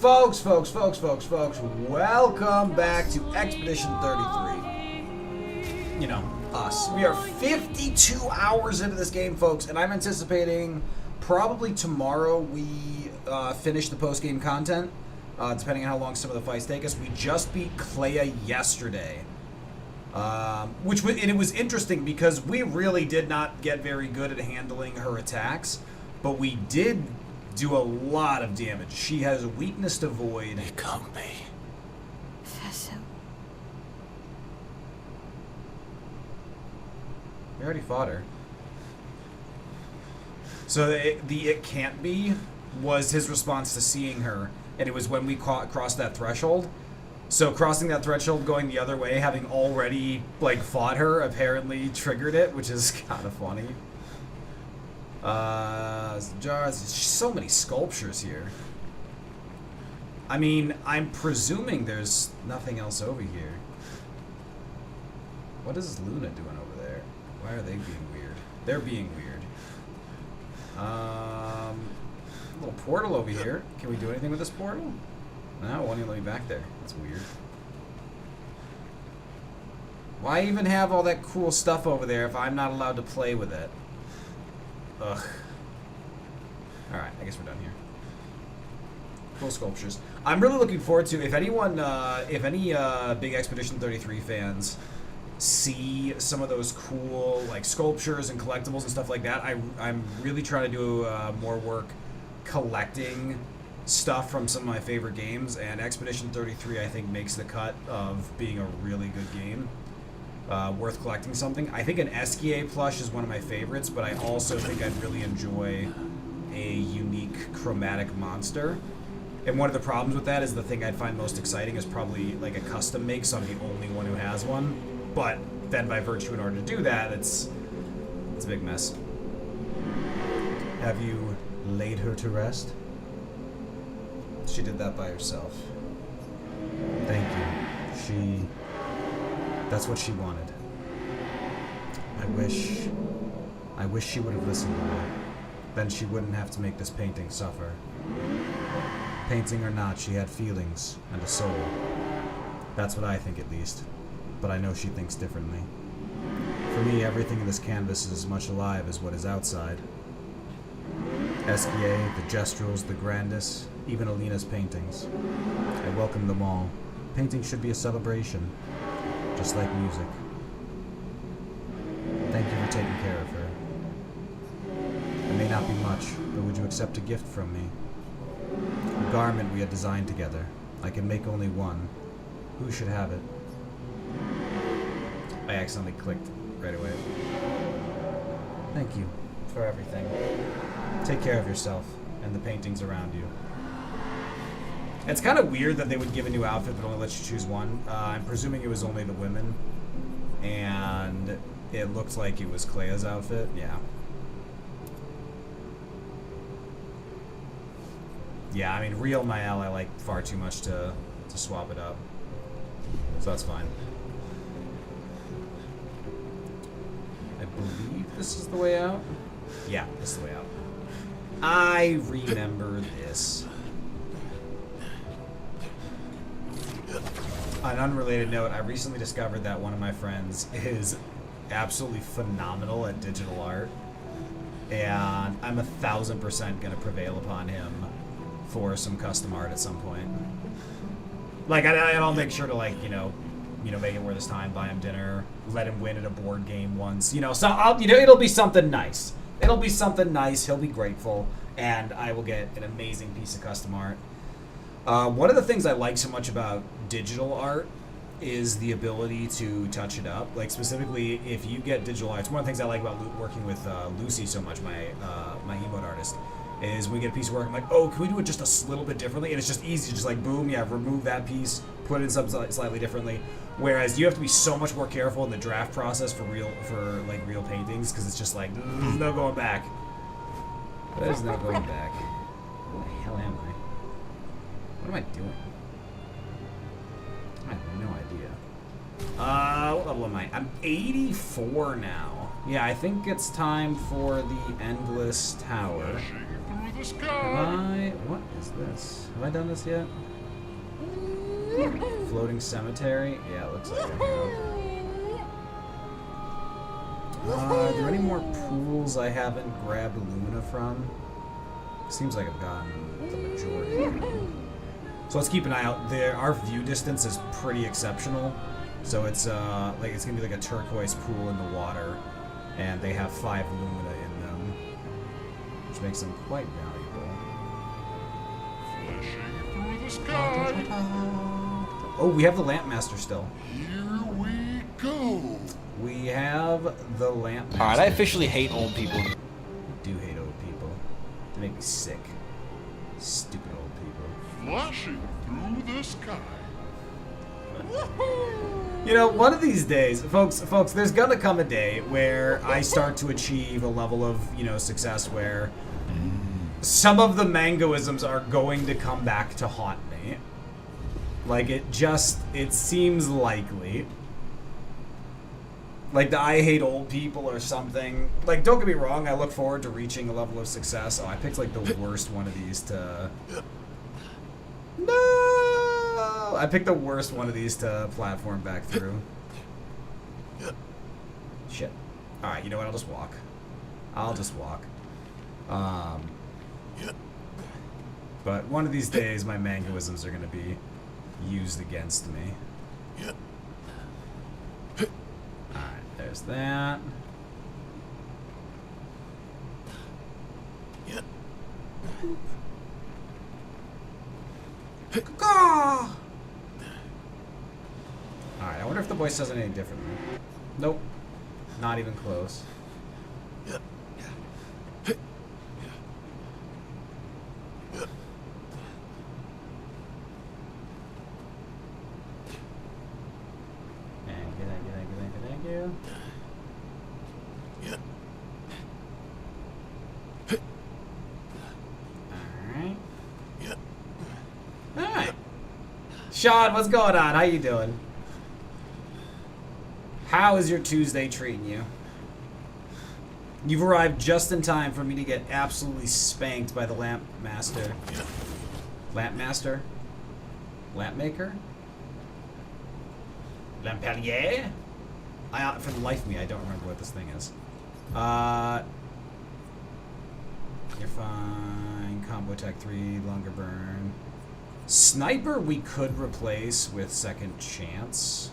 Folks, welcome back to Expedition 33. You know, us. We are 52 hours into this game, folks, and I'm anticipating probably tomorrow we finish the post-game content, depending on how long some of the fights take us. We just beat Clair yesterday. And it was interesting because we really did not get very good at handling her attacks, but we did do a lot of damage. She has a weakness to void. It can't be. We already fought her. So the it can't be was his response to seeing her, and it was when we crossed that threshold. So crossing that threshold, going the other way, having already fought her, apparently triggered it, which is kind of funny. Jars, so many sculptures here. I mean, I'm presuming there's nothing else over here. What is Luna doing over there? Why are they being weird? They're being weird. Little portal over here. Can we do anything with this portal? No, it won't even let me back there. That's weird. Why even have all that cool stuff over there if I'm not allowed to play with it? Ugh. Alright, I guess we're done here. Cool sculptures. I'm really looking forward to, if anyone, if any big Expedition 33 fans see some of those cool, sculptures and collectibles and stuff like that, I'm really trying to do more work collecting stuff from some of my favorite games, and Expedition 33 I think makes the cut of being a really good game. Worth collecting something. I think an Esquier plush is one of my favorites, but I also think I'd really enjoy a unique chromatic monster. And one of the problems with that is the thing I'd find most exciting is probably a custom make, so I'm the only one who has one. But then by virtue, in order to do that, it's a big mess. Have you laid her to rest? She did that by herself. Thank you. That's what she wanted. I wish she would have listened to me. Then she wouldn't have to make this painting suffer. Painting or not, she had feelings and a soul. That's what I think, at least. But I know she thinks differently. For me, everything in this canvas is as much alive as what is outside. Esquier, the Gestrels, the Grandis, even Alina's paintings. I welcome them all. Painting should be a celebration. Just like music. Thank you for taking care of her. It may not be much, but would you accept a gift from me? A garment we had designed together. I can make only one. Who should have it? I accidentally clicked right away. Thank you for everything. Take care of yourself and the paintings around you. It's kind of weird that they would give a new outfit but only let you choose one. I'm presuming it was only the women. And it looked like it was Claire's outfit. Yeah. Yeah, I mean, real Mael I like far too much to swap it up. So that's fine. I believe this is the way out. Yeah, this is the way out. I remember this. On an unrelated note, I recently discovered that one of my friends is absolutely phenomenal at digital art, and I'm 1,000% gonna prevail upon him for some custom art at some point. I'll make sure to make it worth his time, buy him dinner, let him win at a board game once. So it'll be something nice. It'll be something nice. He'll be grateful, and I will get an amazing piece of custom art. One of the things I like so much about digital art is the ability to touch it up. Specifically, if you get digital art, it's one of the things I like about working with Lucy so much, my emote artist, is when we get a piece of work, I'm like, oh, can we do it just a little bit differently? And it's just easy, just boom, yeah, remove that piece, put it in something slightly differently. Whereas you have to be so much more careful in the draft process for real paintings, because it's just there's no going back. There's no going back. Where the hell am I? What am I doing? I have no idea. What level am I? I'm 84 now. Yeah, I think it's time for the Endless Tower. What is this? Have I done this yet? Floating cemetery? Yeah, it looks like I have. Are there any more pools I haven't grabbed Lumina from? Seems like I've gotten the majority. So let's keep an eye out. Our view distance is pretty exceptional. So it's like it's gonna be like a turquoise pool in the water, and they have 5 Lumina in them, which makes them quite valuable. Flashing through the sky. Oh, we have the Lampmaster still. Here we go. We have the Lampmaster. Alright, I officially hate old people. I do hate old people. They make me sick. Stupid old people. Flashing through the sky. You know, one of these days, folks, there's gonna come a day where I start to achieve a level of, success where some of the mangoisms are going to come back to haunt me. Like, it seems likely. Like the I hate old people or something. Like, don't get me wrong, I look forward to reaching a level of success. Oh, I picked like the worst one of these to... No! I picked the worst one of these to platform back through. Shit. Alright, you know what? I'll just walk. But one of these days, my mangoisms are going to be used against me. Alright, there's that. Alright, I wonder if the voice does it any differently. Nope. Not even close. Thank you. Alright. Sean, what's going on? How you doing? How is your Tuesday treating you? You've arrived just in time for me to get absolutely spanked by the Lampmaster. Lampmaster? Lampmaker? Lampelier? For the life of me, I don't remember what this thing is. You're fine. Combo attack 3, longer burn. Sniper we could replace with second chance.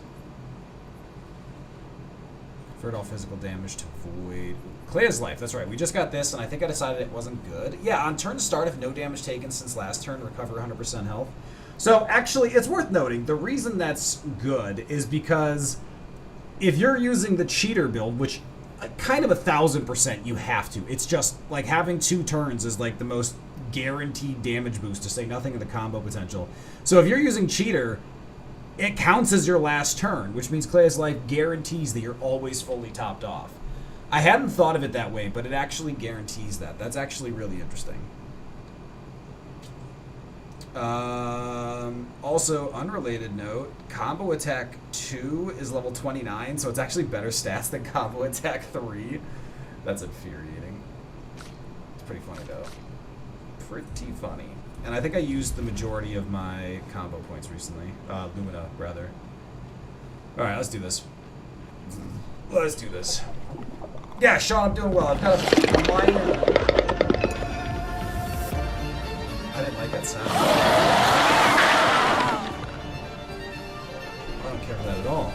Convert all physical damage to void. Clair's life, that's right. We just got this, and I think I decided it wasn't good. Yeah, on turn start, if no damage taken since last turn, recover 100% health. So, actually, it's worth noting, the reason that's good is because if you're using the cheater build, which kind of 1,000% you have to, it's just, like, having 2 turns is, like, the most guaranteed damage boost, to say nothing of the combo potential. So if you're using cheater, it counts as your last turn, which means Clair's life guarantees that you're always fully topped off. I hadn't thought of it that way, but it actually guarantees that. That's actually really interesting. Also, unrelated note, combo attack 2 is level 29, so it's actually better stats than combo attack 3. That's infuriating. It's pretty funny, though. Pretty funny. And I think I used the majority of my combo points recently. Lumina, rather. Alright, let's do this. Let's do this. Yeah, Sean, I'm doing well. I've got a minor... I didn't like that sound. I don't care for that at all.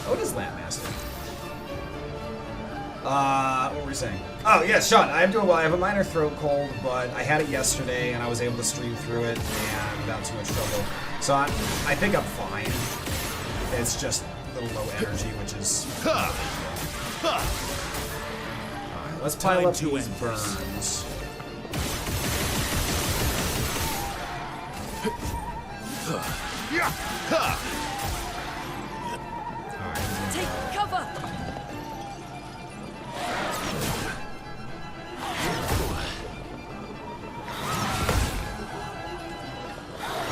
Oh, it is Lampmaster. What were we saying? Oh, yeah, Sean, I'm doing well. I have a minor throat cold, but I had it yesterday, and I was able to stream through it, and without too much trouble. So I think I'm fine. It's just a little low energy, which is... Alright, let's pile up these burns. Take cover!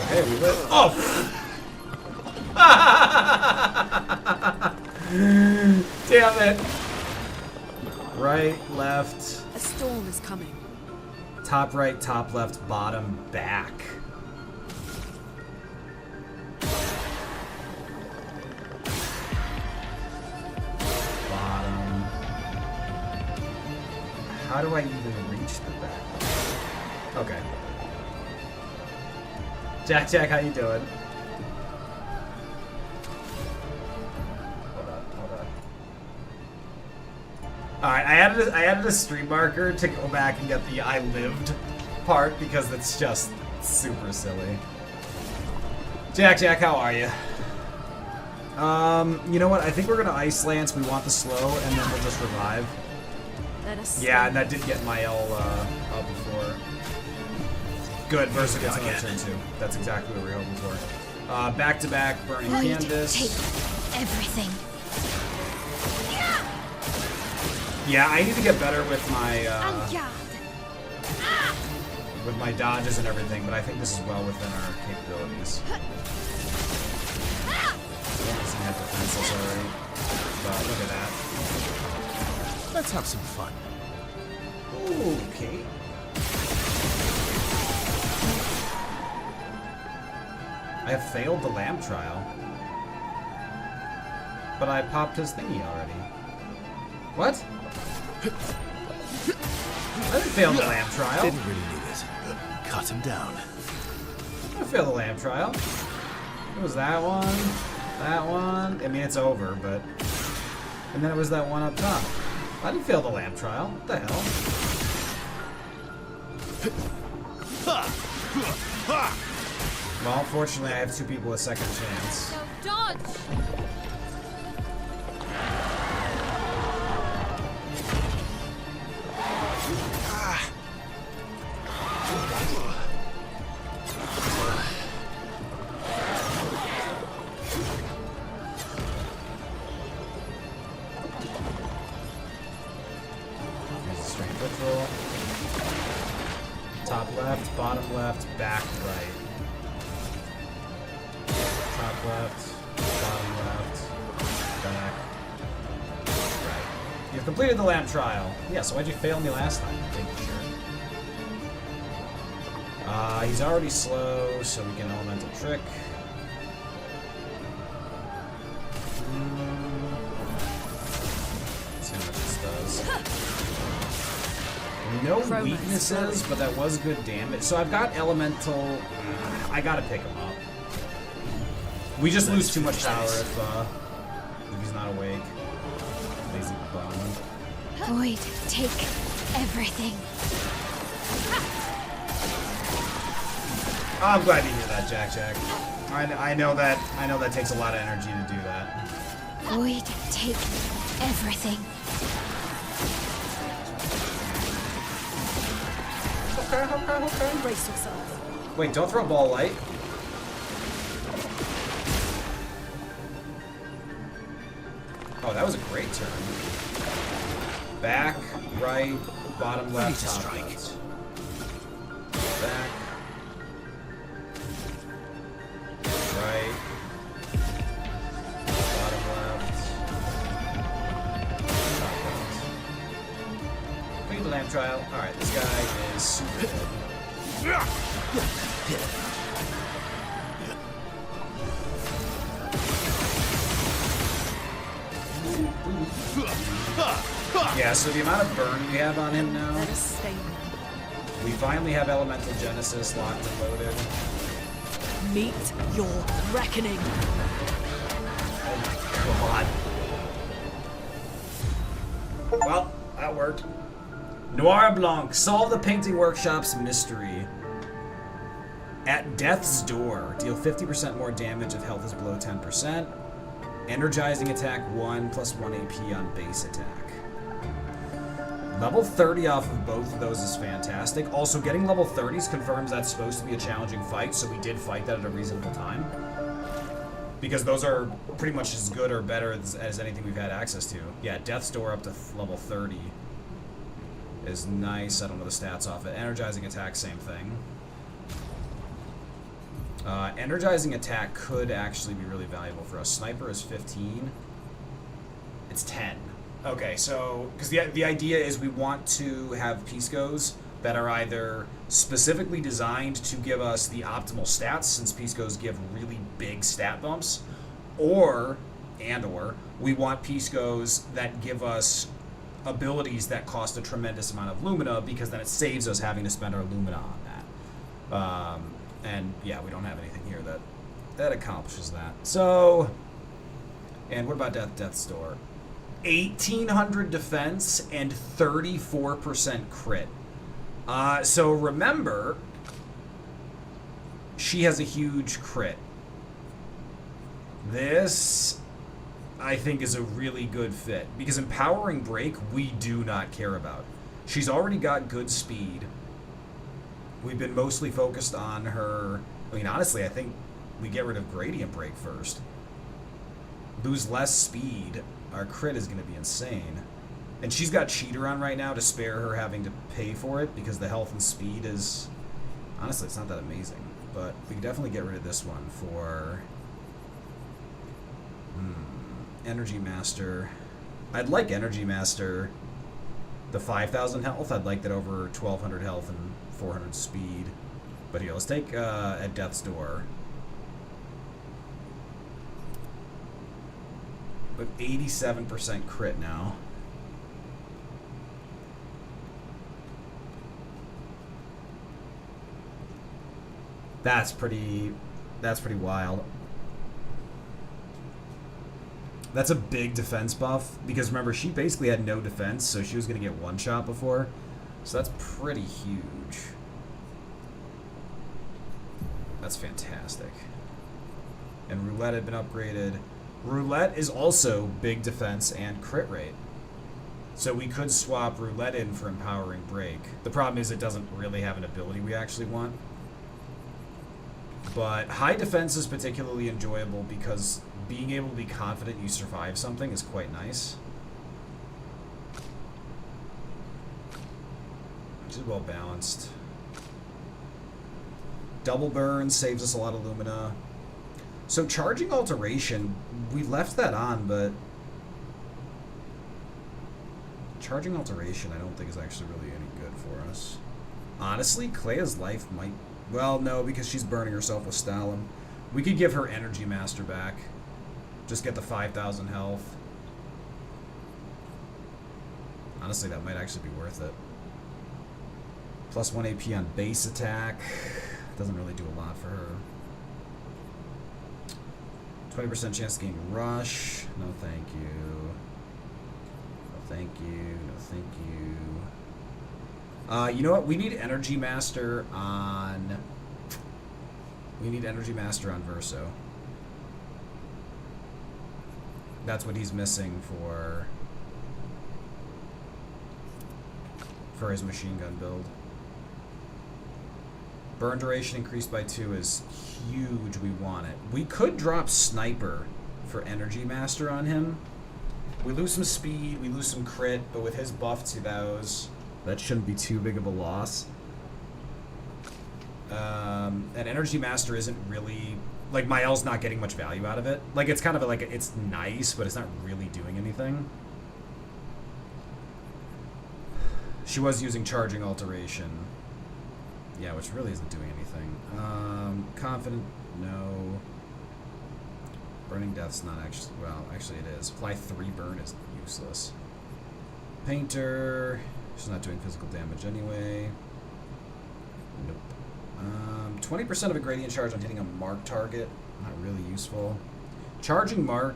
Okay, we lit. Oh! Damn it! Right, left. A storm is coming. Top right, top left, bottom, back. Bottom. How do I even reach the back? Okay. Jack, how you doing? Hold on. Alright, I added a stream marker to go back and get the I lived part because it's just super silly. Jack, how are you? You know what? I think we're gonna Ice Lance. We want the slow, and then we'll just revive. Let us Yeah, and that did get my L up before. Good, Versa gets another turn too. That's exactly what we were hoping for. Back to back, burning canvas. Take everything. Yeah, I need to get better with my Angarde. with my dodges and everything, but I think this is well within our capabilities. Doesn't have defenses already, but look at that. Let's have some fun. Okay. I have failed the lamp trial, but I popped his thingy already. What? I didn't fail the lamp trial. Didn't really need it. Cut him down. I didn't fail the lamp trial. It was that one, that one. I mean, it's over, but... And then it was that one up top. I didn't fail the lamp trial. What the hell? Well, unfortunately, I have two people a second chance. Now dodge. Here's a straight foot roll. Top left, bottom left, back right. Top left, bottom left, back right. You've completed the lamp trial. Yeah, so why'd you fail me last time? Take the shirt. He's already slow, so we can elemental trick. Let's see how much this does. No weaknesses, but that was good damage. So I've got elemental. I gotta pick him up. We just lose too much power if he's not awake. Lazy bone. Void, take everything. Oh, I'm glad to hear that, Jack. I know that takes a lot of energy to do that. Void, take everything. Okay. Brace yourself. Wait, don't throw ball light. Oh, that was a great turn. Back, right, bottom left, top left. Back. Right. Bottom left. Top left. Complete the lamp trial. Alright, this guy is super good. Yeah, so the amount of burn we have on him now, Let us stay. we finally have Elemental Genesis locked and loaded. Meet your reckoning. Oh my god. Well, that worked. Noir Blanc, solve the Painting Workshop's mystery. At Death's Door, deal 50% more damage if health is below 10%. Energizing attack 1 plus 1 AP on base attack. Level 30 off of both of those is fantastic. Also, getting level 30s confirms that's supposed to be a challenging fight, so we did fight that at a reasonable time. Because those are pretty much as good or better as anything we've had access to. Yeah, Death's Door up to level 30 is nice. I don't know the stats off it. Energizing attack, same thing. Energizing attack could actually be really valuable for us. Sniper is 15. It's 10. Okay, so because the idea is we want to have Pisco's that are either specifically designed to give us the optimal stats, since Piscos give really big stat bumps, or we want Piscos that give us abilities that cost a tremendous amount of lumina, because then it saves us having to spend our lumina on that. And yeah, we don't have anything here that accomplishes that. So, and what about Death's Door? 1800 defense and 34% crit. So remember, she has a huge crit. This, I think, is a really good fit, because Empowering Break we do not care about. She's already got good speed. We've been mostly focused on her. I mean, honestly, I think we get rid of Gradient Break first. Lose less speed. Our crit is going to be insane. And she's got Cheater on right now to spare her having to pay for it, because the health and speed is... Honestly, it's not that amazing. But we can definitely get rid of this one for... Energy Master. I'd like Energy Master. The 5,000 health, I'd like that over 1,200 health and 400 speed. But here, let's take at Death's Door. With 87% crit now. That's pretty wild. That's a big defense buff, because remember, she basically had no defense, so she was going to get one shot before. So that's pretty huge. That's fantastic. And Roulette had been upgraded. Roulette is also big defense and crit rate. So we could swap Roulette in for Empowering Break. The problem is it doesn't really have an ability we actually want. But high defense is particularly enjoyable because being able to be confident you survive something is quite nice. Which is well balanced. Double burn saves us a lot of lumina. So Charging Alteration, we left that on, but Charging Alteration I don't think is actually really any good for us. Honestly, Clea's life might... Well, no, because she's burning herself with Stalin. We could give her Energy Master back. Just get the 5,000 health. Honestly, that might actually be worth it. Plus 1 AP on base attack. Doesn't really do a lot for her. 20% chance to gain Rush. No thank you. No thank you. No thank you. You know what? We need Energy Master on... We need Energy Master on Verso. That's what he's missing for his machine gun build. Burn duration increased by 2 is huge. We want it. We could drop Sniper for Energy Master on him. We lose some speed, we lose some crit, but with his buff to those, that shouldn't be too big of a loss. And Energy Master isn't really... Like, Mael's not getting much value out of it. Like, it's kind of like, it's nice, but it's not really doing anything. She was using Charging Alteration. Yeah, which really isn't doing anything. Confident, no. Burning Death's not actually... Well, actually it is. Apply 3 burn is useless. Painter... She's not doing physical damage anyway. Nope. 20% of a gradient charge on hitting a marked target. Not really useful. Charging Mark,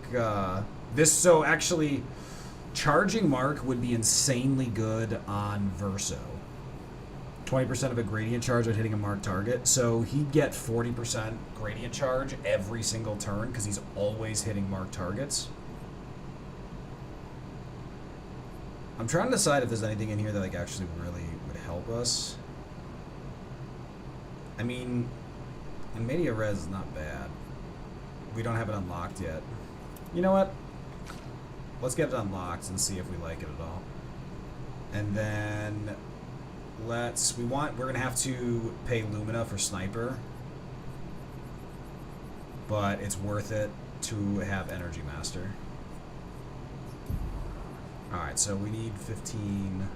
so actually, Charging Mark would be insanely good on Verso. 20% of a gradient charge on hitting a marked target. So he'd get 40% gradient charge every single turn because he's always hitting marked targets. I'm trying to decide if there's anything in here that like actually really would help us. I mean, Media Res is not bad. We don't have it unlocked yet. You know what? Let's get it unlocked and see if we like it at all. And then we're gonna have to pay Lumina for Sniper. But it's worth it to have Energy Master. Alright, so we need 15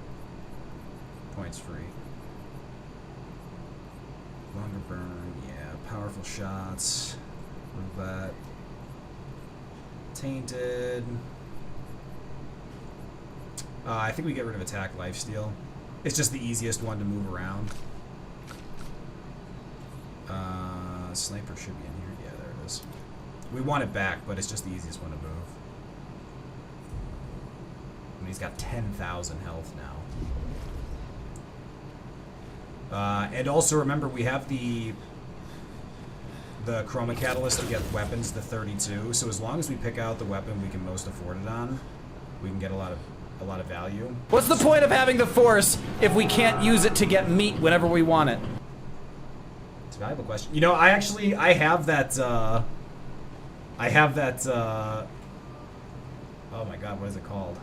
points free. Longer burn, yeah. Powerful shots. Move that. Tainted. I think we get rid of attack lifesteal. It's just the easiest one to move around. Sniper should be in here. Yeah, there it is. We want it back, but it's just the easiest one to move. And he's got 10,000 health now. And also remember, we have the Chroma Catalyst to get weapons to 32. So as long as we pick out the weapon we can most afford it on, we can get a lot of value. What's the point of having the Force if we can't use it to get meat whenever we want it? It's a valuable question. You know, I have that, oh my god, what is it called?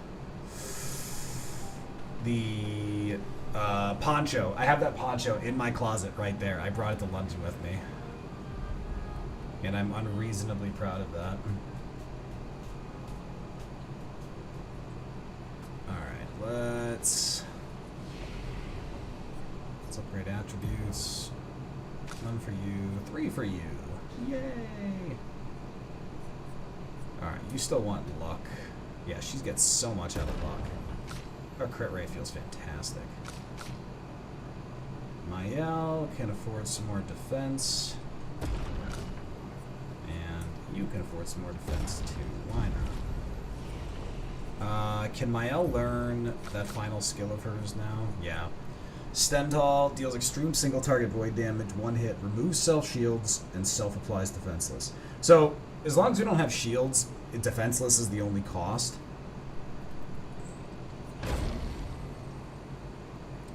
The, poncho. I have that poncho in my closet right there. I brought it to London with me. And I'm unreasonably proud of that. Alright, let's upgrade attributes. 1 for you, 3 for you. Yay! Alright, you still want luck. Yeah, she gets so much out of luck. Her crit rate feels fantastic. Mael can afford some more defense. And you can afford some more defense too. Why not? Can Mael learn that final skill of hers now? Yeah. Stendhal deals extreme single target void damage, 1 hit, removes self shields, and self applies defenseless. So, as long as we don't have shields, defenseless is the only cost.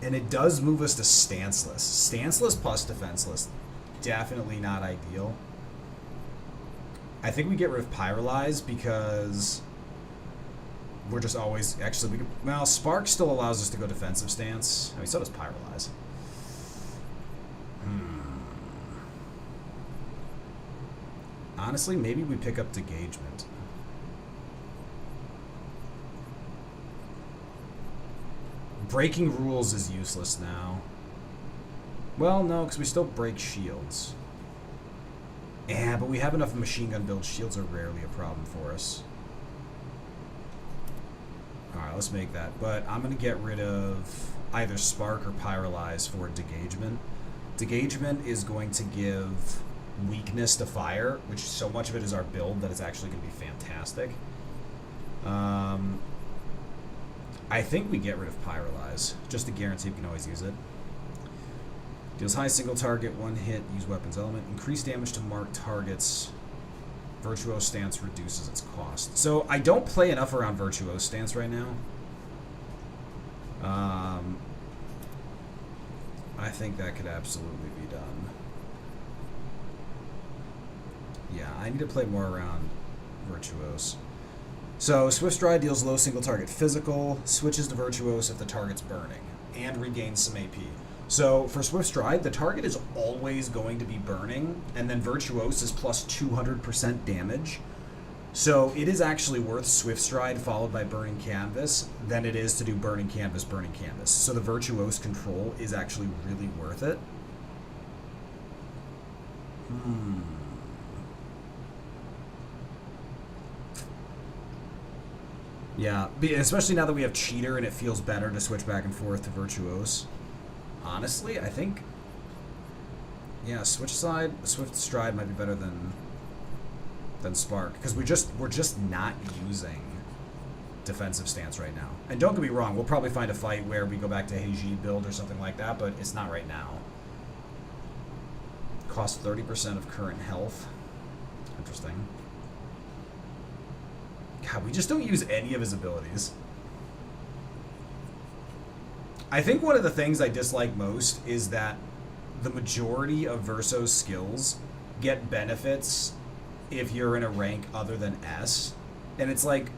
And it does move us to stanceless. Stanceless plus defenseless, definitely not ideal. I think we get rid of Pyrolyze because we're just always actually. Well, Spark still allows us to go defensive stance. I mean, so does Pyrolyze. Honestly, maybe we pick up Degagement. Breaking rules is useless now. Well, no, because we still break shields. Yeah, but we have enough machine gun build. Shields are rarely a problem for us. Alright, let's make that. But I'm going to get rid of either Spark or Pyrolyze for Degagement. Degagement is going to give weakness to fire, which so much of it is our build that it's actually going to be fantastic. I think we get rid of Pyrolyze, just to guarantee we can always use it. Deals high single target, 1 hit, use weapons element. Increase damage to marked targets. Virtuose stance reduces its cost. So I don't play enough around Virtuose stance right now. I think that could absolutely be done. Yeah, I need to play more around Virtuose. So Swift Stride deals low single target physical, switches to Virtuose if the target's burning, and regains some AP. So for Swift Stride, the target is always going to be burning, and then Virtuose is plus 200% damage. So it is actually worth Swift Stride followed by Burning Canvas than it is to do Burning Canvas, Burning Canvas. So the Virtuose control is actually really worth it. Yeah, especially now that we have Cheater and it feels better to switch back and forth to Virtuose. Honestly, I think, yeah, Swift Stride might be better than Spark, because we're just not using defensive stance right now. And don't get me wrong, we'll probably find a fight where we go back to Heiji build or something like that, but it's not right now. Costs 30% of current health. Interesting. God, we just don't use any of his abilities. I think one of the things I dislike most is that the majority of Verso's skills get benefits if you're in a rank other than S. And it's like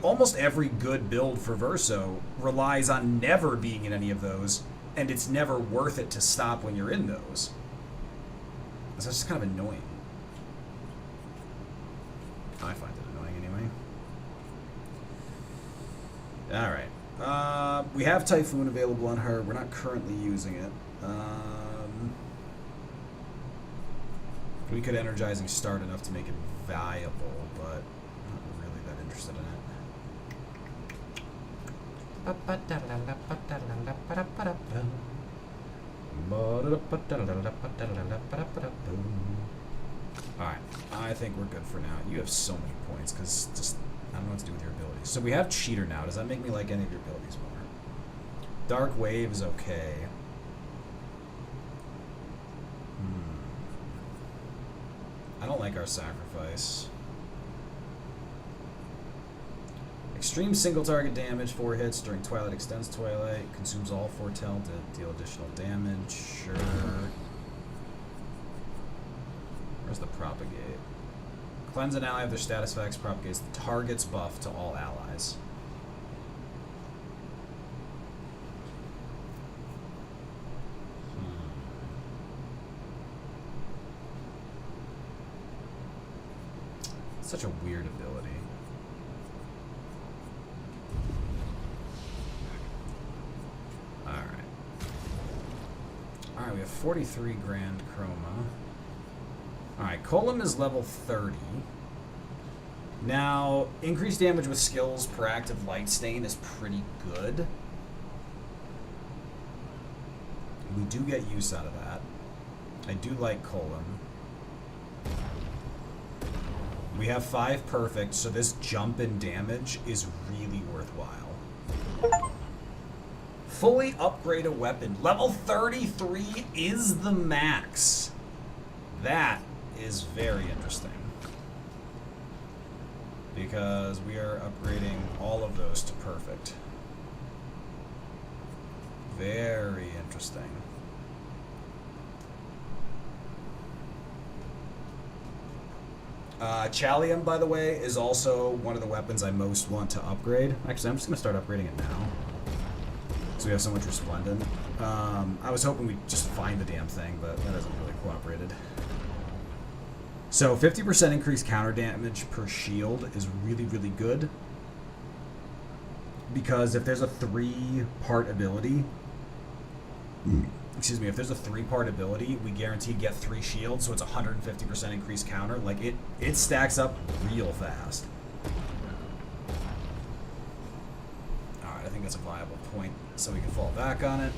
almost every good build for Verso relies on never being in any of those, and it's never worth it to stop when you're in those. So it's just kind of annoying. I find it annoying anyway. Alright. We have Typhoon available on her. We're not currently using it. We could energizing start enough to make it viable, but I'm not really that interested in it. Alright, I think we're good for now. You have so many points, because just, I don't know what to do with your abilities. So we have Cheater now. Does that make me like any of your abilities more? Dark Wave is okay. I don't like our Sacrifice. Extreme single target damage, 4 hits during Twilight extends Twilight. Consumes all foretell to deal additional damage. Sure. Where's the Propagate? Cleanse an ally of their status effects. Propagates the target's buff to all allies. Such a weird ability. Alright. Alright, we have 43 grand chroma. Alright, Colum is level 30. Now, increased damage with skills per active light stain is pretty good. We do get use out of that. I do like Colum. We have 5 perfect, so this jump in damage is really worthwhile. Fully upgrade a weapon. Level 33 is the max. That is very interesting. Because we are upgrading all of those to perfect. Very interesting. Chalium, by the way, is also one of the weapons I most want to upgrade. Actually, I'm just going to start upgrading it now. So we have so much Resplendent. I was hoping we'd just find the damn thing, but that hasn't really cooperated. So 50% increased counter damage per shield is really, really good. Because if there's a 3-part ability... Excuse me, if there's a 3-part ability, we guarantee get 3 shields, so it's 150% increased counter. Like, it stacks up real fast. Alright, I think that's a viable point, so we can fall back on it.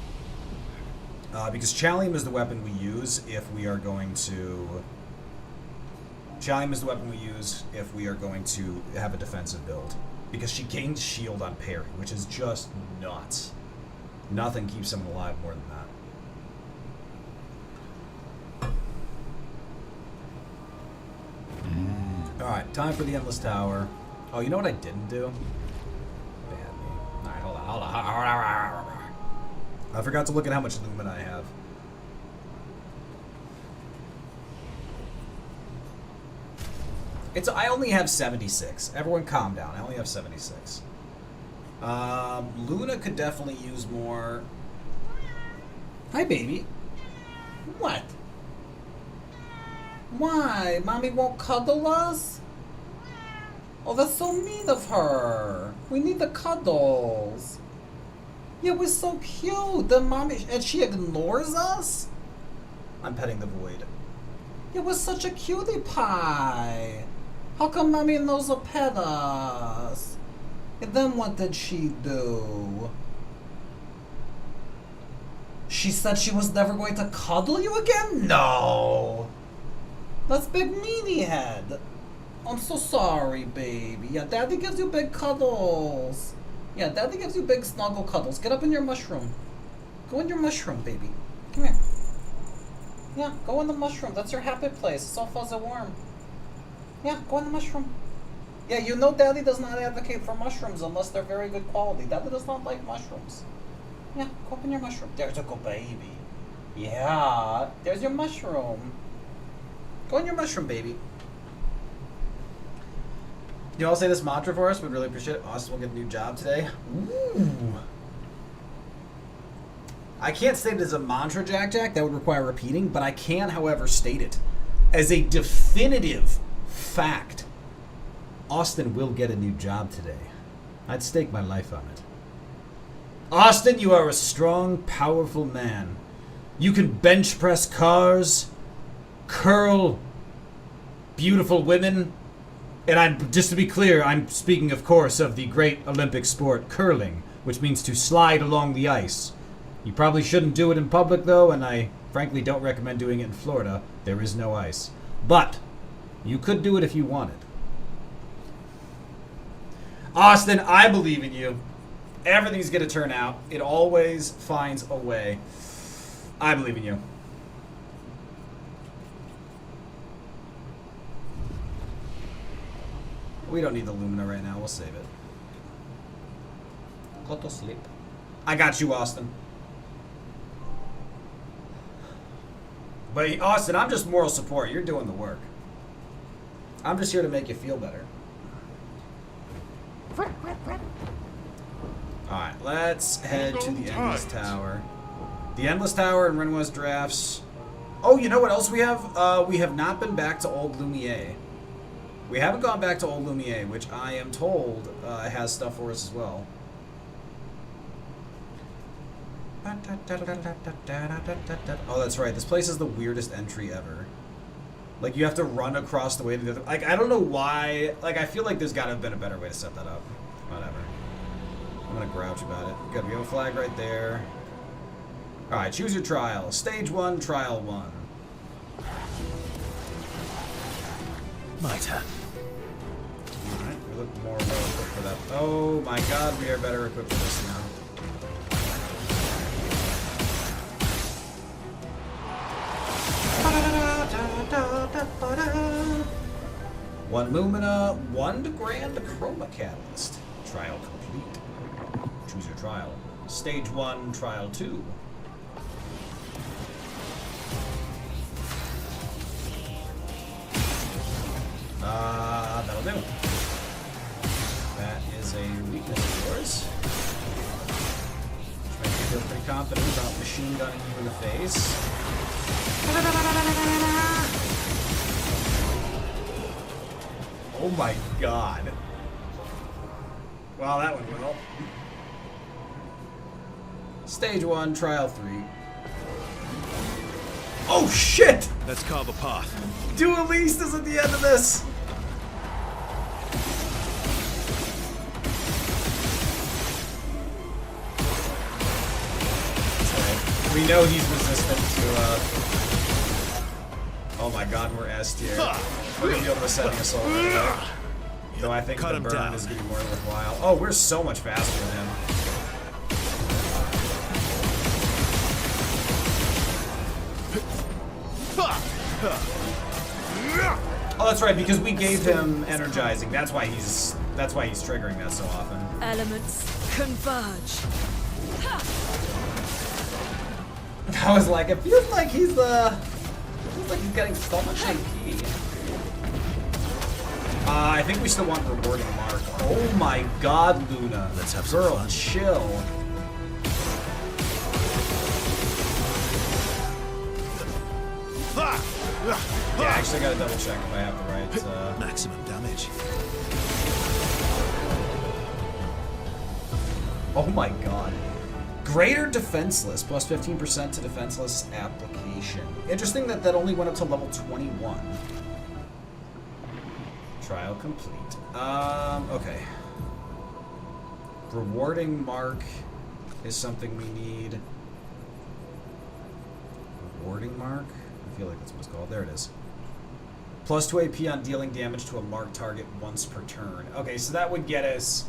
Because Chalium is the weapon we use if we are going to... Chalium is the weapon we use if we are going to have a defensive build. Because she gains shield on parry, which is just nuts. Nothing keeps someone alive more than that. Alright, time for the Endless Tower. Oh, you know what I didn't do? Bad me. Alright, hold on. I forgot to look at how much Lumen I have. I only have 76. Everyone calm down. I only have 76. Luna could definitely use more. Hi, baby. What? Why? Mommy won't cuddle us? Oh, that's so mean of her. We need the cuddles. Yeah, we're so cute. The mommy, and she ignores us? I'm petting the void. Yeah, we're such a cutie pie. How come mommy knows to pet us? And then what did she do? She said she was never going to cuddle you again? No. That's big meanie head. I'm so sorry, baby. Yeah, daddy gives you big cuddles. Yeah, daddy gives you big snuggle cuddles. Get up in your mushroom. Go in your mushroom, baby. Come here. Yeah, go in the mushroom. That's your happy place. It's all fuzzy warm. Yeah, go in the mushroom. Yeah, you know daddy does not advocate for mushrooms unless they're very good quality. Daddy does not like mushrooms. Yeah, go up in your mushroom. There's a good baby. Yeah, there's your mushroom. Go in your mushroom, baby. You all say this mantra for us? We'd really appreciate it. Austin will get a new job today. Ooh. I can't state it as a mantra, Jack. That would require repeating, but I can, however, state it as a definitive fact. Austin will get a new job today. I'd stake my life on it. Austin, you are a strong, powerful man. You can bench press cars, curl beautiful women. And I'm just to be clear, I'm speaking, of course, of the great Olympic sport curling, which means to slide along the ice. You probably shouldn't do it in public, though, and I frankly don't recommend doing it in Florida. There is no ice. But you could do it if you wanted. Austin, I believe in you. Everything's going to turn out. It always finds a way. I believe in you. We don't need the Lumina right now. We'll save it. Go to sleep. I got you, Austin. But Austin, I'm just moral support. You're doing the work. I'm just here to make you feel better. Alright, let's head to the Endless Tower. The Endless Tower and Renoir's drafts. Oh, you know what else we have? We have not been back to Old Lumiere. We haven't gone back to Old Lumiere, which I am told has stuff for us as well. Oh, that's right. This place is the weirdest entry ever. Like, you have to run across the way to the other... Like, I don't know why... Like, I feel like there's got to have been a better way to set that up. Whatever. I'm going to grouch about it. Good, we have a flag right there. Alright, choose your trial. Stage 1, Trial 1. My turn. Alright, we look more well equipped for that. Oh my god, we are better equipped for this now. One Lumina, 1 Grand Chroma Catalyst. Trial complete. Choose your trial. Stage 1, Trial 2. That'll do. That is a weakness of yours. Which makes you feel pretty confident about machine gunning you in the face. Oh my god. Wow, that went well. Stage 1, Trial 3. Oh shit! Let's carve a path. Dueliste is at the end of this! We know he's resistant to, Oh my god, we're S tier. We're gonna be able to send the assault right away. Though I think the burn is gonna be more worthwhile. Oh, we're so much faster than him. Oh, that's right, because we gave him energizing. That's why he's triggering that so often. Elements converge. I was like, it feels like he's getting so much AP. I think we still want rewarding mark. Oh my god, Luna. Let's have some Girl, fun. chill. Yeah, actually I gotta double check if I have the right Maximum damage. Oh my god. Greater defenseless, plus 15% to defenseless application. Interesting that that only went up to level 21. Trial complete. Okay. Rewarding mark is something we need. Rewarding mark? I feel like that's what it's called. There it is. Plus 2 AP on dealing damage to a marked target once per turn. Okay, so that would get us...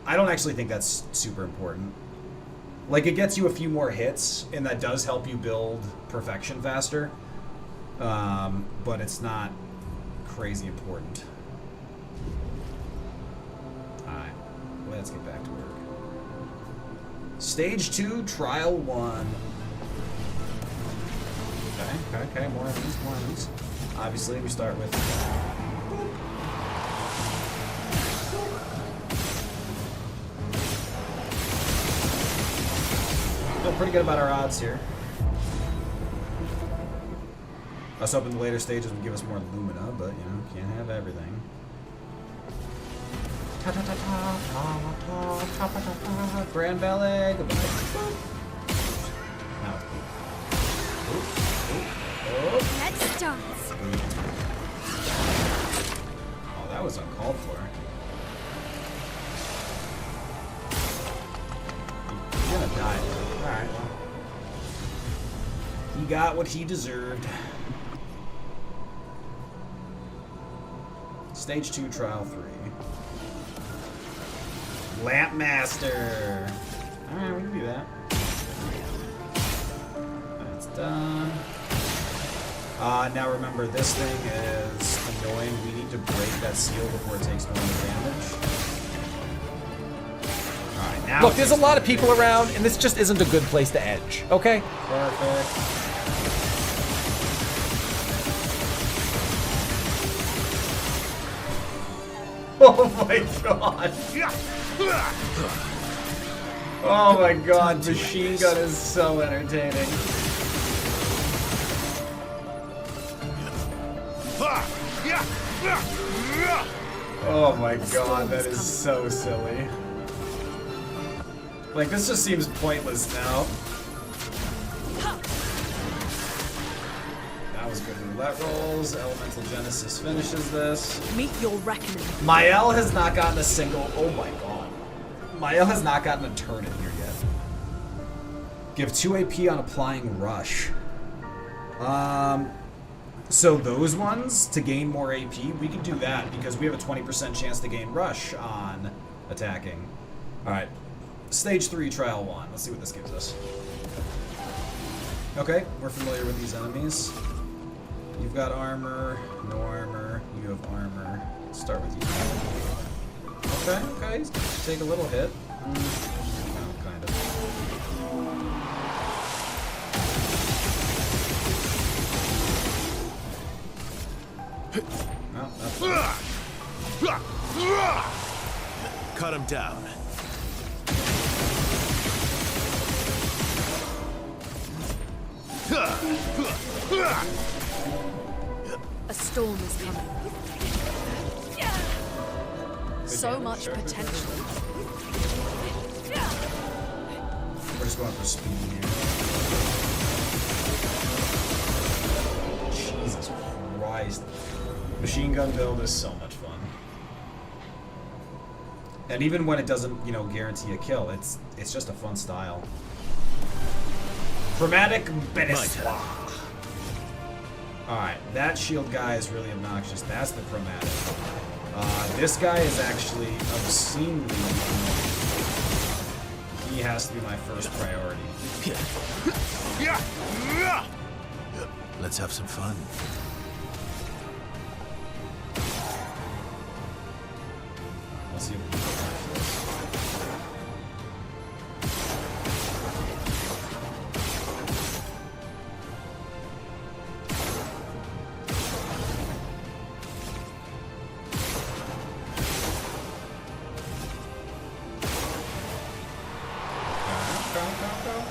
I don't actually think that's super important. Like, it gets you a few more hits, and that does help you build perfection faster. But it's not crazy important. Alright, let's get back to work. Stage 2, Trial 1. Okay, more of these, more of these. Obviously, we start with... Feel pretty good about our odds here. I was hoping the later stages would give us more Lumina, but, you know, can't have everything. Grand ballet. Goodbye. Now. Let's chance. Oh, that was uncalled for. He's gonna die. Alright, well. He got what he deserved. Stage 2, Trial 3. Lampmaster! Alright, we can do that. That's done. Now remember, this thing is annoying. We need to break that seal before it takes normal damage. Alright, now. Look, there's a lot of people around, and this just isn't a good place to edge, okay? Perfect. Oh my god! Oh my god, machine gun is so entertaining. Oh my god, that is so silly. Like, this just seems pointless now. That was good roulette rolls. Elemental Genesis finishes this. Meet your reckoning. Mael has not gotten a single. Oh my god. Mael has not gotten a turn in here yet. Give 2 AP on applying Rush. So those ones, to gain more AP, we can do that because we have a 20% chance to gain Rush on attacking. Alright. Stage 3, Trial 1. Let's see what this gives us. Okay, we're familiar with these enemies. You've got armor, no armor, you have armor. Let's start with you. Okay, he's gonna take a little hit. No, kind of. No, that's Cut him down. A storm is coming. So much potential. We're just going for speed here. Jesus Christ. Machine gun build is so much fun. And even when it doesn't, guarantee a kill, it's just a fun style. Chromatic Beniswa. Alright, that shield guy is really obnoxious. That's the chromatic. This guy is actually obscenely annoying. He has to be my first priority. Let's have some fun. Let's see if we can get this.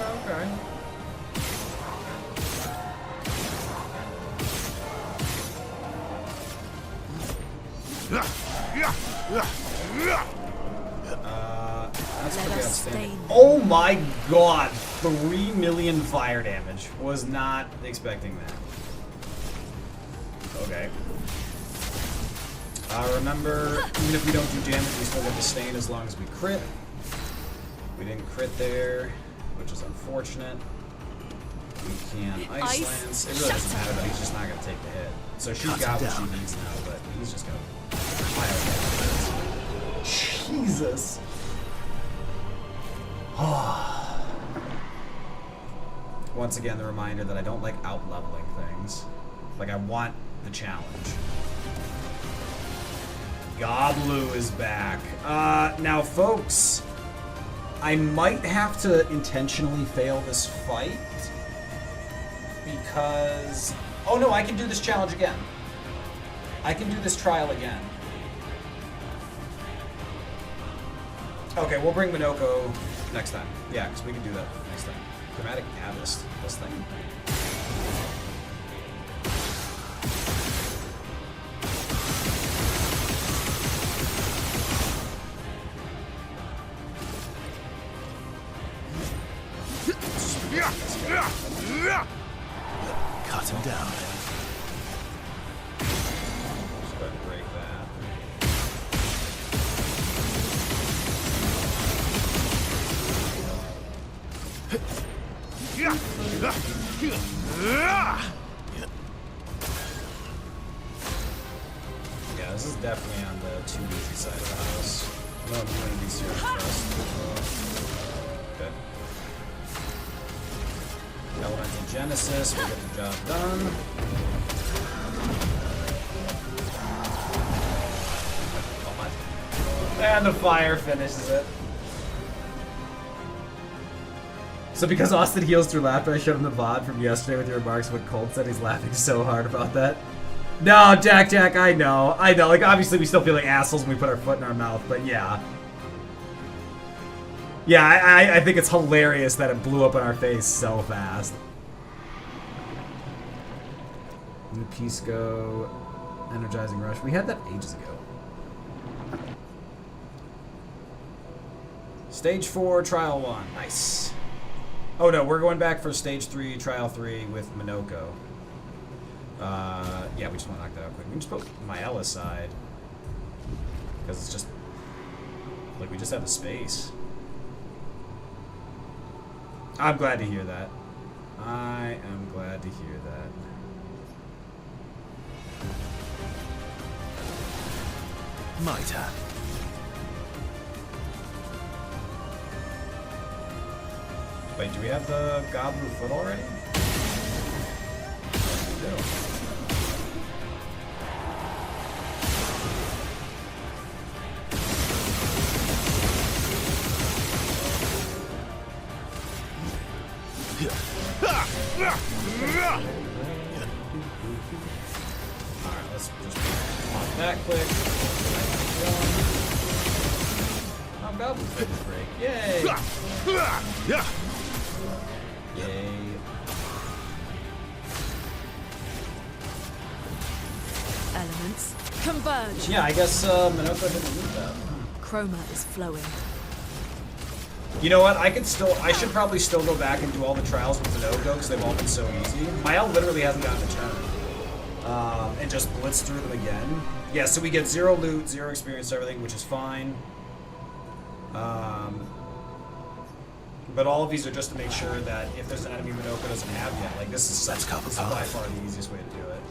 Okay. That's pretty outstanding. Oh my god! 3 million fire damage. Was not expecting that. Okay. Remember, even if we don't do damage, we still get the stain as long as we crit. We didn't crit there, which is unfortunate. We can Ice Lance. It really doesn't matter, but he's just not going to take the hit. So she got what she needs now, but he's just going to fire that. Jesus. Once again, the reminder that I don't like out-leveling things. Like, I want the challenge. Goblu is back. Now, folks, I might have to intentionally fail this fight because... Oh no, I can do this challenge again. I can do this trial again. Okay, we'll bring Minoko next time. Yeah, because we can do that next time. Chromatic Avist, this thing. Cut him down. Yeah, this is definitely on the too easy side of the house. No, I'm doing these here first. Okay. Elemental Genesis, we'll get the job done. And the fire finishes it. So because Austin heals through laughter, I showed him the VOD from yesterday with your remarks when Colt said he's laughing so hard about that. No, Jack, I know. Like, obviously we still feel like assholes when we put our foot in our mouth, but yeah. Yeah, I think it's hilarious that it blew up in our face so fast. New Pisco, Energizing Rush. We had that ages ago. Stage 4, Trial 1. Nice. Oh no, we're going back for Stage 3, Trial 3 with Minoko. Yeah, we just want to knock that out quick. We can just put Maella aside. Because it's just... like, we just have the space. I'm glad to hear that. I am glad to hear that. My turn. Wait, do we have the Goblin foot already? Yes, we do. Alright, let's just pop that quick. Oh, Goblin foot is break. Yay! Yay. Elements converge. Yeah, I guess Minoko didn't need that. Chroma is flowing. You know what? I should probably still go back and do all the trials with Minoko because they've all been so easy. Mael literally hasn't gotten a turn. And just blitz through them again. Yeah, so we get 0 loot, 0 experience, everything, which is fine. But all of these are just to make sure that if there's an enemy Minoko doesn't have yet, like this is by far the easiest way to do it.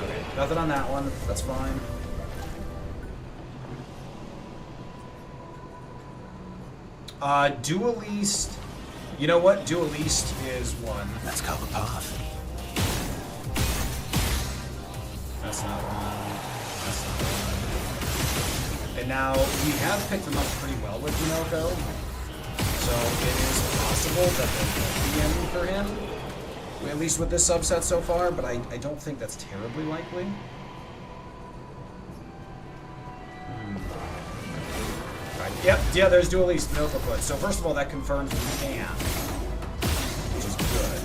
Okay, nothing on that one. That's fine. Duelist. You know what? Duelist is one. Let's cover path. That's not one. That's not one. And now, we have picked them up pretty well with Minoko. So it is possible that there will be enemy for him. At least with this subset so far, but I don't think that's terribly likely. Right. Yep, yeah, there's Duelist, Minoko foot. So first of all, that confirms we can. Which is good.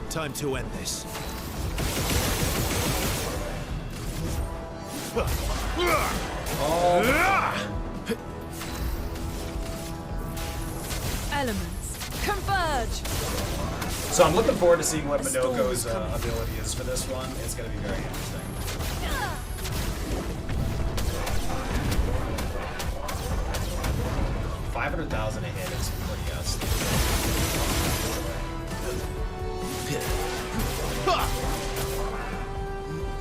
Time to end this. Elements converge. So I'm looking forward to seeing what Minoko's ability is for this one. It's going to be very interesting. 500,000 a hit is pretty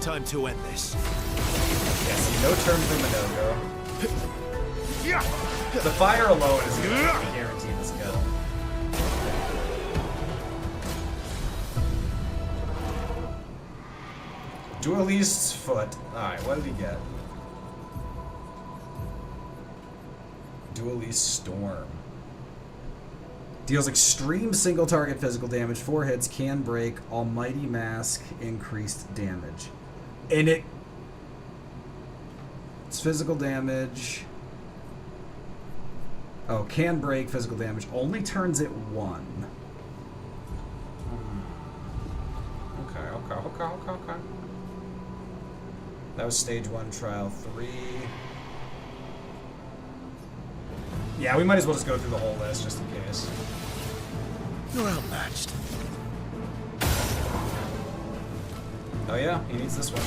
Time to end this. Yes, no turn for Minoko. The fire alone is going to guarantee this kill. Duelist's foot. Alright, what did he get? Duelist Storm. Deals extreme single target physical damage, 4 hits, can break, almighty mask, increased damage. And it's physical damage. Oh, can break, physical damage. Only turns it 1. Okay. That was stage 1, trial 3. Yeah, we might as well just go through the whole list just in case. You're outmatched. Oh yeah, he needs this one.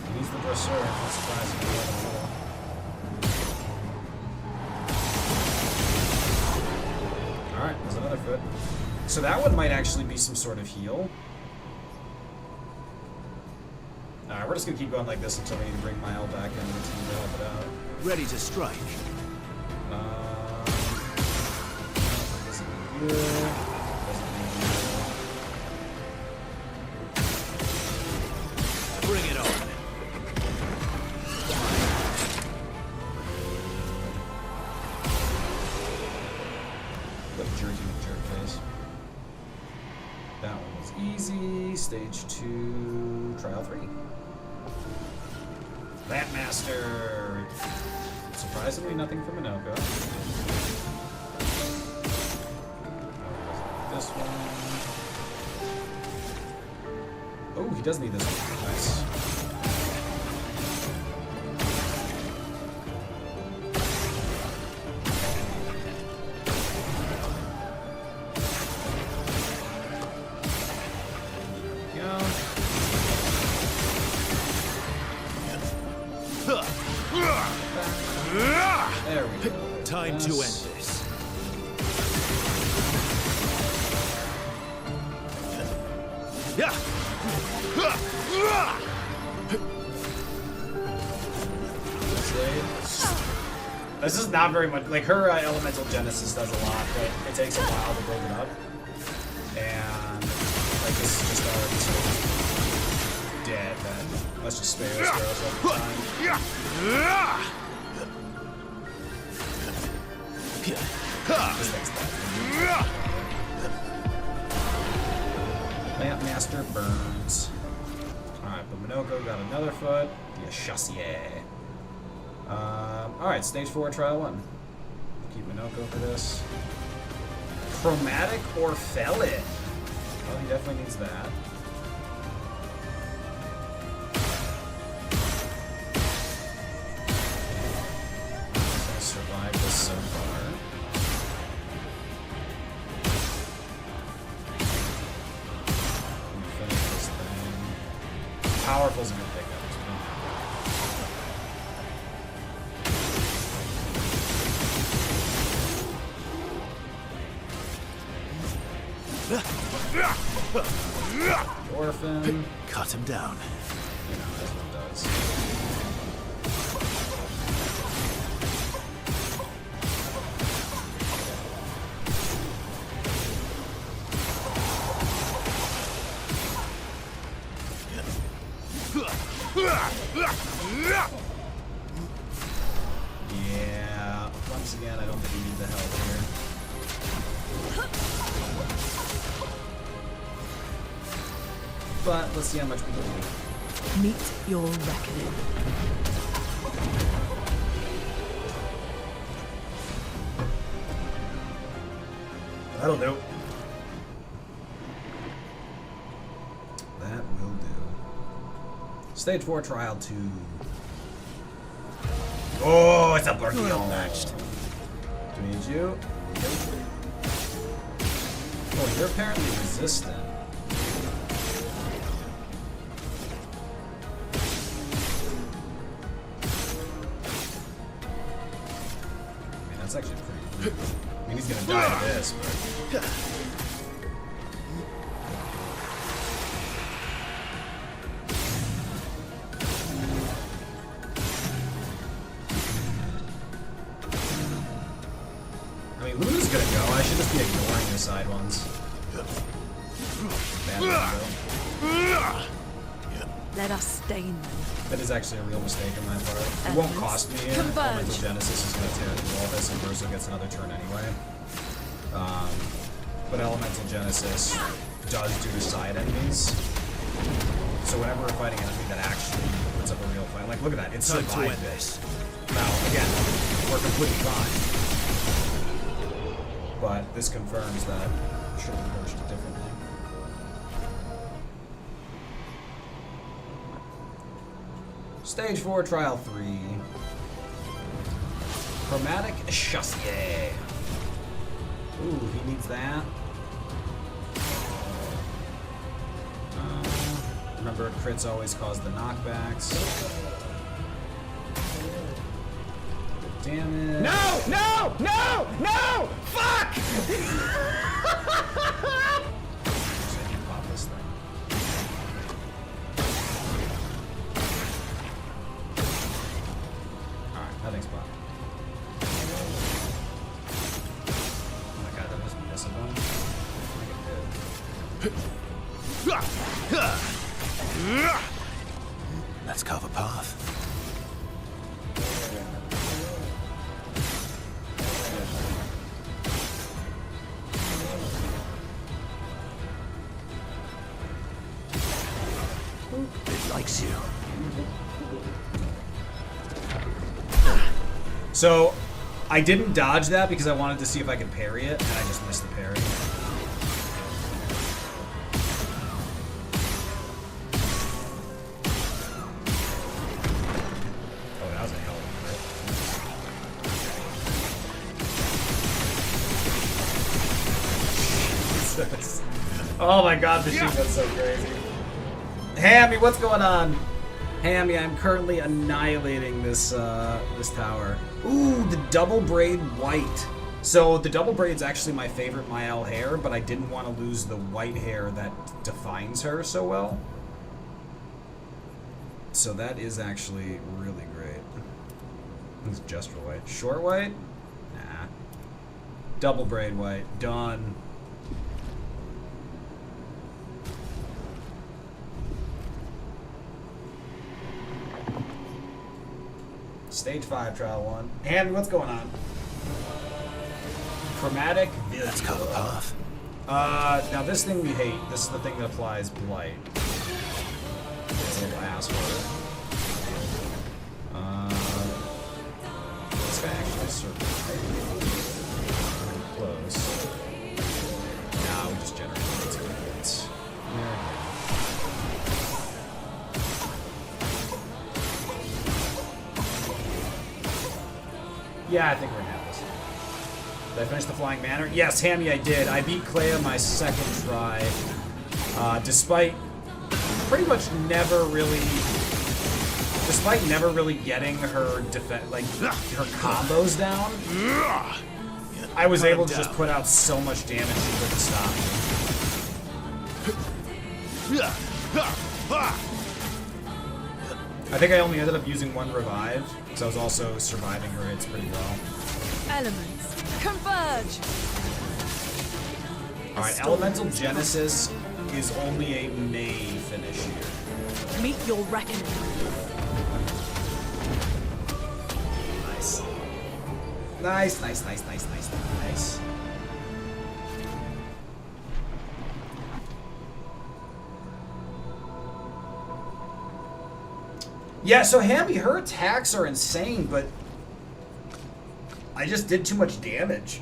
He needs the Dresseur. Not surprising. Alright, there's another foot. So that one might actually be some sort of heal. Alright, we're just gonna keep going like this until we need to bring Mile back into the team to help it out. Ready to strike. Doesn't need you. Bring it on. What jerky jerk face. That one was easy. Stage 2, trial 3. Lampmaster. Surprisingly, nothing from Minoko. This one. Oh, he does need this one. Nice. There we go. Time to end this. Yeah. This is not very much. Like, her elemental genesis does a lot, but it takes a while to build it up. And, like, this is just already so dead that let's just spare this girl every time. This thing's dead. Lampmaster burns. Alright, but Minoko got another foot. The Chassier. Alright, stage 4, trial 1. Keep Minoko for this. Chromatic or Felid? Well, he definitely needs that. I survived this so far. Let me finish this thing. Powerful's a good pickup. Orphan. Cut him down. You know, that's what it does. Yeah. Once again, I don't think we need the help here. But let's see how much we can do. Meet your reckoning. That'll do. That will do. Stage 4, trial 2. Oh, it's a Barkiel matched. Do we need you? Oh, you're apparently resistant. That's actually pretty cool. I mean, he's gonna die to this, but... I mean, Luna's gonna go. I should just be ignoring the side ones. Bad window. Let us stain them. That is actually a real mistake on my part. It won't cost me. Elemental Genesis is going to tear through all this, and Verso gets another turn anyway. But Elemental Genesis does do to side enemies. So whenever we're fighting an enemy that actually puts up a real fight, like look at that, it's Time to survived end this. this. Now again, we're completely fine. but this confirms that I should have approached it differently. Stage 4, Trial 3. Chromatic Chassier. Ooh, he needs that. Remember, crits always cause the knockbacks. Damn it. No! No! No! No! Fuck! I can pop this thing. Alright, that thing's popped. Oh my god, that was missing one. I think it did. Let's carve a path. It likes you. So, I didn't dodge that because I wanted to see if I could parry it, and I just missed the parry. Oh, that was a hell of a crit. Jesus. Oh my god, this shit got so crazy. Hammy, what's going on? Hammy, I'm currently annihilating this this tower. Ooh, the double braid white. So the double braid's actually my favorite Mael hair, but I didn't want to lose the white hair that defines her so well. So that is actually really great. It's just for white. Short white? Nah. Double braid white. Done. Stage 5, Trial 1. And what's going on? Chromatic Villa. Let's carve a path. Now this thing we hate. This is the thing that applies blight. It's a little asshole. This guy actually survived. Close. Now we just generate lots of hits. Yeah, I think we're gonna have this. Did I finish the Flying Manor? Yes, Hammy, I did. I beat Clair my second try. Despite never really getting her her combos down, I was able to just put out so much damage she couldn't stop me. I think I only ended up using one revive, because I was also surviving her hits pretty well. Elements, converge! Alright, Elemental Genesis is only a May finish here. Meet your reckoning. Nice. Nice. Yeah, so Hammy, her attacks are insane, but I just did too much damage.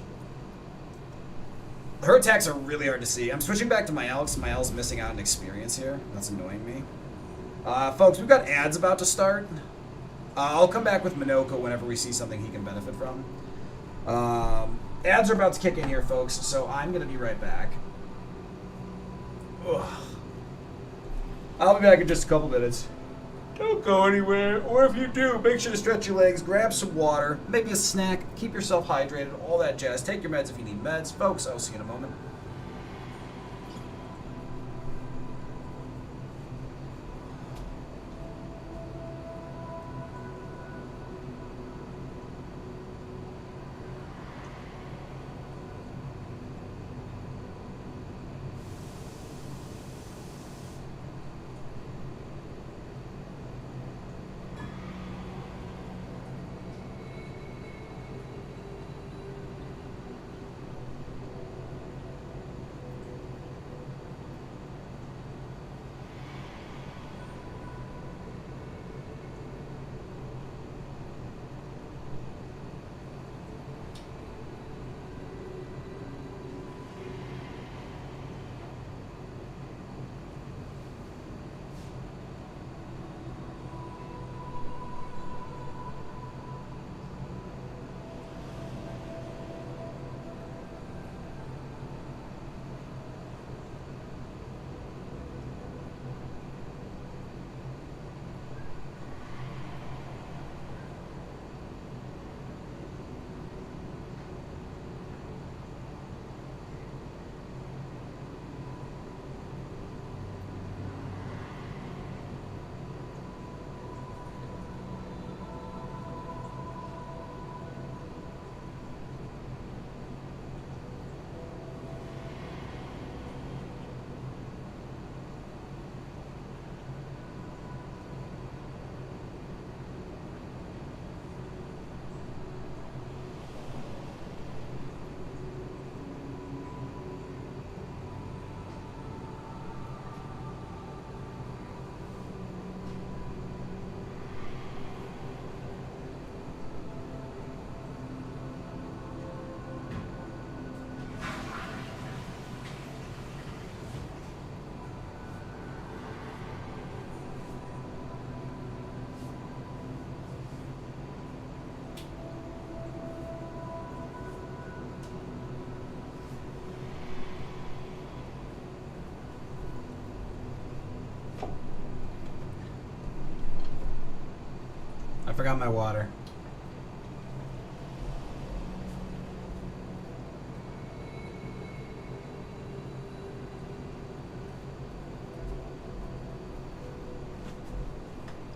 Her attacks are really hard to see. I'm switching back to Mael because Mael's missing out on experience here. That's annoying me. Folks, we've got ads about to start. I'll come back with Minoko whenever we see something he can benefit from. Ads are about to kick in here, folks, so I'm going to be right back. Ugh. I'll be back in just a couple minutes. Don't go anywhere, or if you do, make sure to stretch your legs, grab some water, maybe a snack, keep yourself hydrated, all that jazz. Take your meds if you need meds. Folks, I'll see you in a moment. I forgot my water.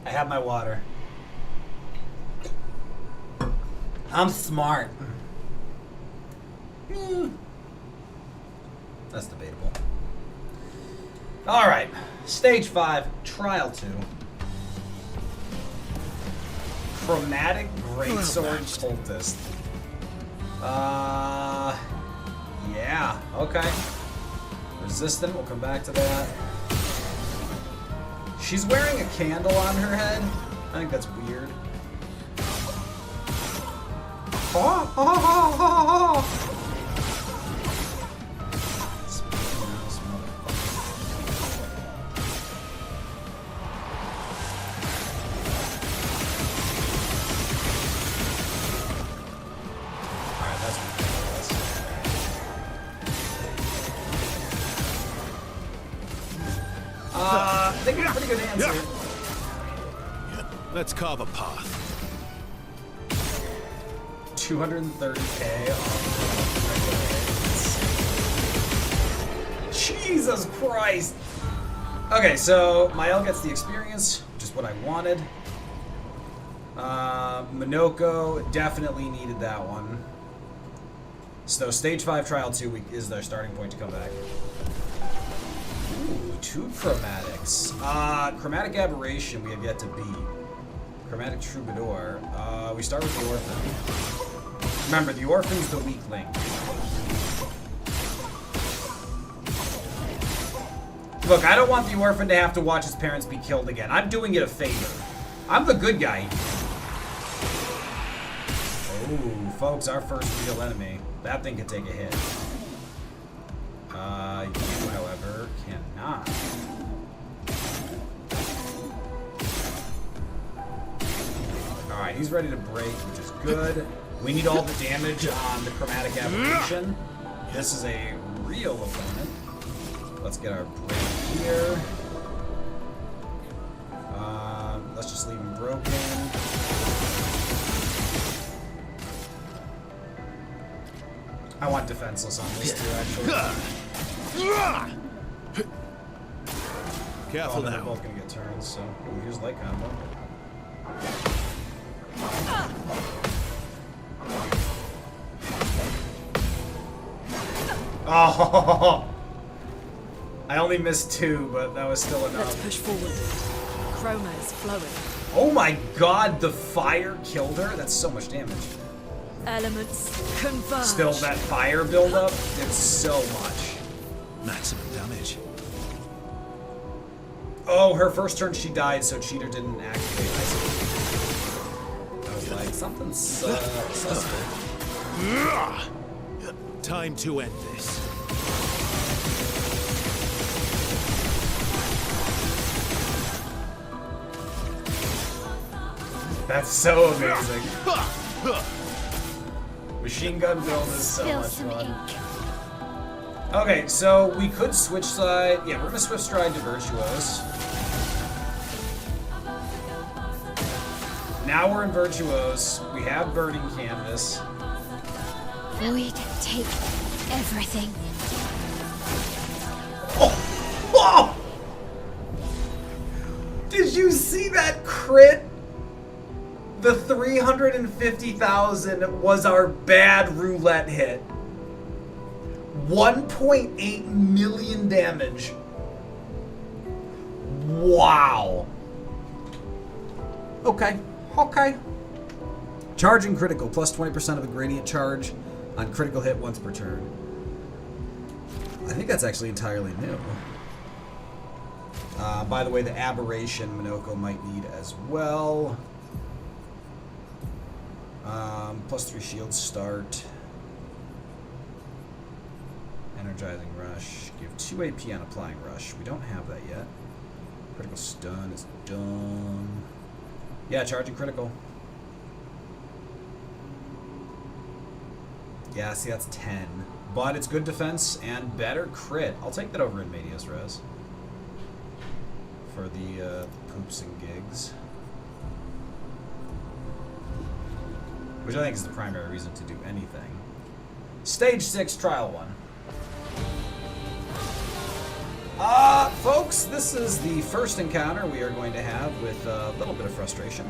I have my water. I'm smart. That's debatable. All right, stage 5, trial 2. Chromatic Greatsword Cultist. Yeah, okay. Resistant, we'll come back to that. She's wearing a candle on her head. I think that's weird. Alright, that's ridiculous. I think we got a pretty good answer. Let's carve a path. 230k off. Jesus Christ! Okay, so Mael gets the experience, which is what I wanted. Minoko definitely needed that one. So stage 5 trial 2 is their starting point to come back. Ooh, 2 chromatics. Chromatic Aberration we have yet to beat. Chromatic Troubadour. We start with the Orphan. Remember, the Orphan's the weak link. Look, I don't want the Orphan to have to watch his parents be killed again. I'm doing it a favor. I'm the good guy. Oh, folks, our first real enemy. That thing could take a hit. You, however, cannot. Alright, he's ready to break, which is good. We need all the damage on the Chromatic Aberration. This is a real opponent. Let's get our break here. Let's just leave him broken. I want defenseless on this too, actually. Careful They're now. both gonna get turns, so ooh, here's light combo. Oh! I only missed 2, but that was still Let's enough. push forward. Chroma is flowing. Oh my god, the fire killed her? That's so much damage. Elements converge. Still, that fire buildup did so much. Maximum damage. Oh, her first turn she died, so Cheater didn't activate. I was like, something's suspect. Time to end this. That's so amazing. Machine gun build is so Spill much some fun. ink. Okay, so we could switch side. Yeah, we're gonna Swift Stride to Virtuose. Now we're in Virtuose. We have Burning Canvas. Void, take everything. Oh! Did you see that crit? The 350,000 was our bad roulette hit. 1.8 million damage. Wow. Okay. Charging critical, plus 20% of a gradient charge on critical hit once per turn. I think that's actually entirely new. By the way, the Aberration Minoko might need as well. Plus 3 shield start. Energizing Rush. Give 2 AP on applying Rush. We don't have that yet. Critical stun is done. Yeah, charging critical. Yeah, see, that's 10. But it's good defense and better crit. I'll take that over in Medias Res. For the poops and gigs. which I think is the primary reason to do anything. Stage 6, Trial 1. Folks, this is the first encounter we are going to have with a little bit of frustration.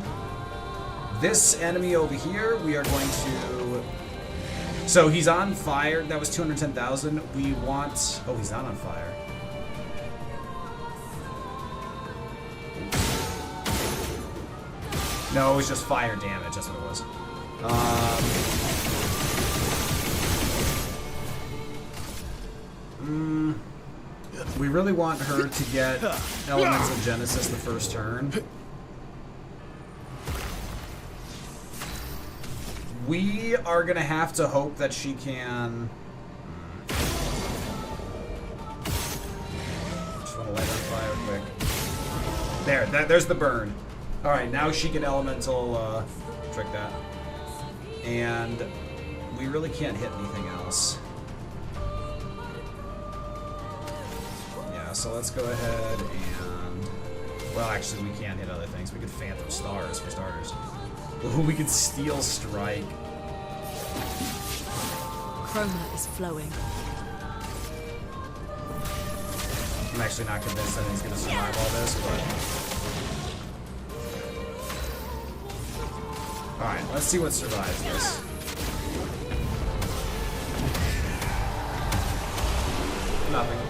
This enemy over here, we are going to... So he's on fire. That was 210,000. We want... Oh, he's not on fire. No, it was just fire damage. That's what it was. We really want her to get Elements of Genesis the first turn. We are going to have to hope that she can... Just want to light her fire quick. There, there's the burn. Alright, now she can Elemental trick that. And we really can't hit anything else. Yeah, so let's go ahead and... Well, actually, we can't hit other things. We could Phantom Stars, for starters. Ooh, we could Steel Strike. Chroma is flowing. I'm actually not convinced that he's going to survive all this, but... Alright, let's see what survives this. Nothing.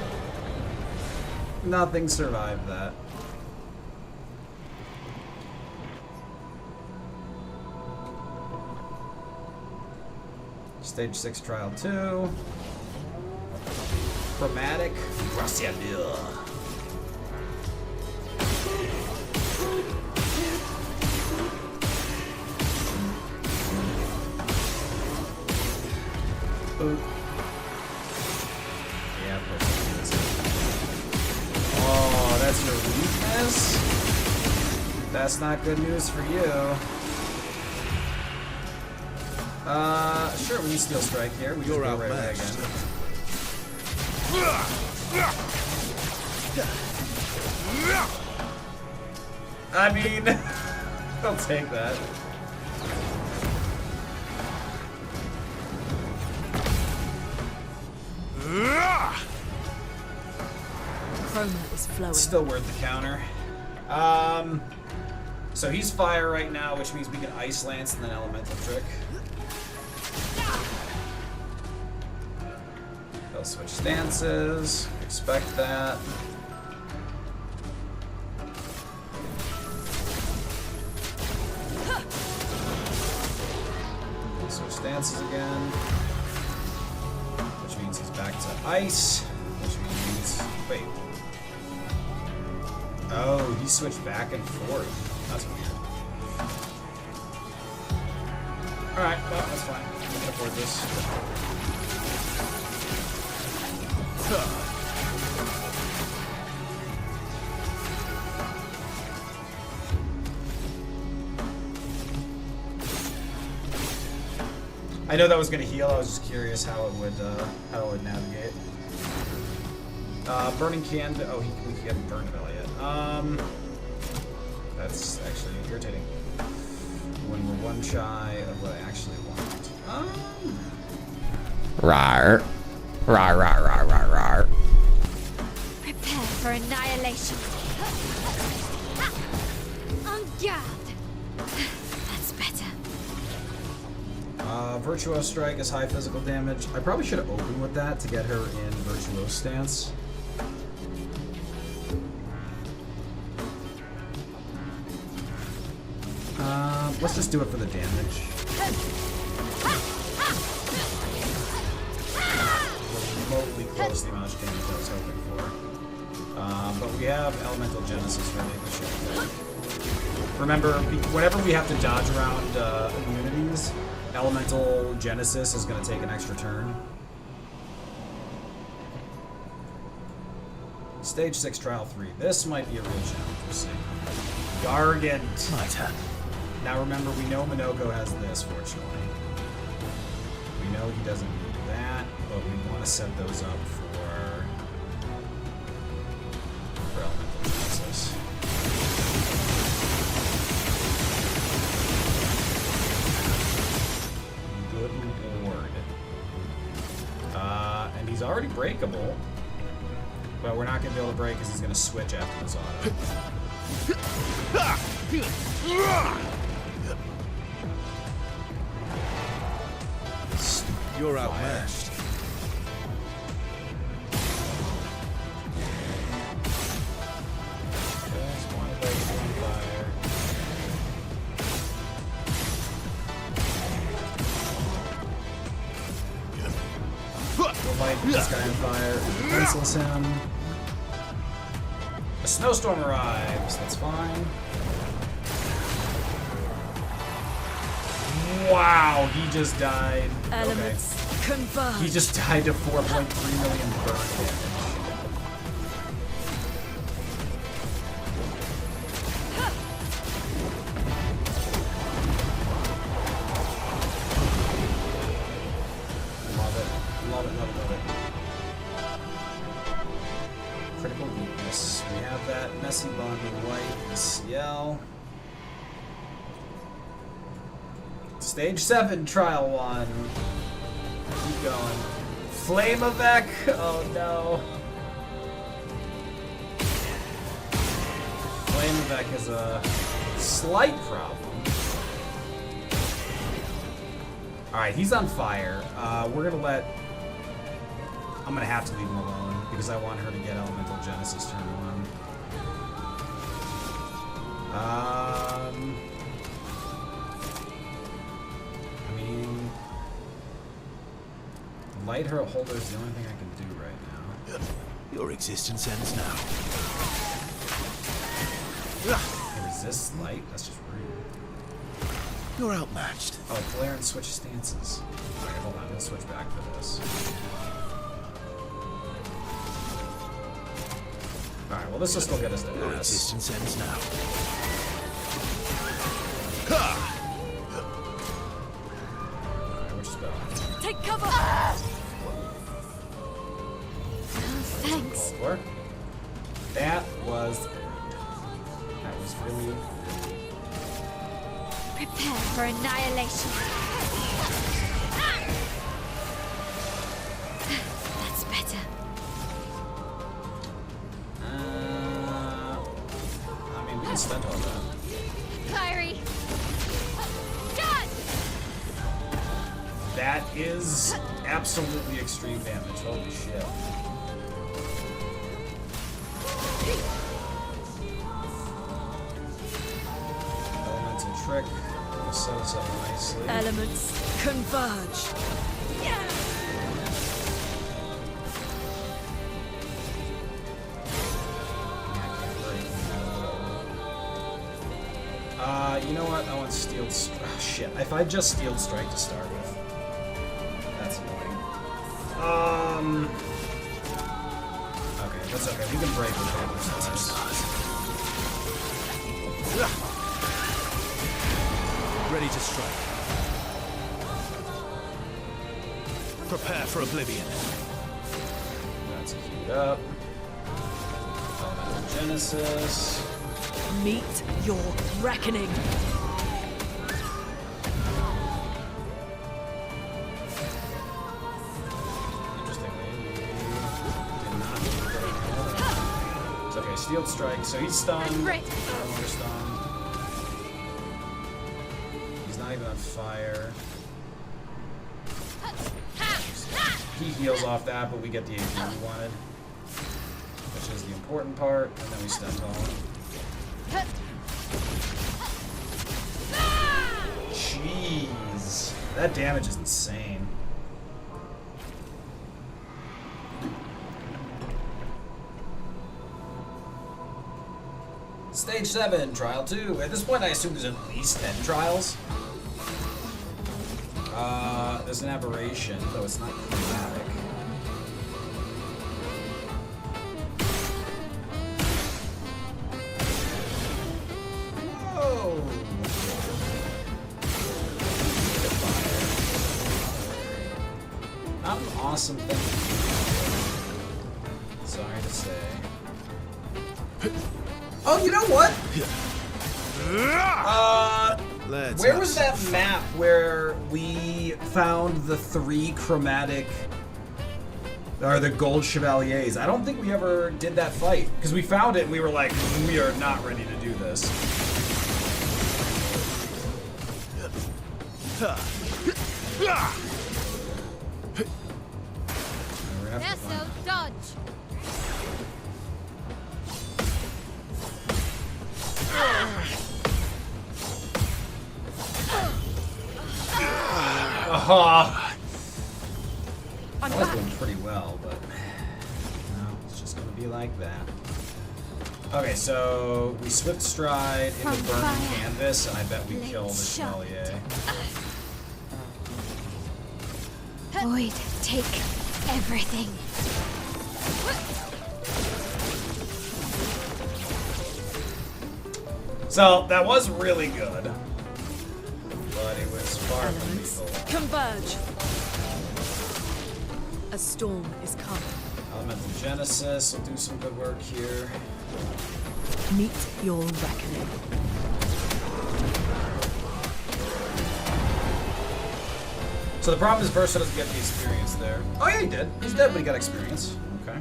Nothing survived that. Stage 6 Trial 2. Chromatic. Bracelet. Yeah, of course it is. Oh, that's your weakness? That's not good news for you. Sure, we can Steel Strike here. We just go right away again. I mean, I'll take that. Chroma is flowing. Still worth the counter. So he's fire right now, which means we can Ice Lance and then Elemental Trick. They'll switch stances. Expect that. They'll switch stances again. Which means he's back to ice. Which means... Wait. Oh, he switched back and forth. That's weird. Alright, well, that's fine. We can afford this. I know that was going to heal. I was just curious how it would navigate. Burning Canvas. Oh, we haven't burned it all yet. That's actually irritating. When we're one shy of what I actually want. Rar. Rar, rar, rar, rar, rar. Prepare for annihilation. On guard. That's better. Virtuose Strike is high physical damage. I probably should have opened with that to get her in Virtuose stance. Let's just do it for the damage. Remotely close to the amount of damage I was hoping for. But we have Elemental Genesis ready. Remember, whenever we have to dodge around immunities, Elemental Genesis is going to take an extra turn. Stage 6 Trial 3. This might be a real challenge. We'll see. Gargant. My turn. Now remember, we know Minoko has this, fortunately. We know he doesn't need that, but we want to set those up for Elemental Genesis. already breakable. But we're not going to be able to break because he's going to switch after this auto. You're outmatched. Just one break, one fire. We'll light this guy on fire. Pencils him. A snowstorm arrives. That's fine. Wow, he just died. Elements converge. Okay. He just died to 4.3 million burn damage. Love it. Love it, love it, love it. Critical weakness. We have that messy bond with white and CL. Stage 7, trial 1. Keep going. Flameevac! Oh no. Flameevac has a slight problem. Alright, he's on fire. We're gonna let... I'm gonna have to leave him alone because I want her to get Elemental Genesis turn 1. I mean, light her holder is the only thing I can do right now. Your existence ends now. It resists light? That's just rude. You're outmatched. Oh, Clair and switch stances. Okay, hold on. We'll switch back for this. Alright, well, this will still get us to Your S. existence ends now. Alright, which spell? Take cover. Oh, thanks. Work. That was really. Prepare for annihilation. That's better. I mean, we can spend all that. Fiery. Done. That is absolutely extreme damage. Holy shit. Elemental trick. We'll set us up nicely. Elements converge. You know what? I want Steel Strike. Oh, shit. If I just Steel Strike to start with. That's annoying. Okay, that's okay. We can break with Hammer Scissors. Ready to strike. Prepare for oblivion. That's queued up. Elemental Genesis. Meet your reckoning. Interestingly, we did not do very well. It's okay, Steel Strike. So he's stunned. Great. No longer stunned. He's not even on fire. He heals off that, but we get the AP we wanted, which is the important part. And then we stun tall. Jeez, that damage is insane. Stage 7, Trial 2. At this point, I assume there's at least 10 trials. There's an aberration, though it's not chromatic. Whoa! Not an awesome thing. Sorry to say. Oh, you know what? Let's Where have was some that fun. map where we found the 3 chromatic Are the Gold Chevaliers. I don't think we ever did that fight. Because we found it and we were like, we are not ready to do this. We're gonna have to SO, dodge. I was doing pretty well, but no, it's just gonna be like that. Okay, so we swift stride into From burning fire. canvas, and I bet we Blade kill the shot. Chevalier. Void, take everything. So that was really good, but it was far from Elements lethal. converge. A storm is coming. Elemental Genesis will do some good work here. Meet your reckoning. So the problem is Versa doesn't get the experience there. Oh yeah, he did. He's dead, but he got experience. Okay.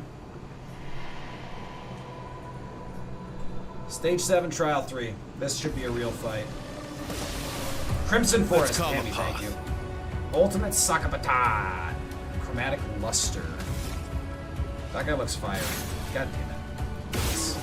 Stage 7, Trial 3. This should be a real fight. Crimson Forest, calm Tammy, a thank path. you. Ultimate Sakapata. Chromatic Luster. That guy looks fiery. God damn it. Yes.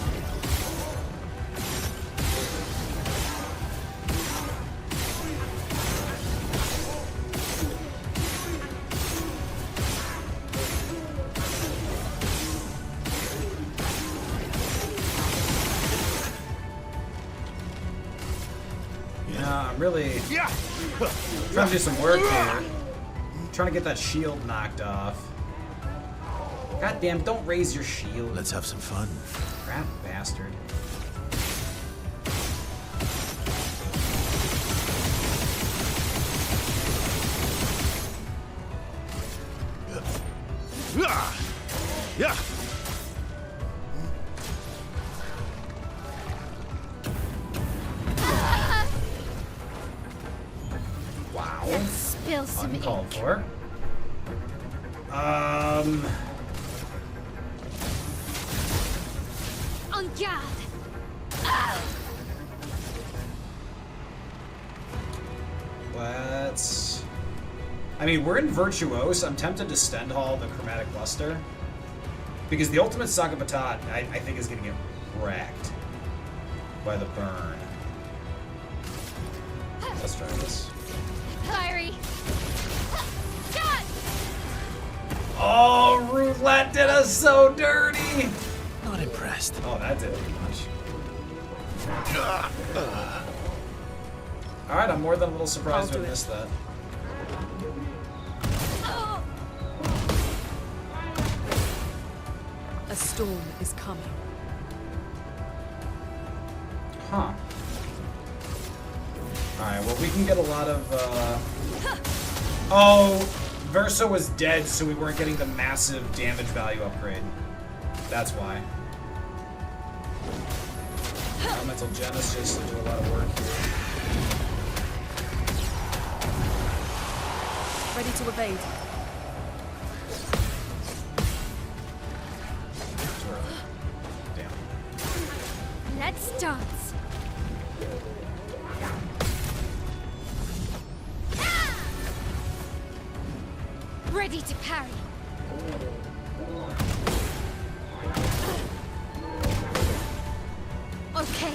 Yeah, I'm really trying to do some work here. Trying to get that shield knocked off. God damn, don't raise your shield. Let's have some fun. Crap bastard. Yeah. Wow. Spill some Uncalled ink. for. On guard. Let's... I mean, we're in Virtuose. I'm tempted to Stend Hall the Chromatic Luster. Because the Ultimate Sakapatat, I think, is going to get wrecked by the burn. Let's try this. Fiery. Dodge. Oh, Roulette did us so dirty! Not impressed. Oh, that did too much. Alright, I'm more than a little surprised I'll to do have it. missed that. A storm is coming. Huh. Alright, well, we can get a lot of, Oh, Versa was dead, so we weren't getting the massive damage value upgrade. That's why. Elemental Genesis to do a lot of work here. Ready to evade. Damn. Let's dance. Ready to parry. Okay.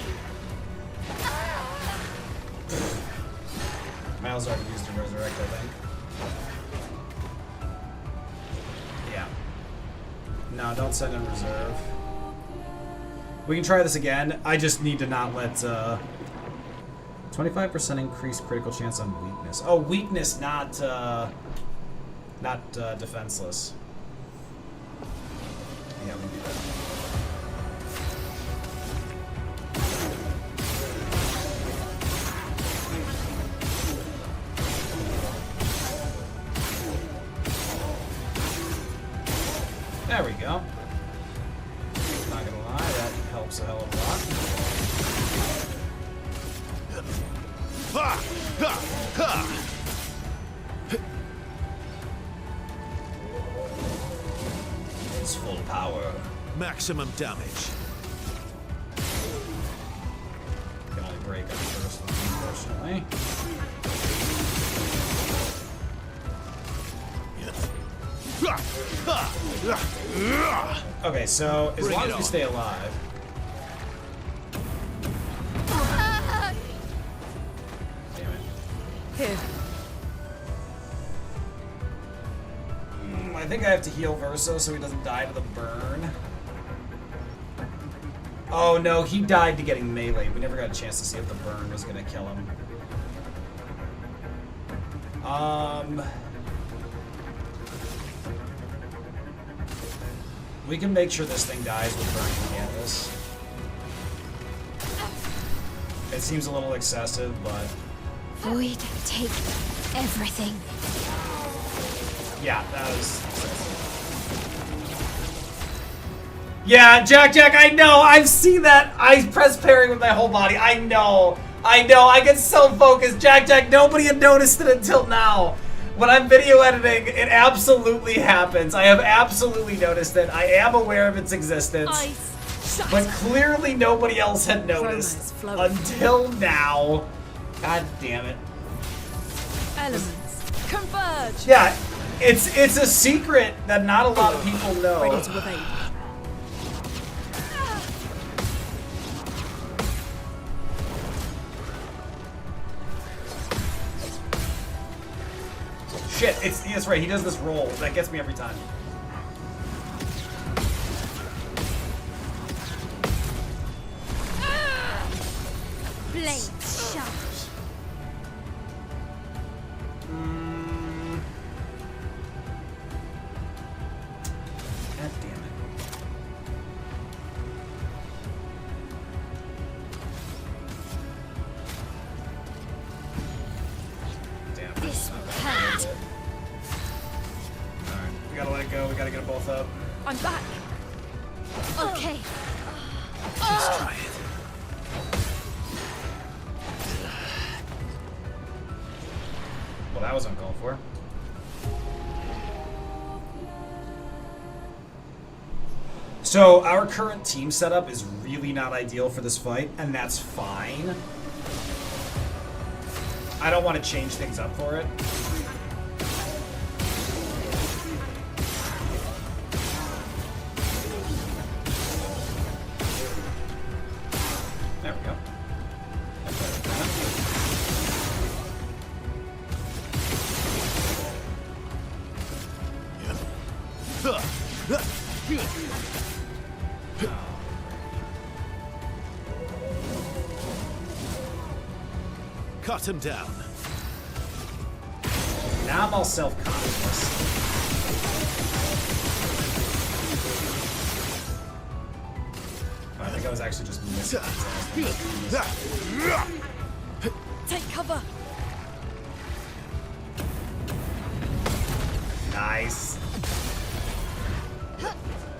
Miles already used to resurrect, I think. Yeah. No, don't send in reserve. We can try this again. I just need to not let 25% increased critical chance on weakness. Oh, weakness, not defenseless. Yeah, we can do that. There we go. Not gonna lie, that helps a hell of a lot. Ha! Ha! Ha! its full power. Maximum damage. Can only break on the first one, unfortunately. Okay, so as long as we stay alive. Damn it. Here. I think I have to heal Verso so he doesn't die to the burn. Oh no, he died to getting melee. We never got a chance to see if the burn was gonna kill him. We can make sure this thing dies with burning canvas. It seems a little excessive, but Void, take everything. yeah, that was excessive. Yeah, Jack, I know. I've seen that. I press parry with my whole body. I know. I get so focused. Jack, nobody had noticed it until now. When I'm video editing, it absolutely happens. I have absolutely noticed it. I am aware of its existence. Ice. Shut. But clearly nobody else had noticed Flowers. until now. God damn it. Elements. Converge. Yeah, it's a secret that not a lot of people know. Ready to evade. Shit, that's right, he does this roll. That gets me every time. Blade sharp. God damn it. Damn. This will hurt. Alright, we gotta let it go. We gotta get them both up. I'm back. Okay. Let's try it. Well, that was uncalled for. So, our current team setup is really not ideal for this fight, and that's fine. I don't want to change things up for it. There we go. Cut him down. Now I'm all self-conscious. I think I was actually just missing. Take cover. Nice.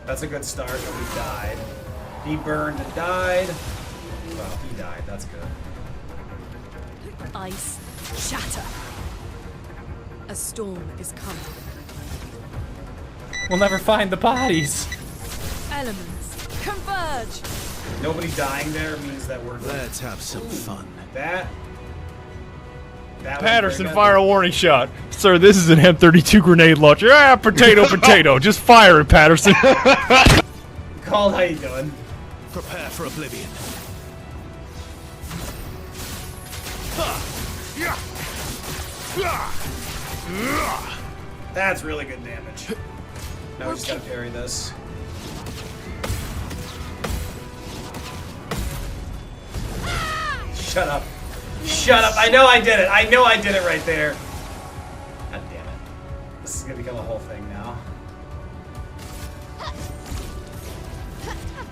That's a good start. Nobody died. He burned and died. Well, he died. That's good. Ice. Shatter. A storm is coming. We'll never find the bodies. Elements. Converge. Nobody dying there means that we're Let's have some fun. that. Patterson, fire a warning shot. Sir, this is an M32 grenade launcher. Ah, potato. Just fire it, Patterson. Called, how you doing? Prepare for oblivion. That's really good damage. Now we just gotta parry this. Shut up. Shut up. I know I did it. I know I did it right there. God damn it. This is gonna become a whole thing now.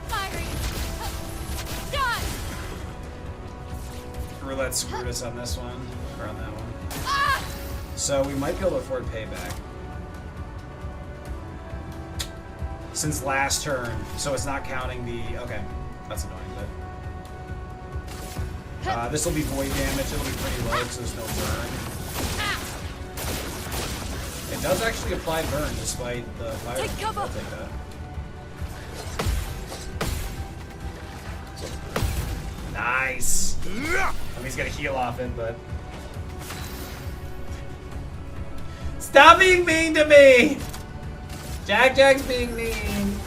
Firing. Done. Roulette screwed us on this one. Or on that one. So we might be able to afford payback. Since last turn. So it's not counting the... Okay. That's annoying, but... this will be void damage. It'll be pretty low because there's no burn. It does actually apply burn despite the fire. Take cover. I'll take that. he's gonna heal off it, but... Stop being mean to me! Jack's being mean.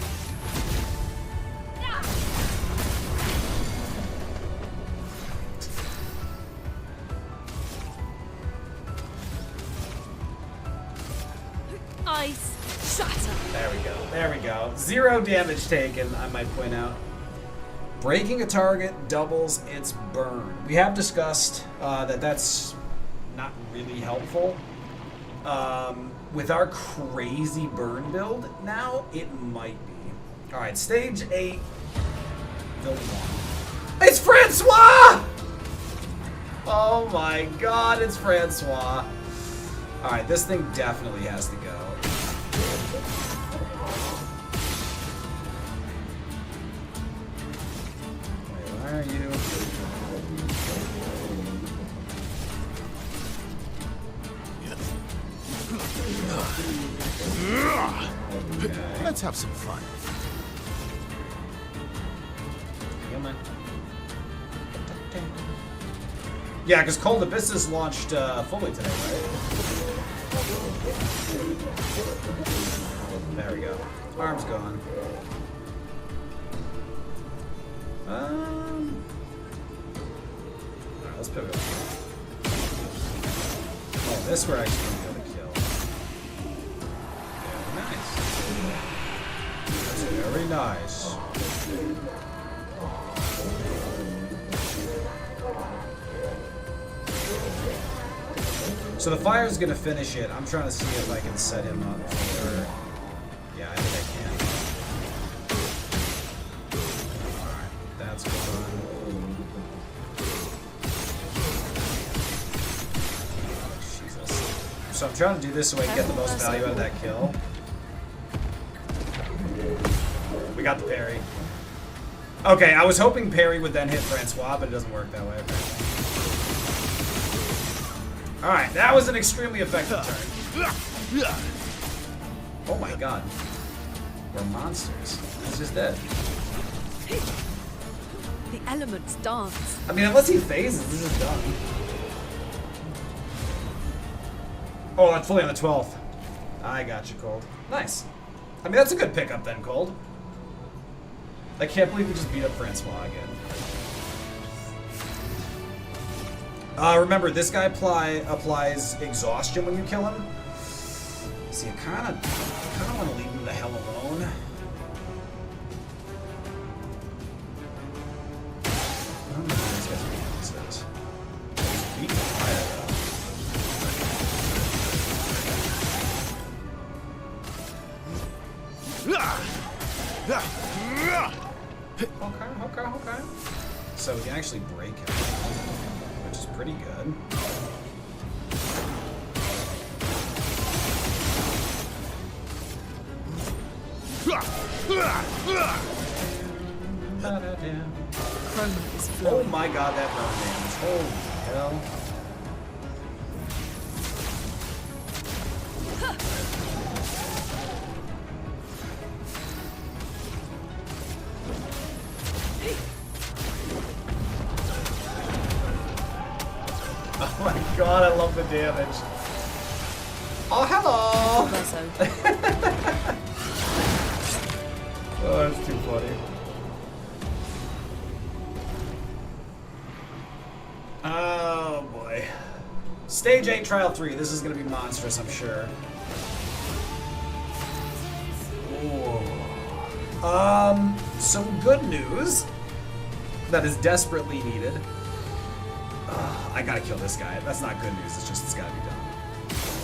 Ice shatter. There we go. There we go. 0 damage taken, I might point out. Breaking a target doubles its burn. We have discussed that's not really helpful. With our crazy burn build now, it might be. Alright, stage 8. Build 1. It's Francois! Oh my god, it's Francois. Alright, this thing definitely has to go. Wait, where are you? Okay. Let's have some fun. Come on. Yeah, because Cold Abyss is launched fully today, right? There we go. Arm's gone. Alright, let's pivot. Oh, this we're actually going to be able to kill. Very nice. That's very nice. So the fire's gonna finish it. I'm trying to see if I can set him up for... Yeah, I think I can. Alright, that's gone. Jesus. So I'm trying to do this so I can get the most value out of that kill. We got the parry. Okay, I was hoping parry would then hit Francois, but it doesn't work that way, apparently. Alright, that was an extremely effective turn. Oh my god. We're monsters. He's just dead. The elements dance. I mean, unless he phases, this is done. Oh, that's fully on the 12th. I got you, Cold. Nice. I mean, that's a good pickup then, Cold. I can't believe we just beat up Francois again. Remember, this guy applies exhaustion when you kill him. See, I kind of want to leave him the hell alone. I don't know if these guys are weaknesses. He's weak to fire, though. Okay. So we can actually break him, which is pretty good. Chroma is Oh flowing. my god, that burn damage. Holy hell. Oh my god, I love the damage. Oh, hello! Verso. Oh, that's too funny. Oh boy. Stage 8, Trial 3. This is going to be monstrous, I'm sure. Ooh. Some good news that is desperately needed. I gotta kill this guy. That's not good news, it's gotta be done.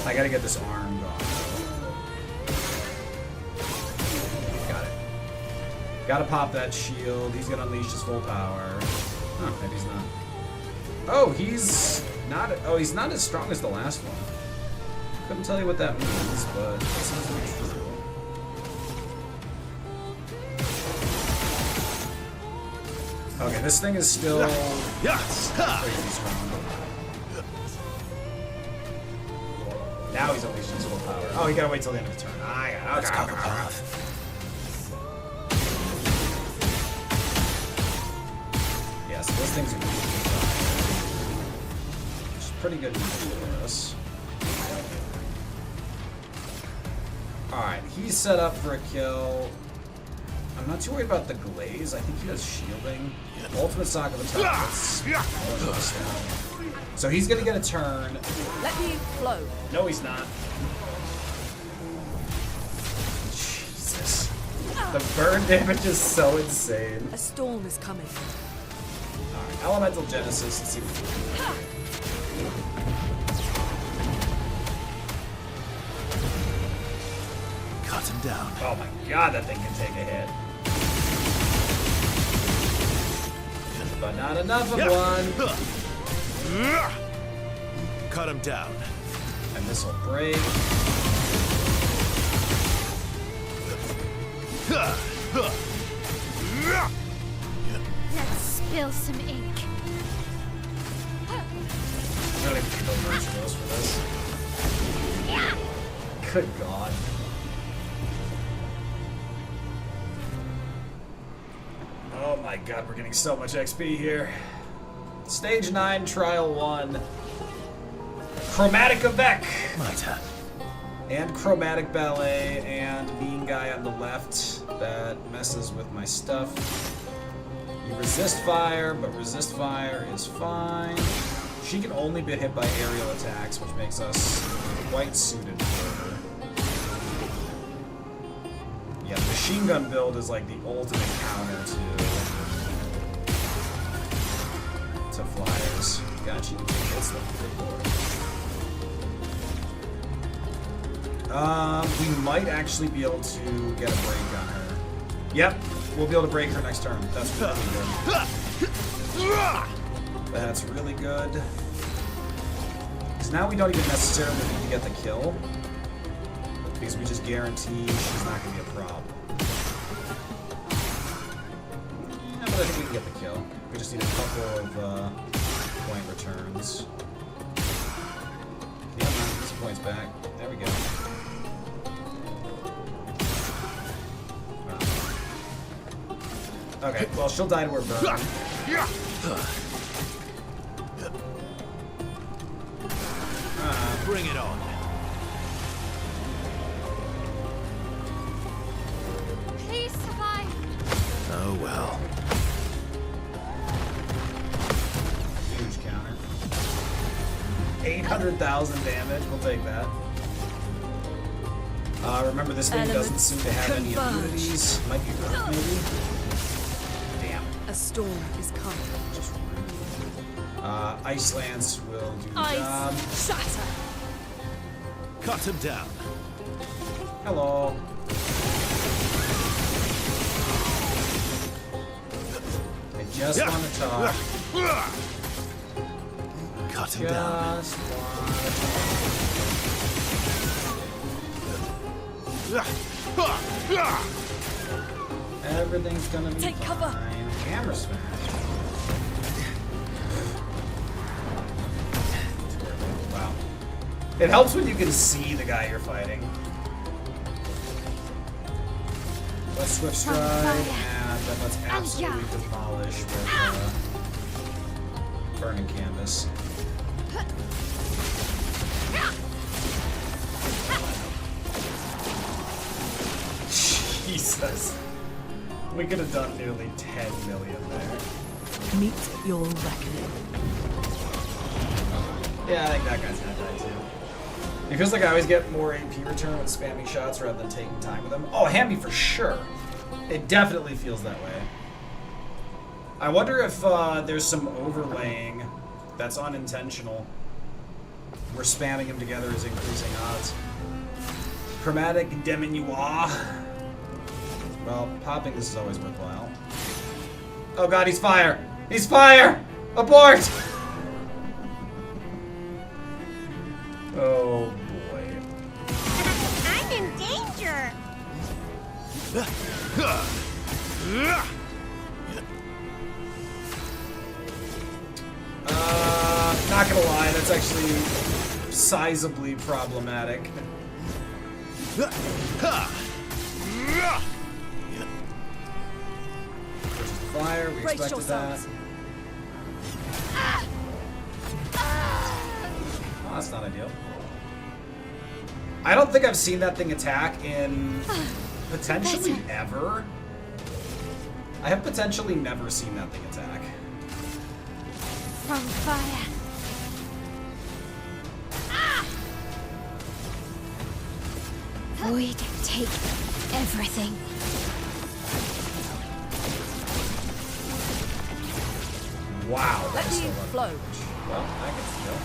I gotta get this arm gone. Got it. Gotta pop that shield. He's gonna unleash his full power. Huh, maybe he's not. Oh, he's not as strong as the last one. Couldn't tell you what that means, but it seems to be true. Okay, this thing is still crazy strong. Now he's unleashed his full power. Oh, you gotta wait till the end of the turn. Let's go. Yes, those things are really good. pretty good for us. Alright, he's set up for a kill. I'm not too worried about the glaze. I think he has shielding. Ultimate sock of the top. So he's gonna get a turn. Let me flow. No, he's not. Jesus. The burn damage is so insane. A storm is coming. Alright, Elemental Genesis. Let's see what we can do. Cut him down. Oh my god, that thing can take a hit. But not enough of one. Cut him down. And this will break. Let's spill some ink. I don't even need those mercenaries for this. Good god. Oh my god, we're getting so much XP here. Stage 9, Trial 1. Chromatic Avec. My turn. And Chromatic Ballet, and Mean Guy on the left. That messes with my stuff. You resist fire, but resist fire is fine. She can only be hit by aerial attacks, which makes us quite suited for her. Yeah, the machine gun build is like the ultimate counter to flyers. God, she can take hits though. Good lord. We might actually be able to get a break on her. Yep, we'll be able to break her next turn. That's really good. That's really good. Because now we don't even necessarily need to get the kill. Because we just guarantee she's not going to be a problem. Yeah, but I think we can get the kill. We just need a couple of point returns. Yeah, man, some points back. There we go. Okay, well, she'll die to her burn. Bring it on. Please survive. Oh well. Huge counter. 800,000 damage. We'll take that. Remember, this thing doesn't Elements seem to have any converge. immunities. Might be Earth, maybe? Damn. A storm is coming. Just rude. Ice Lance will do the job. Ice shatter. Cut him down. Hello. I just want to talk. Cut him down. Just want to talk. Everything's gonna be Take fine. cover. Hammer smash. Wow. It helps when you can see the guy you're fighting. Let's Swift Stride, and then let's absolutely demolish with Burning Canvas. Jesus. We could have done nearly 10 million there. Meet your reckoning. Yeah, I think that guy's gonna die too. It feels like I always get more AP return when spamming shots rather than taking time with them. Oh, Hammy for sure. It definitely feels that way. I wonder if there's some overlaying that's unintentional. Where spamming them together is increasing odds. Chromatic Diminuit. Well, popping this is always worthwhile. Oh god, he's fire! He's fire! Abort! Oh boy. I'm in danger. Not gonna lie, that's actually sizably problematic. Fire, we Brace expected that. yourselves. That's not ideal. I don't think I've seen that thing attack in potentially ever. I have potentially never seen that thing attack. From fire. Void take everything. Wow. Let that is the ink still flow. Well, I can steal.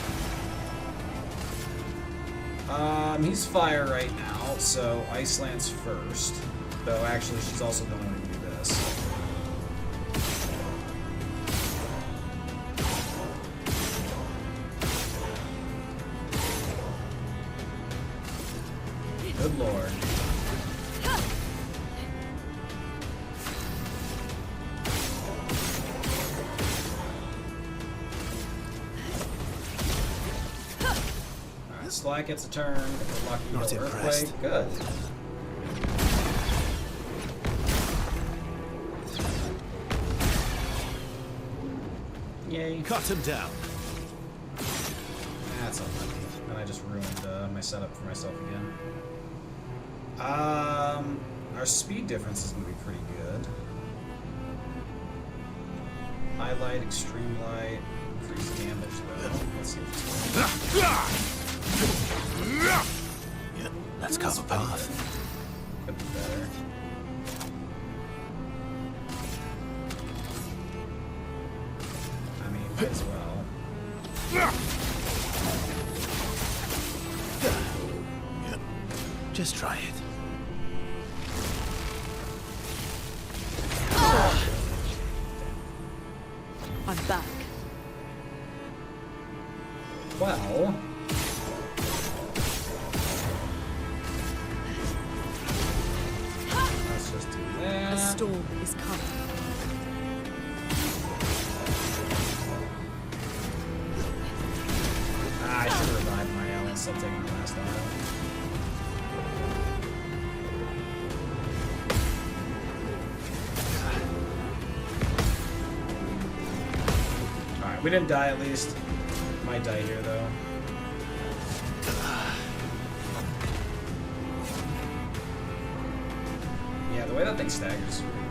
He's fire right now, so Iceland's first. Though actually, she's also going to do this. Good lord. Alright, Slack gets a turn. If we're lucky, Not he'll impressed. Earthquake. Good. Yay. Cut him down. That's unlucky. And I just ruined my setup for myself again. Our speed difference is going to be pretty good. Highlight, extreme light, increase damage though. Let's see if this works. Yeah, let's cover path. Could be better. I mean, might as well. Yeah. Just try it. I'm back. Well. Let's just do A that. storm is coming. I should have revived my ally instead of taking the last auto. Alright, we didn't die at least. Might die here though. Yeah, the way that thing staggers is really weird.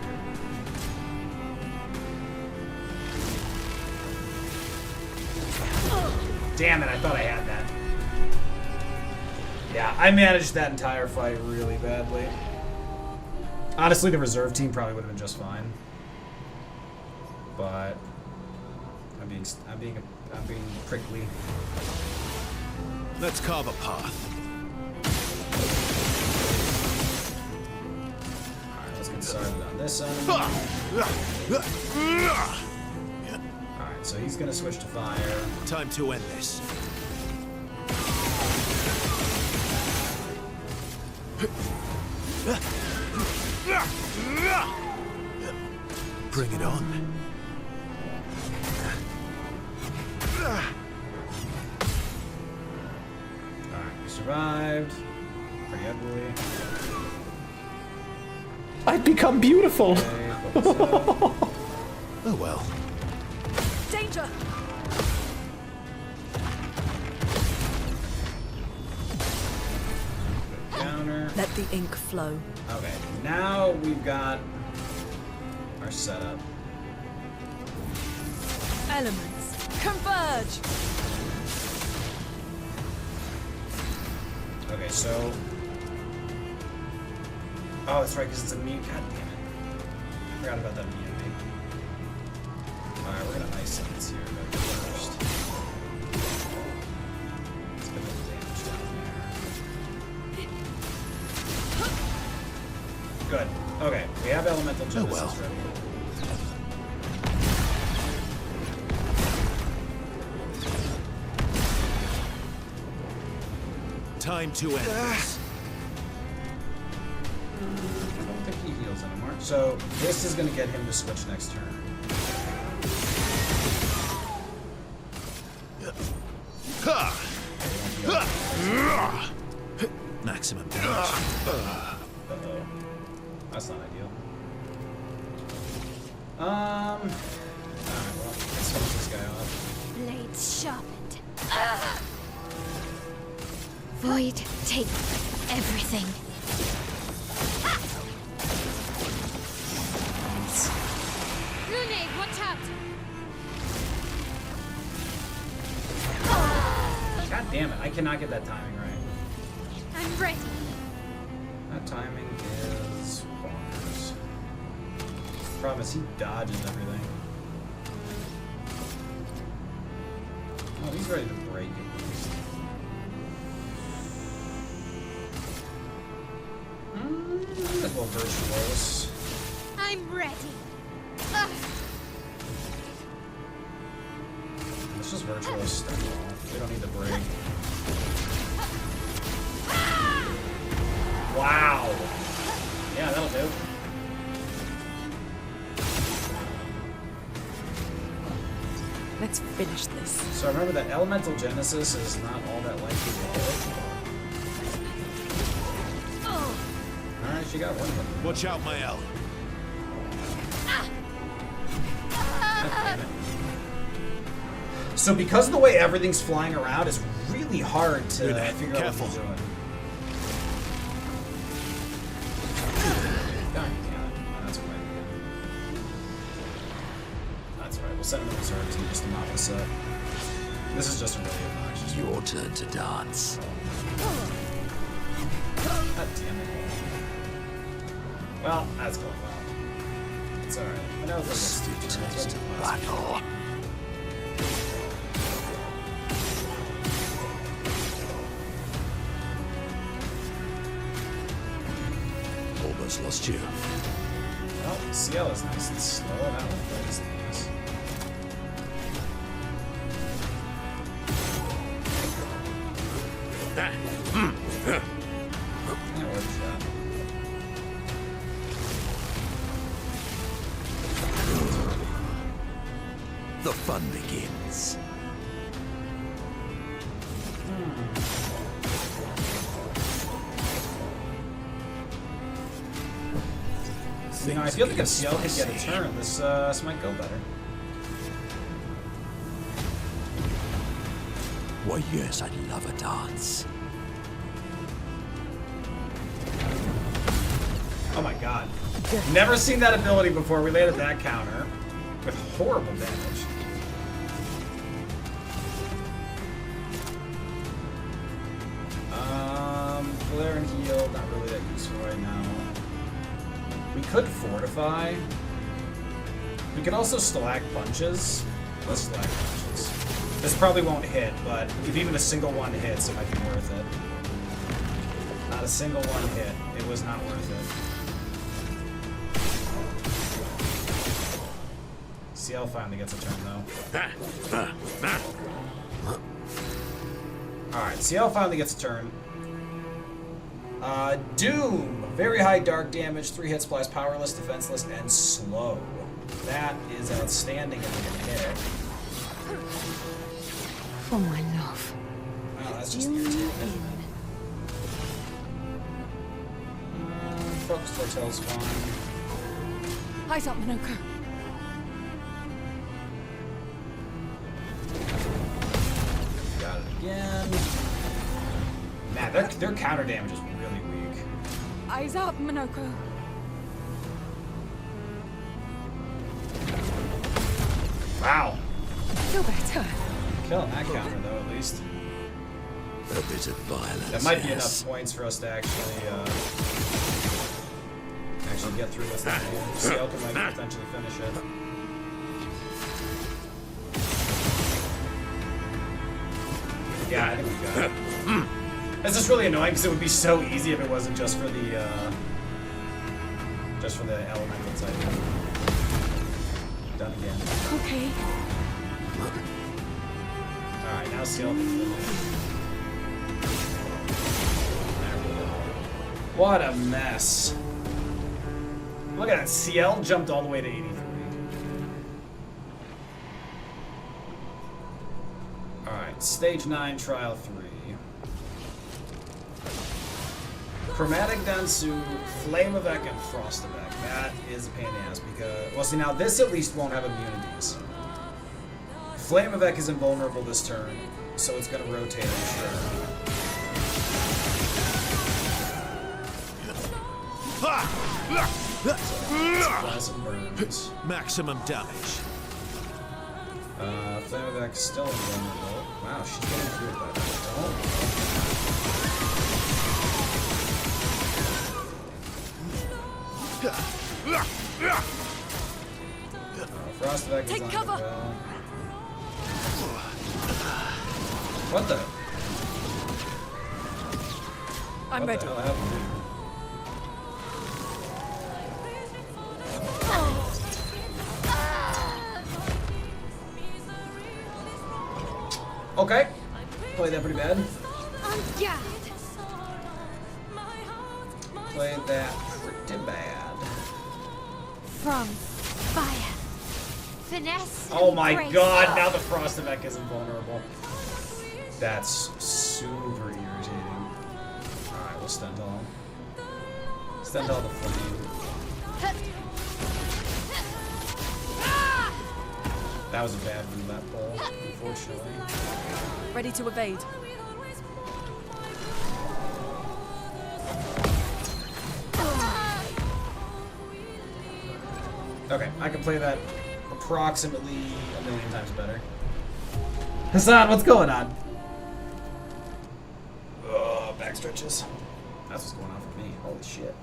Damn it, I thought I had that. Yeah, I managed that entire fight really badly. Honestly, the reserve team probably would have been just fine. But I'm being prickly. Let's carve a path. Alright, let's get started on this end. Alright, so he's gonna switch to fire. Time to end this. Bring it on. Alright, we survived. Pretty ugly. I've become beautiful. Okay, focus out. Oh well. Danger! Counter. Let the ink flow. Okay, now we've got our setup. Elements converge! Okay, so. Oh, that's right, because it's immune. God damn it. I forgot about that immunity. Alright, we're gonna ice this here first. Let's get the damage down there. Good. Okay, we have elemental genesis well. ready. Time to end this. I don't think he heals anymore. So this is gonna get him to switch next turn. Maximum damage. Uh-oh. That's not ideal. Alright, well, let's finish this guy off. Blades sharpened. Void, take everything. Grenade, watch out! God damn it, I cannot get that timing right. I'm ready. That timing is bonkers. Problem is he dodges everything. Oh, he's ready to break at least. That will virtuose. I'm ready. Let's just virtuose step off. We don't need to break. Wow. Yeah, that'll do. Let's finish this. So remember that Elemental Genesis is not all that likely to hit. Alright, she got one of them. Watch out, my L. God damn it. So because of the way everything's flying around, it's really hard to You're there. figure out Careful. what he's doing. God damn it. Oh, that's right. That's right. We'll send him in reserves and just mop this up. This is just a really obnoxious. Your turn to dance. God damn it. Well, that's going well. It's alright. I know this is Taste of battle. Almost lost you. Well, CL is nice and slow. That one is nice. Yeah, worth a shot. The fun begins. You know, I feel like if CL could get a turn, this might go better. Why, yes, I'd love a dance. Oh my god. Never seen that ability before. We landed that counter with horrible damage. Flare and heal, not really that useful right now. We could fortify. We could also stack punches. Let's stack punches. This probably won't hit, but if even a single one hits, it might be worth it. Not a single one hit. It was not worth it. CL finally gets a turn though. Alright, CL finally gets a turn. Doom! Very high dark damage, 3 hit splice, powerless, defenseless, and slow. That is outstanding if we can hit. For my love. Wow, that's just irritating, isn't it? Focus Tortel's fine. Eyes up, Minoko. Got it again. Man, their counter damage is really weak. Eyes up, Minoko. Wow. Feel better. Killing that counter though, at least. A bit of violence. That might be yes. enough points for us to actually get through this thing. Scalper might potentially finish it. Yeah, I think we got it. That's just really annoying because it would be so easy if it wasn't just for the elemental type. Done again. Okay. Alright, now CL can finish. There we go. What a mess. Look at that. CL jumped all the way to 83. Alright, stage 9, trial 3. Chromatic Dansu, Flame of Ek, and Frost of Ek. That is a pain in the ass because, well, see, now this at least won't have immunities. Flame of Ek is invulnerable this turn, so it's going to rotate, I'm sure. Apply some burns. Maximum damage. Flameback still invulnerable. Wow, she's getting through it by Frostback is Take on cover. the bell. What the? I'm What ready. the hell happened here? Okay. Played that pretty bad. On guard. Played that pretty bad. From fire. Finesse. Oh and my grace. god, now the Frostback is invulnerable. That's super irritating. Alright, we'll Stendhal. Stendhal the flame. That was a bad roulette pull, unfortunately. Ready to evade. Okay, I can play that approximately a million times better. Hassan, what's going on? Oh, back stretches. That's what's going on for me. Holy shit.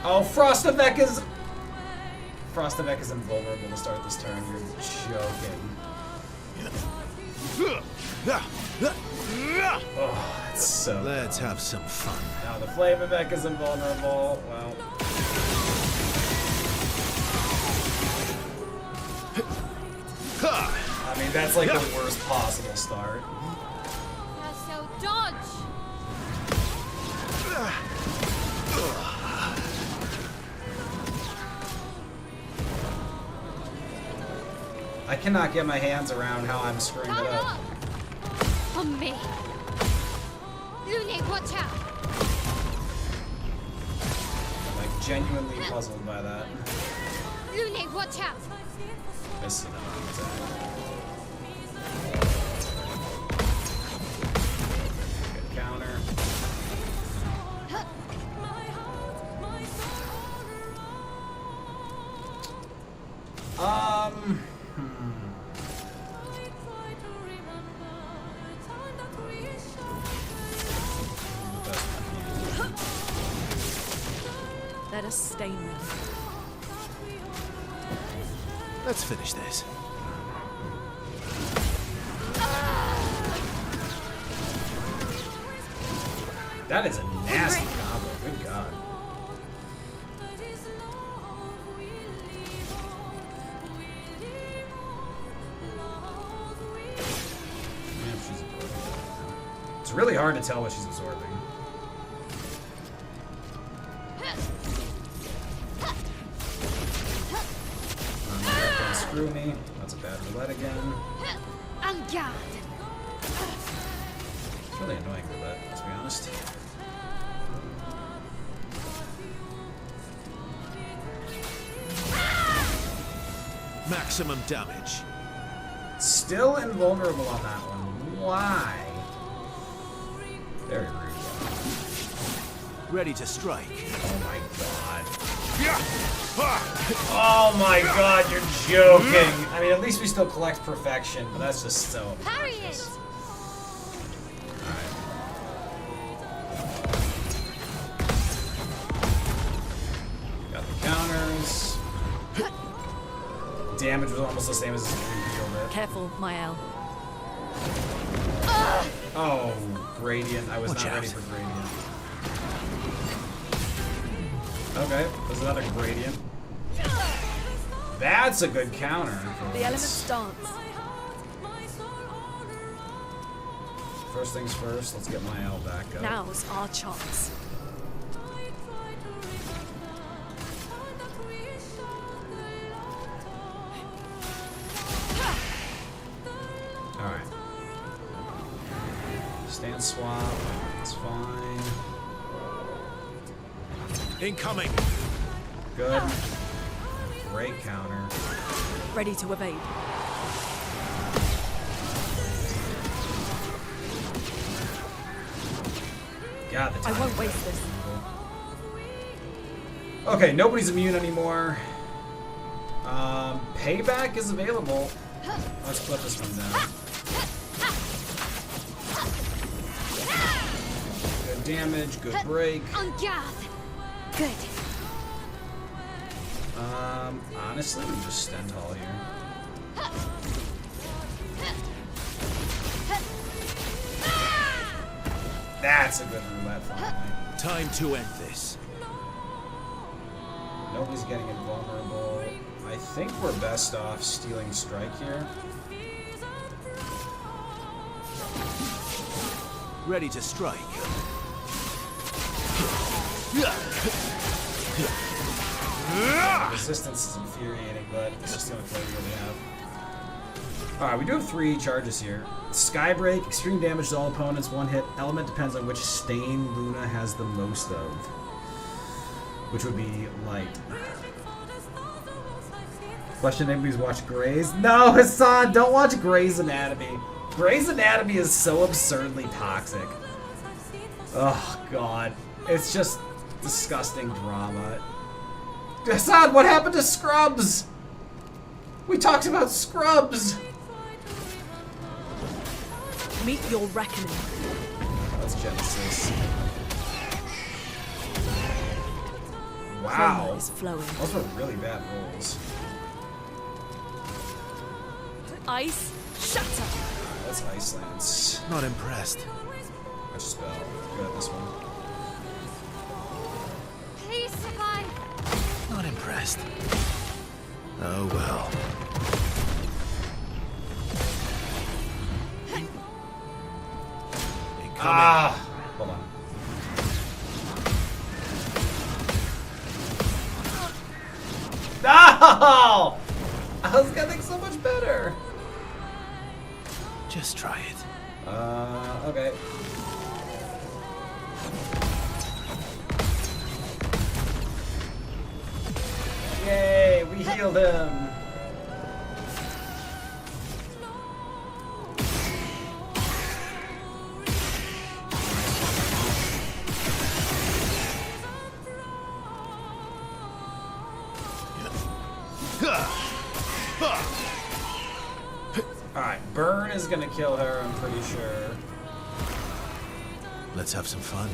Oh, Frostback is invulnerable to start this turn. You're joking. Oh, it's so Let's dumb. have some fun. Now the Flameback is invulnerable. Well, I mean that's like the worst possible start. Now so dodge. I cannot get my hands around how I'm screwing it Come up. on. On me. Lune, watch out. I'm like genuinely puzzled by that. Lune, watch out. This is an attack. Good counter. Let us stain them. Let's finish this. That is a nasty combo. Good God. Man, she's absorbing. It's really hard to tell what she's absorbing. You're gonna screw me. That's a bad roulette again. On guard. It's really annoying roulette, let's be honest. Maximum damage. Still invulnerable on that one. Why? Very rude. Ready to strike. Oh my god. Oh my god, you're joking. I mean, at least we still collect perfection, but that's just so Parry obnoxious. it. Alright. Got the counters. Damage was almost the same as if we healed it. Careful, Mael. Oh, Gradient. I was Watch not ready out. for Gradient. Okay, there's another Gradient. That's a good counter. The elements dance. First things first, let's get my L back up. Now's our chance. Alright. Stand swap. It's fine. Incoming. Good. Great counter. Ready to evade. God, the I timing won't of waste that this. is evil. Okay, nobody's immune anymore. Payback is available. Let's put this one down. Good damage, good break. En garde. Good. Honestly, we just stand tall here. That's a good roulette finally. Time to end this. Nobody's getting invulnerable. I think we're best off stealing strike here. Ready to strike. Resistance is infuriating, but it's just the only play we really have. Alright, we do have 3 charges here. Skybreak, extreme damage to all opponents, 1 hit. Element depends on which stain Luna has the most of. Which would be light. Question, anybody's watched Grey's? No, Hassan, don't watch Grey's Anatomy. Grey's Anatomy is so absurdly toxic. Oh, God. It's just disgusting drama. Hassan, what happened to Scrubs? We talked about Scrubs. Meet your reckoning. That's Genesis. Chroma Wow. is flowing. Those were really bad rolls. Ice shatter. That's Ice Lance. Not impressed. Which spell? Good at this one. Please survive. Not impressed. Oh well. Incoming. Ah! Hold on. No! I was getting so much better. Just try it. Okay. Yay, we healed him. Alright, Burn is gonna kill her, I'm pretty sure. Let's have some fun.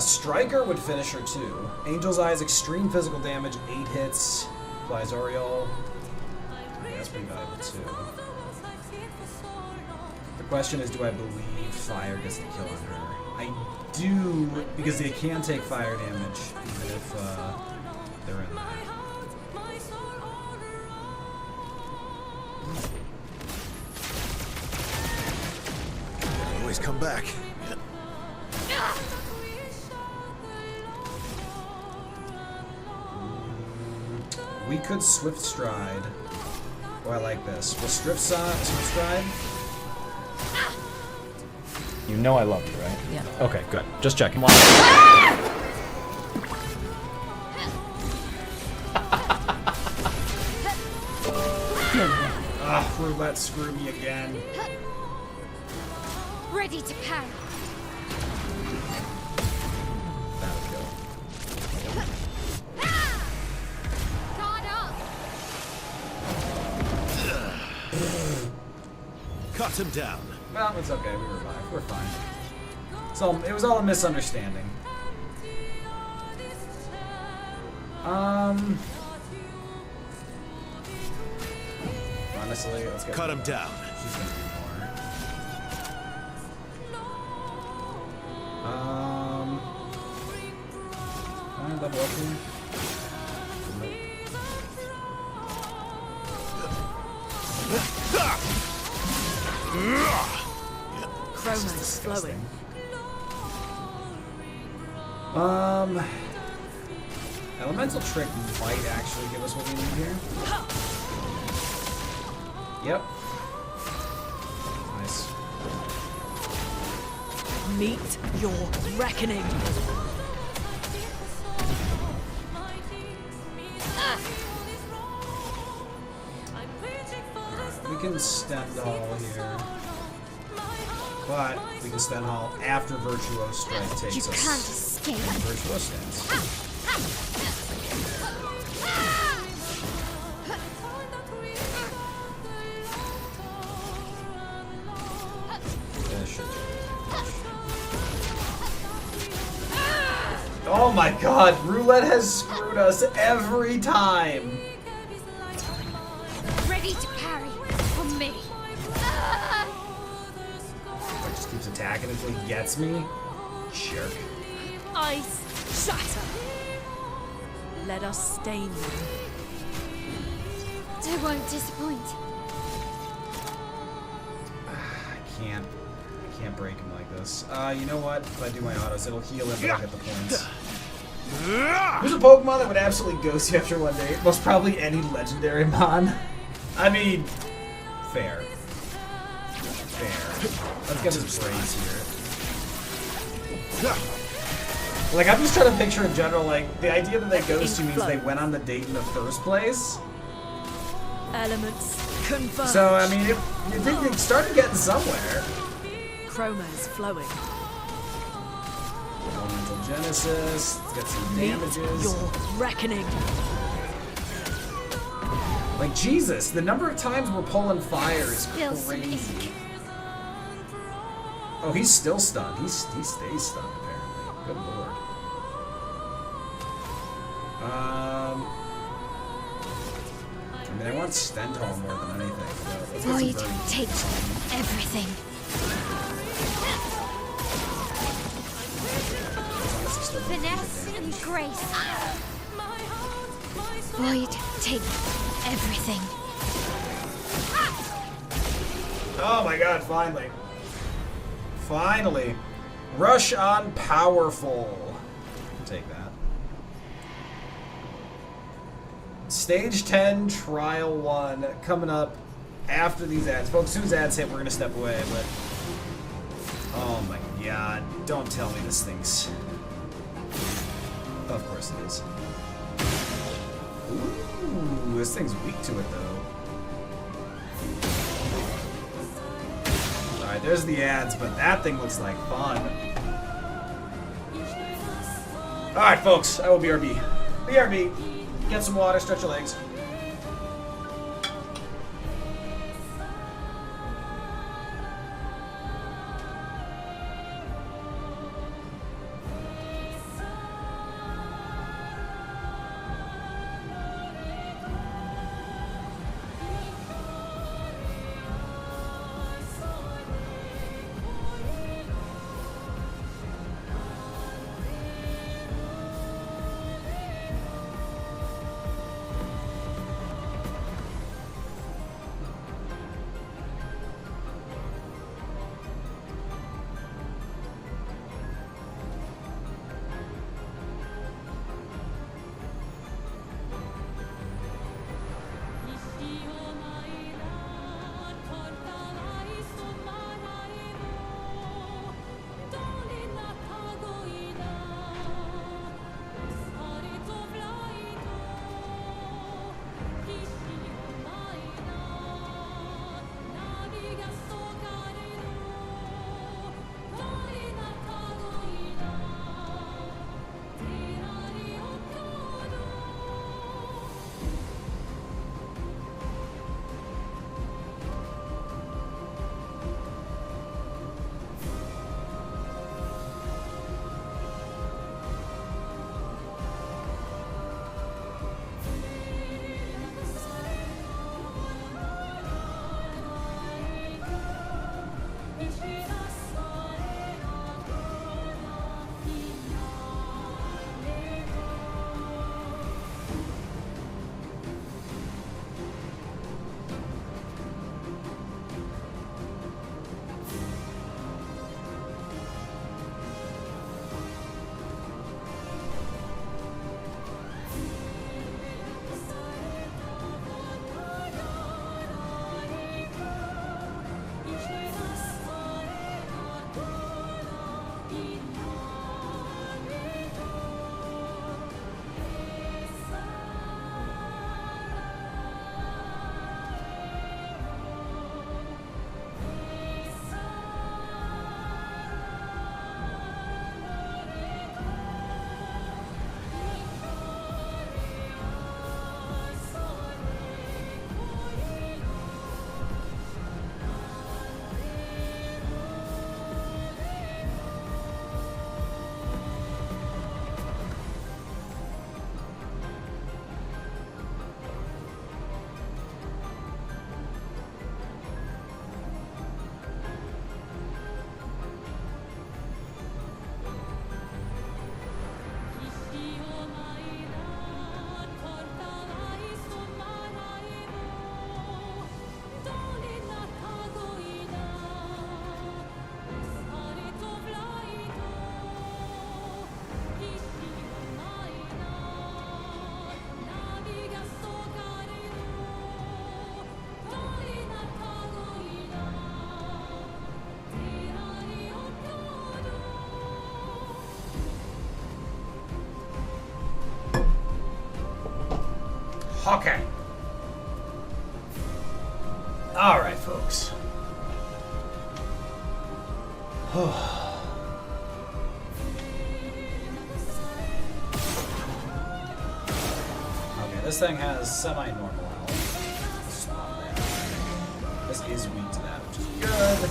Striker would finish her too. Angel's Eyes, extreme physical damage, 8 hits. Applies Oriole. Yeah, that's pretty valuable too. The question is, do I believe fire gets the kill on her? I do, because they can take fire damage, even if they're in that. Always come back. We could Swift Stride. Oh, I like this. We'll Swift Stride. You know I love you, right? Yeah. Okay, good. Just checking. Ah, roulette screw me again. Ready to parry. That'll kill. Guard up. Cut him down. Well, it's okay. We revived. We're fine. So it was all a misunderstanding. Honestly, let's get. Cut him down. She's gonna do more. Can I level up here? Chroma is flowing. Elemental Trick might actually give us what we need here. Yep. Nice. Meet your reckoning. We can stand all here. But we can stun hall after Virtuoso Strike You takes can't us escape. in Virtuoso stance. Yeah, sure. Oh my god, roulette has screwed us every time. Ready to parry from me. It just keeps attacking until he gets me. Jerk. Ice shatter. Let us stain them. I won't disappoint. I can't break him like this. You know what? If I do my autos, it'll heal him, but I'll get the points. Who's a Pokemon that would absolutely ghost you after one day? Most probably any legendary mon. I mean, fair. Let's get his brains here. Like, I'm just trying to picture in general, like, the idea that they ghost you means they went on the date in the first place. Elements converge. So, I mean, it started getting somewhere. Chroma is flowing. Elemental Genesis, let's get some Meet damages. your reckoning. Like, Jesus, the number of times we're pulling fire is Spill some crazy. ink. Oh, he's still stunned. He stays stunned, apparently. Good lord. I mean, I want Stentall more than anything. But let's get Void, some burning. take everything. Honestly, still don't Finesse do and damage. grace. Void, take everything. Oh my god, finally. Finally. Rush on Powerful. Take that. Stage 10, Trial 1, coming up after these ads. Folks, as soon as ads hit, we're going to step away, but... Oh my god, don't tell me this thing's... Of course it is. Ooh, this thing's weak to it, though. Alright, there's the ads, but that thing looks like fun. Alright, folks, I will BRB. BRB. Get some water, stretch your legs. Okay. Alright, folks. Okay, this thing has semi-normal health. It's not bad. This is weak to that, which is good.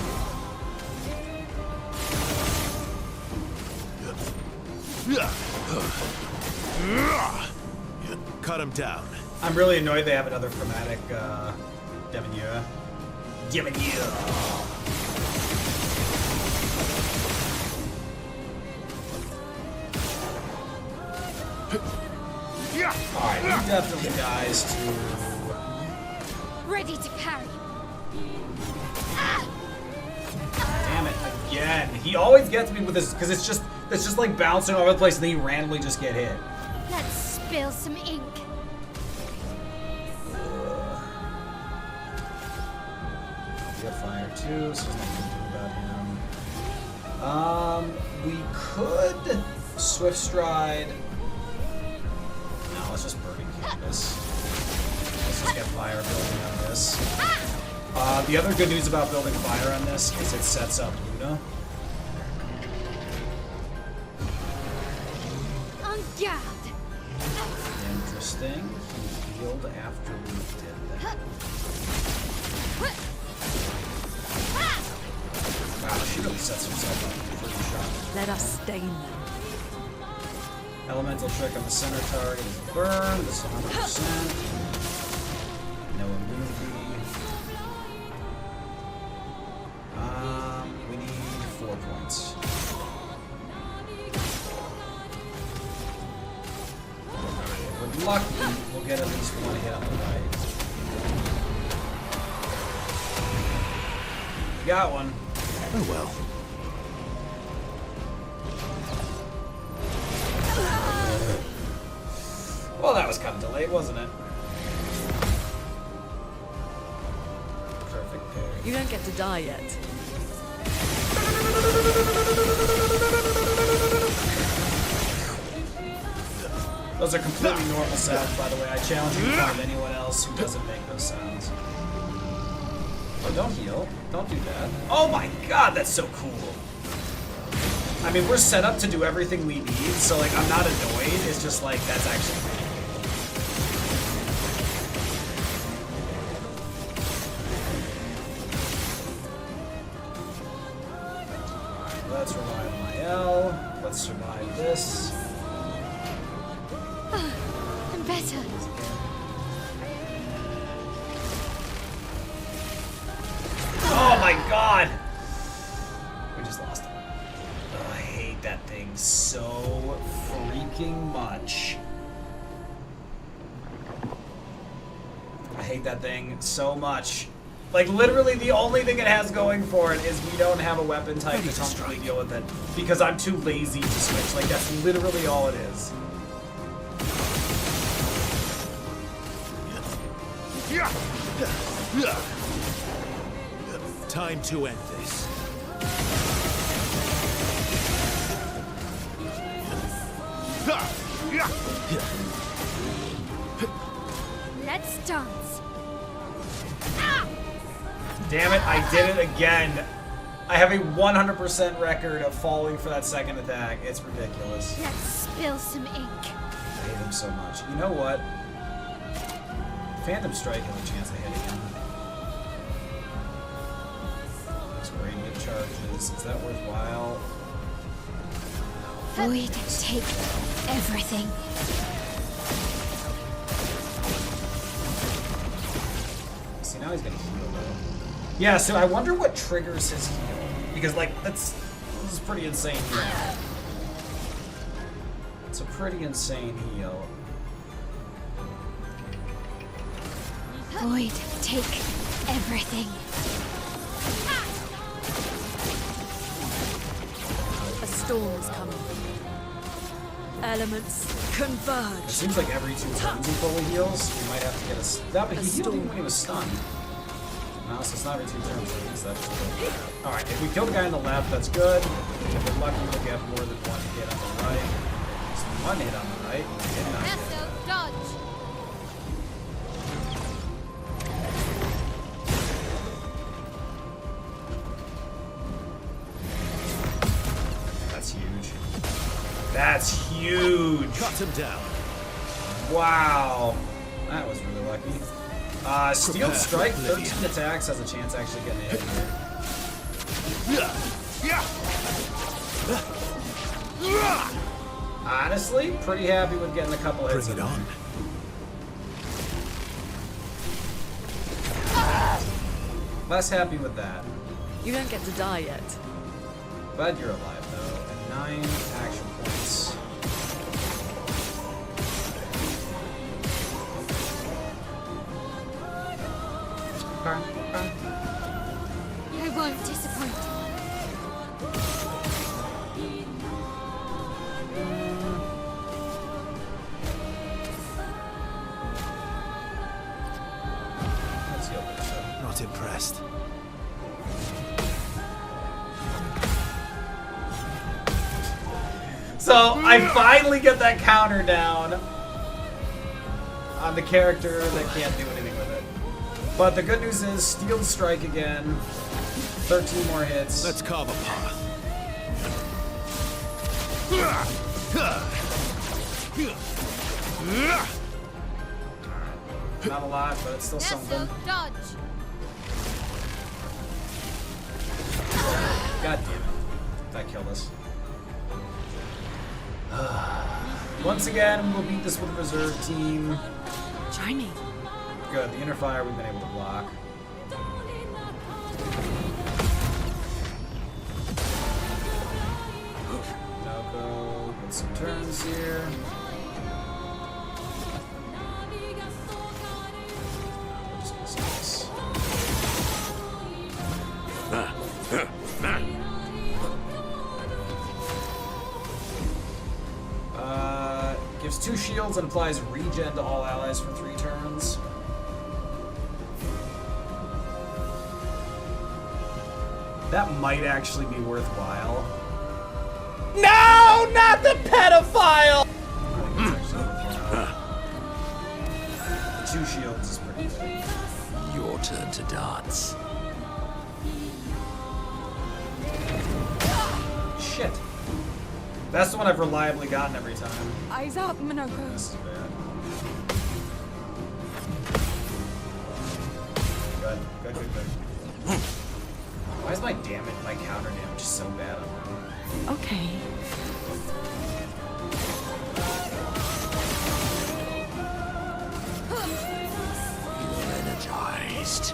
Cut him down. I'm really annoyed they have another chromatic Demonure. Alright, he definitely dies to... Ready to parry. Damn it, again. He always gets me with this, because it's just like bouncing all over the place and then you randomly just get hit. Let's spill some ink. We got fire too, so there's nothing to do about him. We could Swift Stride. No, let's just Burning Canvas. Let's just get fire building on this. The other good news about building fire on this is it sets up Luna. On guard. Interesting. He healed after we did that. Wow, she really sets herself up for the shot. Let us stain them. Elemental trick on the center target is burn. This is 100%. No immunity. We need 4 points. If we're lucky, we'll get at least 1 hit on the right. Got one. Oh well. Well, that was kind of delayed, wasn't it? Perfect parry. You don't get to die yet. Those are completely normal sounds, by the way. I challenge you to find anyone else who doesn't make those sounds. Oh, don't heal. Don't do that. Oh my god, that's so cool. I mean, we're set up to do everything we need, so like, I'm not annoyed. It's just like, that's actually pretty cool. Alright, let's revive my L. Let's survive this. I'm better. Oh my god! We just lost it. Oh, I hate that thing so freaking much. I hate that thing so much. Like, literally the only thing it has going for it is we don't have a weapon type to comfortably deal with it. Because I'm too lazy to switch. Like, that's literally all it is. Time to end this. Let's dance. Damn it, I did it again. I have a 100% record of falling for that second attack. It's ridiculous. Let's spill some ink. I hate him so much. You know what? Phantom Strike has a chance of hitting him. Those radiant charges. Is that worthwhile? Void, take everything. See, now he's gonna heal though. Yeah, so I wonder what triggers his heal. Because like this is pretty insane heal. It's a pretty insane heal. Void, take everything. A storm is coming. Elements converge. It seems like every 2 turns he fully heals. We might have to get a... That, but he healed even when he was stunned. No, so it's not every 2 turns. At least that's good. Alright, if we kill the guy on the left, that's good. If we're lucky, we'll get more than 1 hit on the right. So 1 hit on the right, and 1 hit on the Master, dodge. That's huge. Cut him down. Wow. That was really lucky. Steel Prepare Strike, for 13 oblivion. attacks, has a chance actually getting a hit here. Honestly, pretty happy with getting a couple hits Bring it in on. there. Less happy with that. You don't get to die yet. Glad you're alive, though. And 9 action points. I won't disappoint. Let's heal this up. Not impressed. So I finally get that counter down on the character that can't do anything with it. But the good news is Steel Strike again. 13 more hits. Let's carve a path. Not a lot, but it's still something. Dodge. God damn it. That killed us. Once again, we'll beat this with a reserve team. Shiny. Good. The inner fire we've been able to block. Noko, get some turns here. We're just gonna see this. Gives 2 shields and applies regen to all allies for 3 turns. That might actually be worthwhile. No, not the pedophile! I think it's actually worthwhile. The 2 shields is pretty good. Your turn to dance. Shit. That's the one I've reliably gotten every time. Eyes up, Minoko. This is bad. Good, good, good, good. Why is my counter damage so bad on him? Okay. You're energized.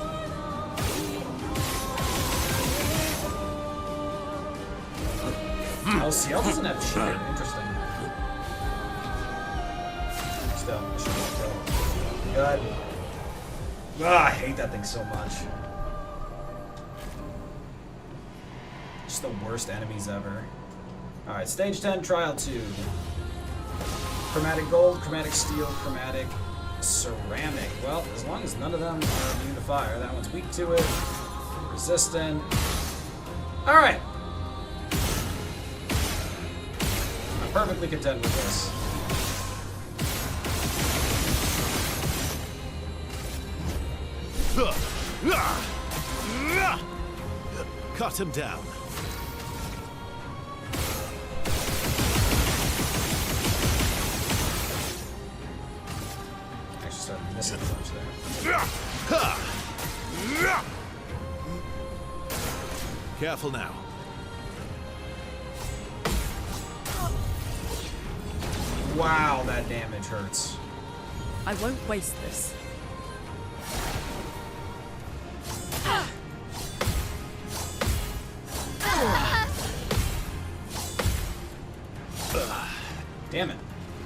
Oh, CL doesn't have shit. Interesting. Still, good. Ah, I hate that thing so much. Just the worst enemies ever. Alright, stage 10, trial 2. Chromatic gold, chromatic steel, chromatic ceramic. Well, as long as none of them are immune to fire. That one's weak to it. Resistant. Alright. I'm perfectly content with this. Cut him down. Actually started missing a bunch there. Careful now. Wow, that damage hurts. I won't waste this. Damn it.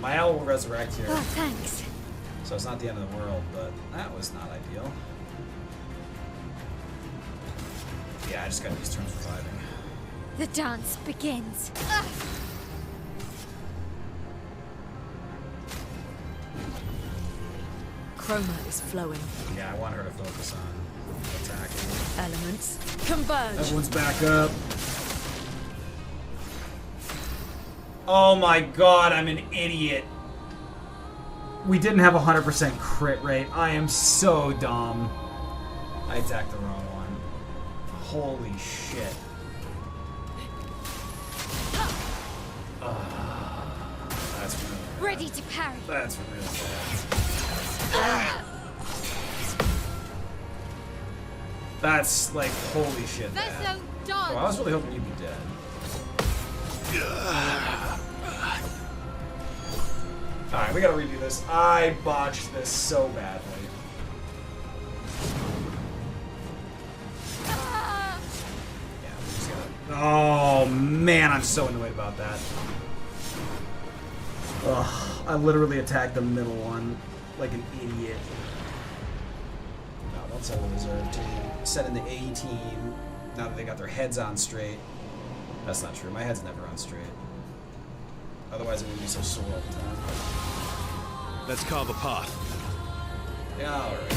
My owl will resurrect here. Oh, thanks. So it's not the end of the world, but that was not ideal. Yeah, I just got these turns reviving. The dance begins. Chroma is flowing. Yeah, I want her to focus on attacking. Elements converge. Everyone's back up. Oh my god, I'm an idiot. We didn't have 100% crit rate. I am so dumb. I attacked the wrong one. Holy shit. ready to parry. That's really bad. That's like holy shit There's bad. no Oh, I dance. was really hoping you'd be dead. Alright, we gotta redo this. I botched this so badly. Yeah, we just gotta... Oh, man, I'm so annoyed about that. Ugh, I literally attacked the middle one like an idiot. No, don't send the reserve team. Send in the A team. Now that they got their heads on straight. That's not true. My head's never on straight. Otherwise, it wouldn't be so sore all the time. Let's carve a path. Yeah, alright.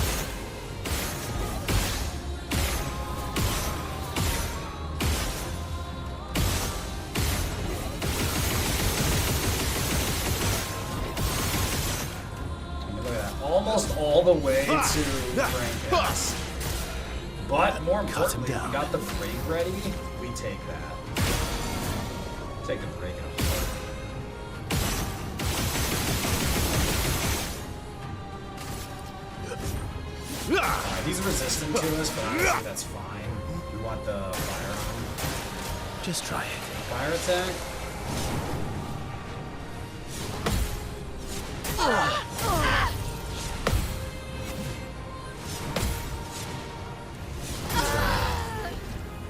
Look at that. Almost all the way to rank S. But more importantly, down. we got the break ready. We take that. Take the break out. He's resistant to us, but honestly, that's fine. We want the fire on. Just try it. Fire attack?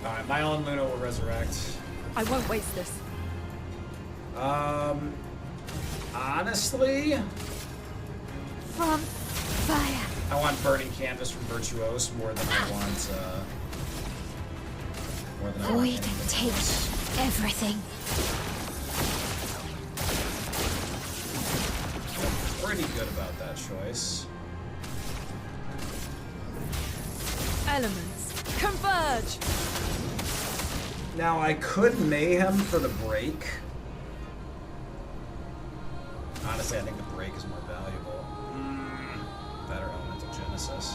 Alright, my own Luna will resurrect. I won't waste this. Honestly, From fire. I want Burning Canvas from Virtuose more than I want, Void takes everything. Pretty good about that choice. Elements converge. Now, I could Mayhem for the break. Honestly, I think the break is more valuable. Better Elemental Genesis.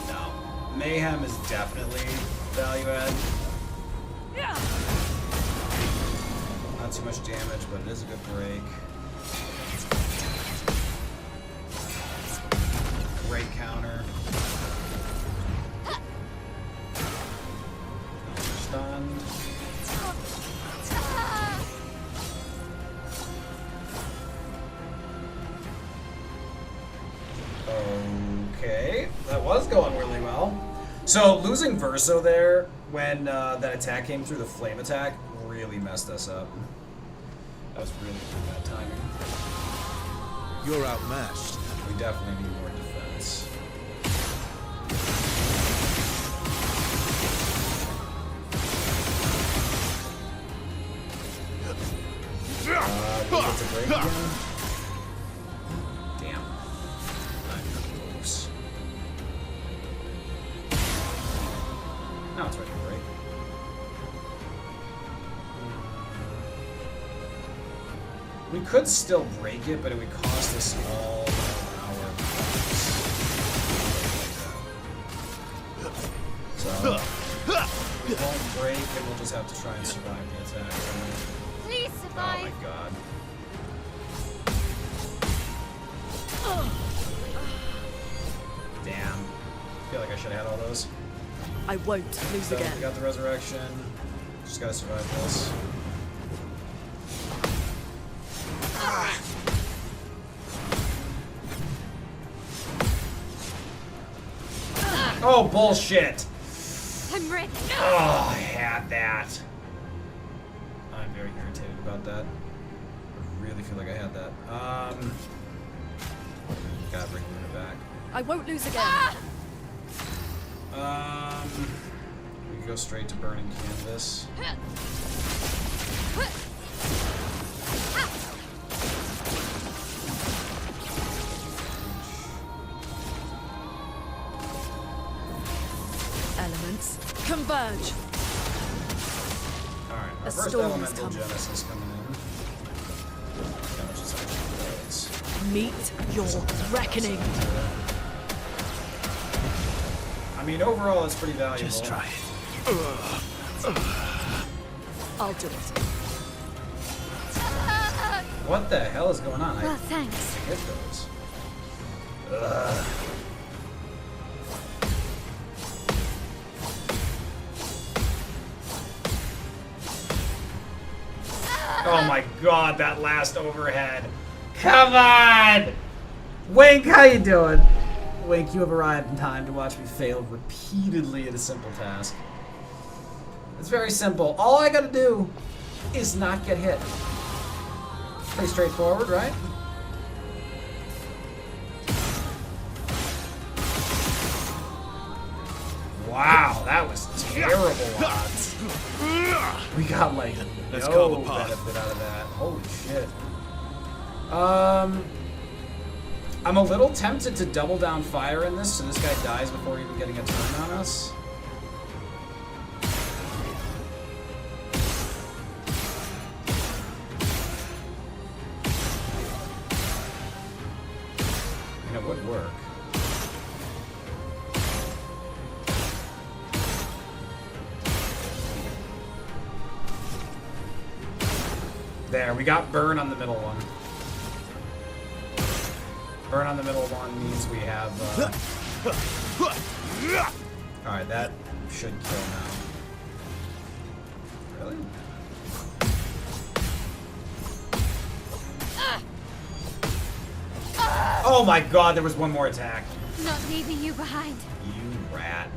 No. Mayhem is definitely value add. Not too much damage, but it is a good break. Great counter. Stunned. Okay, that was going really well. So losing Verso there when that attack came through, the flame attack, really messed us up. That was really bad timing. You're outmatched. We definitely need more defense. We get to break again. Damn. Not close. Now it's ready to break. We could still break it, but it would cost us all our points. So, it won't break, and we'll just have to try and survive the attack. Please Oh survive. my god. Damn. I feel like I should have had all those. I won't lose So, again. we got the resurrection. Just gotta survive this. Oh, bullshit! I'm ready. Oh, I had that. I'm very irritated about that. I really feel like I had that. Gotta bring Luna back. I won't lose again. We can go straight to Burning Canvas. Elements converge. Alright, our A first storm is Elemental coming. Genesis coming in. How much is actually raise? Meet your reckoning. I mean, overall, it's pretty valuable. Just try it. I'll do it. What the hell is going on? Well, thanks. I hit those. Ugh. Oh my god, that last overhead. Come on! Wink, how you doing? Wink, you have arrived in time to watch me fail repeatedly at a simple task. It's very simple. All I gotta do is not get hit. Pretty straightforward, right? Wow, that was terrible odds. We got like Let's call no the path. benefit out of that. Holy shit. I'm a little tempted to double down fire in this, so this guy dies before even getting a turn on us. I mean, it would work. There, we got burn on the middle one. Burn on the middle one means we have. Alright, that should kill now. Really? Oh my god, there was one more attack. Not leaving you behind. You rat.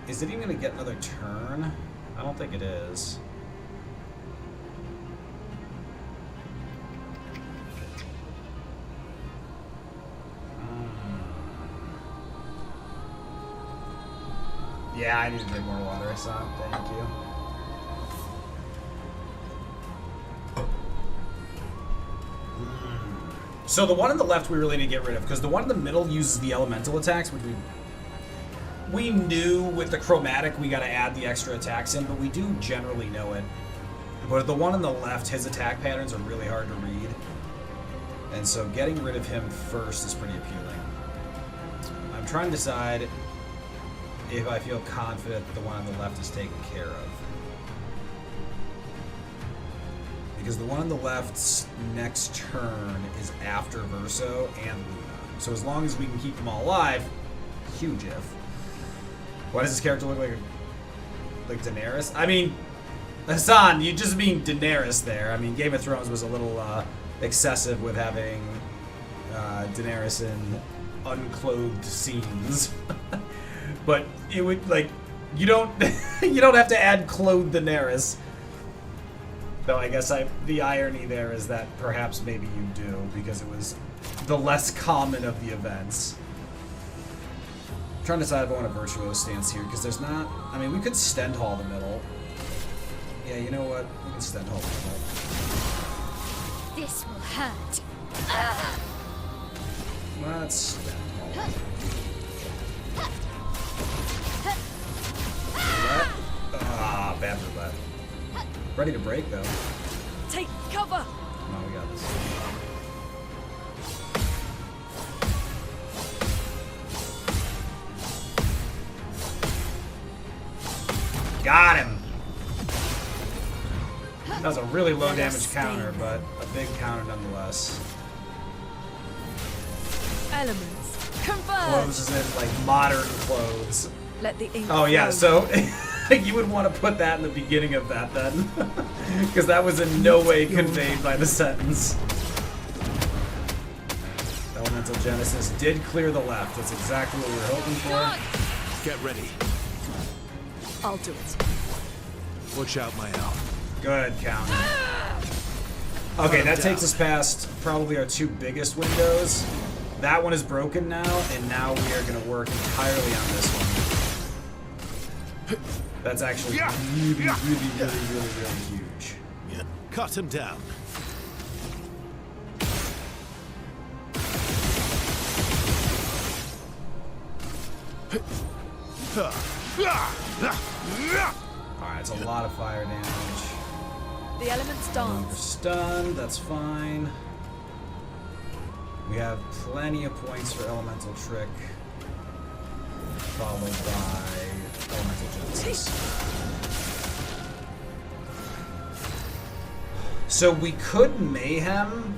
Is it even gonna get another turn? I don't think it is. Yeah, I need to drink more water, so thank you. So the one on the left we really need to get rid of, because the one in the middle uses the elemental attacks, which we knew with the chromatic we gotta add the extra attacks in, but we do generally know it. But the one on the left, his attack patterns are really hard to read. And so getting rid of him first is pretty appealing. I'm trying to decide if I feel confident that the one on the left is taken care of. Because the one on the left's next turn is after Verso and Luna. So as long as we can keep them all alive, huge if. Why does this character look like Daenerys? I mean, Hassan, you just mean Daenerys there. I mean, Game of Thrones was a little excessive with having Daenerys in unclothed scenes. But it would, like, you don't you don't have to add clothed Daenerys. Though I guess the irony there is that perhaps maybe you do, because it was the less common of the events. I'm trying to decide if I want a virtuoso stance here, because there's not... I mean, we could Stendhal the middle. Yeah, you know what? We can Stendhal the middle. This will hurt. Let's Stendhal. Roulette? Ah, bad roulette. Ready to break, though. Take cover! No, we got this. Got him! That was a really low damage counter, but a big counter nonetheless. Elements. Converge! Clothes is in, like, modern clothes. Let the ink Oh, yeah, flow. so... You would want to put that in the beginning of that, then. Because that was in no way conveyed by the sentence. Elemental Genesis did clear the left. That's exactly what we were hoping for. Get ready. I'll do it. Watch out, my elf. Good counter. Okay, that takes us past probably our two biggest windows. That one is broken now, and now we are going to work entirely on this one. That's actually really huge. Cut him down. Alright, it's a lot of fire damage. The elements We're dance. stunned, that's fine. We have plenty of points for Elemental Trick. followed by Elemental Genesis. So we could Mayhem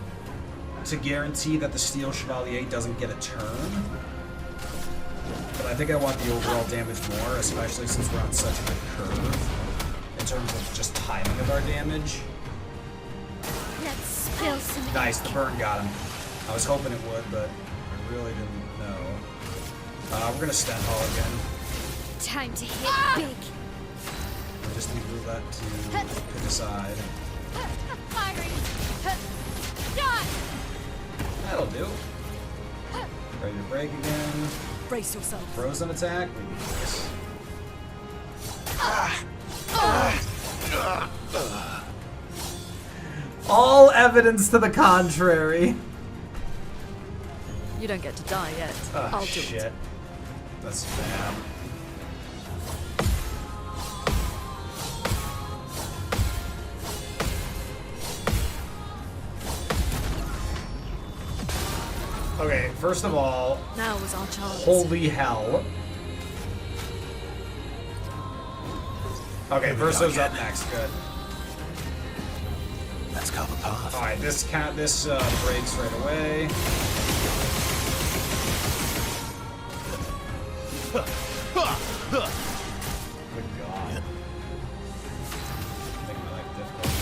to guarantee that the Steel Chevalier doesn't get a turn. But I think I want the overall damage more, especially since we're on such a good curve in terms of just timing of our damage. Let's spill some. Nice, the burn got him. I was hoping it would, but I really didn't know. We're gonna Stent Hall again. Time to hit big. I just need Roulette to pick a side. Firing. Done. That'll do. Ready to break again. Brace yourself. Frozen attack. We need this. All evidence to the contrary. You don't get to die yet. I'll do Shit. it. That's bad. Okay, first of all, Now was our chance. holy hell. Okay, Verso's up next. Good. Let's cover path. All right, this breaks right away. Good God. Making my life difficult.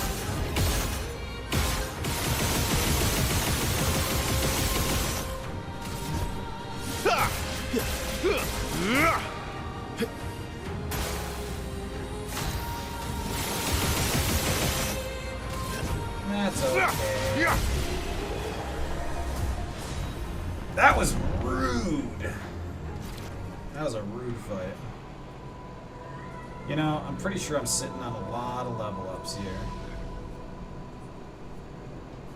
That's okay. That was rude. That was a rude fight. You know, I'm pretty sure I'm sitting on a lot of level ups here.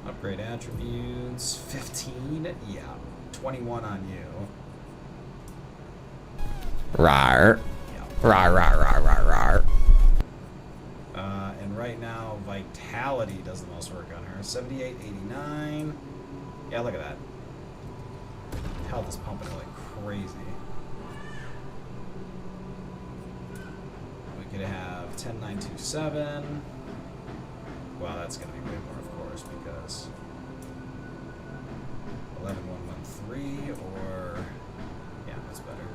Upgrade attributes. 15? Yeah. 21 on you. Rar. Yeah. Rar, rar, rar, rar, rar. And right now, Vitality does the most work on her. 78, 89. Yeah, look at that. Health is pumping her like crazy. We could have 10927. Wow, that's going to be way more, of course, because 11113 or yeah, that's better.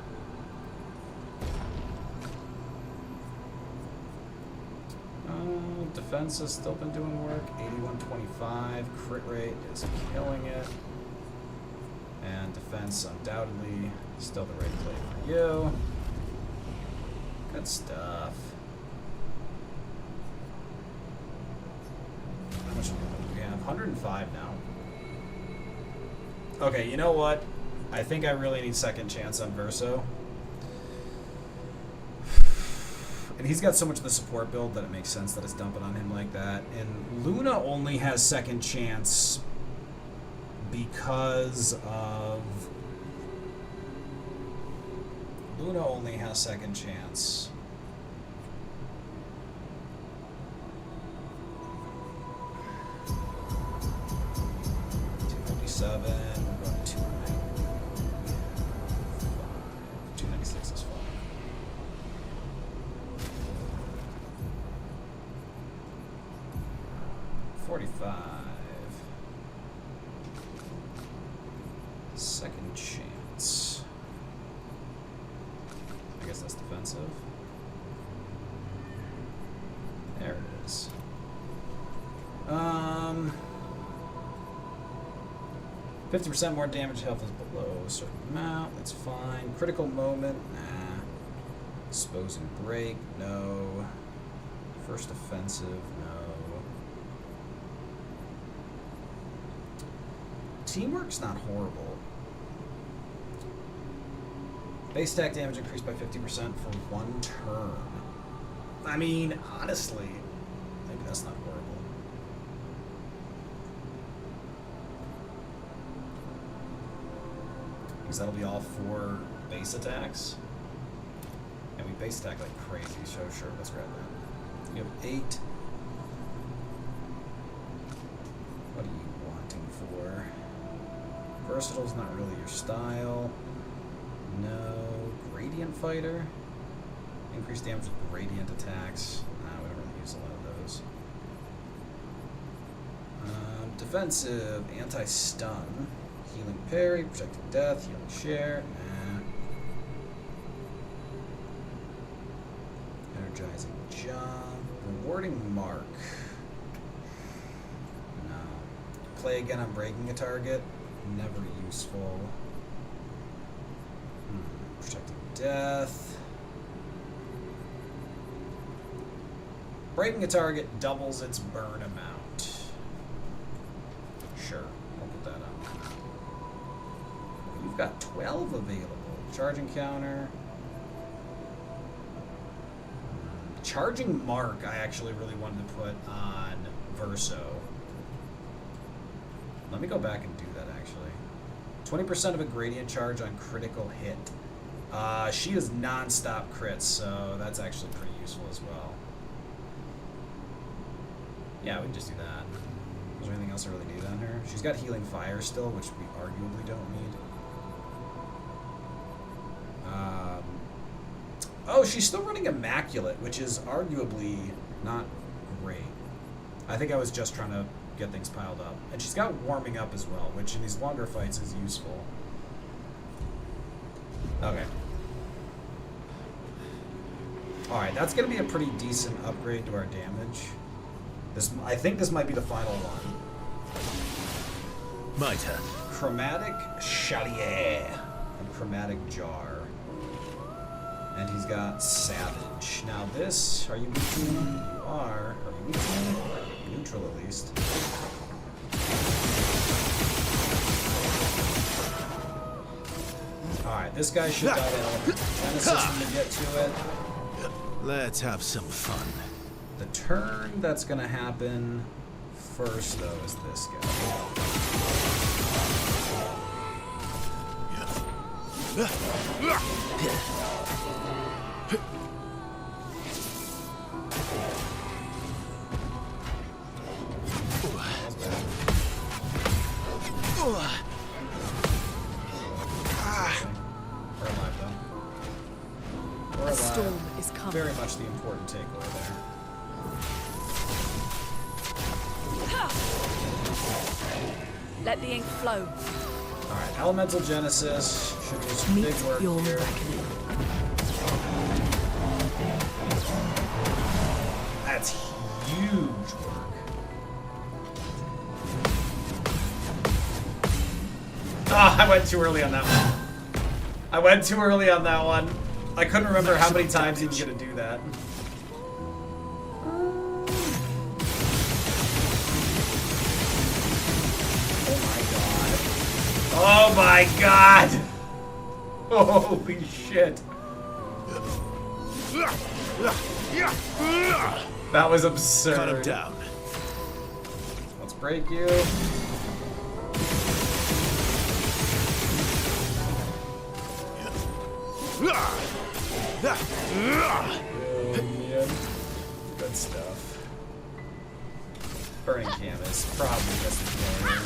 Defense has still been doing work. 8125. Crit rate is killing it. And defense, undoubtedly, still the right play for you. Good stuff. How much do we have? 105 now. Okay, you know what? I think I really need second chance on Verso. And he's got so much of the support build that it makes sense that it's dumping on him like that. And Luna only has second chance because of... Luna only has second chance. $257, we're going to 296 is fine. 45. Second chance. I guess that's defensive. There it is. 50% more damage, health is below a certain amount. That's fine. Critical moment, nah. Expose and break, no. First offensive, no. Teamwork's not horrible. Base attack damage increased by 50% for 1 turn. I mean, honestly, maybe that's not horrible. Because that'll be all 4 base attacks. And we base attack like crazy, so sure, let's grab that. You have 8. What are you wanting for? Versatile's not really your style. No. Gradient Fighter. Increased damage with radiant attacks. Nah, we don't really use a lot of those. Defensive, anti-stun, healing parry, protecting death, healing share. Nah. Energizing jump, rewarding mark. No. Play again on breaking a target. Never useful. Protecting death. Breaking a target doubles its burn amount. Sure, I'll put that on. You've got 12 available. Charging counter. Charging mark I actually really wanted to put on Verso. Let me go back and do that actually. 20% of a gradient charge on critical hit. She is non-stop crits, so that's actually pretty useful as well. Yeah, we can just do that. Is there anything else I really need on her? She's got healing fire still, which we arguably don't need. Oh, she's still running Immaculate, which is arguably not great. I think I was just trying to get things piled up. And she's got warming up as well, which in these longer fights is useful. Okay. Alright, that's going to be a pretty decent upgrade to our damage. I think this might be the final one. My turn. Chromatic Chalier and Chromatic Jar. And he's got Savage. Now this, are you weak to? You are. Are you weak to? Neutral at least. Alright, this guy should die to element genesis when we get to it. Let's have some fun. The turn that's gonna happen first though is this guy. We're alive though. We're A alive. storm is coming. Very much the important takeaway there. Let the ink flow. Alright, Elemental Genesis. Should do some Meet big work your here. reckoning. That's huge work. Ah, I went too early on that one. I went too early on that one. I couldn't remember how many times he was gonna do that. Oh my god! Holy shit. That was absurd. Cut him down. Let's break you. Oh, man. Good stuff. Burning Canvas, probably just the failure.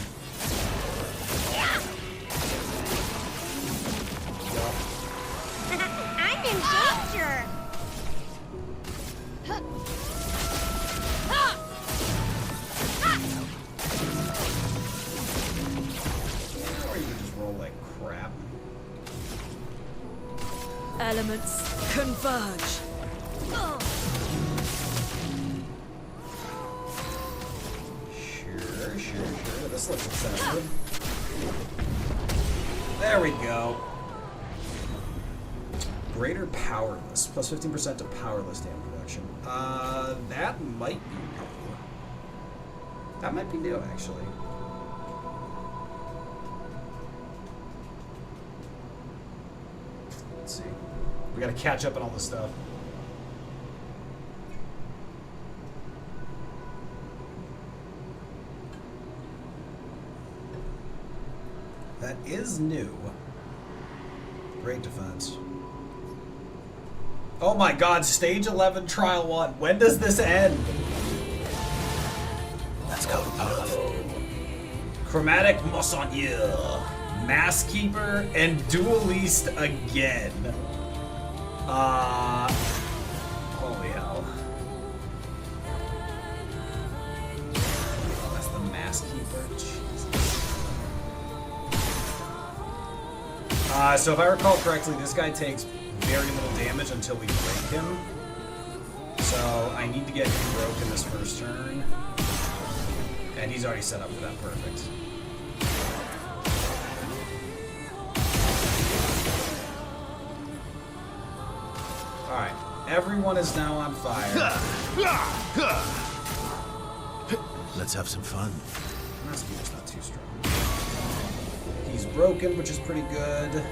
I'm in danger. Or you can just roll like crap. Elements converge. Sure. This looks excessive. There we go. Greater powerless, plus 15% to powerless damage reduction. That might be new. That might be new, actually. Let's see. We gotta catch up on all this stuff. That is new. Great defense. Oh my god, stage 11, trial 1. When does this end? Let's go, Puff. Chromatic Moissonnier, Mass Keeper, and Duelist again. Holy hell. Oh, that's the Mass Keeper. Jesus. So if I recall correctly, this guy takes very little damage until we break him. So I need to get him broken this first turn. And he's already set up for that. Perfect. Alright. Everyone is now on fire. Let's have some fun. Mass Keeper's not too strong. He's broken, which is pretty good.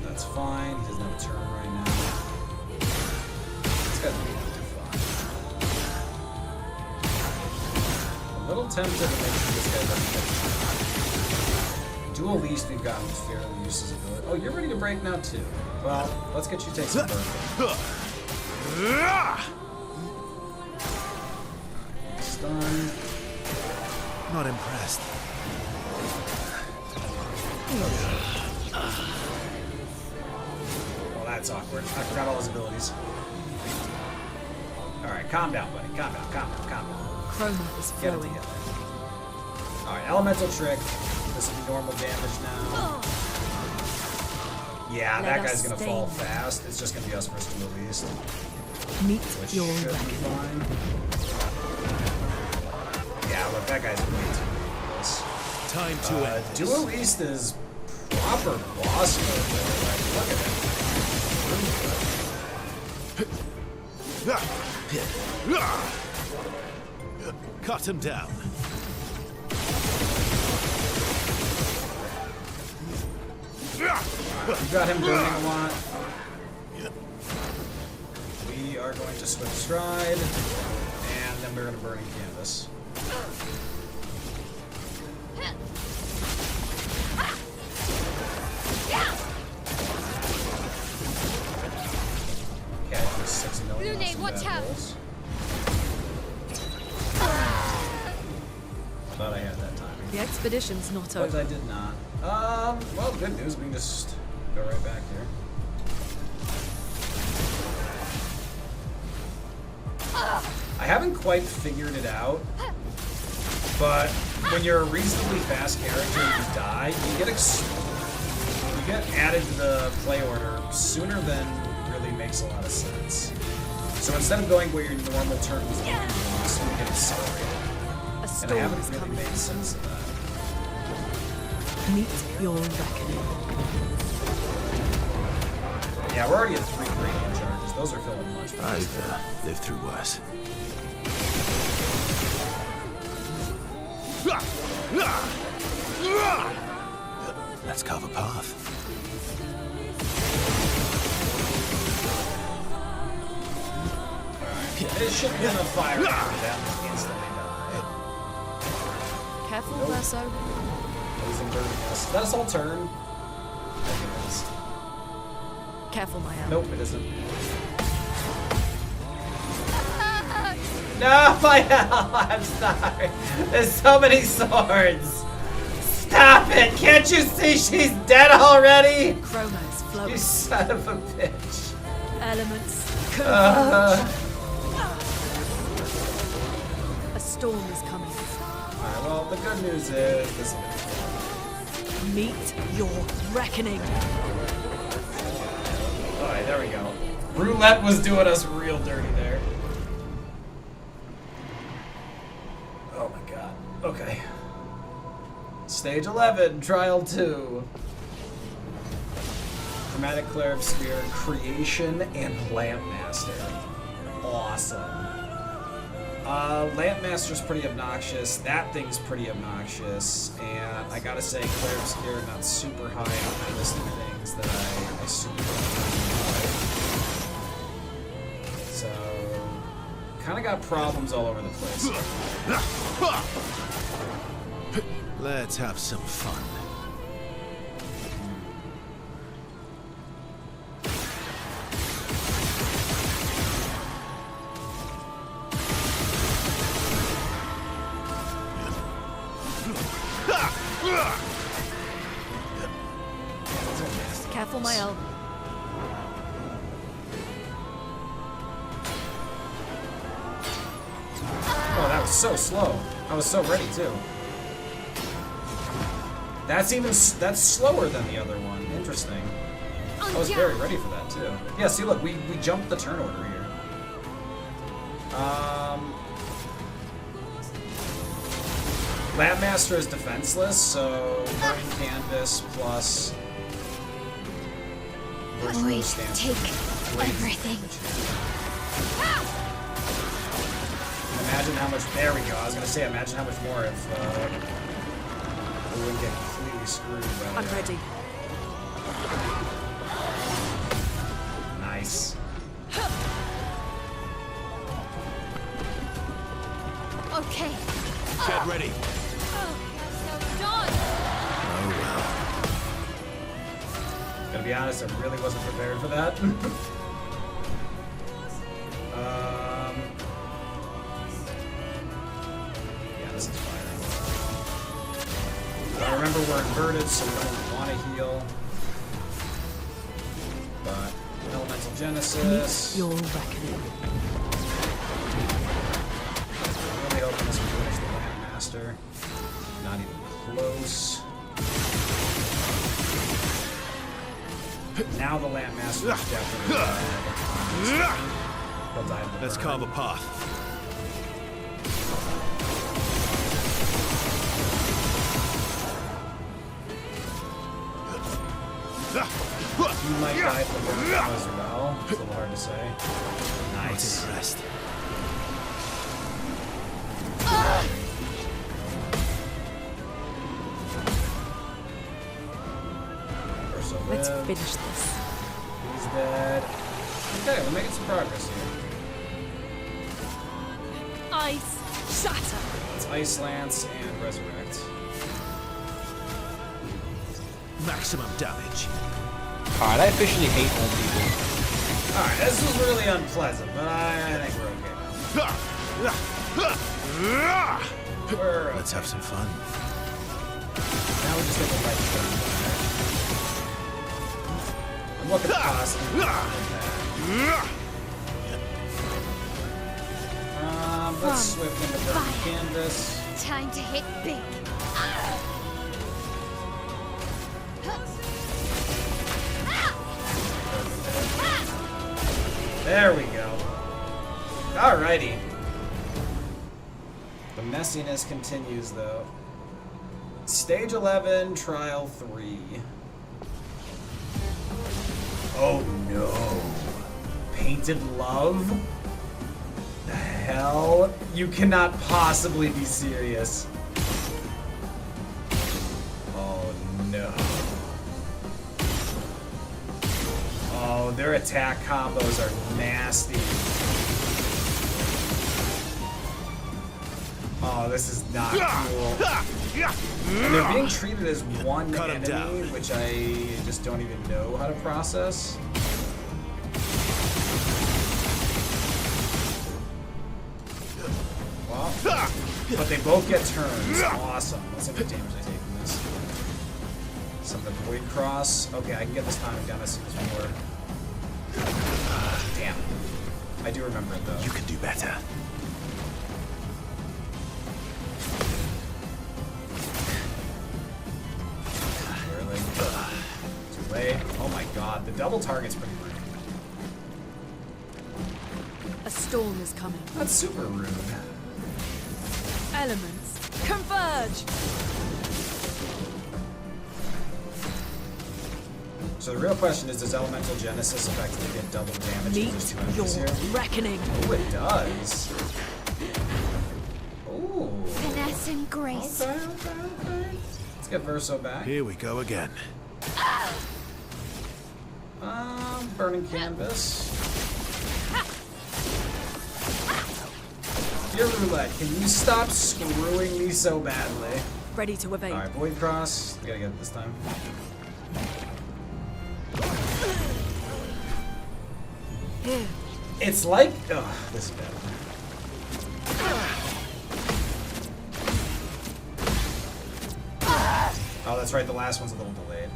That's fine. He doesn't have a turn right now. This guy's really too fine. A little tempted to make sure this guy doesn't get the Dual Least we've gotten fairly used as ability. Oh, you're ready to break now too. Well, let's get you take some burn. Stun. Not impressed. Well, that's awkward. I forgot all his abilities. Alright, calm down, buddy. Calm down, calm down, calm down. Chroma is Get it flowing. together. Alright, Elemental Trick. This will be normal damage now. Yeah, Let that us guy's gonna sting. fall fast. It's just gonna be us versus two at least. Meet Which your should be reckoning. fine. Yeah, look, that guy's way too ridiculous. Time to end this. Dual East is proper boss mode, though. Like, look at it. Cut him down. You got him burning a lot. We are going to switch stride, and then we're going to burn in canvas. Okay, there's 6 million. Lune, watch out. Thought I had that timing. The expedition's not But over. I did not. Well, good news. We can just go right back here. I haven't quite figured it out, but when you're a reasonably fast character and you die, you get added to the play order sooner than really makes a lot of sense. So instead of going where your normal turn was going, you just get accelerated. A And I storm haven't is really coming. made sense of that. Meet your reckoning. Yeah, we're already at 3 gradient charges. Those are feeling much better. I've lived through worse. Let's carve a path. It should be enough fire to that one instantly die. Careful, Nope. Verso. He's inverting us. Is that a soul turn? I think it is. Careful, my ally. Nope, it isn't. No, my hell! I'm sorry. There's so many swords. Stop it! Can't you see she's dead already? Chroma is You flowing. son of a bitch. Elements converge. A storm is coming. Alright, well, the good news is this is Meet your reckoning. Alright, there we go. Roulette was doing us real dirty there. Oh my god. Okay. Stage 11, Trial 2. Chromatic Clair Obscur Creation and Lampmaster. Awesome. Lampmaster's pretty obnoxious. That thing's pretty obnoxious. And I gotta say, Clair Obscur not super high on my list of things that I super like. So, kind of got problems all over the place. Let's have some fun. Careful, my elbow. Oh, that was so slow. I was so ready too. That's slower than the other one. Interesting. I was very ready for that too. Yeah, see, look, we jumped the turn order here. Labmaster is defenseless, so burning canvas plus Always take everything. Imagine how much. There we go. I was gonna say, imagine how much more if we wouldn't get completely screwed by. I'm ready. Nice. Okay. Get ready. Oh, done. Oh Gonna be honest, I really wasn't prepared for that. Yeah, this is fire. I remember we're inverted, so we don't want to heal. But elemental genesis. Your reckoning. I'm really hoping this will finish the Landmaster. Not even close. Now the Landmaster is definitely dead. He'll die of the Let's burn. carve a path. You might die of the burn as well. It's a little hard to say. Nice. Rest. Let's finish this. He's dead. Okay, we're making some progress here. Ice shatter. It's Ice Lance and Resurrect. Maximum damage. Alright, I officially hate old people. Alright, this was really unpleasant, but I think we're okay now. We're okay. Let's have some fun. Now we just get the right turn. And look at the cost. Let's swift into burning canvas. Time to hit big. There we go. Alrighty. The messiness continues though. Stage 11, Trial 3. Oh no. Painted Love? The hell? You cannot possibly be serious. Oh no. Oh, their attack combos are nasty. Oh, this is not cool. And they're being treated as one Cut 'em enemy, down. which I just don't even know how to process. Wow. But they both get turns. Awesome. Let's see what damage I take from this. Some of the Void Cross. Okay, I can get this timing down as soon as before. Damn. I do remember it though. You can do better. Really? Too late. Oh my god, the double target's pretty rude. A storm is coming. That's super rude. Elements converge. So the real question is, does Elemental Genesis effectively get double damage if there's two Meet enemies your here? reckoning. Oh, it does. Ooh. Finesse and grace. Okay, okay, okay. Let's get Verso back. Here we go again. Burning Canvas. Dear Roulette, can you stop screwing me so badly? Ready to evade. Alright, Void Cross. We gotta get it this time. Here. It's like... Ugh, this is bad. Oh, that's right, the last one's a little delayed.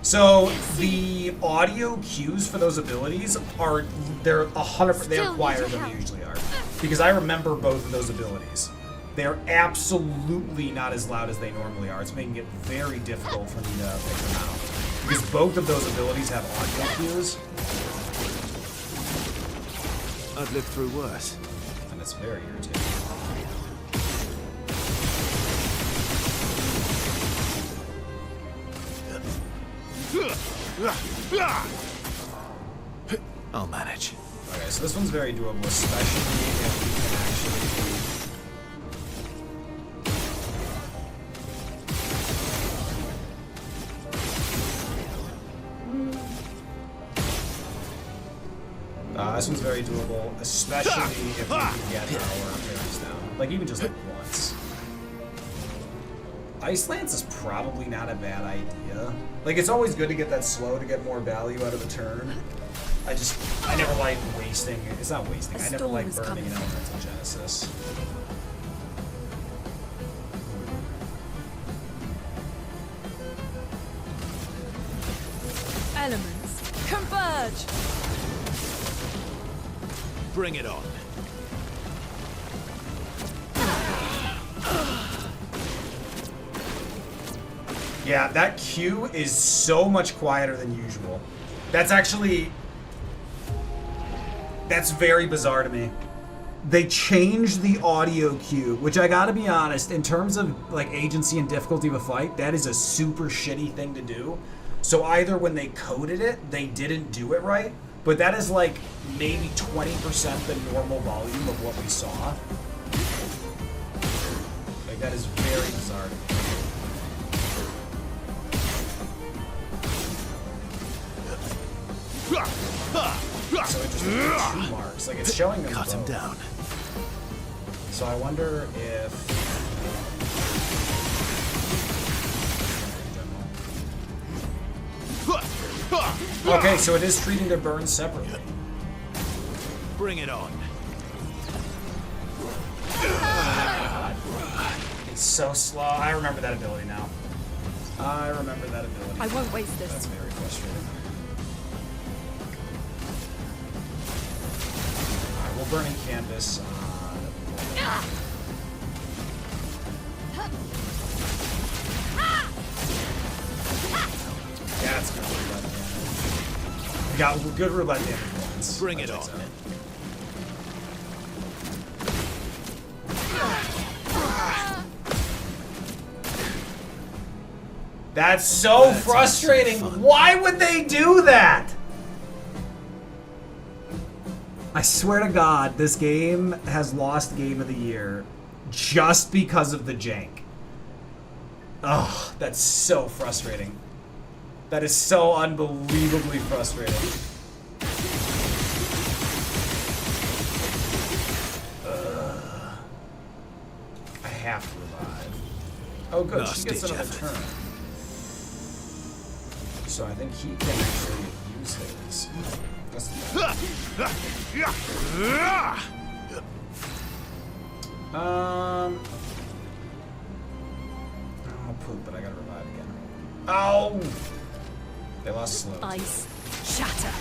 So the audio cues for those abilities they're 100%, they're quieter than they usually are. Because I remember both of those abilities. They're absolutely not as loud as they normally are. It's making it very difficult for me to pick them out. Because both of those abilities have audio cues. I've lived through worse. And it's very irritating. I'll manage. Okay, so this one's very doable, especially if we can actually... this one's very doable, especially if we can get our parries down. Like, even just like once. Ice Lance is probably not a bad idea. Like, it's always good to get that slow to get more value out of a turn. I never like wasting, it's not wasting, I never like burning an elemental Genesis. Elements converge. Bring it on. Yeah, that Q is so much quieter than usual. That's very bizarre to me. They changed the audio cue, which I gotta be honest, in terms of like agency and difficulty of a fight, that is a super shitty thing to do. So either when they coded it, they didn't do it right, but that is like maybe 20% the normal volume of what we saw. Like, that is very bizarre to me. So interesting. 2 marks. Like, it's showing them Cut him both. down. So I wonder if... Okay, so it is treating their burns separately. Bring it on. It's so slow. I remember that ability now. I remember that ability. I won't waste this. That's very frustrating. Alright, we'll burn in canvas. That's good roulette damage. We got good roulette damage once. Bring it on. That's so frustrating. Why would they do that? I swear to God, this game has lost Game of the Year just because of the jank. Oh, that's so frustrating. That is so unbelievably frustrating. I have to revive. Oh, good. Nasty She gets another Jeff. turn. So I think he can actually use his. I'll poop, but I gotta revive again. Ow! They lost slow. Ice shatter.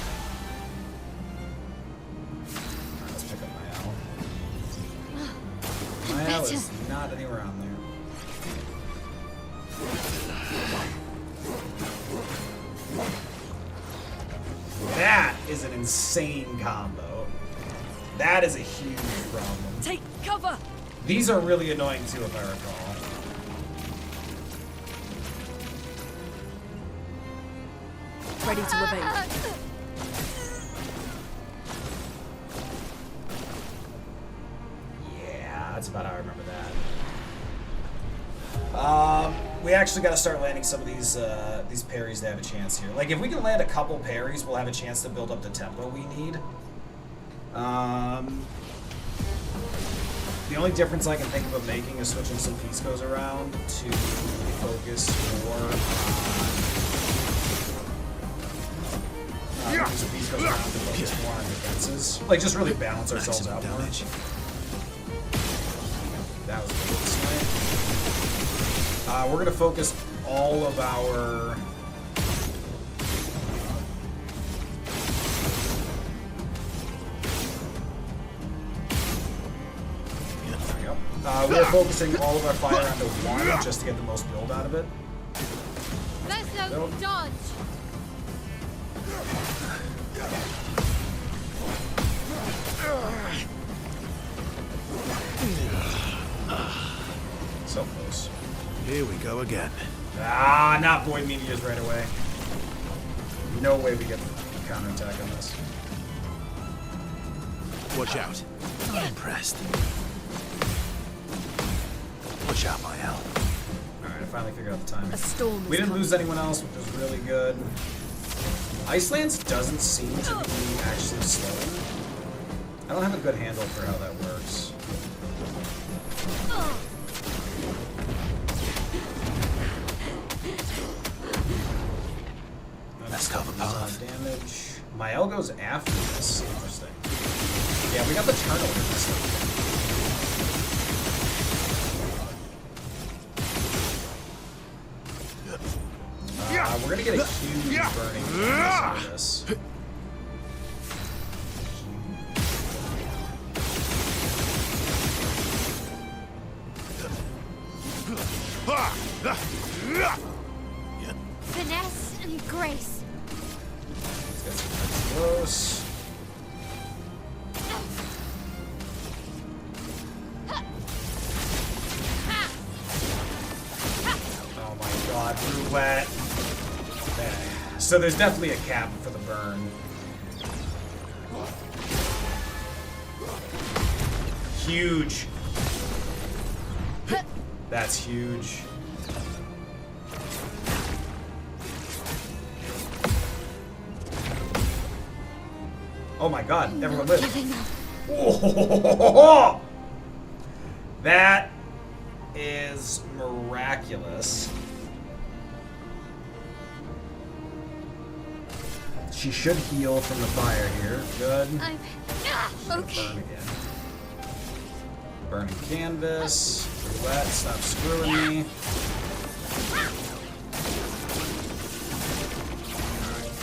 Alright, let's pick up my owl. My owl is not anywhere on there. That is an insane combo. That is a huge problem. Take cover. These are really annoying too, if I recall. Ready to evade. Yeah, that's about how I remember that. We actually got to start landing some of these parries to have a chance here. Like, if we can land a couple parries, we'll have a chance to build up the tempo we need. The only difference I can think of making is switching some Piscos around to focus more on some Piscos around to focus more on defenses. Like, just really balance ourselves out more. That was good this way. We're going to focus all of our We are focusing all of our fire onto one just to get the most build out of it. Let's Nope. dodge. So close. Here we go again. Ah, not void meteors right away. No way we get counterattack on this. Watch out. Not impressed. Watch out, my L. Alright, I finally figured out the timing. A storm We is didn't coming. lose anyone else, which was really good. Icelands doesn't seem to be actually slowing. I don't have a good handle for how that works. Let's cover path. Damage. Mael goes after this. Interesting. Yeah, we got the turtle in this one. We're gonna get a huge burning out of this. Finesse and grace. Let's get some nice close. Oh my god, roulette. Okay. So there's definitely a cap for the burn. Huge. That's huge. Oh my god, everyone lives. Giving up. Oh, that is miraculous. She should heal from the fire here. Good. I'm okay. Burn again. Burning canvas. Roulette, stop screwing me.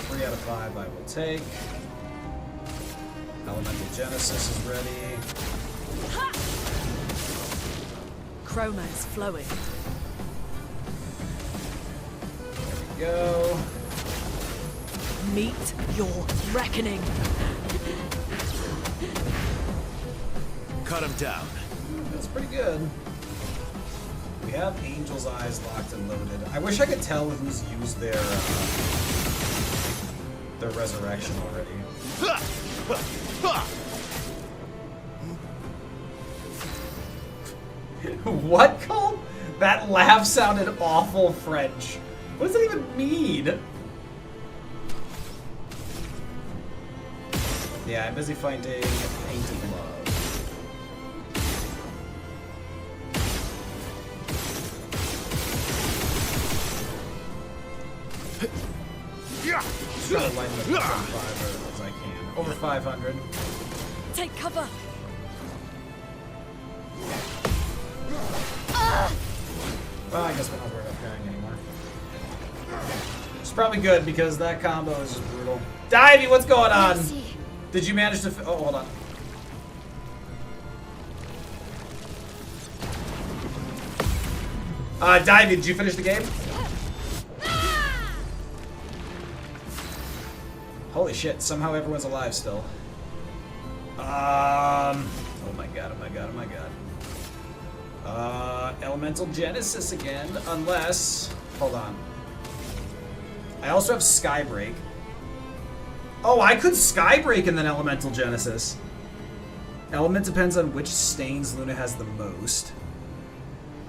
3 out of 5 I will take. Elemental Genesis is ready. Chroma is flowing. There we go. Meet your reckoning. Cut him down. That's pretty good. We have Angel's Eyes locked and loaded. I wish I could tell who's used their resurrection already. What, Cole? That laugh sounded awful French. What does that even mean? Yeah, I'm busy finding Painted Love. Just trying to lighten up the 25 as I can. Over 500. Take cover. Well, I guess we're not worried about carrying anymore. It's probably good because that combo is just brutal. Divey, what's going on? Mercy. Did you manage to? Oh, hold on. Divey, did you finish the game? Holy shit! Somehow everyone's alive still. Oh my god! Oh my god! Oh my god! Elemental Genesis again, unless. Hold on. I also have Skybreak. Oh, I could Skybreak and then Elemental Genesis. Element depends on which stains Luna has the most.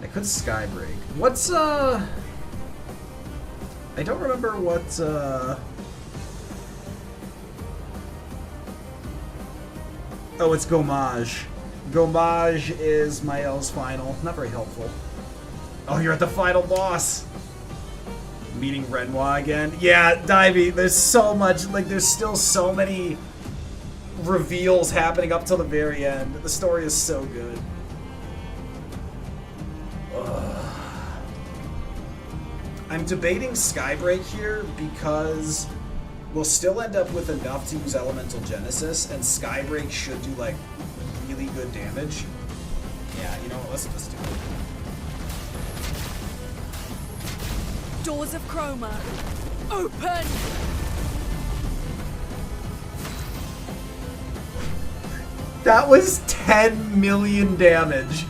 I could Skybreak. What's, I don't remember what, Oh, it's Gommage. Gommage is Mael's final. Not very helpful. Oh, you're at the final boss. Meeting Renoir again. Yeah, Divey, there's so much, like, there's still so many reveals happening up till the very end. The story is so good. Ugh. I'm debating Skybreak here because we'll still end up with enough to use Elemental Genesis, and Skybreak should do, like, really good damage. Yeah, you know what? Let's do it. Doors of Chroma, open! That was 10 million damage.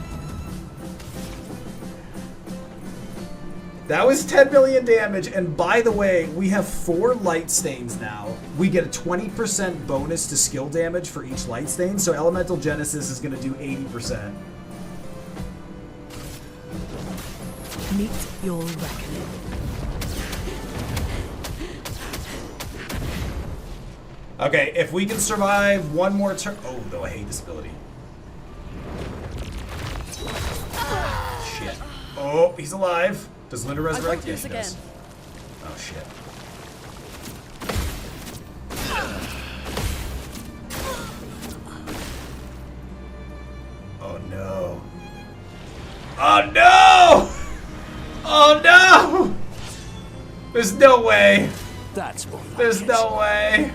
That was 10 million damage, and by the way, we have 4 light stains now. We get a 20% bonus to skill damage for each light stain, so Elemental Genesis is going to do 80%. Meet your reckoning. Okay, if we can survive one more turn... Oh, though, I hate this ability. Shit. Oh, he's alive. Does Linda resurrect? Yes, she does. Oh, shit. Oh, no. Oh, no! Oh, no! There's no way. That's more like There's it. no way.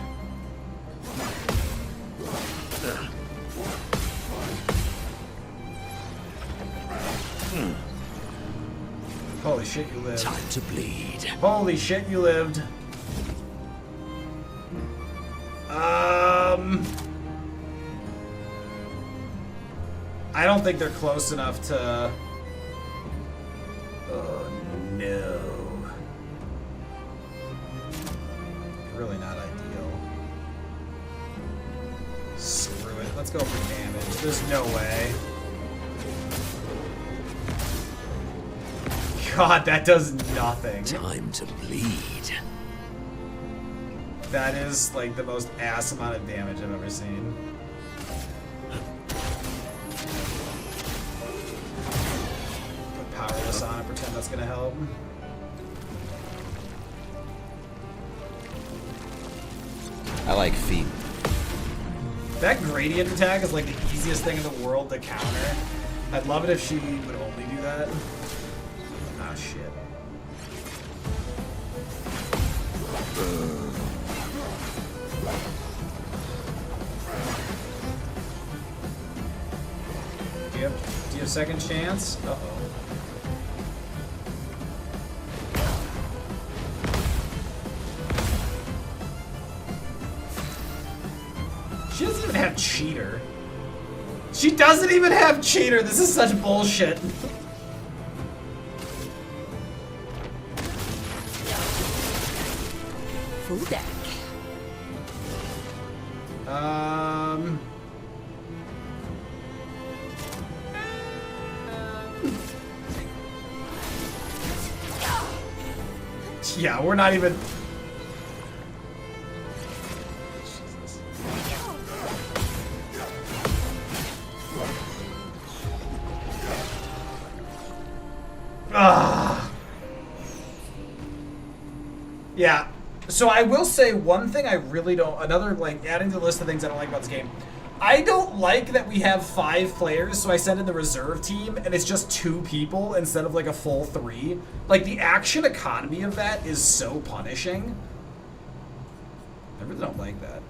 Holy shit, you lived. Time to bleed. Holy shit, you lived. I don't think they're close enough to... Oh, no. Really not ideal. Screw it. Let's go for damage. There's no way. God, that does nothing. Time to bleed. That is like the most ass amount of damage I've ever seen. Put powerless on it, pretend that's gonna help. I like feet. That gradient attack is like the easiest thing in the world to counter. I'd love it if she would only do that. Ah, shit. Do you have second chance? Uh-oh. She doesn't even have cheater. She doesn't even have cheater. This is such bullshit. Full deck. Yeah, we're not even... Ah. Yeah. So I will say one thing I really don't... Another, like, adding to the list of things I don't like about this game. I don't like that we have 5 players, so I send in the reserve team, and it's just 2 people instead of, like, a full 3. Like, the action economy of that is so punishing. I really don't like that.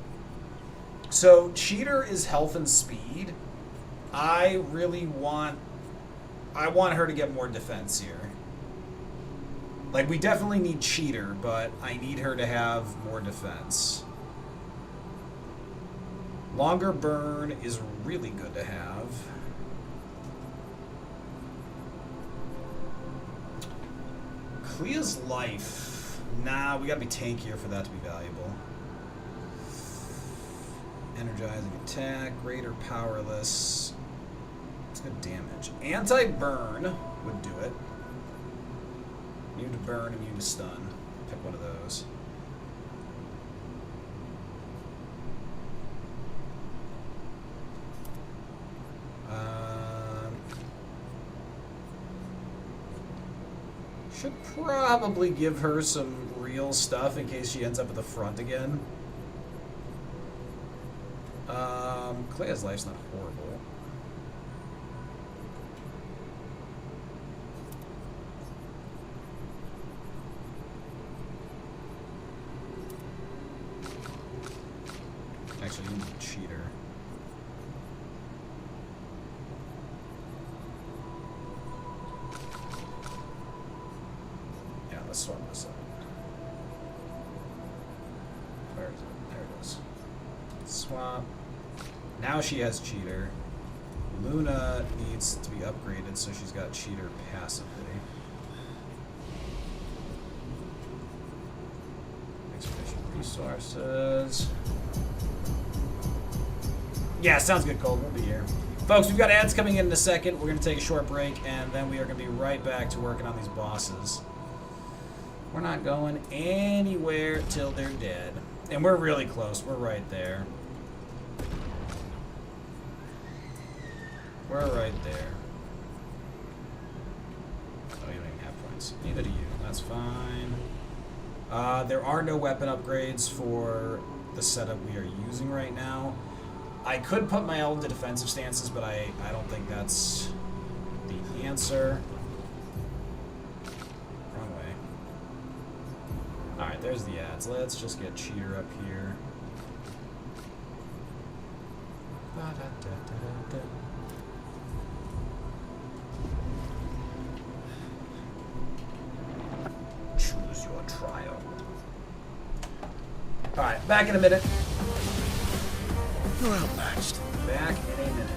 So, cheater is health and speed. I want her to get more defense here. Like, we definitely need cheater, but I need her to have more defense. Longer burn is really good to have. Clea's life. Nah, we gotta be tankier for that to be valuable. Energizing attack, greater powerless. It's good damage. Anti-burn would do it. Immune to burn, immune to stun. Pick one of those. Should probably give her some real stuff in case she ends up at the front again. Claire's life's not horrible. Actually, you need a cheater. Where is it? There it is. Swap. Now she has Cheater. Luna needs to be upgraded, so she's got Cheater passively. Expedition resources. Yeah, sounds good, Cole. We'll be here. Folks, we've got ads coming in a second. We're going to take a short break, and then we are going to be right back to working on these bosses. We're not going anywhere till they're dead. And we're really close. We're right there. We're right there. Oh, you don't even have points. Neither do you. That's fine. There are no weapon upgrades for the setup we are using right now. I could put my elf into defensive stances, but I don't think that's the answer. Wrong way. Alright, there's the ads. Let's just get Cheater up here. Choose your trial. Alright, back in a minute. You're outmatched. Back in a minute.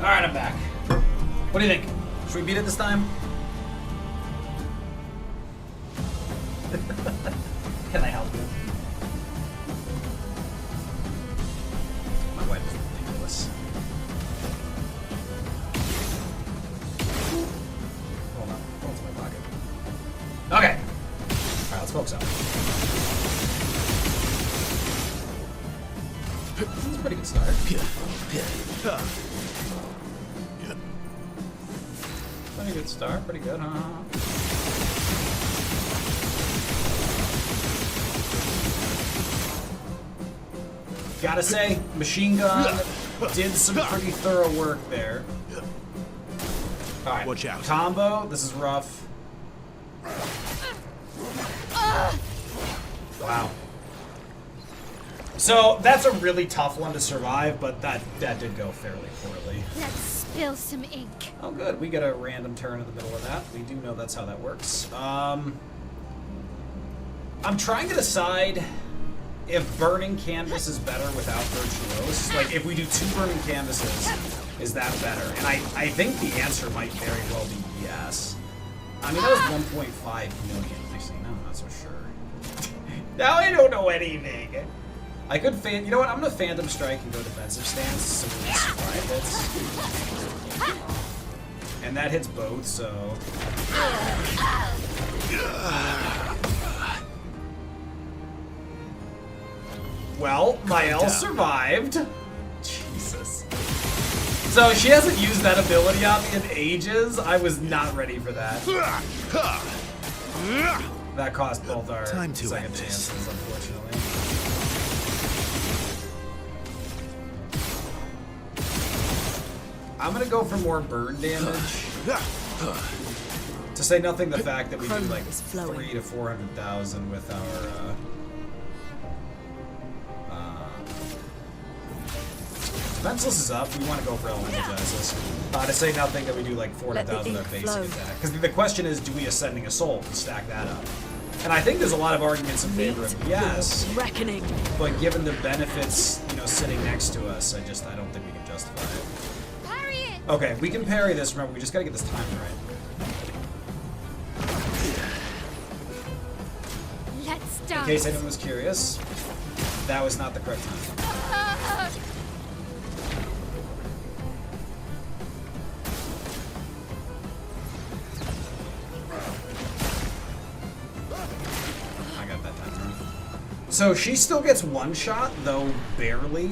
Alright, I'm back. What do you think? Should we beat it this time? Can I help you? My wife is ridiculous. Hold on. Phone's in my pocket. Okay. Alright, let's focus on it. That's a pretty good start. Pretty good start. Pretty good, huh? Gotta say, Machine Gun did some pretty thorough work there. Alright, Watch out. combo. This is rough. Wow. So that's a really tough one to survive, but that did go fairly poorly. Let's spill some ink. Oh, good. We get a random turn in the middle of that. We do know that's how that works. I'm trying to decide if burning canvas is better without virtuose. Like, if we do 2 burning canvases, is that better? And I think the answer might very well be yes. I mean, that was 1.5 million. Actually, no, I'm not so sure. Now I don't know anything. I could fan. You know what? I'm gonna Phantom Strike and go defensive stance so we survive hits. And that hits both, so. Well, Mael survived. Jesus. So she hasn't used that ability on me in ages. I was not ready for that. That cost both our Time to second end this. chances, unfortunately. I'm gonna go for more burn damage. To say nothing the fact that we do Chrome like is flowing. 300,000 to 400,000 with our defenseless is up. We want to go for Elemental Genesis. To say nothing that we do like 400,000 with our ink basic flow. attack. Because the question is, do we Ascending Assault and stack that up? And I think there's a lot of arguments in favor of yes, Reckoning. but given the benefits, you know, sitting next to us, I don't think we can justify it. Parry it. Okay, we can parry this. Remember, we just gotta get this timing right. Let's In dance. case anyone was curious, that was not the correct time. I got that time wrong. So she still gets one shot, though barely.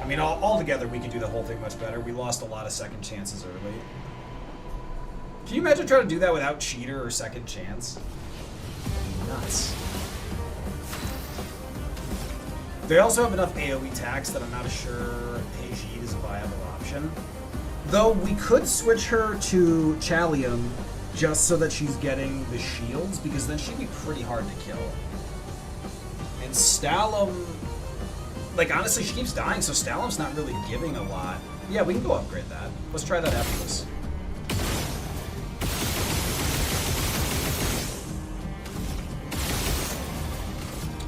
I mean, all together, we could do the whole thing much better. We lost a lot of second chances early. Can you imagine trying to do that without cheater or second chance? Nuts. They also have enough AoE tax that I'm not sure Haji is a viable option. Though we could switch her to Chalium just so that she's getting the shields, because then she'd be pretty hard to kill. And Stalum, like honestly, she keeps dying, so Stalum's not really giving a lot. Yeah, we can go upgrade that. Let's try that after this.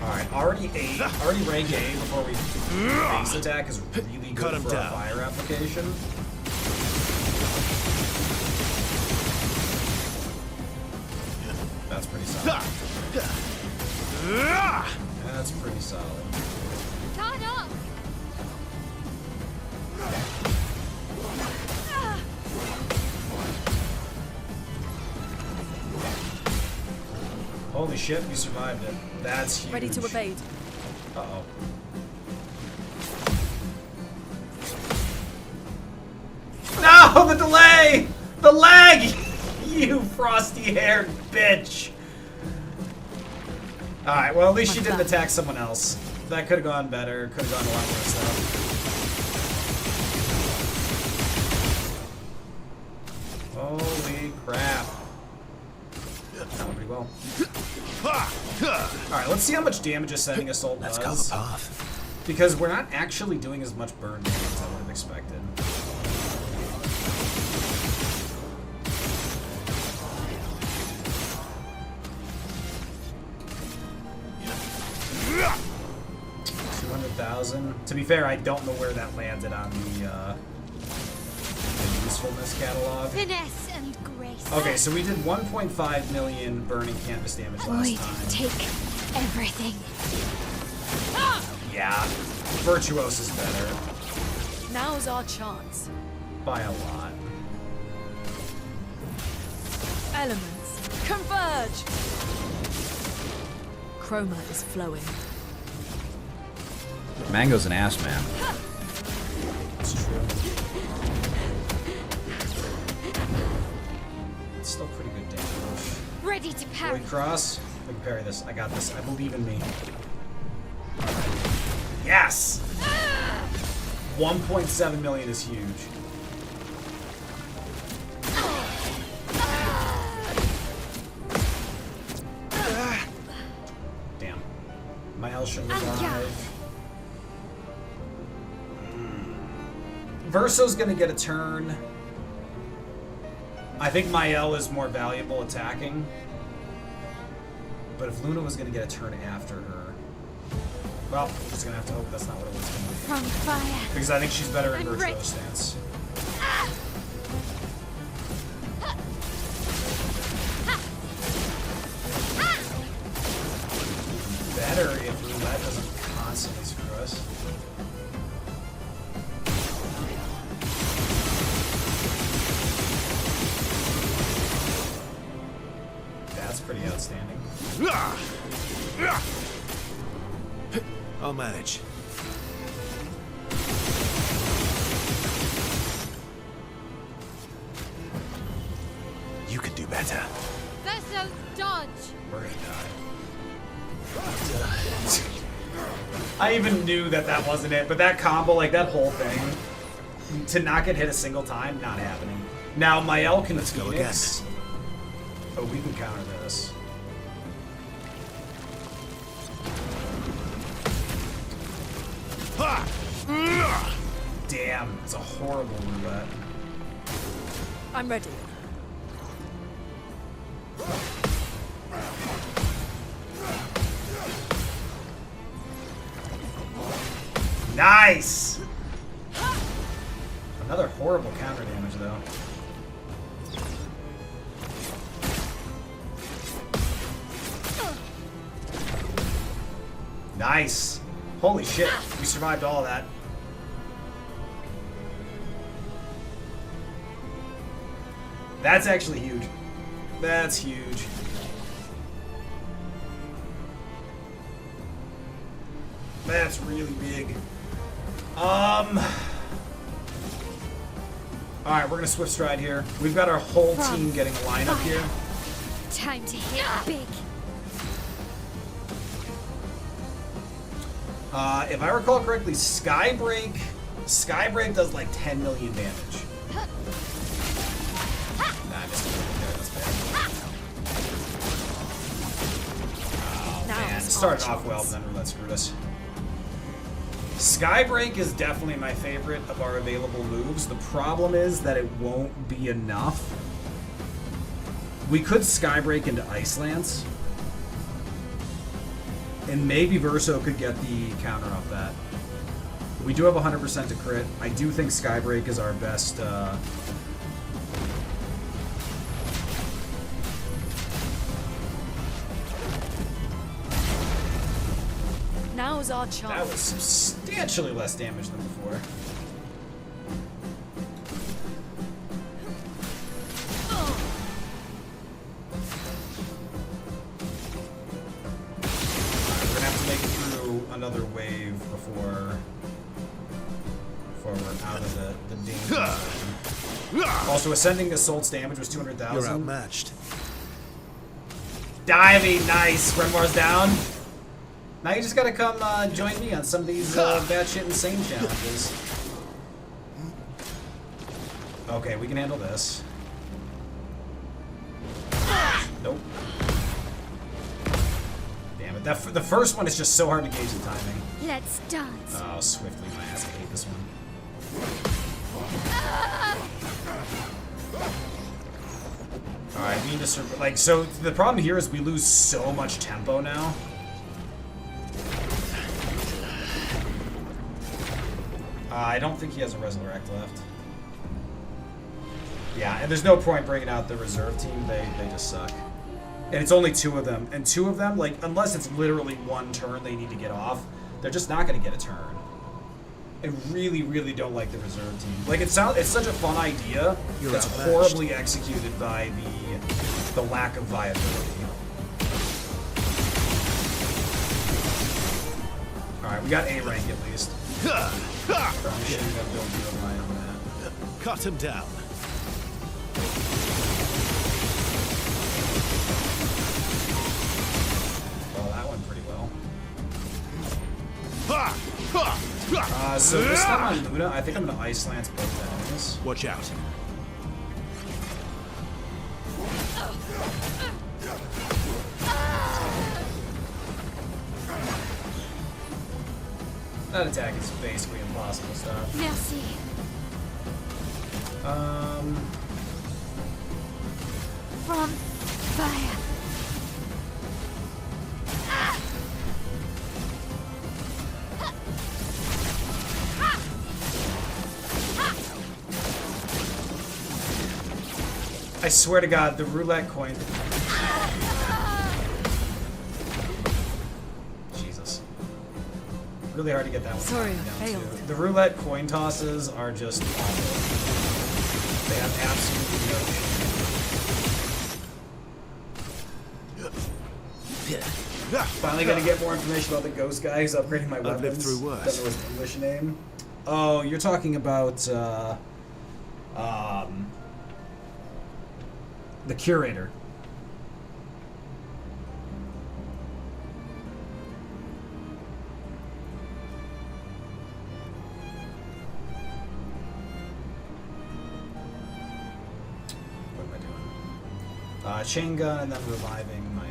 Alright, already rank A before we base attack is really Cut good him for our down. fire application. That's pretty solid. That's pretty solid. Caught up. Holy shit, you survived it. That's huge. Ready to evade. Uh-oh. No, the delay! The lag! You frosty-haired bitch! Alright, well at least she didn't attack someone else. That could have gone better, could have gone a lot worse though. Holy crap. That went pretty well. Alright, let's see how much damage Ascending Assault does. Let's go, Path. Because we're not actually doing as much burn damage as I would have expected. $200,000. To be fair, I don't know where that landed on usefulness catalog. Finesse and grace. Okay, so we did 1.5 million burning canvas damage last Void, time. take everything. Yeah, Virtuose is better Now's our chance. by a lot. Elements, converge! Chroma is flowing. Mango's an ass man. It's true. It's still pretty good damage. Ready to parry. Void Cross. I can parry this. I got this. I believe in me. Yes! 1.7 million is huge. Damn. My L should revive. Verso's gonna get a turn. I think Mael is more valuable attacking. But if Luna was gonna get a turn after her, well, we're just gonna have to hope that's not what it was gonna be. From fire. Because I think she's better in I'm Virtuo's rich. stance. Better if Roulette doesn't constantly screw us. That's pretty outstanding. I'll manage. You can do better. Verso, dodge. We're gonna die. I even knew that that wasn't it, but that combo, like that whole thing, to not get hit a single time, not happening. Now, Mael can Let's go Phoenix. Oh, we can counter this. Damn, it's a horrible roulette. I'm ready. Nice! Another horrible counter damage, though. Nice! Holy shit, we survived all of that. That's actually huge. That's huge. That's really big. Alright, we're gonna Swift Stride here. We've got our whole team getting a line up here. Time to hit big. If I recall correctly, Skybreak does like 10 million damage. Nah, I missed it right there. That's bad. Oh, Now man. It it's started our off well, chance. but then Roulette screwed us. Skybreak is definitely my favorite of our available moves. The problem is that it won't be enough. We could Skybreak into Ice Lance. And maybe Verso could get the counter off that. We do have 100% to crit. I do think Skybreak is our best. Now's our That chance. was substantially less damage than before. We're gonna have to make it through another wave before we're out of the danger zone. Also, Ascending Assault's damage was You're 200,000. outmatched. Diving, nice. Renwar's down. Now you just gotta come join me on some of these batshit insane challenges. Okay, we can handle this. Nope. Damn it. The first one is just so hard to gauge the timing. Let's dance. Oh, swiftly my ass. I hate this one. Alright, we need to like, so the problem here is we lose so much tempo now. I don't think he has a Resurrect left. Yeah, and there's no point bringing out the reserve team. They just suck. And it's only 2 of them. And 2 of them, like, unless it's literally 1 turn they need to get off, they're just not going to get a turn. I really, really don't like the reserve team. Like, it's such a fun idea. It's horribly executed by the lack of viability. Alright, we got A rank at least. Cut him down. Oh, that went pretty well. So this time on Luna, I think I'm going to Ice Lance both enemies. Watch out. That attack is basically impossible to stop. Merci. From fire. I swear to God, the roulette coin. Jesus. Really hard to get that one. Sorry, down I failed. too. The roulette coin tosses are just awful. They have absolutely no chance. Finally gonna get more information about the ghost guy who's upgrading my weapons. I've lived through worse. Don't know his English name. Oh, you're talking about the curator. What am I doing? Chain gun and then reviving my own.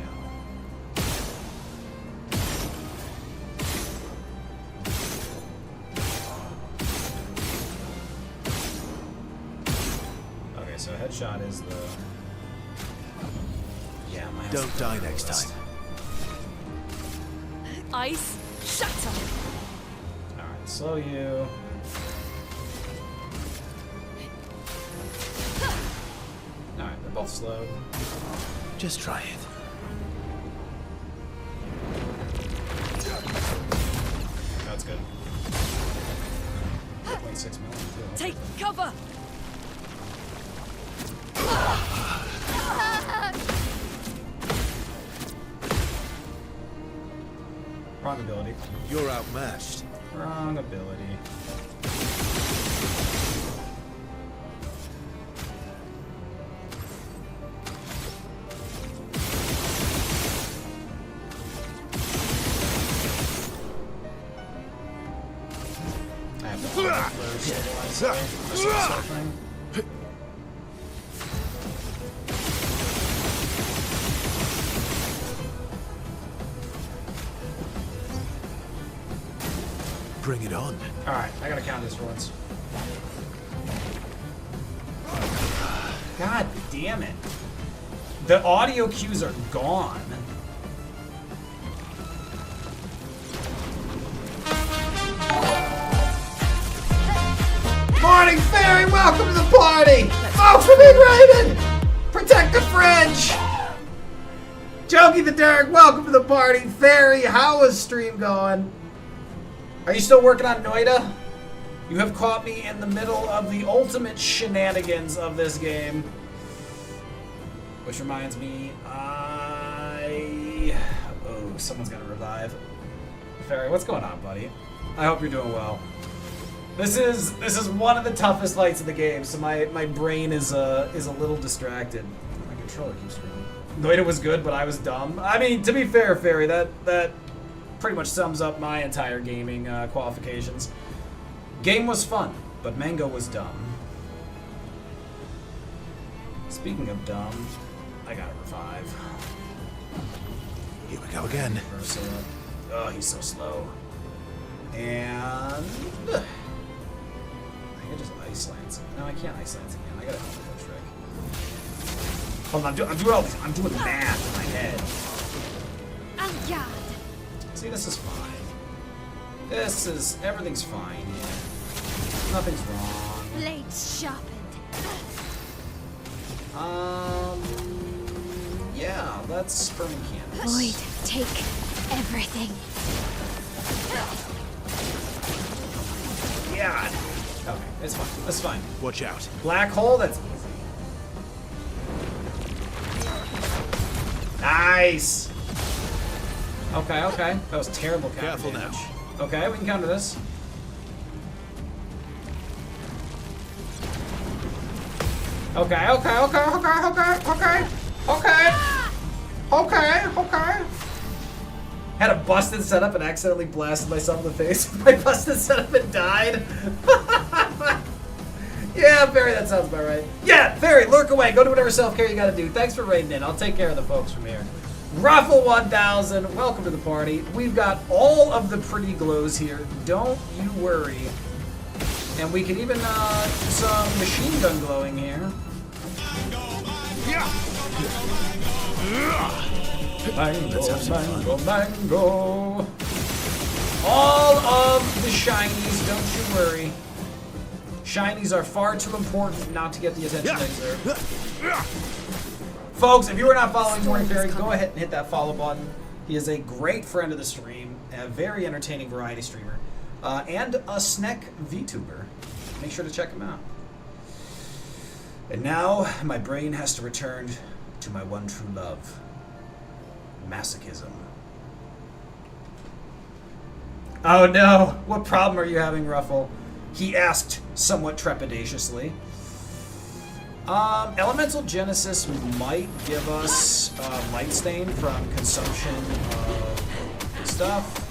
Okay, so headshot is the. Yeah, my. Don't die next time. Ice shatter. Alright, slow you. Alright, they're both slowed. Just try it. That's good. 0.6 million too. Take cover. Wrong ability. You're outmatched. Wrong ability. I have to stabilize. Bring it on. Alright, I gotta count this for once. God damn it. The audio cues are gone. Morning, Fairy! Welcome to the party! Vote for me, Raiden! Protect the French! Jokey the Derek, welcome to the party! Fairy, how is stream going? Are you still working on Noida? You have caught me in the middle of the ultimate shenanigans of this game. Which reminds me, oh, someone's gonna revive. Fairy, what's going on, buddy? I hope you're doing well. This is one of the toughest fights of the game, so my brain is a little distracted. My controller keeps screaming. Noida was good, but I was dumb. I mean, to be fair, Fairy, that pretty much sums up my entire gaming qualifications. Game was fun, but Mango was dumb. Speaking of dumb, I gotta revive. Here we go again. Versa. Oh, he's so slow. And I can just Ice Lance him. No, I can't Ice Lance again. I gotta help with that trick. Hold on, I'm doing all this. I'm doing math in my head. En garde. See, this is fine. Everything's fine here. Nothing's wrong. Blades sharpened. Yeah, that's burning canvas. Void, take everything. Yeah. Okay, it's fine. That's fine. Watch out. Black hole, that's easy. Nice! Okay, okay. That was terrible counter Careful damage. now. Okay, we can counter this. Okay, okay, okay, okay, okay, okay, okay, okay, okay. Had a busted setup and accidentally blasted myself in the face with my busted setup and died. Yeah, Barry, that sounds about right. Yeah, Barry, lurk away. Go do whatever self-care you gotta do. Thanks for raiding in. I'll take care of the folks from here. Ruffle 1000, welcome to the party. We've got all of the pretty glows here. Don't you worry. And we can even do some machine gun glowing here. Mango, mango. All of the shinies, don't you worry. Shinies are far too important not to get the attention they deserve. Folks, if you are not following Morning Fairy, go ahead and hit that follow button. He is a great friend of the stream, a very entertaining variety streamer, and a snack VTuber. Make sure to check him out. And now, my brain has to return to my one true love, masochism. Oh no, what problem are you having, Ruffle? He asked somewhat trepidatiously. Elemental Genesis might give us light stain from consumption of stuff.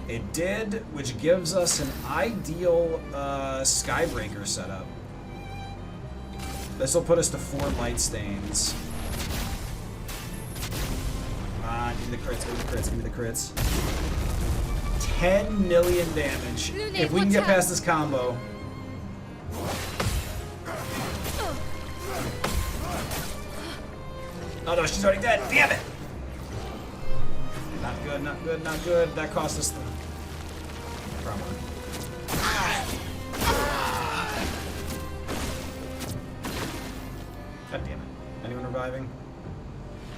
It did, which gives us an ideal Skybreaker setup. This will put us to 4 light stains. Give me the crits, give me the crits, give me the crits. 10 million damage. If we can get past this combo. Oh no, she's already dead. Damn it! Not good, not good, not good. That cost us the promo. God damn it. Anyone reviving?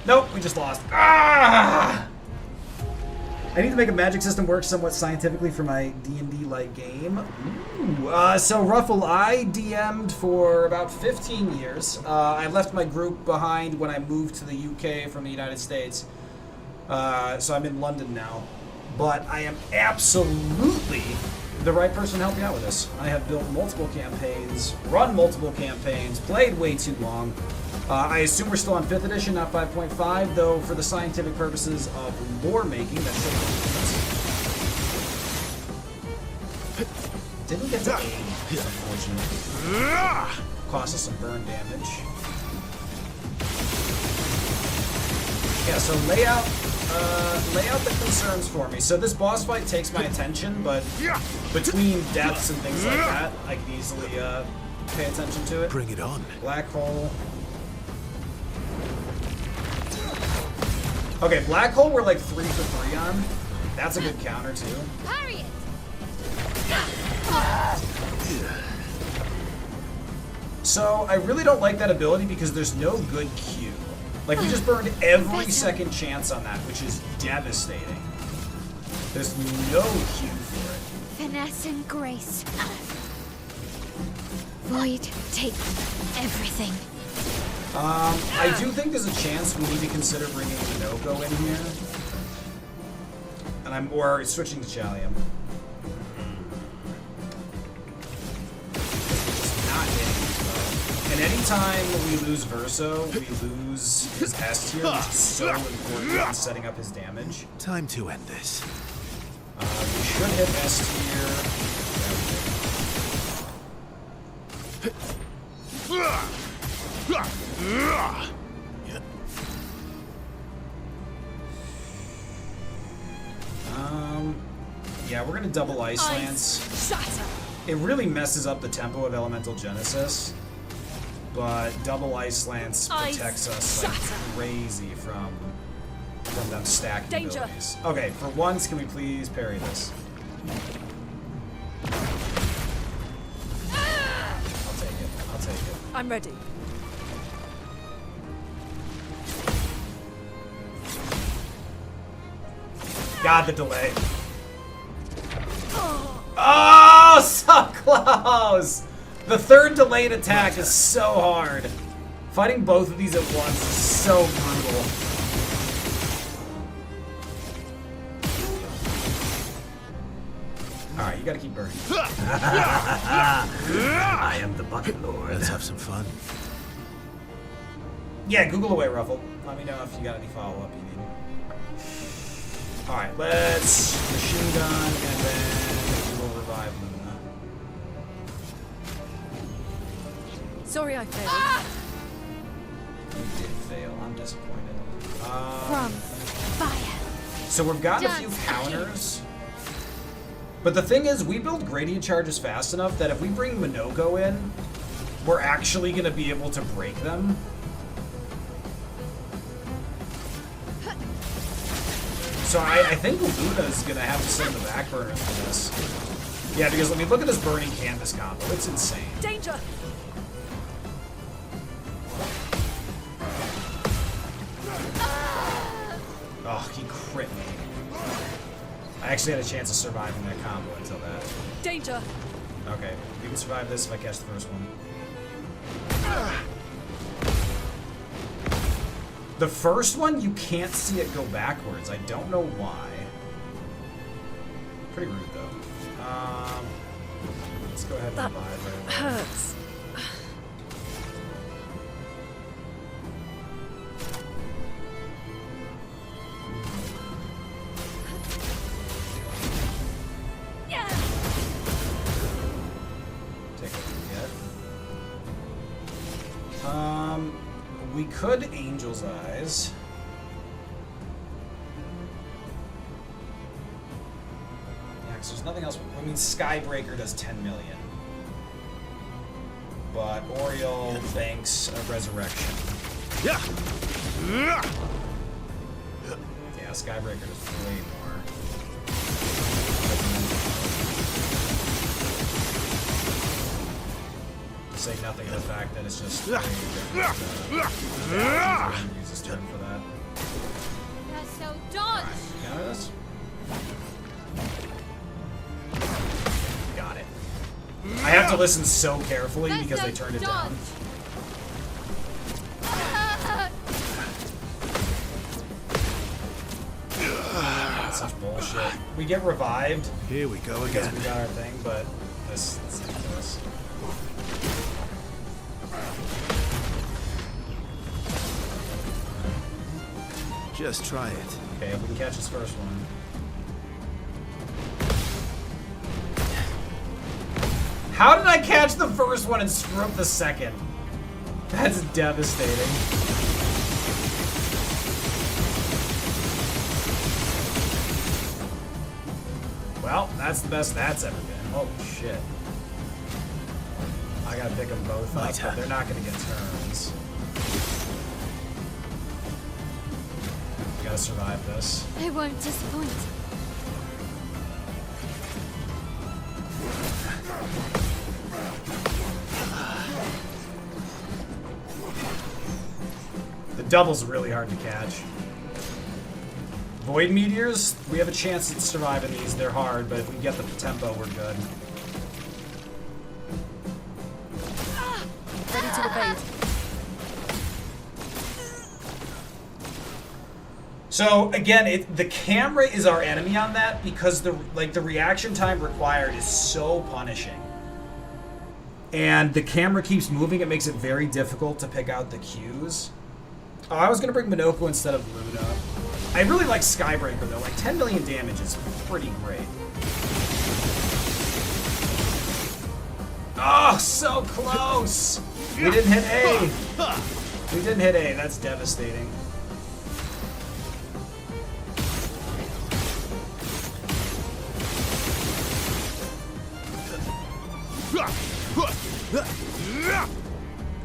Nope, we just lost. Ah! I need to make a magic system work somewhat scientifically for my D&D like game. Ooh. So Ruffle, I DM'd for about 15 years. I left my group behind when I moved to the UK from the United States. So I'm in London now. But I am absolutely the right person to help you out with this. I have built multiple campaigns, run multiple campaigns, played way too long. I assume we're still on 5th edition, not 5.5, though for the scientific purposes of lore making, that should make sense. Didn't get to aim, unfortunately. Cost us some burn damage. Yeah, so lay out the concerns for me. So this boss fight takes my attention, but between deaths and things like that, I can easily pay attention to it. Bring it on. Black hole. Okay, black hole we're like 3 for 3 on. That's a good counter too. Parry it. So I really don't like that ability because there's no good Q. Like we just burned every second chance on that, which is devastating. There's no Q for it. Finesse and grace. Void, take everything. I do think there's a chance we need to consider bringing Minoko in here. And or switching to Chalium. It's not hitting as well. And anytime we lose Verso, we lose his S tier, which is so important in setting up his damage. Time to end this. We should hit S tier. Yeah, we're gonna double Ice Lance. It really messes up the tempo of Elemental Genesis, but double Ice Lance protects us like crazy from them stacking abilities. Okay, for once, can we please parry this? I'll take it. I'll take it. I'm ready. God, the delay. Oh, so close! The third delayed attack is so hard. Fighting both of these at once is so brutal. Alright, you gotta keep burning. I am the Bucket Lord. Let's have some fun. Yeah, Google away, Ruffle. Let me know if you got any follow-up you need. Alright, let's machine gun, and then we'll revive Luna. Sorry I failed. You did fail. I'm disappointed. From fire. So we've gotten a few Dance. counters. But the thing is, we build gradient charges fast enough that if we bring Minoko in, we're actually going to be able to break them. So I think Luna's going to have to sit in the back burners for this. Yeah, because I mean, look at this burning canvas combo. It's insane. Danger! Oh, he crit me. I actually had a chance of surviving that combo until that. Danger! Okay, we can survive this if I catch the first one. The first one, you can't see it go backwards. I don't know why. Pretty rude, though. Let's go ahead and That revive right away. hurts. Take what we get. We could Angel's Eyes. Yeah, because there's nothing else. I mean, Skybreaker does 10 million. But Oriole banks a Resurrection. Yeah. Yeah, Skybreaker does way more. To say nothing of the fact that it's just use his turn for that. You're so dodge. Counter this? Got it. I have to listen so carefully because they turned it down. That's such bullshit. We get revived Here we go because again. we got our thing, but this is ridiculous. Just try it. Okay, if we can catch this first one. How did I catch the first one and screw up the second? That's devastating. Well, that's the best that's ever been. Holy shit. I gotta pick them both up, but they're not gonna get turns. Gotta survive this. I won't disappoint. The double's really hard to catch. Void Meteors, we have a chance at surviving these. They're hard, but if we get the tempo, we're good. Ready to evade. So again, the camera is our enemy on that because the reaction time required is so punishing. And the camera keeps moving, it makes it very difficult to pick out the cues. Oh, I was gonna bring Minoko instead of Luna. I really like Skybreaker though, like 10 million damage is pretty great. Oh, so close! We didn't hit A! We didn't hit A, that's devastating.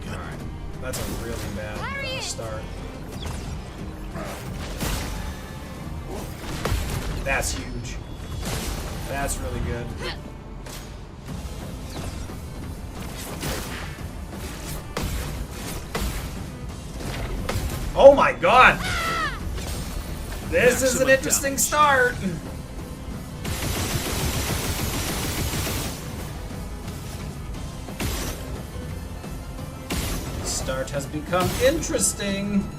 Alright, that's a really bad start. That's huge. That's really good. Oh my god! This is an interesting start. The start has become interesting.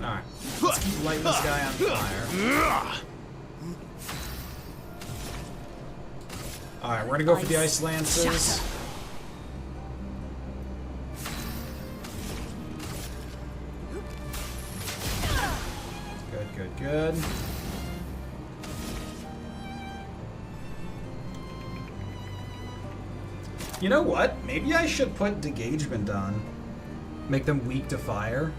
Alright, let's keep lighting this guy on fire. Alright, we're gonna go for the Ice Lances. Good. You know what? Maybe I should put Degagement on. Make them weak to fire.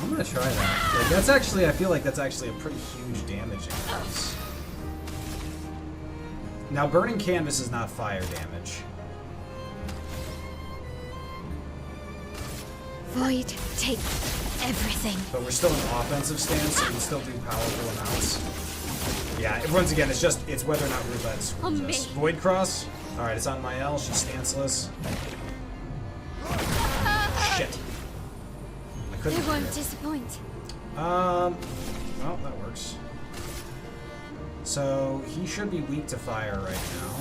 I'm gonna try that. Like, that's actually, I feel like that's actually a pretty huge damage increase. Now, Burning Canvas is not fire damage. Void, take everything. But we're still in offensive stance, so we can still do powerful amounts. Yeah, once again, it's whether or not roulette screws us. Void Cross. Alright, it's on my L. She's stanceless. Shit. I couldn't. They won't disappoint. Well, that works. So, he should be weak to fire right now.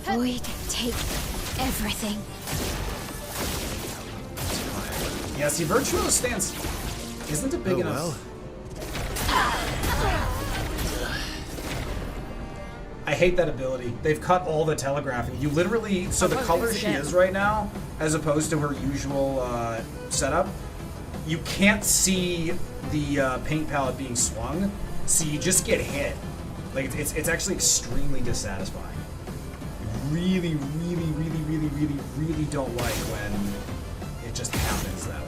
Void, take everything. Yeah, see, Virtuo's stance isn't it big enough? I hate that ability. They've cut all the telegraphing. You literally, so the color she is right now, as opposed to her usual setup, you can't see the paint palette being swung, so you just get hit. Like, it's actually extremely dissatisfying. Really don't like when it just happens that way.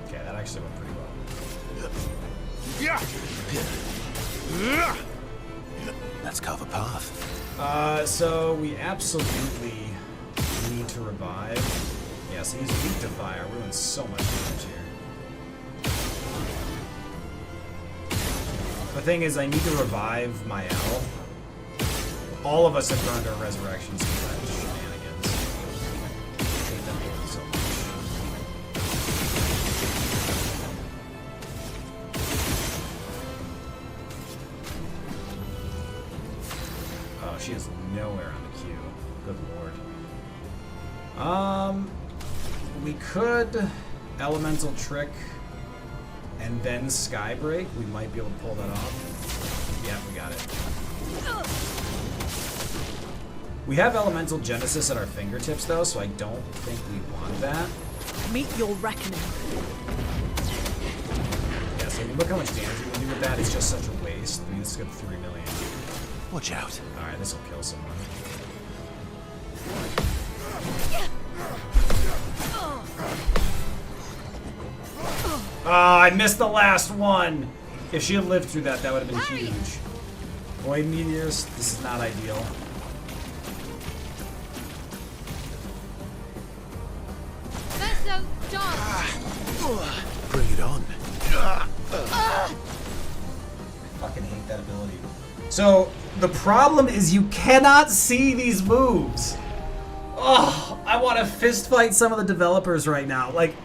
Okay, that actually went pretty well. Let's carve a path. So we absolutely need to revive. Yeah, so he's weak to fire. We're doing so much damage here. The thing is, I need to revive my L. All of us have burned our resurrections for that shenanigans. I hate them both so much. Oh, she is nowhere on the queue. Good lord. We could Elemental Trick and then Skybreak. We might be able to pull that off. Yeah, we got it. We have Elemental Genesis at our fingertips, though, so I don't think we want that. Meet your reckoning. Yeah, so look how much damage we can do with that. It's just such a waste. I mean, this is good 3 million. Watch out. Alright, this will kill someone. I missed the last one! If she had lived through that, that would have been huge. Void Meteors, this is not ideal. That's so dark. Bring it on. I fucking hate that ability. So, the problem is you cannot see these moves. Oh, I want to fist fight some of the developers right now. Like,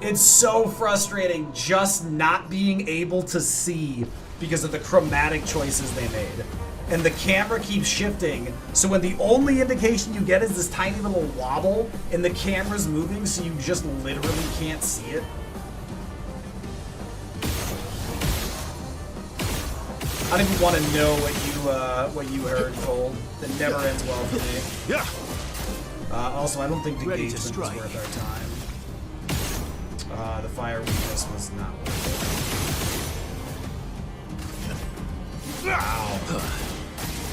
it's so frustrating just not being able to see because of the chromatic choices they made. And the camera keeps shifting, so when the only indication you get is this tiny little wobble, and the camera's moving, so you just literally can't see it. I don't even want to know what you heard, Cole. That never ends well for me. Yeah. Also, I don't think Ready to Degagement is strike. worth our time. The fire weakness was not worth it. Wow.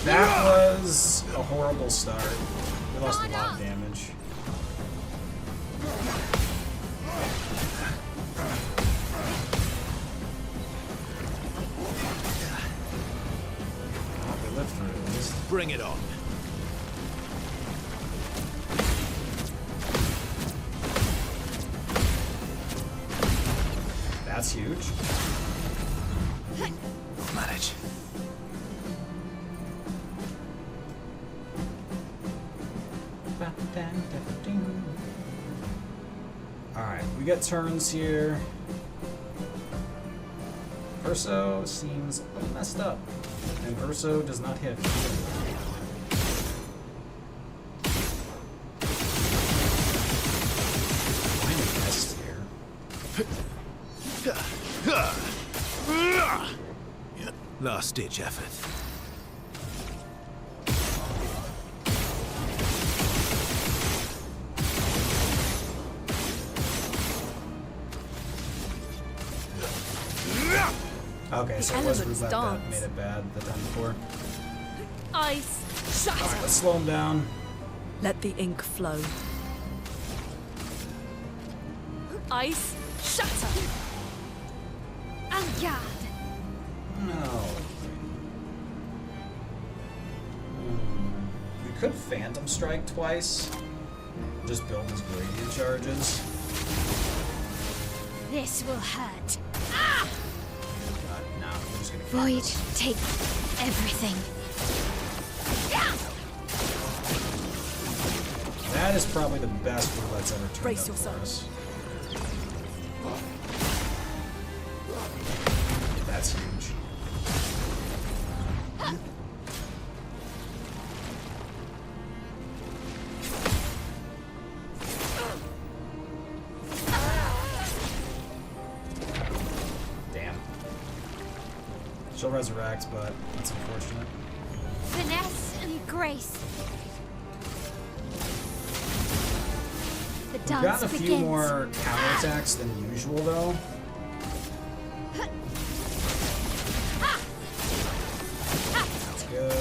That was a horrible start. We lost a lot of damage. We lived through it at least. Bring it on. That's huge. We'll manage. Alright, we get turns here. Urso seems a little messed up. And Urso does not hit. Finally missed here. Last ditch effort. Okay, so it was roulette that made it bad the time before. Ice, shatter. Alright, let's slow him down. Let the ink flow. Ice, shatter. En garde. No. We could Phantom Strike twice. Just build his gradient charges. This will hurt. No, we're just gonna keep Void, this. take everything. That is probably the best roulette's ever turned Brace out yourself. for us. That's huge. Damn. She'll resurrect, but that's unfortunate. Finesse and grace. The We've dance gotten a few begins. more counterattacks than usual, though. That's good.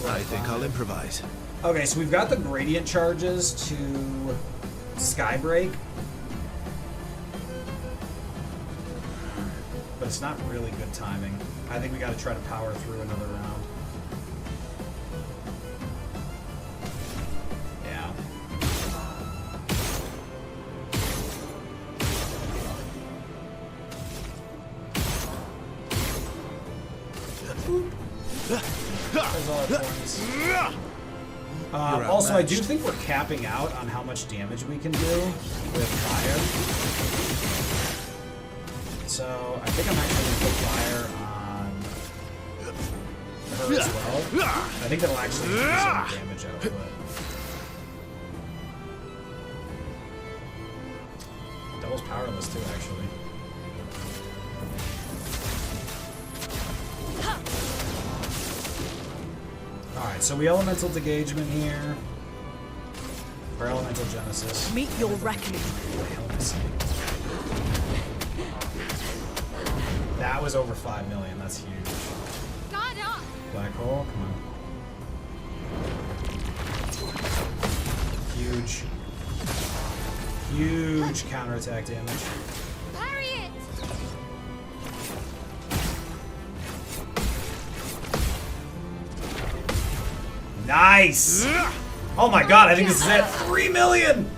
I think I'll improvise. Okay, so we've got the gradient charges to Skybreak. But it's not really good timing. I think we gotta try to power through another round. Yeah. There's all our points. Also, I do think we're capping out on how much damage we can do with fire. So I think I'm actually going to put fire on her as well. I think that'll actually increase our damage output. Doubles powerless too, actually. Alright, so we elemental engagement here. Or elemental genesis. Meet your reckoning. What the hell am I saying? That was over 5 million, that's huge. God up. Black hole, come on. Huge. Huge counterattack damage. Parry it. Nice! Oh my god, I think this is it. 3 million!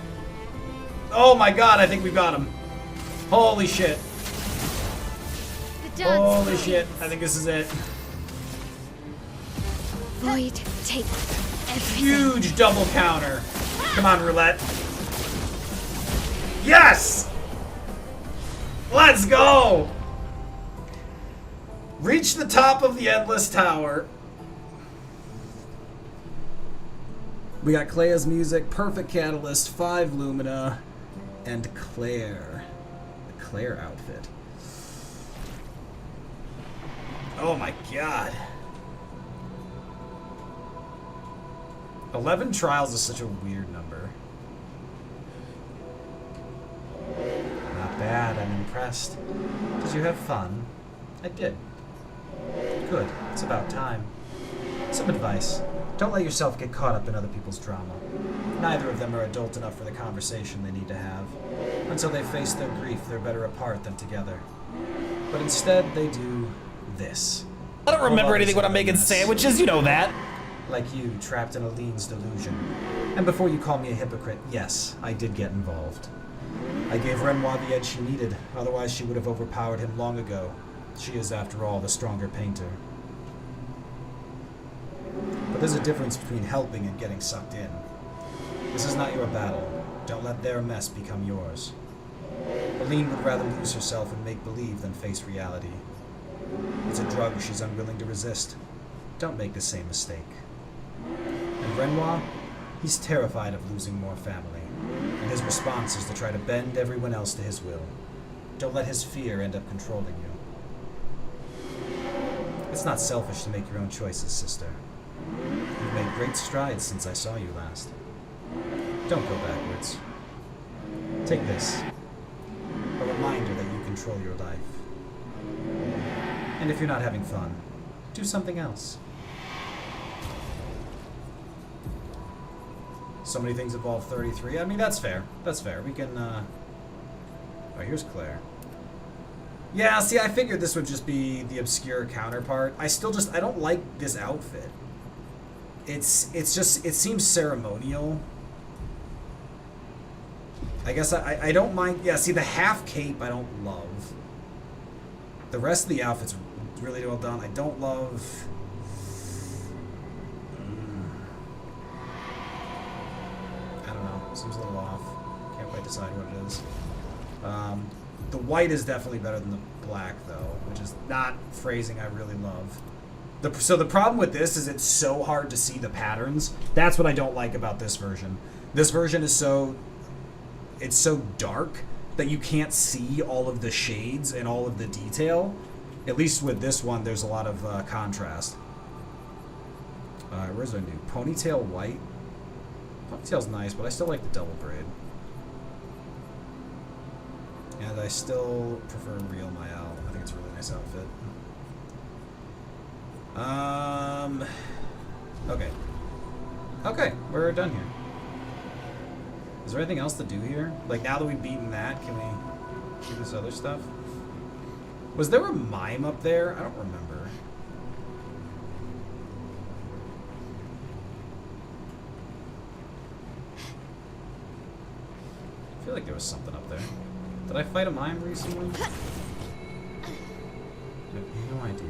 Oh my god, I think we've got him. Holy shit. The dance Holy begins. shit, I think this is it. Void, take everything. Huge double counter. Come on, roulette. Yes! Let's go! Reach the top of the Endless Tower. We got Clea's music, Perfect Catalyst, 5 Lumina, and Claire. The Claire outfit. Oh my god. 11 trials is such a weird number. bad, I'm impressed. Did you have fun? I did. Good. It's about time. Some advice. Don't let yourself get caught up in other people's drama. Neither of them are adult enough for the conversation they need to have. Until they face their grief, they're better apart than together. But instead, they do this. I don't remember anything when I'm making sandwiches, you know that. Like you, trapped in Aline's delusion. And before you call me a hypocrite, yes, I did get involved. I gave Renoir the edge she needed, otherwise she would have overpowered him long ago. She is, after all, the stronger painter. But there's a difference between helping and getting sucked in. This is not your battle. Don't let their mess become yours. Aline would rather lose herself and make believe than face reality. It's a drug she's unwilling to resist. Don't make the same mistake. And Renoir, he's terrified of losing more family, and his response is to try to bend everyone else to his will. Don't let his fear end up controlling you. It's not selfish to make your own choices, sister. You've made great strides since I saw you last. Don't go backwards. Take this. A reminder that you control your life. And if you're not having fun, do something else. So many things evolve 33. I mean, that's fair. That's fair. We can, Oh, here's Claire. Yeah, see, I figured this would just be the obscure counterpart. I don't like this outfit. It's just, it seems ceremonial. I guess I don't mind. Yeah, see, the half cape I don't love. The rest of the outfit's really well done. I don't love... I don't know. Seems a little off. Can't quite decide what it is. The white is definitely better than the black, though, which is not phrasing I really love. So the problem with this is it's so hard to see the patterns. That's what I don't like about this version. This version is it's so dark that you can't see all of the shades and all of the detail. At least with this one, there's a lot of contrast. Where's our new ponytail white? Ponytail's nice, but I still like the double braid. And I still prefer Real Mael. I think it's a really nice outfit. Okay. Okay, we're done here. Is there anything else to do here? Like, now that we've beaten that, can we do this other stuff? Was there a mime up there? I don't remember. I feel like there was something up there. Did I fight a mime recently? I have no idea.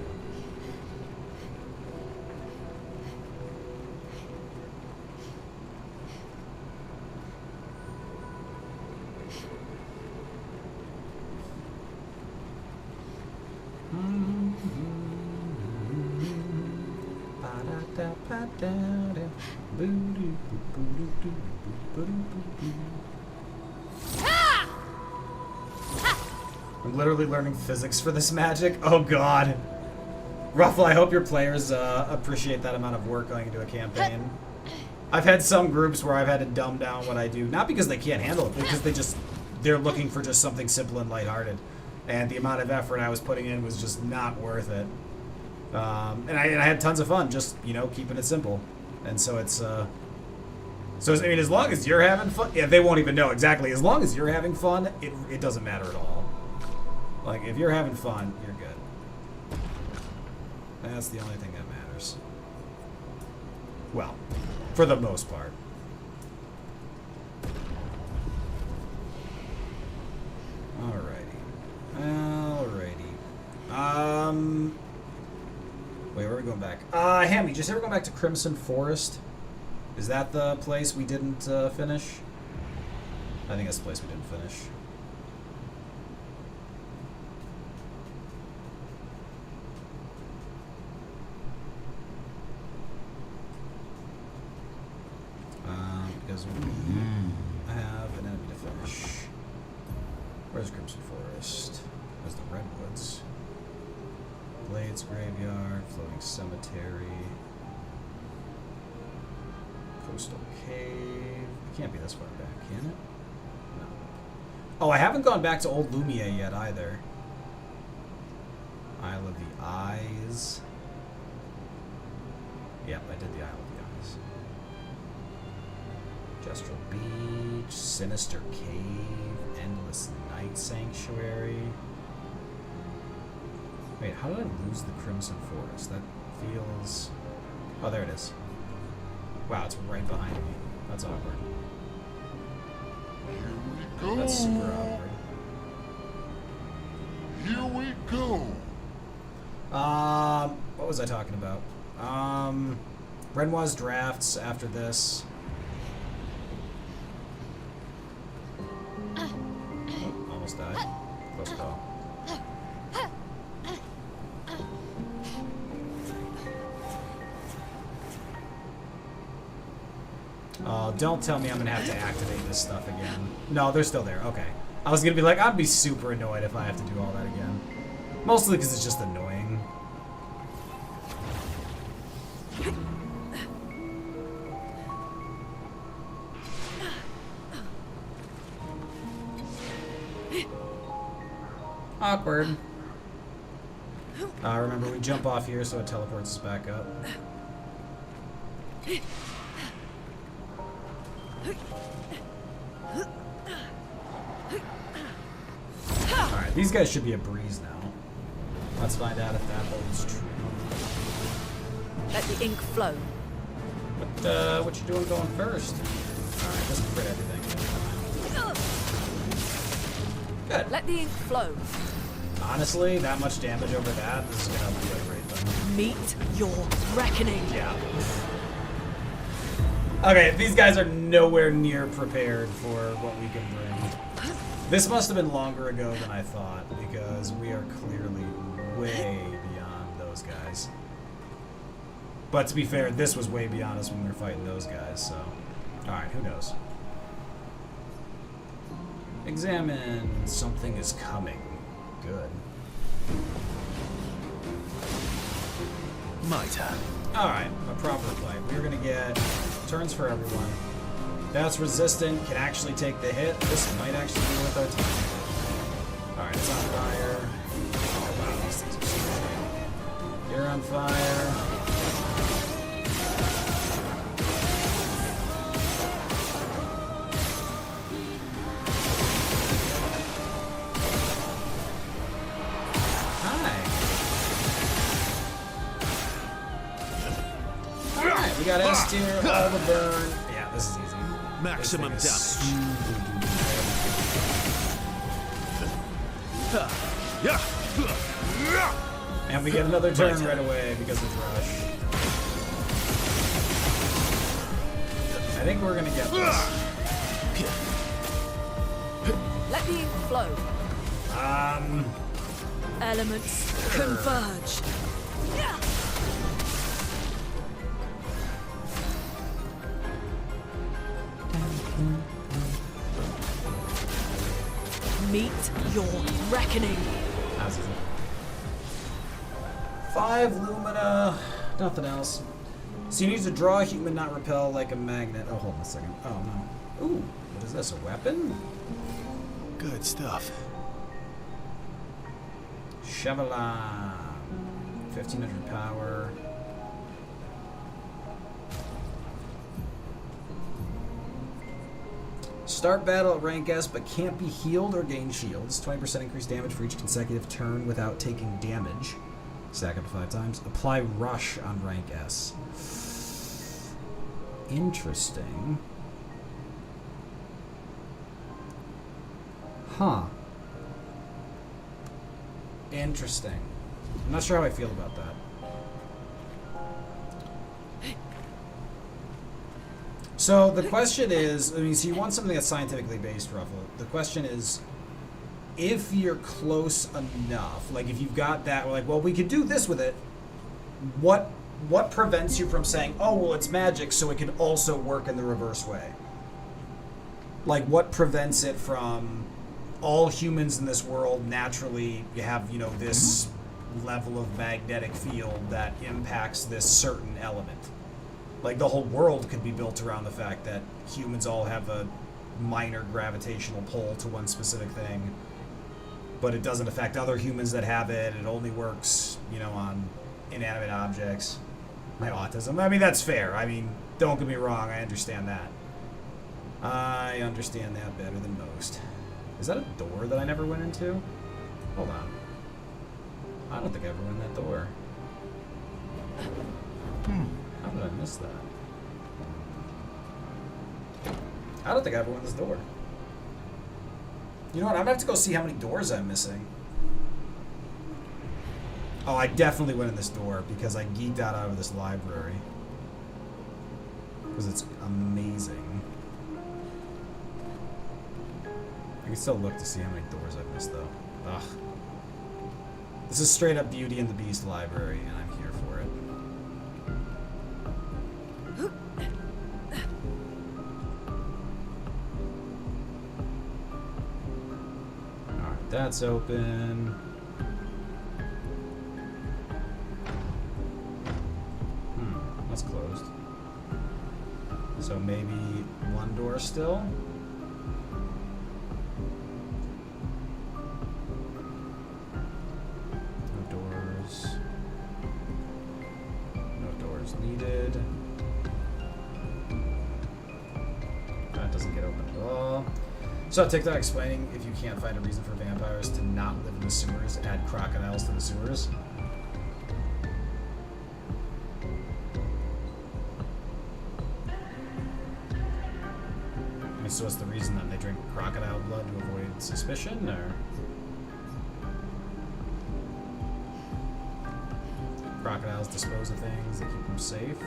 I'm literally learning physics for this magic. Oh god. Ruffle, I hope your players appreciate that amount of work going into a campaign. I've had some groups where I've had to dumb down what I do, not because they can't handle it, because they're looking for just something simple and lighthearted. And the amount of effort I was putting in was just not worth it. And I had tons of fun just, keeping it simple. And so it's, I mean, as long as you're having fun, yeah, they won't even know exactly. As long as you're having fun, it doesn't matter at all. Like, if you're having fun, you're good. That's the only thing that matters. Well, for the most part. Alrighty. Wait, where are we going back? Hammy, just ever go back to Crimson Forest? Is that the place we didn't finish? I think that's the place we didn't finish. Because we have an enemy to finish. Where's Crimson Forest? Where's the Redwoods? Blades Graveyard, Floating Cemetery, Coastal Cave. It can't be this far back, can it? No. Oh, I haven't gone back to Old Lumiere yet either. Isle of the Eyes. Yep, I did the Isle of the Eyes. Jestral Beach, Sinister Cave, Endless Night Sanctuary. Wait, how did I lose the Crimson Forest? That feels... Oh, there it is. Wow, it's right behind me. That's awkward. Here we go. That's super awkward. Here we go. What was I talking about? Renoir's drafts after this. Oh, almost died. Close call. Oh, don't tell me I'm gonna have to activate this stuff again. No, they're still there. Okay. I was gonna be like, I'd be super annoyed if I have to do all that again. Mostly because it's just annoying. Awkward. Remember, we jump off here so it teleports us back up. Alright, these guys should be a breeze now. Let's find out if that holds true. Let the ink flow. What you doing going first? Alright, just crit everything. Good. Let the ink flow. Honestly, that much damage over that, this is gonna obliterate them. Meet your reckoning. Yeah. Okay, these guys are nowhere near prepared for what we can bring. This must have been longer ago than I thought, because we are clearly way beyond those guys. But to be fair, this was way beyond us when we were fighting those guys, so... Alright, who knows? Examine. Something is coming. Good. My turn. Alright, a proper fight. We're gonna get turns for everyone. That's resistant, can actually take the hit. This might actually be worth our time. Alright, it's on fire. Oh wow, these things are so great. You're on fire. We got S tier, all the burn. Yeah, this is easy. Maximum damage. And we get another turn right away because of Rush. I think we're gonna get this. Let the ink flow. Elements converge. Meet your reckoning. How's it? 5 Lumina, nothing else. So you need to draw a human, not repel like a magnet. Oh, hold on a second. Oh, no. Ooh, what is this, a weapon? Good stuff. Chevalan. 1500 power. Start battle at rank S, but can't be healed or gain shields. 20% increased damage for each consecutive turn without taking damage. Stack up to 5 times. Apply rush on rank S. Interesting. Huh. Interesting. I'm not sure how I feel about that. So the question is, I mean, so you want something that's scientifically based, Ruffle. The question is, if you're close enough, like if you've got that, we're like, well, we could do this with it. What prevents you from saying, oh, well, it's magic, so it can also work in the reverse way? Like, what prevents it from all humans in this world naturally have, you know, this level of magnetic field that impacts this certain element? Like, the whole world could be built around the fact that humans all have a minor gravitational pull to one specific thing, but it doesn't affect other humans that have it. It only works, you know, on inanimate objects. My autism. I mean, that's fair. I mean, don't get me wrong. I understand that. I understand that better than most. Is that a door that I never went into? Hold on. I don't think I ever went in that door. How did I miss that? I don't think I ever went in this door. You know what? I'm gonna have to go see how many doors I'm missing. Oh, I definitely went in this door because I geeked out of this library. Because it's amazing. I can still look to see how many doors I've missed, though. Ugh. This is straight up Beauty and the Beast library, and I'm here for it. Alright, that's open. That's closed. So maybe one door still? No doors. No doors needed. That doesn't get open at all. So TikTok explaining if you can't find a reason for vampires to not live in the sewers, add crocodiles to the sewers. So what's the reason that they drink crocodile blood to avoid suspicion, or crocodiles dispose of things, they keep them safe?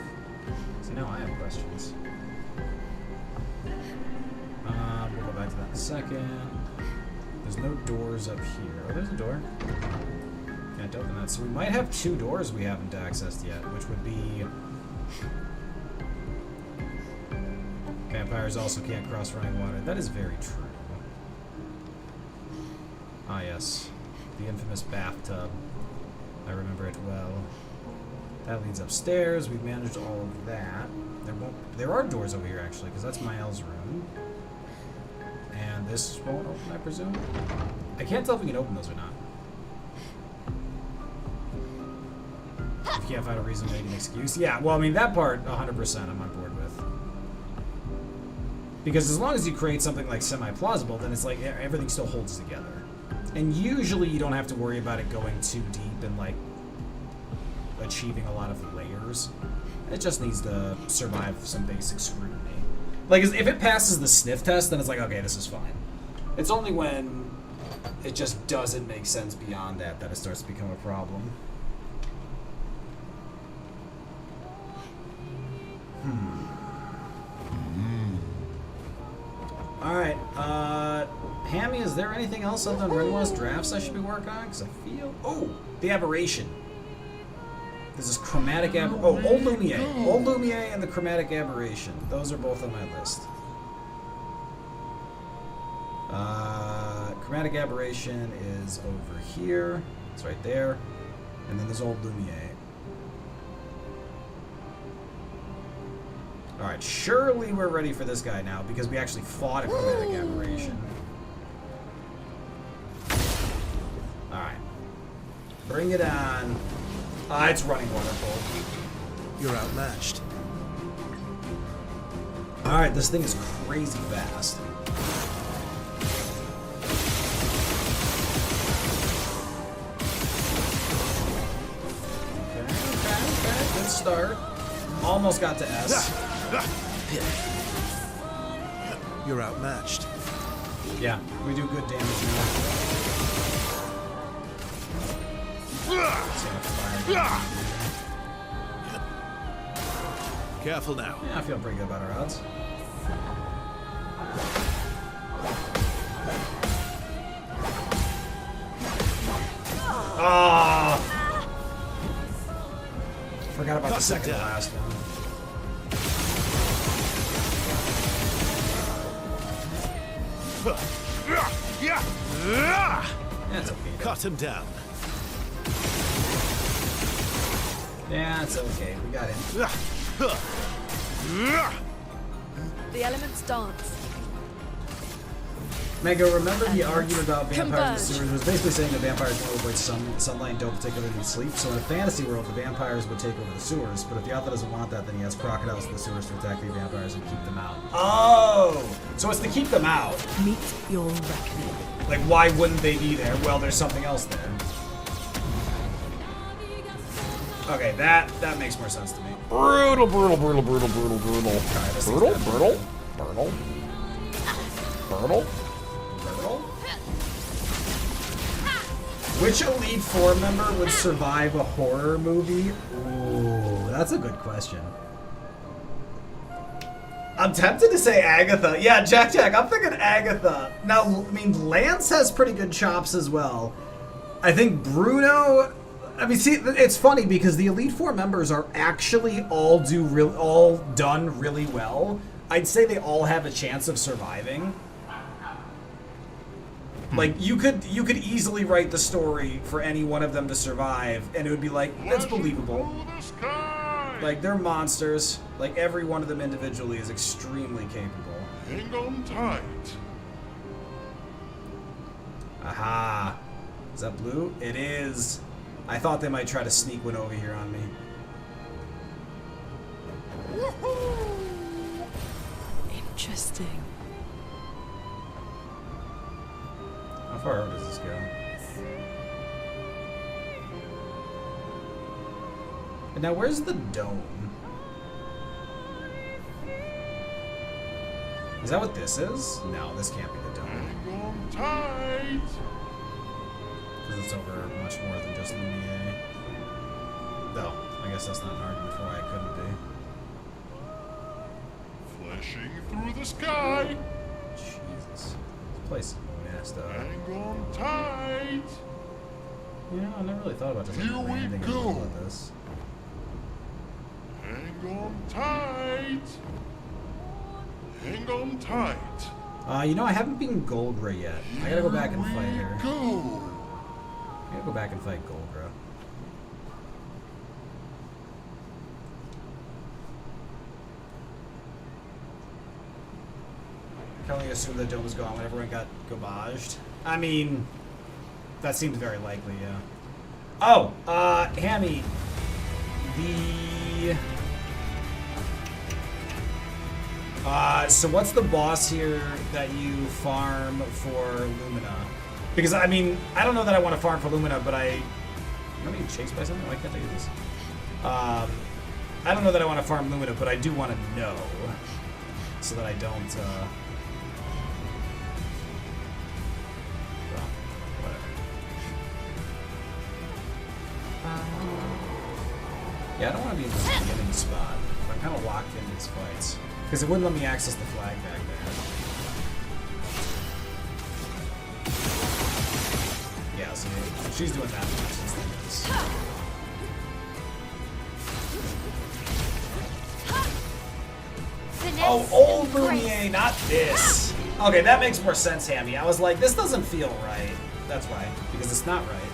See, now I have questions. We'll go back to that in a second. There's no doors up here. Oh, there's a door. Can't open that. So we might have 2 doors we haven't accessed yet, which would be... Vampires also can't cross running water. That is very true. Ah, yes. The infamous bathtub. I remember it well. That leads upstairs. We've managed all of that. There are doors over here, actually, because that's Mael's room. And this won't open, I presume? I can't tell if we can open those or not. If you can't find a reason, make an excuse. Yeah, well, I mean, that part, 100% I'm on board with. Because as long as you create something like semi-plausible, then it's like everything still holds together. And usually you don't have to worry about it going too deep and like achieving a lot of layers. It just needs to survive some basic scrutiny. Like if it passes the sniff test, then it's like, okay, this is fine. It's only when it just doesn't make sense beyond that that it starts to become a problem. Alright, Hammy, is there anything else other than Renoir's drafts I should be working on? Because I feel... Oh! The Aberration. This is Chromatic Aberration. Oh, Old Lumiere. Old Lumiere and the Chromatic Aberration. Those are both on my list. Chromatic Aberration is over here. It's right there. And then there's Old Lumiere. Alright, surely we're ready for this guy now, because we actually fought a Chromatic Aberration. Alright. Bring it on. Ah, it's running wonderful. You're outmatched. Alright, this thing is crazy fast. Okay. Good start. Almost got to S. You're outmatched. Yeah, we do good damage now. Careful now. Yeah, I feel pretty good about our odds. Ah! Forgot about the second to last one. That's okay. Cut him down. Yeah, it's okay. We got him. The elements dance. Mango, remember the And argument about vampires in the converge. sewers? It was basically saying that vampires don't avoid sunlight and don't particularly need sleep. So in a fantasy world, the vampires would take over the sewers. But if the author doesn't want that, then he has crocodiles in the sewers to attack the vampires and keep them out. Oh! So it's to keep them out. Meet your reckoning. Like, why wouldn't they be there? Well, there's something else there. Okay, that makes more sense to me. Brutal, brutal, brutal, brutal, brutal, brutal. this Brutal, is brutal, brutal. Brutal. Brutal. Which Elite Four member would survive a horror movie? Ooh, that's a good question. I'm tempted to say Agatha. Yeah, Jack, I'm thinking Agatha. Now, I mean, Lance has pretty good chops as well. I think Bruno... I mean, see, it's funny because the Elite Four members are actually all done really well. I'd say they all have a chance of surviving. Like, you could easily write the story for any one of them to survive, and it would be like, that's believable. Through the sky. Like, they're monsters. Like, every one of them individually is extremely capable. Hang on tight. Aha. Is that blue? It is. I thought they might try to sneak one over here on me. Interesting. How far over does this go? And now, where's the dome? Is that what this is? No, this can't be the dome. Hang on tight. Because it's over much more than just Lumiere. Though, I guess that's not an argument for why it couldn't be. Flashing through the sky. Jesus. This place is messed up. Hang on tight. You know, I never really thought about just like, Here we landing in the go. middle of this. Hang on tight. Hang on tight. You know, I haven't beaten Goldra yet. I gotta go back and fight Here her. we go. I gotta go back and fight Goldra. I can only assume the dome was gone when everyone got garbaged. I mean, that seems very likely, yeah. Oh, Hammy. So what's the boss here that you farm for Lumina? Because, I mean, I don't know that I want to farm for Lumina, but I'm being chased by something? Why can't I do this? I don't know that I want to farm Lumina, but I do want to know. So that I don't, well, whatever. Yeah, I don't want to be in this beginning spot. I'm kind of locked into these fights. Because it wouldn't let me access the flag back there. Yeah, so she's doing that much. This thing is. Finesse Oh, old and grace. Lumiere, not this. Okay, that makes more sense, Hammy. I was like, this doesn't feel right. That's why. Because it's not right.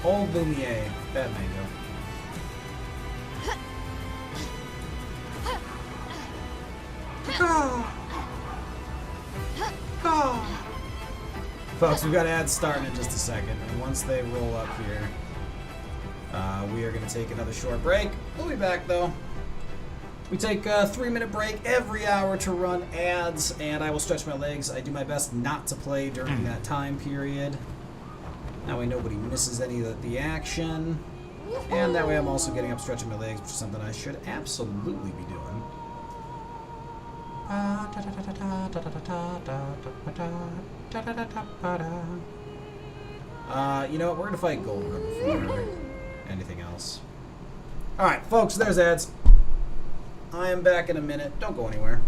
Old Lumiere. Bad Mango. Folks, we've got ads starting in just a second, and once they roll up here, we are going to take another short break. We'll be back, though. We take a 3-minute break every hour to run ads, and I will stretch my legs. I do my best not to play during that time period. That way nobody misses any of the action. And that way I'm also getting up stretching my legs, which is something I should absolutely be doing. You know what? We're going to fight Goldra before anything else. Alright, folks, there's ads. I am back in a minute. Don't go anywhere.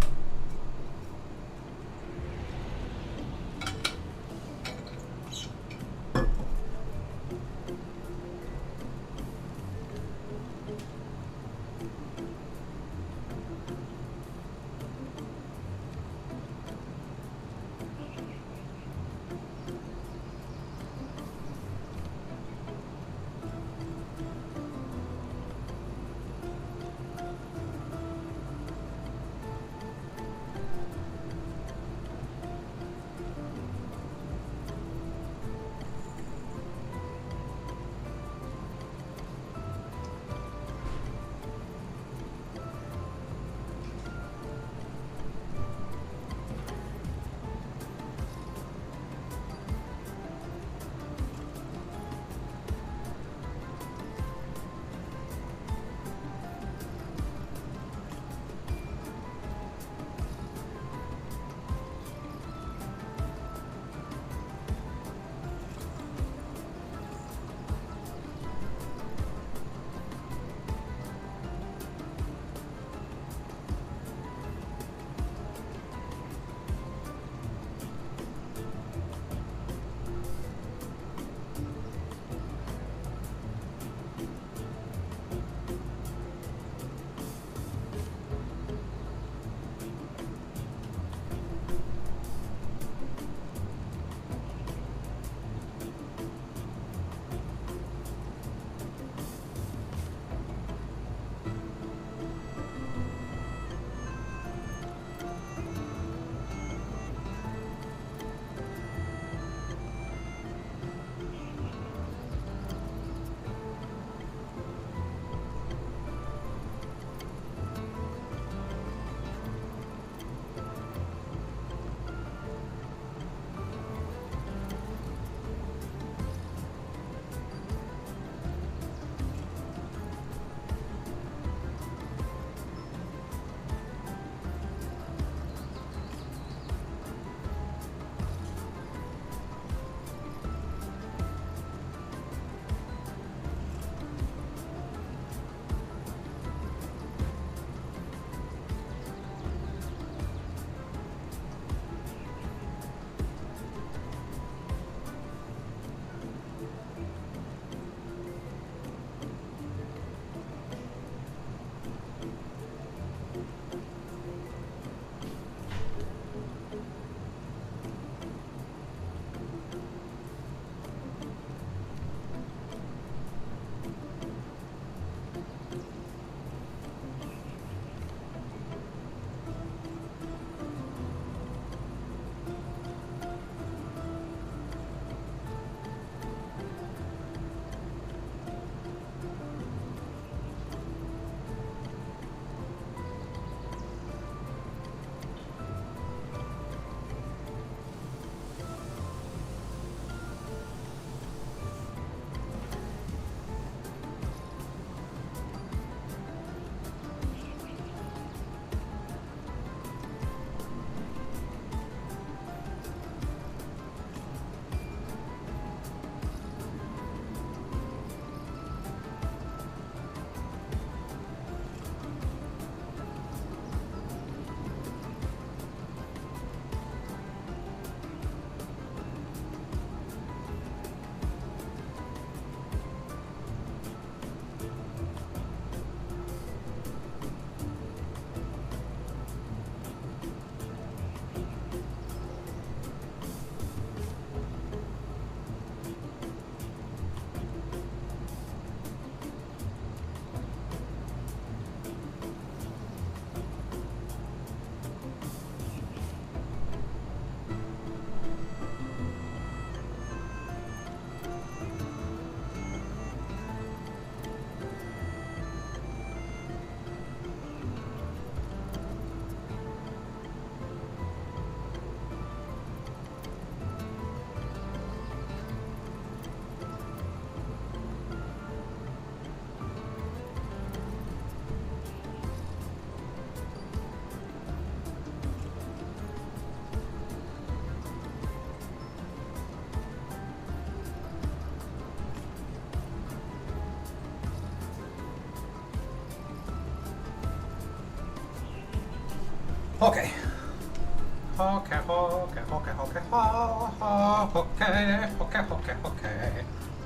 Okay. Okay, okay, okay, okay, okay, okay, okay,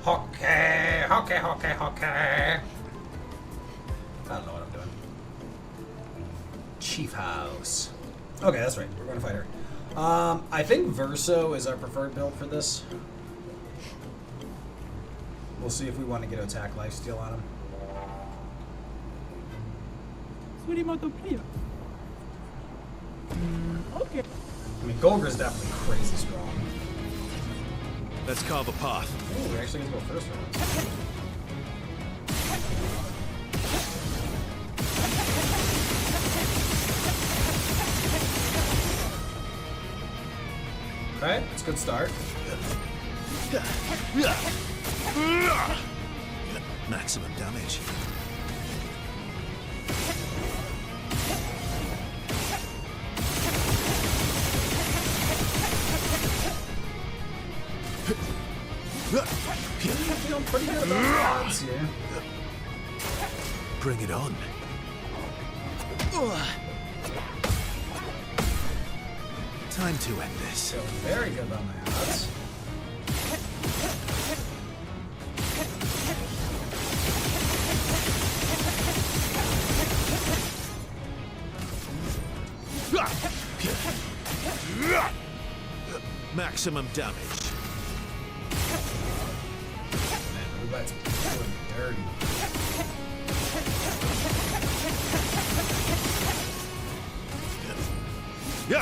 okay, okay, okay, okay. I don't know what I'm doing. Chief House. Okay, that's right. We're going to fight her. I think Verso is our preferred build for this. We'll see if we want to get attack lifesteal on him. Okay. I mean, Golgra's definitely crazy strong. Let's carve a path. Ooh, we actually get to go first round. Okay, that's a good start. Maximum damage. Feeling pretty good about the odds here. Bring it on. Time to end this. Feeling very good about my odds. Maximum damage. Man, roulette's doing dirty. I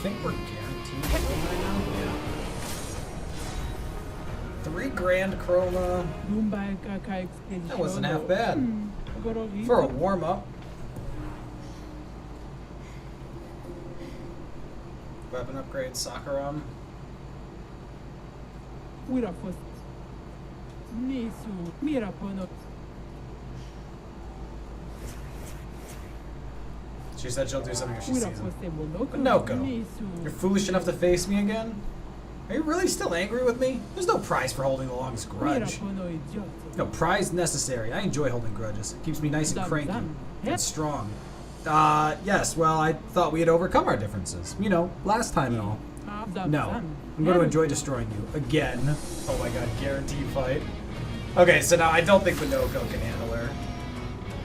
think we're guaranteed to win right now. Yeah. 3 grand chroma. That wasn't half bad. For a warm-up. Weapon upgrade, Sakura. She said she'll do something if she sees him. But Noko, you're foolish enough to face me again? Are you really still angry with me? There's no prize for holding the longest grudge. No prize necessary. I enjoy holding grudges. It keeps me nice and cranky and strong. Yes, well, I thought we had overcome our differences. You know, last time and all. No, I'm going to enjoy destroying you again. Oh my god, guaranteed fight. Okay, so now I don't think Minoko can handle her.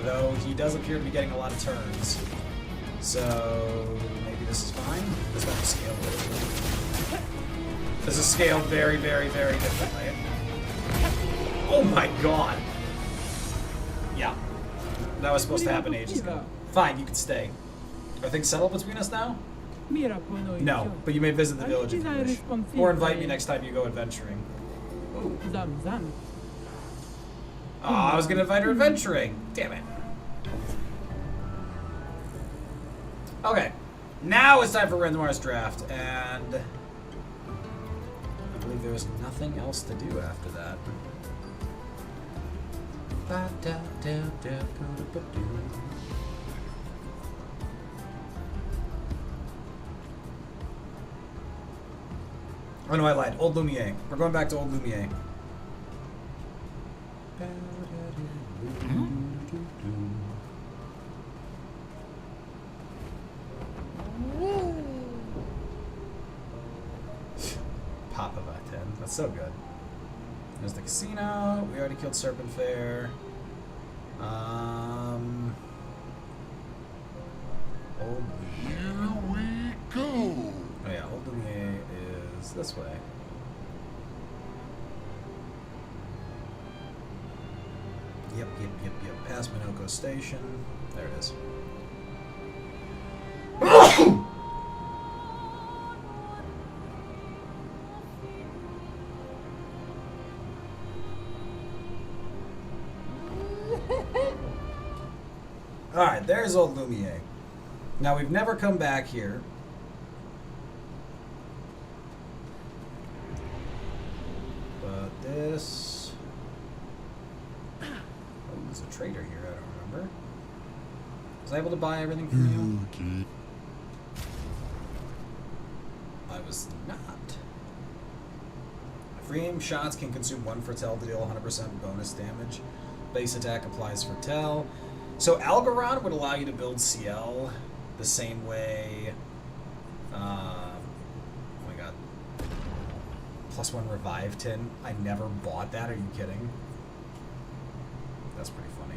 Though he does appear to be getting a lot of turns. So maybe this is fine. This might be scaled differently. This is scaled very, very, very differently. Oh my god! Yeah. That was supposed to happen ages ago. Fine, you can stay. Are things settled between us now? No, but you may visit the village if you wish. Or invite me next time you go adventuring. Ooh. Oh, I was gonna invite her adventuring. Damn it. Okay. Now it's time for Renmar's draft, and I believe there was nothing else to do after that. Oh no, I lied. Old Lumiere. We're going back to Old Lumiere. Papa by 10. That's so good. There's the casino. We already killed Serpent Fair. Old Here we go. Oh yeah, Old Lumiere is this way. Yep. Past Minoko Station. There it is. Alright, there's Old Lumiere. Now, we've never come back here. But this... Oh, there's a trader here, I don't remember. Was I able to buy everything from you? I was not. Free aim shots can consume 1 for Tel to deal 100% bonus damage. Base attack applies for Tel. So Algorand would allow you to build CL the same way. Oh my god. +1 revive tin. I never bought that. Are you kidding? That's pretty funny.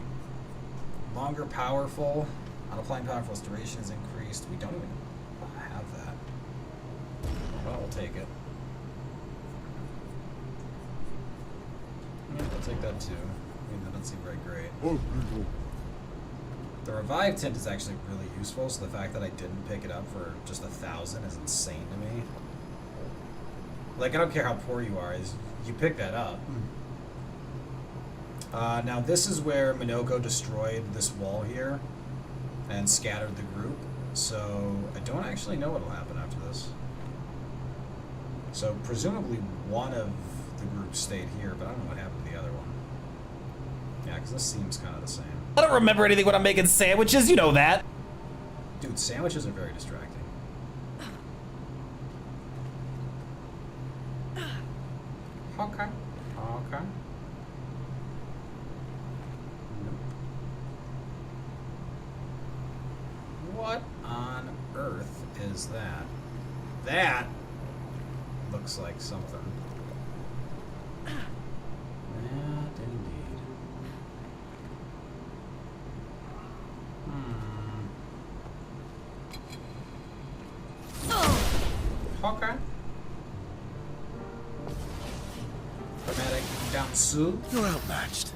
Longer powerful. On applying powerful duration is increased. We don't even have that. Well, we'll take it. Yeah, we'll take that too. I mean, that doesn't seem very great. The revive tint is actually really useful, so the fact that I didn't pick it up for just 1,000 is insane to me. Like, I don't care how poor you are, is you pick that up. Now this is where Minoko destroyed this wall here and scattered the group, so I don't actually know what'll happen after this. So presumably one of the groups stayed here, but I don't know what happened to the other one. Yeah, because this seems kind of the same. I don't remember anything when I'm making sandwiches, you know that. Dude, sandwiches are very distracting. Okay. Okay. Nope. What on earth is that? That looks like something. That indeed. Okay. Dramatic down Sue. You're outmatched.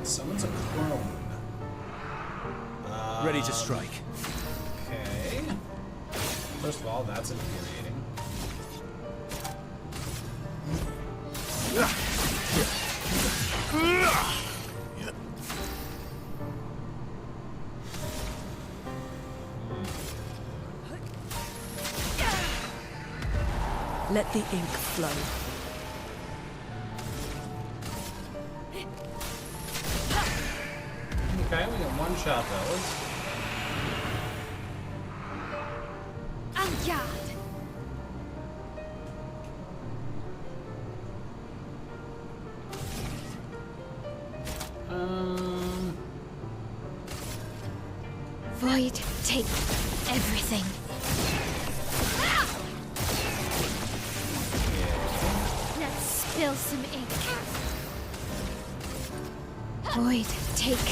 Someone's a crone. Ready to strike. Okay. First of all, that's infuriating. Let the ink flow. Okay, we can one-shot those. En garde. Void, take everything. Let's spill some ink. Void, take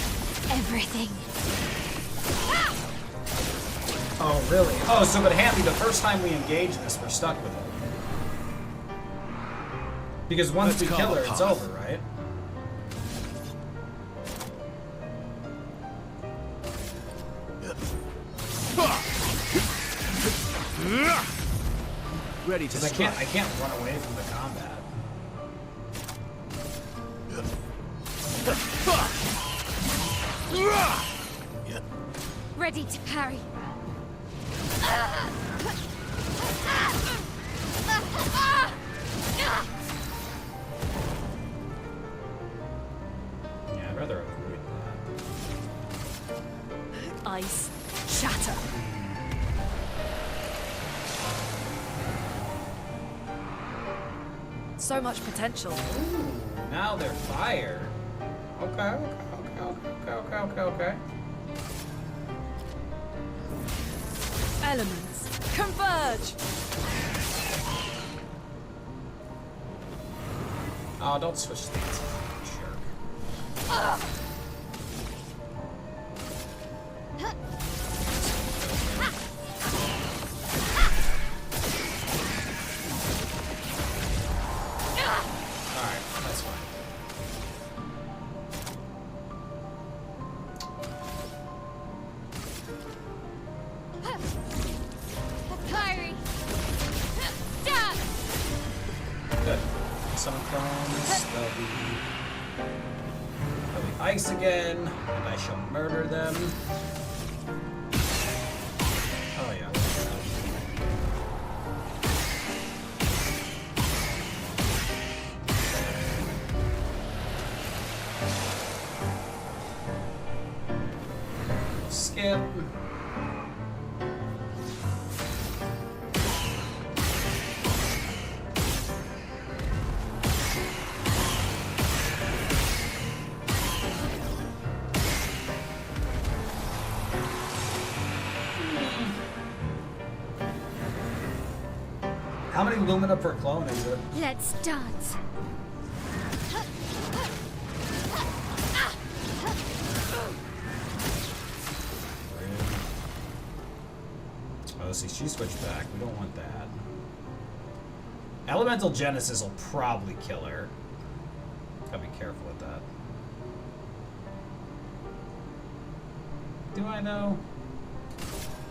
everything. Oh, really? Oh, so but Hammy, the first time we engage this, we're stuck with it. Because once Let's we call kill her, the it's path. over, right? Ready to Because strike. I can't run away from the combat. Ready to parry. Yeah, I'd rather avoid that. Ice. Shatter. So much potential. Ooh, now they're fire. Okay. Elements. Converge. Oh, don't switch things. Jerk. Alright, that's fine. Parry. Dab. Good. Summon clones. They'll be ice again, and I shall murder them. Oh yeah. Skip. many Lumina per clone is it? Let's dance. Oh, see, she switched back. We don't want that. Elemental Genesis will probably kill her. Gotta be careful with that. Do I know?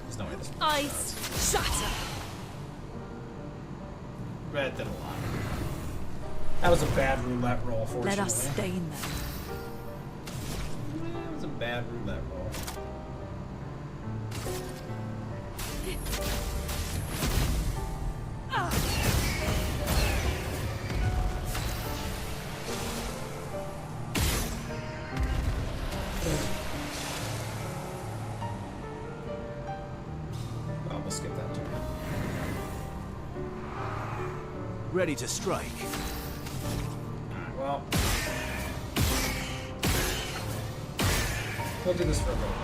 There's no way this. Ice shatter. That did a lot. That was a bad roulette roll, fortunately. Let us stain them. That was a bad roulette roll. Well, we'll skip that turn. Ready to strike. Alright, well. We'll do this for a little bit.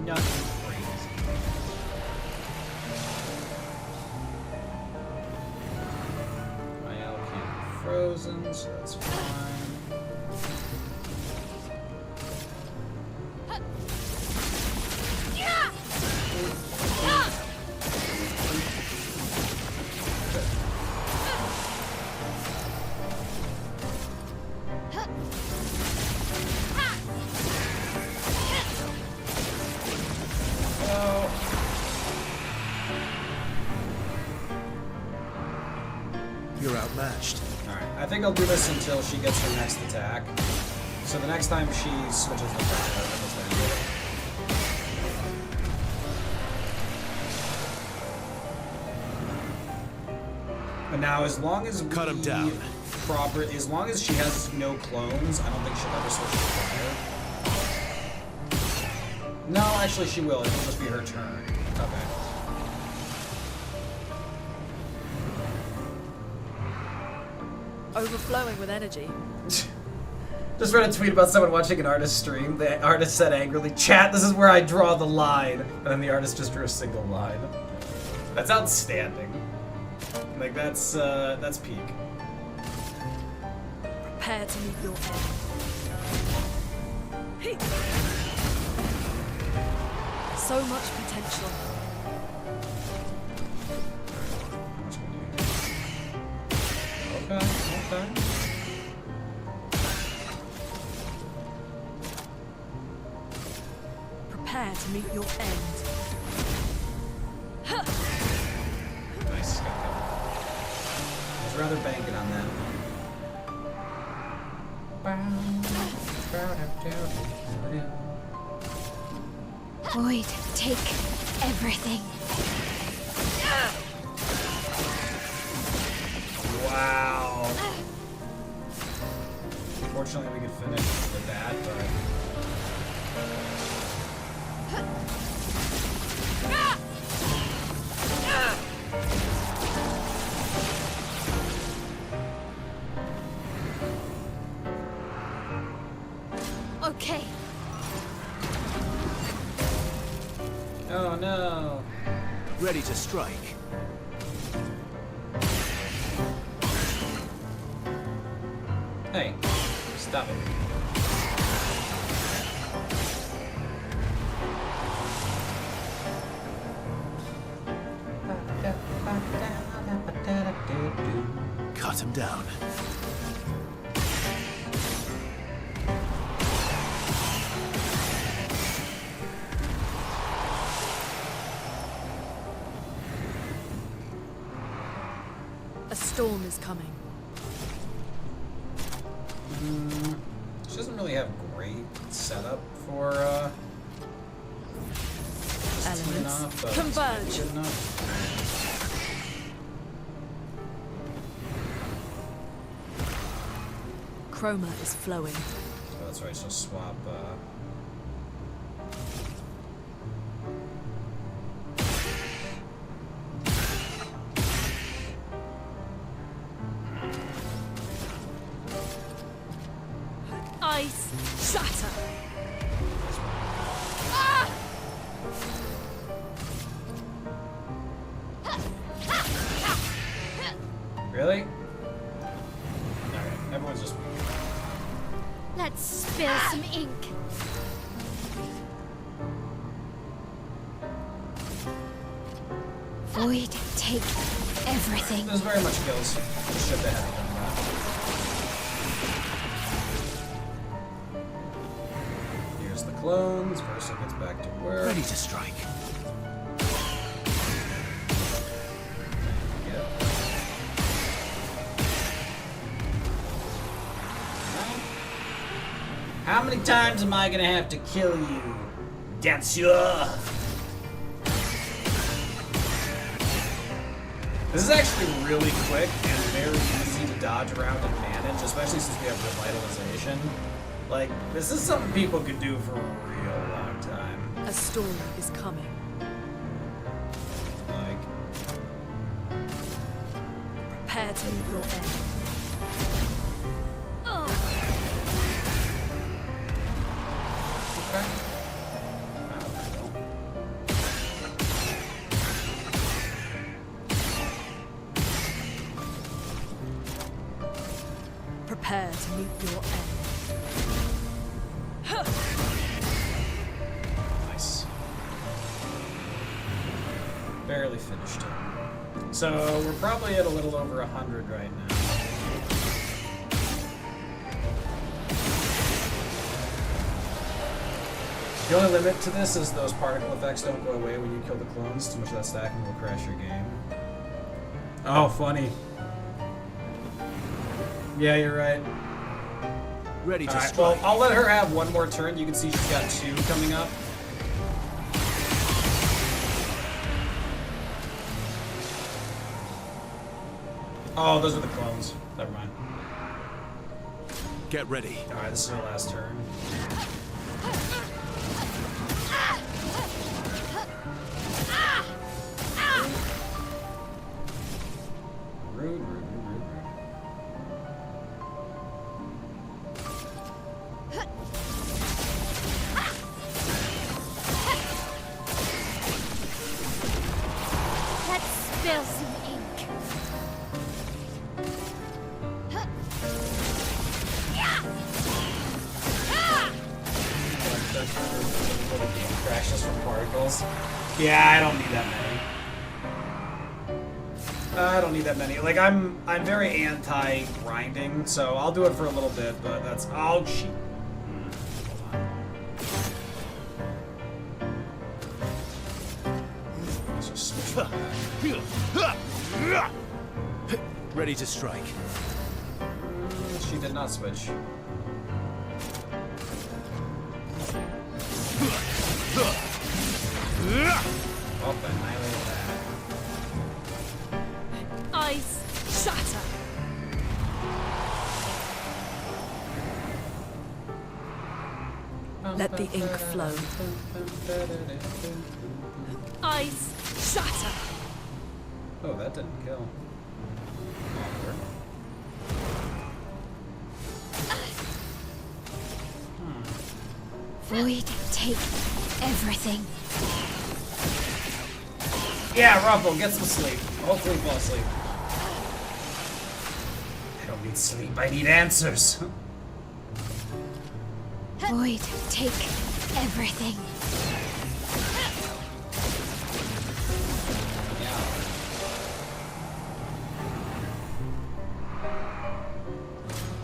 Nothing crazy. My L can't be frozen, so that's fine. You're outmatched. Alright, I think I'll do this until she gets her next attack. So the next time she switches the fire, I'll just end it. But now, as long as Cut him down. as long as she has no clones, I don't think she'll ever switch to fire. No, actually she will. It'll just be her turn. Okay. Overflowing with energy. Just read a tweet about someone watching an artist stream. The artist said angrily, "Chat, this is where I draw the line." And then the artist just drew a single line. That's outstanding. Like, that's peak. Prepare to meet your end. Hey. So much potential. Okay, okay. Prepare to meet your end. Nice. I was rather banking on that. Void, take everything. Wow. Unfortunately, we could finish with that, but. Okay. Oh no. Ready to strike. Hey, stop it. Cut him down. A storm is coming. She doesn't really have great setup for just teeing Elements off, but it's converge. good enough. Chroma is flowing. Oh, that's right. So swap. Ice shatter. Everyone's just weak. Let's spill some ink. Void, take everything. There's very much kills. Just shit they haven't done that. Here's the clones. Versa gets back to work. Ready to strike. Yep. How many times am I gonna have to kill you? Datsua! This is actually really quick and very easy to dodge around and manage, especially since we have revitalization. Like, this is something people could do for a real long time. A storm is coming. Like, Prepare to meet your end. okay. Prepare to meet your end. Nice. Barely finished it. So we're probably at a little over 100 right now. The only limit to this is those particle effects don't go away when you kill the clones. Too much of that stacking will crash your game. Oh, funny. Yeah, you're right. Ready to Alright, strike. well, I'll let her have one more turn. You can see she's got 2 coming up. Oh, those are the clones. Never mind. Get ready. Alright, this is her last turn. Rude, rude, rude, rude, rude. Let's spill some ink. Crashes from particles. Yeah, I don't need that many. I don't need that many. Like, I'm very anti-grinding, so I'll do it for a little bit, but that's... Oh, shit. Let's just switch back. Ready to strike. She did not switch. Oh, I annihilated that. Ice shatter. Let the ink flow. Ice shatter. Oh, that didn't kill. Void, take everything. Yeah, Ruffle, get some sleep. Hopefully fall asleep. I don't need sleep, I need answers. Void, take everything.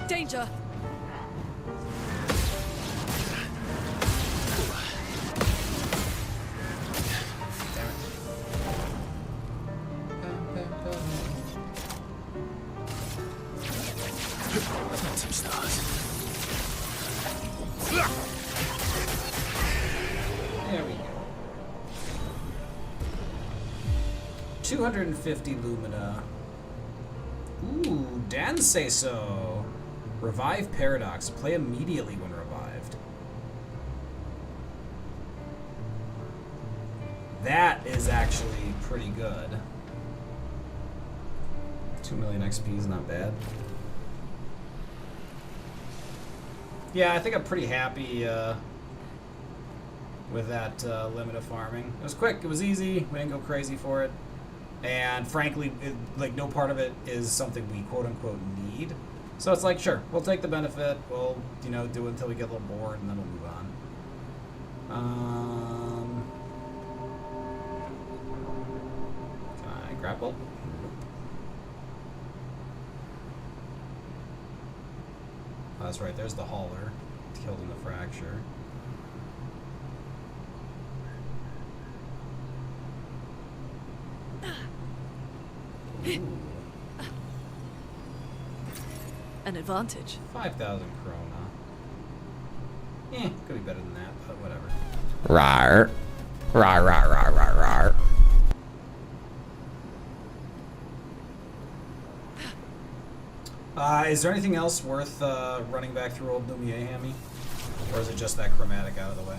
Danger. Some stars. There we go. 250 Lumina. Ooh, Dan say so. Revive Paradox. Play immediately when revived. That is actually pretty good. 2 million XP is not bad. Yeah, I think I'm pretty happy with that limit of farming. It was quick, it was easy, we didn't go crazy for it. And frankly, like no part of it is something we quote unquote need. So it's like, sure, we'll take the benefit. We'll, you know, do it until we get a little bored, and then we'll move on. Can I grapple? Oh, that's right. There's the hauler. Killed in the fracture. Ooh. An advantage. 5,000 krona. Could be better than that, but whatever. Rar. Rar, rar, rar, rar, rar. Is there anything else worth running back through old Lumiere Hammy? Or is it just that chromatic out of the way?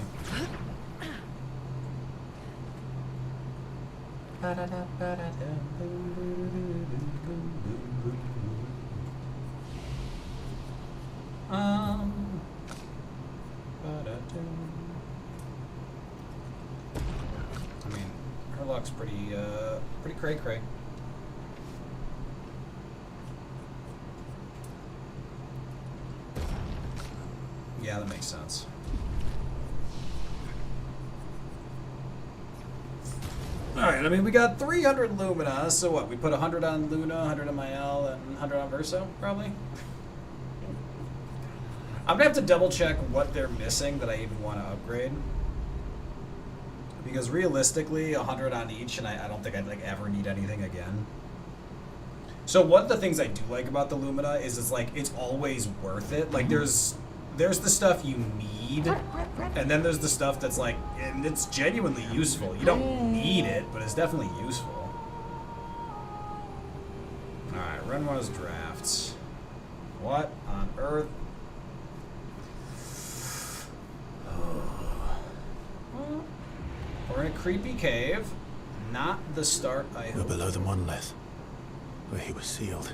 I mean, her luck's pretty cray-cray. Yeah, that makes sense. Alright, I mean, we got 300 Lumina, so what? We put 100 on Luna, 100 on Mael, and 100 on Verso, probably? I'm gonna have to double check what they're missing that I even want to upgrade. Because realistically, 100 on each, and I don't think I'd like ever need anything again. So one of the things I do like about the Lumina is it's like, it's always worth it. Like, there's the stuff you need, and then there's the stuff that's like, and it's genuinely useful. You don't need it, but it's definitely useful. Alright, Renoir's drafts. What on earth? We're in a creepy cave. Not the start I We're hope. below the monolith, where he was sealed.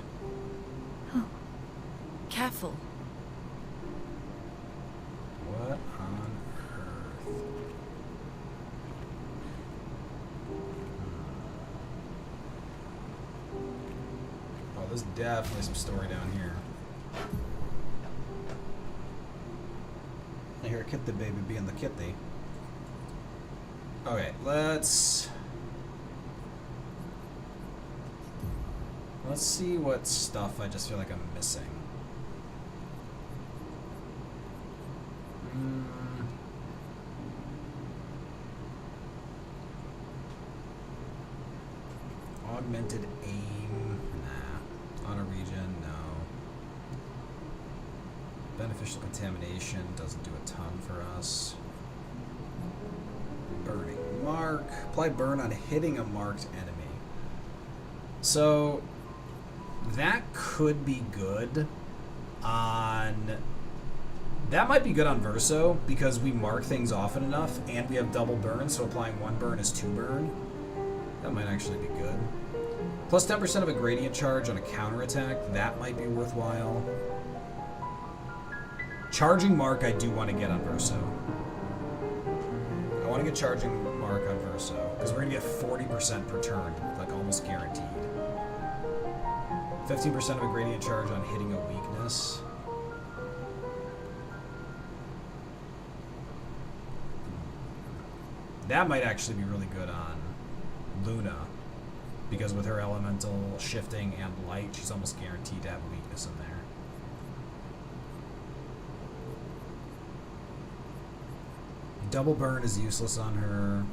Careful. What on earth? Oh, there's definitely some story down here. I hear a kitty baby being the kitty. Okay, let's see what stuff I just feel like I'm missing. Augmented aim, nah. Auto regen, no. Beneficial contamination doesn't do a ton for us. Burning mark. Apply burn on hitting a marked enemy. So that could be good on... That might be good on Verso because we mark things often enough and we have double burn, so applying one burn is two burn. That might actually be good. Plus 10% of a gradient charge on a counterattack, that might be worthwhile. Charging mark I do want to get on Verso. I want to get charging mark on Verso because we're going to get 40% per turn, like almost guaranteed. 15% of a gradient charge on hitting a weakness. That might actually be really good on Luna, because with her elemental shifting and light, she's almost guaranteed to have a weakness in there. Double burn is useless on her.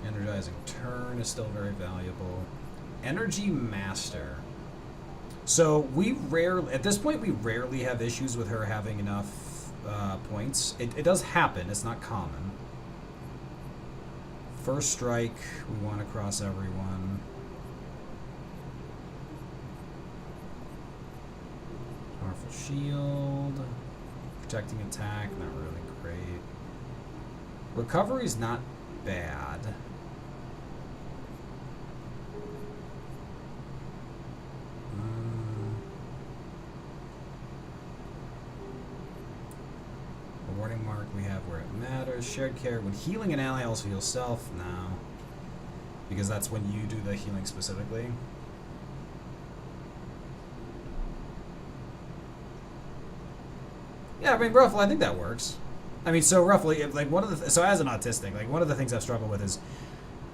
Energizing turn is still very valuable. Energy Master. So we rarely, at this point, we rarely have issues with her having enough points. It does happen. It's not common. First strike, we want to cross everyone. Powerful shield. Protecting attack, not really great. Recovery's not bad. Warning mark we have where it matters. Shared care. When healing an ally, also heal self. No. Because that's when you do the healing specifically. Yeah, I mean, roughly, I think that works. I mean, so roughly, like so as an autistic, like one of the things I've struggled with is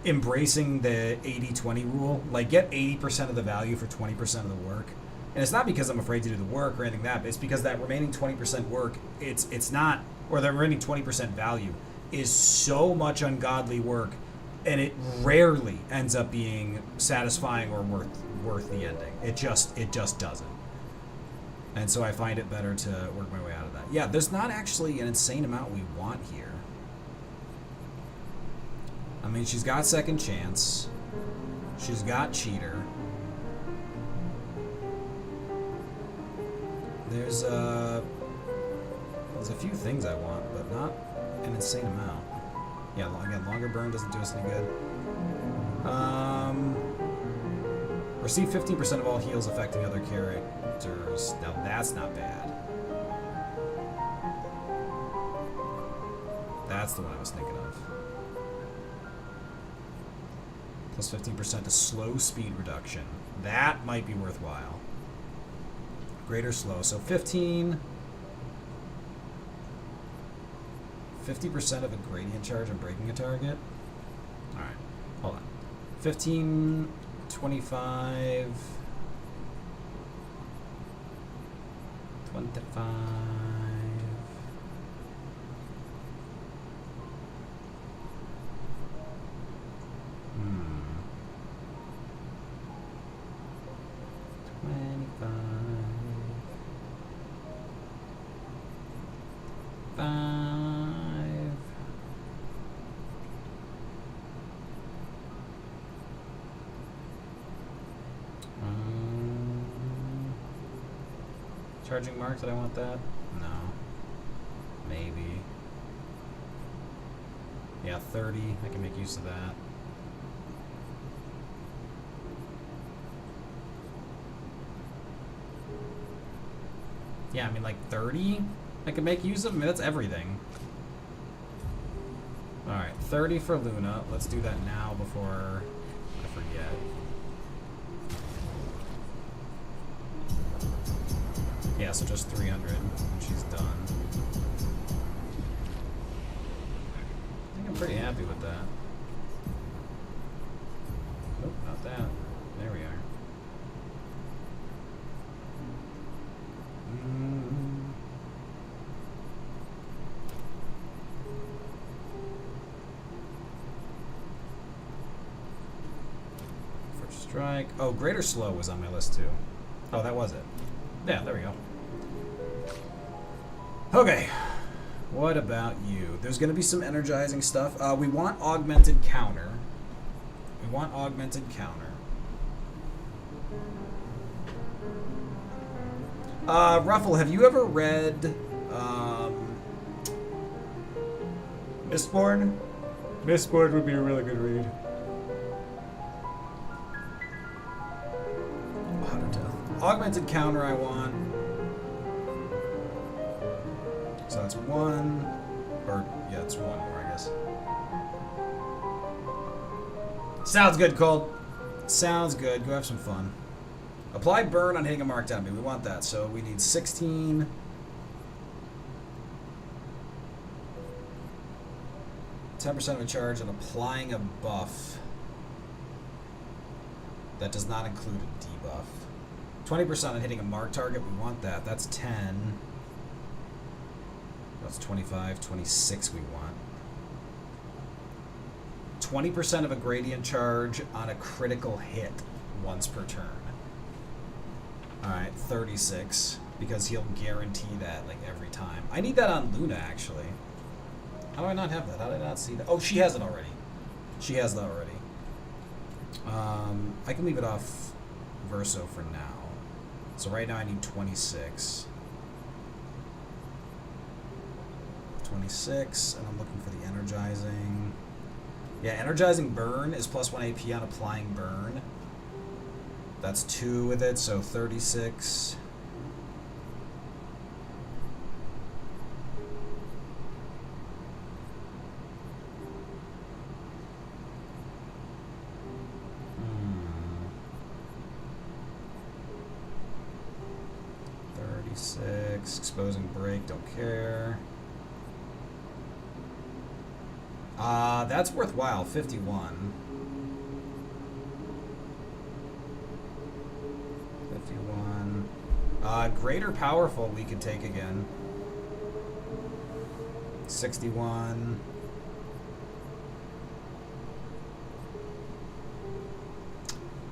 embracing the 80-20 rule. Like, get 80% of the value for 20% of the work. And it's not because I'm afraid to do the work or anything like that, but it's because that remaining 20% work, it's not, or the remaining 20% value is so much ungodly work, and it rarely ends up being satisfying or worth the ending. It just doesn't. And so I find it better to work my way out of that. Yeah, there's not actually an insane amount we want here. I mean, she's got second chance. She's got cheater. There's a few things I want, but not an insane amount. Yeah, again, longer burn doesn't do us any good. Receive 15% of all heals affecting other characters. Now that's not bad. That's the one I was thinking of. Plus 15% to slow speed reduction. That might be worthwhile. Greater slow. So 50% of a gradient charge and breaking a target. Alright, hold on. 15, 25, 25. Hmm. 25. 5. Charging mark, did I want that? No. Maybe. Yeah, 30. I can make use of that. Yeah, I mean, like 30? I can make use of? I mean, that's everything. Alright, 30 for Luna. Let's do that now before I forget. Yeah, so just 300, and she's done. I think I'm pretty happy with that. Nope, not that. There we are. First strike. Oh, greater slow was on my list too. Oh, that was it. Yeah, there we go. Okay, what about you? There's going to be some energizing stuff. We want augmented counter. We want augmented counter. Ruffle, have you ever read Mistborn? Mistborn would be a really good read. Augmented counter I want. So that's one, or yeah, it's one more, I guess. Sounds good, Colt. Sounds good. Go have some fun. Apply burn on hitting a marked enemy. We want that. So we need 16. %10 of a charge and applying a buff. That does not include a debuff. 20% on hitting a marked target. We want that. That's 10. That's 25, 26 we want. 20% of a gradient charge on a critical hit once per turn. Alright, 36. Because he'll guarantee that like every time. I need that on Luna actually. How do I not have that? How did I not see that? Oh, she has it already. She has that already. I can leave it off Verso for now. So right now I need 26. 26, and I'm looking for the energizing. Yeah, energizing burn is +1 AP on applying burn. That's 2 with it, so 36. 6. Exposing break, don't care. That's worthwhile, 51. 51. Greater powerful we could take again. 61.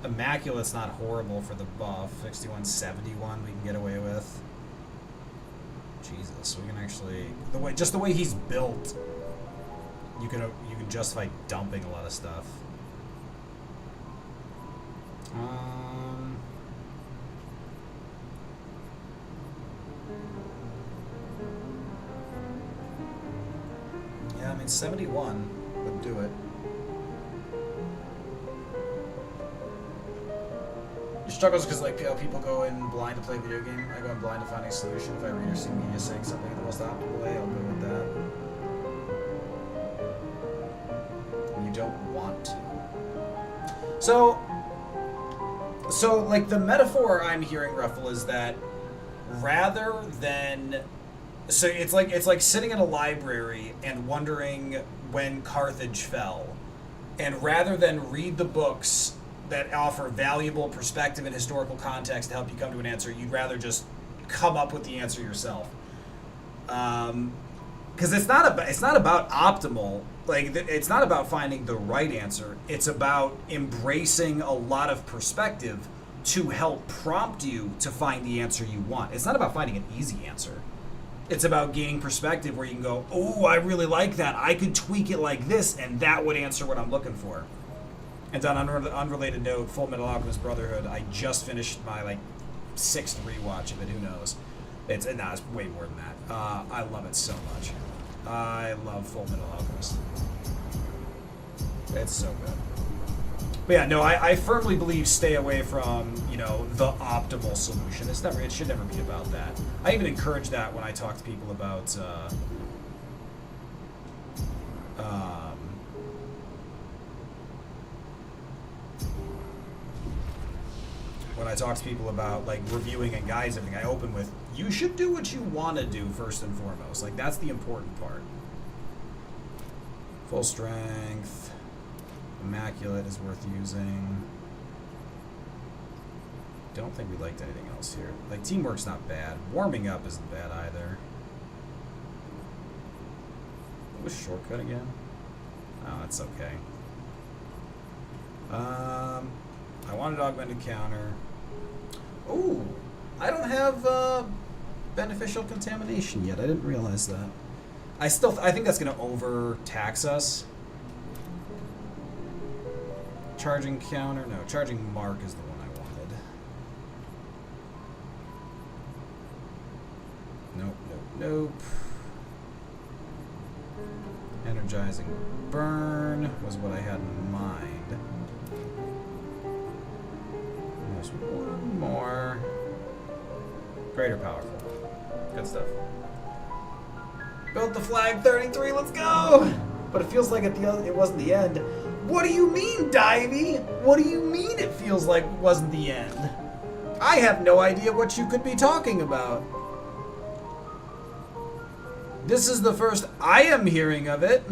Immaculate's not horrible for the buff. 61, 71 we can get away with. Jesus, we can actually just the way he's built, you can justify dumping a lot of stuff. Yeah, I mean 71 would do it. Your struggles because like people go in blind to play a video game. I go in blind to find a solution. If I read or see media saying something in the most optimal way, I'll go with that. You don't want to. So like the metaphor I'm hearing, Ruffle, is that rather than it's like sitting in a library and wondering when Carthage fell, and rather than read the books that offer valuable perspective and historical context to help you come to an answer, you'd rather just come up with the answer yourself. Because it's not about optimal. Like it's not about finding the right answer. It's about embracing a lot of perspective to help prompt you to find the answer you want. It's not about finding an easy answer. It's about gaining perspective where you can go, oh, I really like that. I could tweak it like this, and that would answer what I'm looking for. And on an unrelated note, Full Metal Alchemist Brotherhood, I just finished my 6th rewatch of it. Who knows? It's way more than that. I love it so much. I love Full Metal Alchemist. It's so good. But yeah, no, I firmly believe stay away from the optimal solution. It should never be about that. I even encourage that when I talk to people about reviewing and guides, everything, I open with, you should do what you want to do first and foremost. Like, that's the important part. Full strength. Immaculate is worth using. Don't think we liked anything else here. Like, teamwork's not bad. Warming up isn't bad either. What was shortcut again? Oh, that's okay. I wanted augmented counter. Ooh, I don't have beneficial contamination yet. I didn't realize that. I think that's going to overtax us. Charging counter? No, charging mark is the one I wanted. Nope. Energizing burn was what I had in mind. There's one more. Greater powerful. Good stuff. Built the flag 33, let's go! But it feels like it wasn't the end. What do you mean, Divey? What do you mean it feels like it wasn't the end? I have no idea what you could be talking about. This is the first I am hearing of it.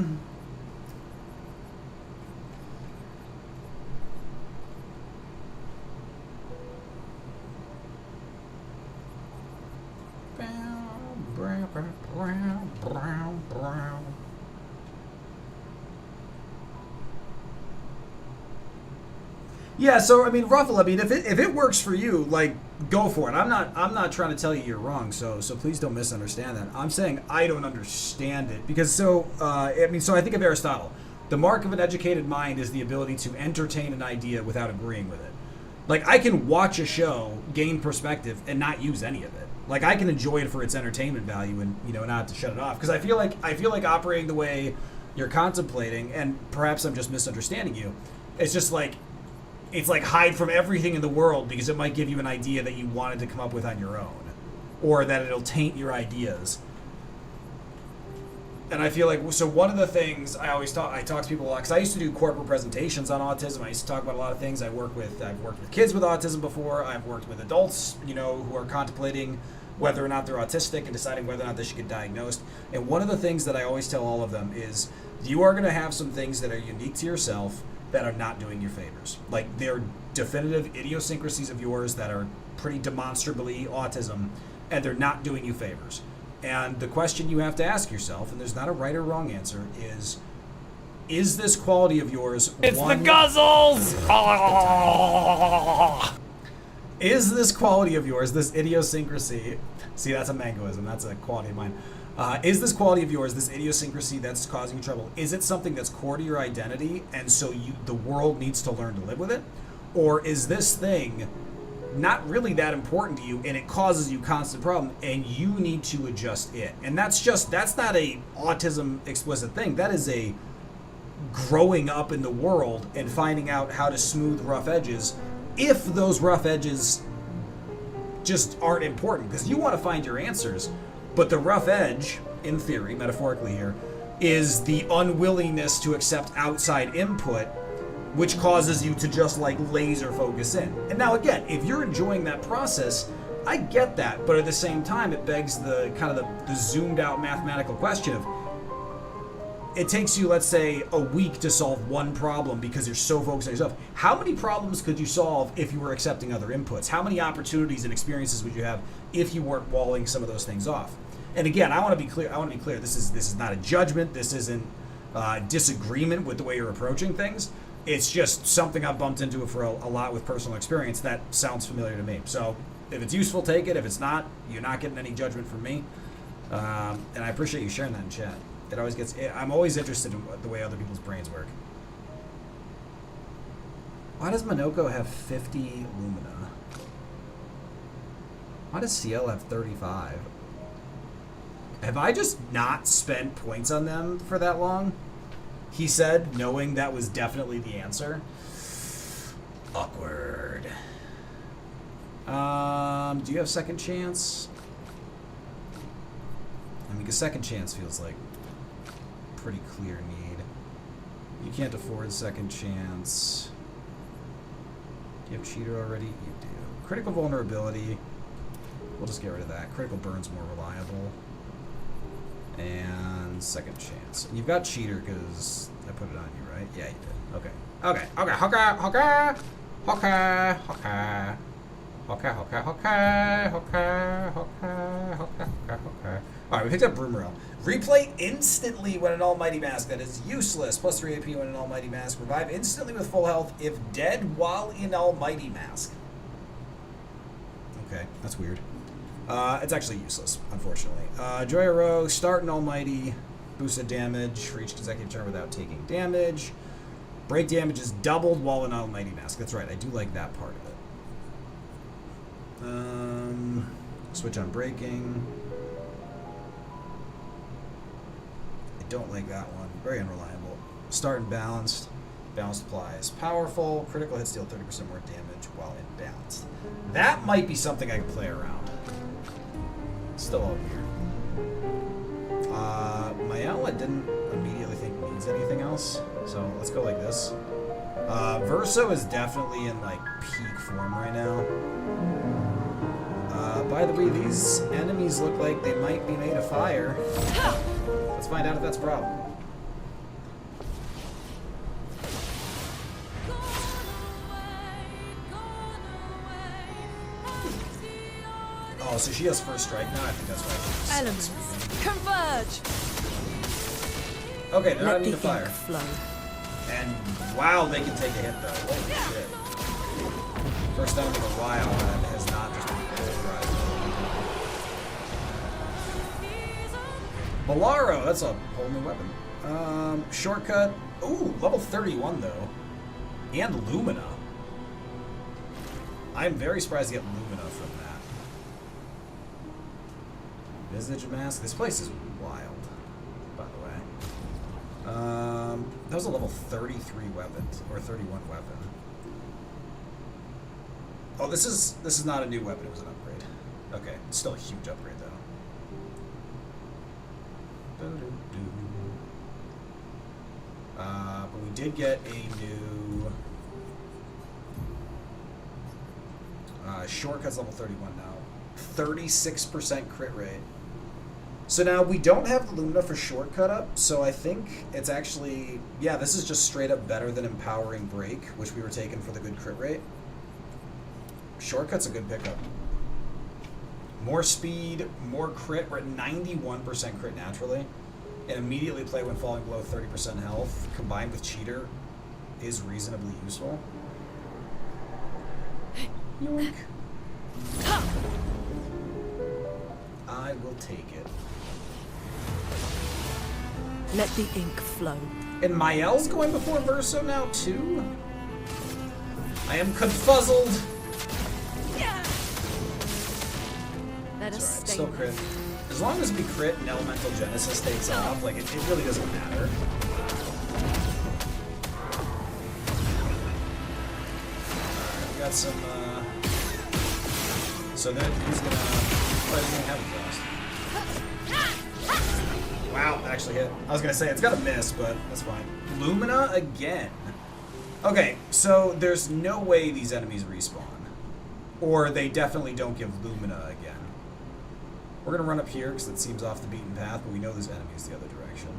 Yeah, so I mean, Ruffle, if it works for you, like, go for it. I'm not trying to tell you you're wrong, so please don't misunderstand that. I'm saying I don't understand it because so I think of Aristotle. The mark of an educated mind is the ability to entertain an idea without agreeing with it. Like, I can watch a show, gain perspective, and not use any of it. Like, I can enjoy it for its entertainment value and not have to shut it off because I feel like operating the way you're contemplating, and perhaps I'm just misunderstanding you. It's just like. It's like hide from everything in the world because it might give you an idea that you wanted to come up with on your own, or that it'll taint your ideas. And I feel like, so one of the things I talk to people a lot, because I used to do corporate presentations on autism. I used to talk about a lot of things. I've worked with kids with autism before. I've worked with adults, who are contemplating whether or not they're autistic and deciding whether or not they should get diagnosed. And one of the things that I always tell all of them is you are going to have some things that are unique to yourself that are not doing you favors. Like, they're definitive idiosyncrasies of yours that are pretty demonstrably autism, and they're not doing you favors. And the question you have to ask yourself, and there's not a right or wrong answer, is this quality of yours It's the guzzles! Is this quality of yours, this idiosyncrasy, see, that's a mangoism, that's a quality of mine. Is this quality of yours, this idiosyncrasy that's causing you trouble, is it something that's core to your identity, and so the world needs to learn to live with it? Or is this thing not really that important to you, and it causes you constant problem, and you need to adjust it? And that's not a autism explicit thing. That is a growing up in the world and finding out how to smooth rough edges, if those rough edges just aren't important, because you want to find your answers, but the rough edge, in theory, metaphorically here, is the unwillingness to accept outside input, which causes you to just like laser focus in. And now again, if you're enjoying that process, I get that, but at the same time, it begs the kind of the zoomed out mathematical question of, it takes you, let's say, a week to solve one problem because you're so focused on yourself. How many problems could you solve if you were accepting other inputs? How many opportunities and experiences would you have if you weren't walling some of those things off? And again, I want to be clear. This is not a judgment. This isn't disagreement with the way you're approaching things. It's just something I've bumped into for a lot with personal experience that sounds familiar to me. So if it's useful, take it. If it's not, you're not getting any judgment from me. And I appreciate you sharing that in chat. It always gets. I'm always interested in the way other people's brains work. Why does Minoko have 50 Lumina? Why does CL have 35? Have I just not spent points on them for that long? He said, knowing that was definitely the answer. Awkward. Do you have second chance? I mean, a second chance feels like pretty clear need. You can't afford second chance. Do you have cheater already? You do. Critical vulnerability. We'll just get rid of that. Critical burn's more reliable. And second chance. And you've got cheater because I put it on you, right? Yeah, you did. Okay. Okay. Okay. Okay. Okay. Okay. Okay. Okay. Okay. Okay. Okay. Okay. Okay. All right, we picked up Broomerell. Replay instantly when an Almighty Mask. That is useless. Plus 3 AP when an Almighty Mask. Revive instantly with full health if dead while in Almighty Mask. Okay, that's weird. It's actually useless, unfortunately. Joya Rogue, start an Almighty. Boosted damage for each consecutive turn without taking damage. Break damage is doubled while in Almighty Mask. That's right, I do like that part of it. Switch on breaking. Don't like that one. Very unreliable. Start and balanced. Balanced applies. Powerful. Critical hits deal 30% more damage while in balanced. That might be something I can play around. Still all weird. My outlet didn't immediately think needs anything else, so let's go like this. Verso is definitely in like peak form right now. By the way, these enemies look like they might be made of fire. Let's find out if that's a problem. Oh, so she has first strike now? I think that's right. Elements converge. Okay, they're not Let immune the to fire. ink flow. And wow, they can take a hit though. Holy shit. First time in a while that has not just been pulverized. Bolaro, that's a whole new weapon. Shortcut. Ooh, level 31 though. And Lumina. I'm very surprised to get Lumina from that. Visage Mask. This place is wild, by the way. That was a level 33 weapon, or 31 weapon. Oh, this is not a new weapon, it was an upgrade. Okay, it's still a huge upgrade though. But we did get a new shortcuts level 31 now. 36% crit rate. So now we don't have the Lumina for shortcut up, so I think it's actually, yeah, this is just straight up better than Empowering Break, which we were taking for the good crit rate. Shortcut's a good pickup. More speed, more crit. We're at 91% crit naturally. And immediately play when falling below 30% health, combined with Cheater, is reasonably useful. Yoink. I will take it. Let the ink flow. And Mael's going before Verso now, too? I am confuzzled. Let us It's stay. alright, still crit. As long as we crit and Elemental Genesis takes off, like, it really doesn't matter. Alright, we got some, so then he's gonna... Oh, I didn't have a blast. Wow, that actually hit. I was gonna say, it's got a miss, but that's fine. Lumina again. Okay, so there's no way these enemies respawn. Or they definitely don't give Lumina again. We're gonna run up here because it seems off the beaten path, but we know there's enemies the other direction.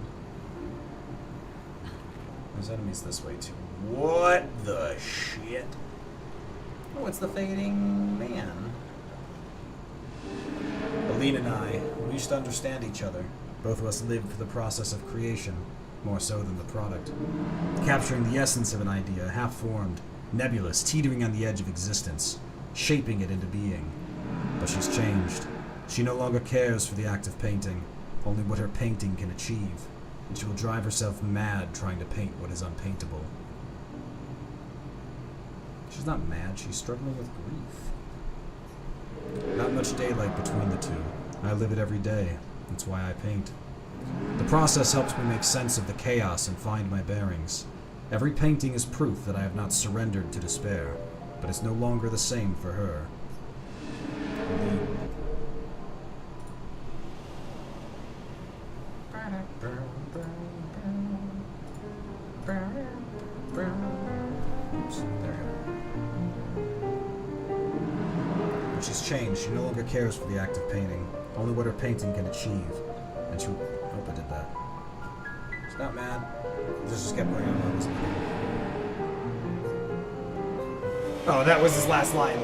There's enemies this way too. What the shit? Oh, it's the fading man. Aline and I, we used to understand each other. Both of us lived for the process of creation, more so than the product. Capturing the essence of an idea, half-formed, nebulous, teetering on the edge of existence, shaping it into being. But she's changed. She no longer cares for the act of painting, only what her painting can achieve, and she will drive herself mad trying to paint what is unpaintable. She's not mad, she's struggling with grief. Not much daylight between the two. I live it every day. That's why I paint. The process helps me make sense of the chaos and find my bearings. Every painting is proof that I have not surrendered to despair, but it's no longer the same for her. Oops, there we go. But she's changed. She no longer cares for the act of painting, only what her painting can achieve. And she... hope I did that. She's not mad. This just kept going on. Oh, that was his last line.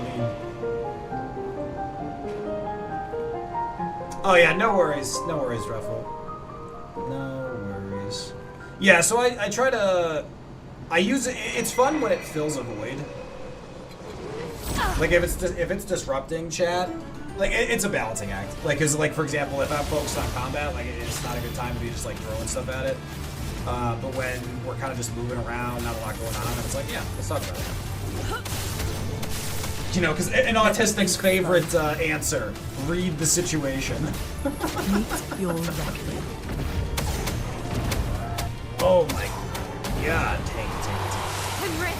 Oh yeah, no worries. No worries, Ruffle. No worries. Yeah, so I try to... I use it... It's fun when it fills a void. Like, if it's disrupting chat, like, it's a balancing act. Like, because, like, for example, if I'm focused on combat, like, it's not a good time to be just, like, throwing stuff at it. But when we're kind of just moving around, not a lot going on, it's like, yeah, let's talk about it. You know, because an autistic's favorite answer, read the situation. Meet your reckoning. Oh my god, take it. I'm ready.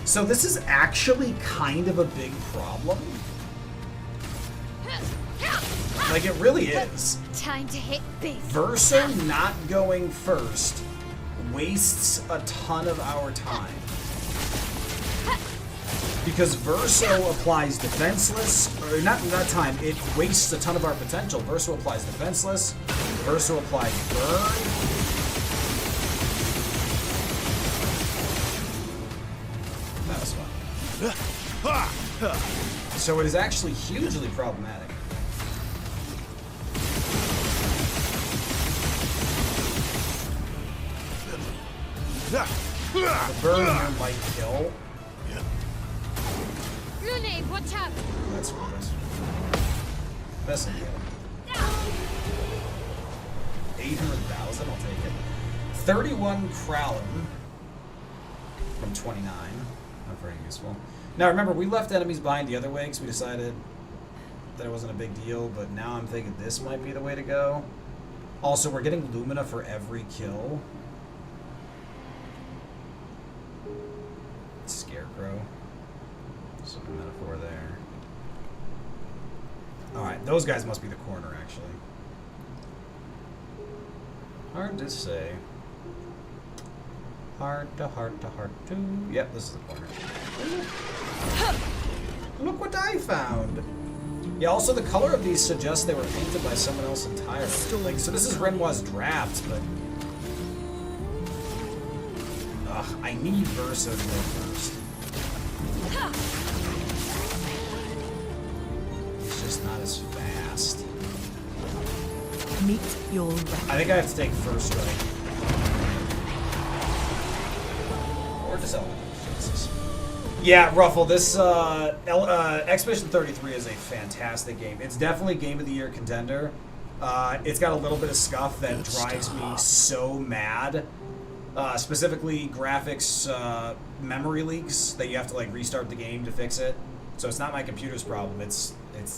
So this is actually kind of a big problem. Like, it really is. Time to hit big. Verso not going first wastes a ton of our time. Because Verso applies defenseless, or not time, it wastes a ton of our potential. Verso applies defenseless, Verso applies burn. That was fun. So it is actually hugely problematic. The burn here might kill. Rune, watch out! That's best in the 800,000, I'll take it. 31 Kralin from 29. Not very useful. Now remember, we left enemies behind the other way because we decided that it wasn't a big deal, but now I'm thinking this might be the way to go. Also, we're getting Lumina for every kill. Scarecrow. Some metaphor there. Alright, those guys must be the corner, actually. Hard to say. Hard to. Yep, this is the corner. Look what I found. Yeah, also the color of these suggests they were painted by someone else entirely. Like, so this is Renoir's drafts, but... Ugh, I need Verso to go first. It's just not as fast. Meet your record. I think I have to take first strike. Or just Element. Jesus. Yeah, Ruffle, this Expedition 33 is a fantastic game. It's definitely Game of the Year contender. It's got a little bit of scuff that drives me so mad. Specifically, graphics memory leaks that you have to like restart the game to fix it. So it's not my computer's problem. It's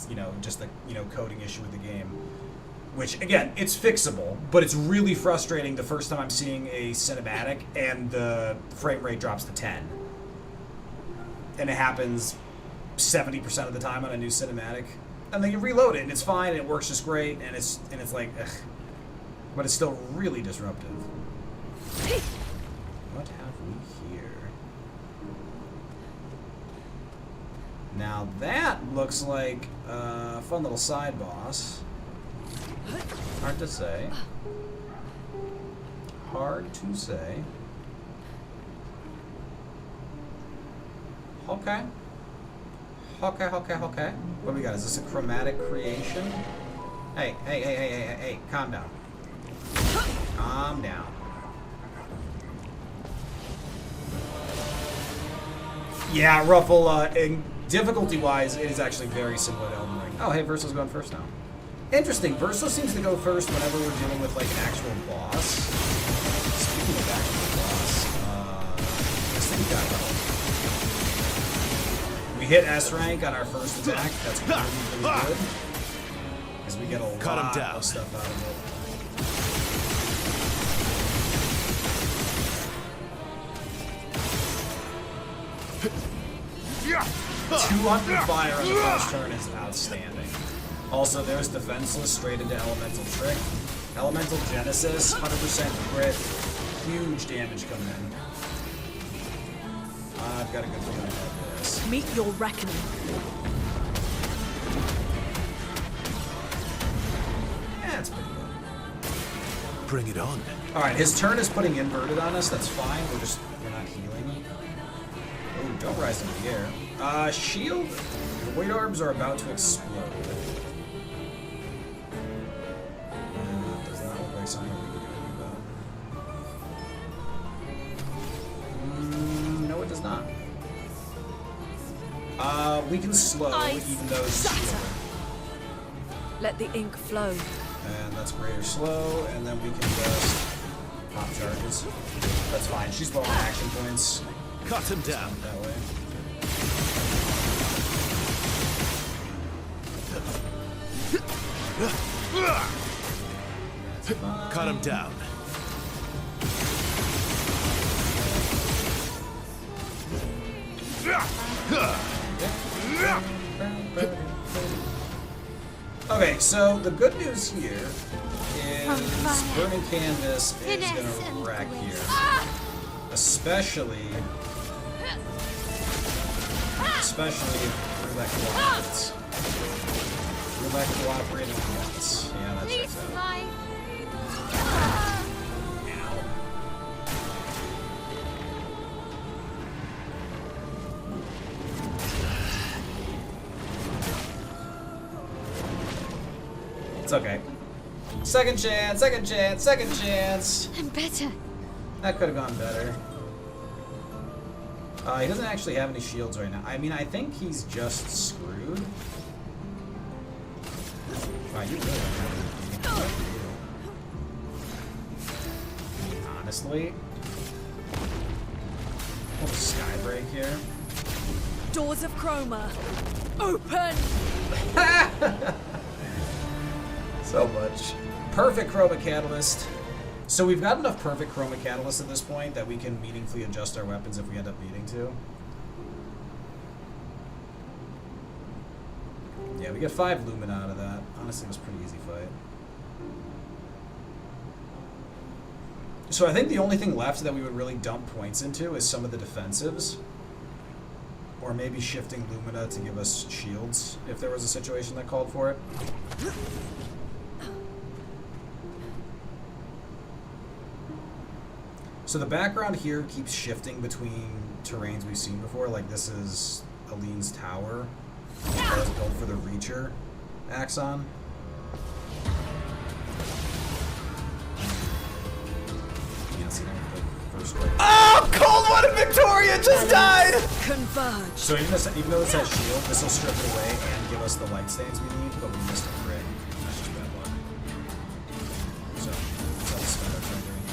you know just the coding issue with the game. Which again, it's fixable, but it's really frustrating the first time I'm seeing a cinematic and the frame rate drops to 10. And it happens 70% of the time on a new cinematic. And then you reload it and it's fine and it works just great and it's like ugh. But it's still really disruptive. What have we here? Now that looks like a fun little side boss. Hard to say. Hard to say. Okay. Okay. What do we got? Is this a chromatic creation? Hey, calm down. Calm down. Yeah, Ruffle, difficulty-wise, it is actually very similar to Elden Ring. Oh, hey, Verso's going first now. Interesting, Verso seems to go first whenever we're dealing with, like, an actual boss. Speaking of actual boss, this thing got help. We hit S rank on our first attack. That's really good. Because we get a lot of stuff out of it. 200 fire on the first turn is outstanding. Also, there's Defenseless straight into Elemental Trick. Elemental Genesis, 100% crit. Huge damage coming in. I've got a good feeling about this. Meet your reckoning. Yeah, it's pretty good. Bring it on. Alright, his turn is putting inverted on us. That's fine. We're not healing. Oh, don't rise into the air. Shield. The weight orbs are about to explode. Does not look like something we can do about. No, it does not. We can slow, even though it's shielded. Let the ink flow. And that's greater slow, and then we can just pop charges. That's fine. She's low on action points. Cut him down. That way. Cut him down. Okay, so the good news here is Burning Canvas is going to wreck here. Especially if Roulette cooperates. Roulette cooperating once. Yeah, that checks out. Ow. It's okay. Second chance, second chance, second chance. I'm better. That could have gone better. He doesn't actually have any shields right now. I mean, I think he's just screwed. Wow, you really don't have anything. Honestly. Oh, Skybreak here. Doors of Chroma, open! So much. Perfect Chroma Catalyst. So we've got enough perfect Chroma Catalyst at this point that we can meaningfully adjust our weapons if we end up needing to. Yeah, we get 5 Lumen out of that. Honestly, it was a pretty easy fight. So I think the only thing left that we would really dump points into is some of the defensives. Or maybe shifting Lumina to give us shields if there was a situation that called for it. So the background here keeps shifting between terrains we've seen before. Like this is Aline's tower. That was built for the Reacher Axon. Can't see them with the first strike. Oh, Cold One and Victoria just died! Converge. So even though this has shield, this will strip it away and give us the light stains we need, but we missed a crit. That's just bad luck. So, let's spend our turn doing it.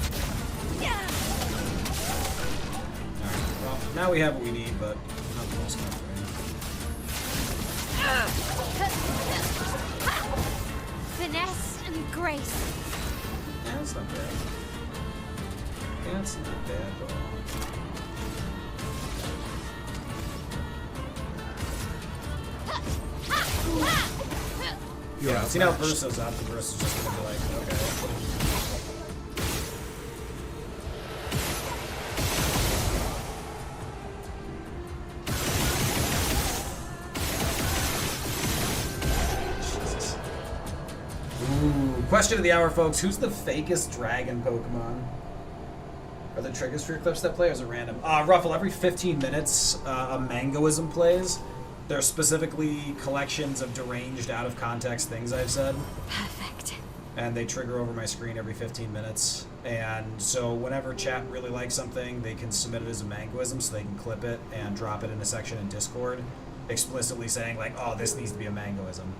Alright, well, now we have what we need, but not the most comfortable. Finesse and grace. Yeah, that's not bad. That's not bad at all. Yeah, see now Verso's up, the Verso's just gonna be like, okay. Jesus. Ooh, question of the hour, folks. Who's the fakest dragon Pokemon? Are there triggers for your clip step play, or is it random? Ruffle, every 15 minutes, a Mangoism plays. They're specifically collections of deranged, out-of-context things I've said. Perfect. And they trigger over my screen every 15 minutes. And so whenever chat really likes something, they can submit it as a Mangoism, so they can clip it and drop it in a section in Discord, explicitly saying, like, oh, this needs to be a Mangoism.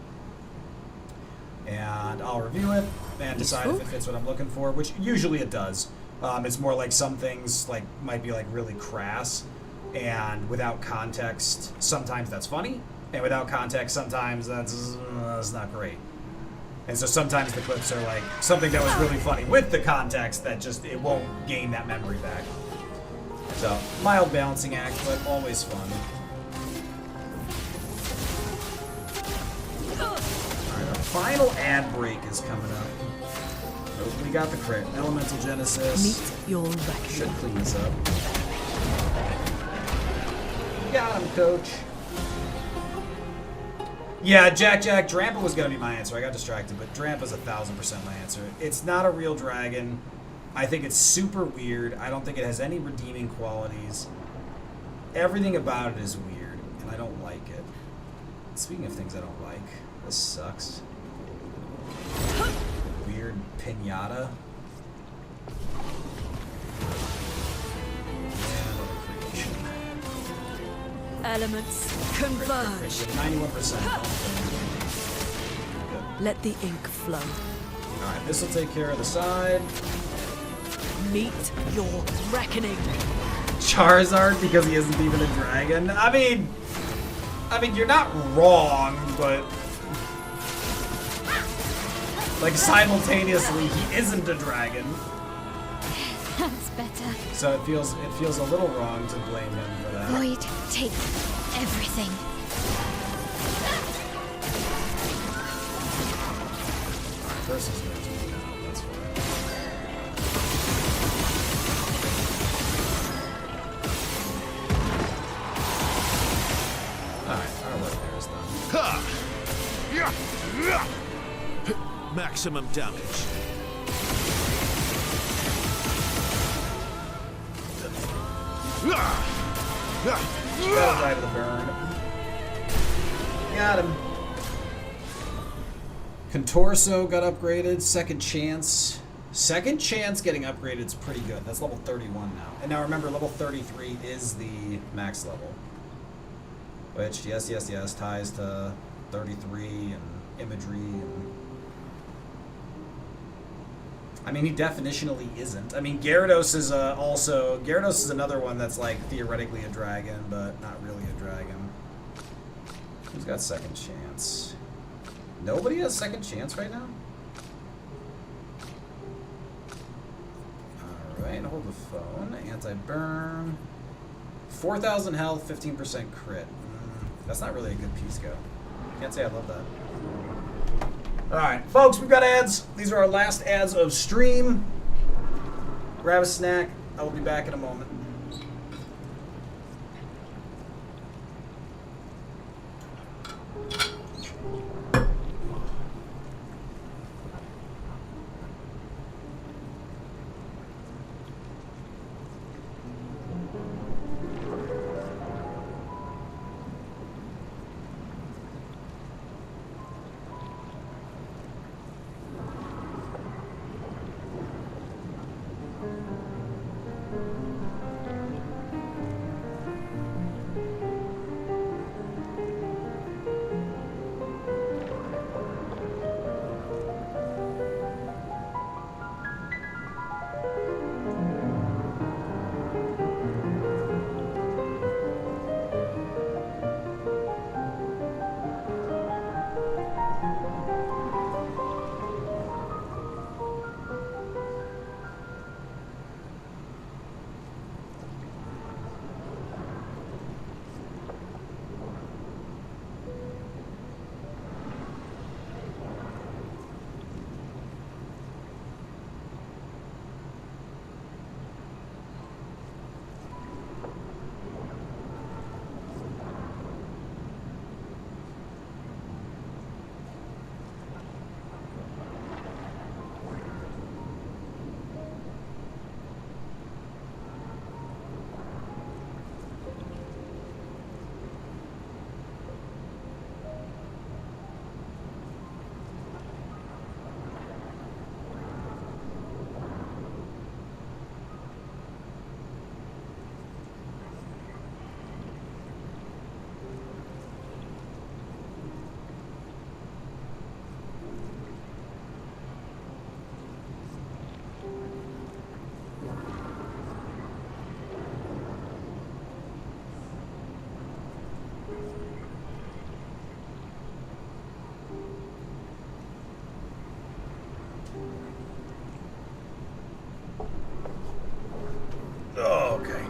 And I'll review it and decide if it fits what I'm looking for, which usually it does. It's more like some things like might be like really crass, and without context, sometimes that's funny, and without context, sometimes that's not great. And so sometimes the clips are like something that was really funny with the context that just it won't gain that memory back. So mild balancing act, but always fun. Alright, our final ad break is coming up. Oh, we got the crit. Elemental Genesis. Meet your reckoning. Should clean this up. Got him, coach. Yeah, Jack, Drampa was going to be my answer. I got distracted, but Drampa's 1000% my answer. It's not a real dragon. I think it's super weird. I don't think it has any redeeming qualities. Everything about it is weird, and I don't like it. Speaking of things I don't like, this sucks. Weird pinata. Elements converge. 91%. Let the ink flow. Alright, this will take care of the side. Meet your reckoning. Charizard because he isn't even a dragon. I mean, you're not wrong, but like simultaneously he isn't a dragon. That's better. So it feels a little wrong to blame him for that. Void, take everything. Alright, first is going to be out, that's fine. Alright, our work there is done. Ha! Yeah! Yeah! Maximum damage. That'll die to the burn. Got him. Contorso got upgraded. Second Chance. Second Chance getting upgraded is pretty good. That's level 31 now. And now remember, level 33 is the max level. Which, yes, ties to 33 and imagery and... I mean, he definitionally isn't. I mean, Gyarados is Gyarados is another one that's like theoretically a dragon, but not really a dragon. Who's got Second Chance? Nobody has Second Chance right now? Alright, hold the phone. Anti-burn. 4,000 health, 15% crit. That's not really a good piece go. Can't say I love that. Alright, folks, we've got ads. These are our last ads of stream. Grab a snack. I will be back in a moment. Oh, okay.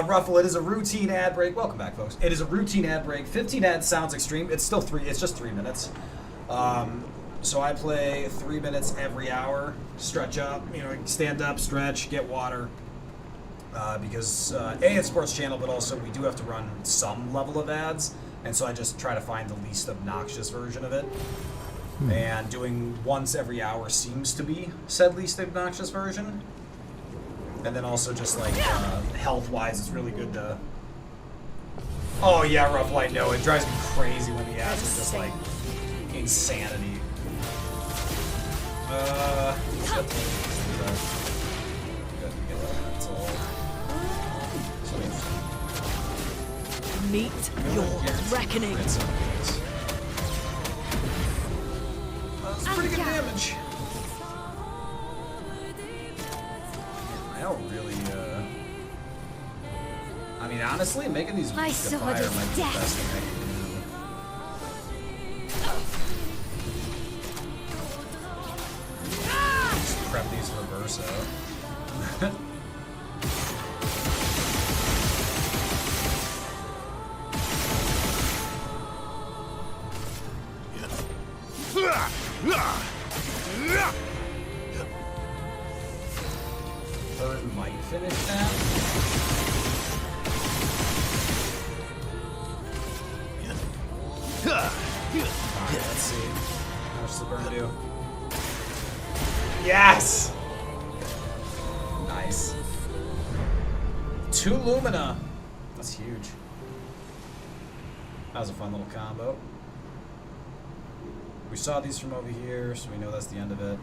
Ruffle, it is a routine ad break. Welcome back, folks. It is a routine ad break. 15 ads sounds extreme. It's still it's just 3 minutes. So I play 3 minutes every hour. Stretch up, stand up, stretch, get water. Because A, it's sports channel, but also we do have to run some level of ads. And so I just try to find the least obnoxious version of it. And doing once every hour seems to be said least obnoxious version. And then also just like health-wise, it's really good to... Oh yeah, Ruffle, I know. It drives me crazy when the ads are just like insanity. Meet your reckoning. That's pretty good damage. I don't really, I mean, honestly, making these My weak to sword fire is might be the death. best thing I can do. Just prep these for Verso. Bird might finish that. Alright, let's see. How much does the burn do? Yes! Nice. 2 Lumina. That's huge. That was a fun little combo. We saw these from over here, so we know that's the end of it.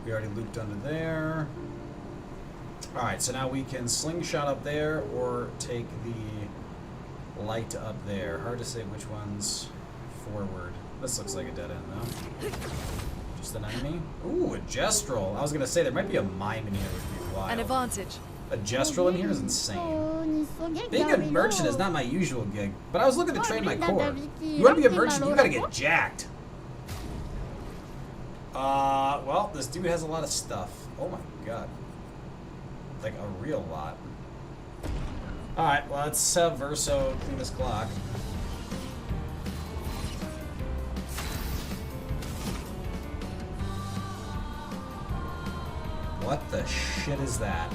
We already looped under there. Alright, so now we can slingshot up there or take the light up there. Hard to say which one's forward. This looks like a dead end, though. Just an enemy. Ooh, a Gestrel. I was going to say, there might be a mime in here, which would be wild. An advantage. A Gestrel in here is insane. Being a merchant is not my usual gig, but I was looking to train my core. You want to be a merchant, you gotta get jacked. Well, this dude has a lot of stuff. Oh my god. Like, a real lot. Alright, well, let's have Verso clean this clock. What the shit is that?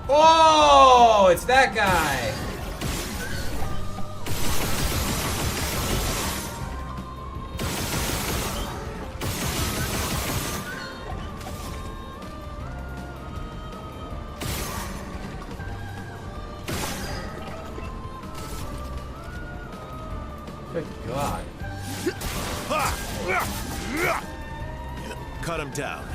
Oh, it's that guy. Good God. Cut him down.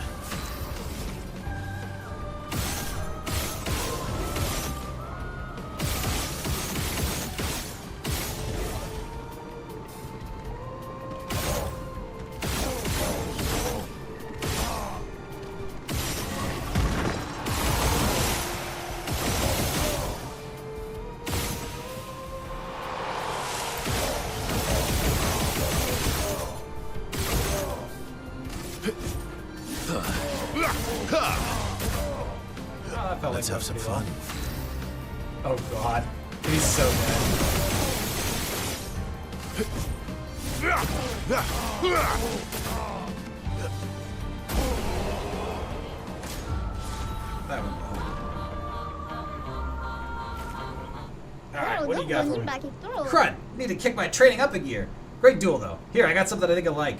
Let's have some fun. Oh God, he's so dead. That one. Alright, what do you got for me? Crud! Need to kick my training up a gear. Great duel though. Here, I got something I think I like.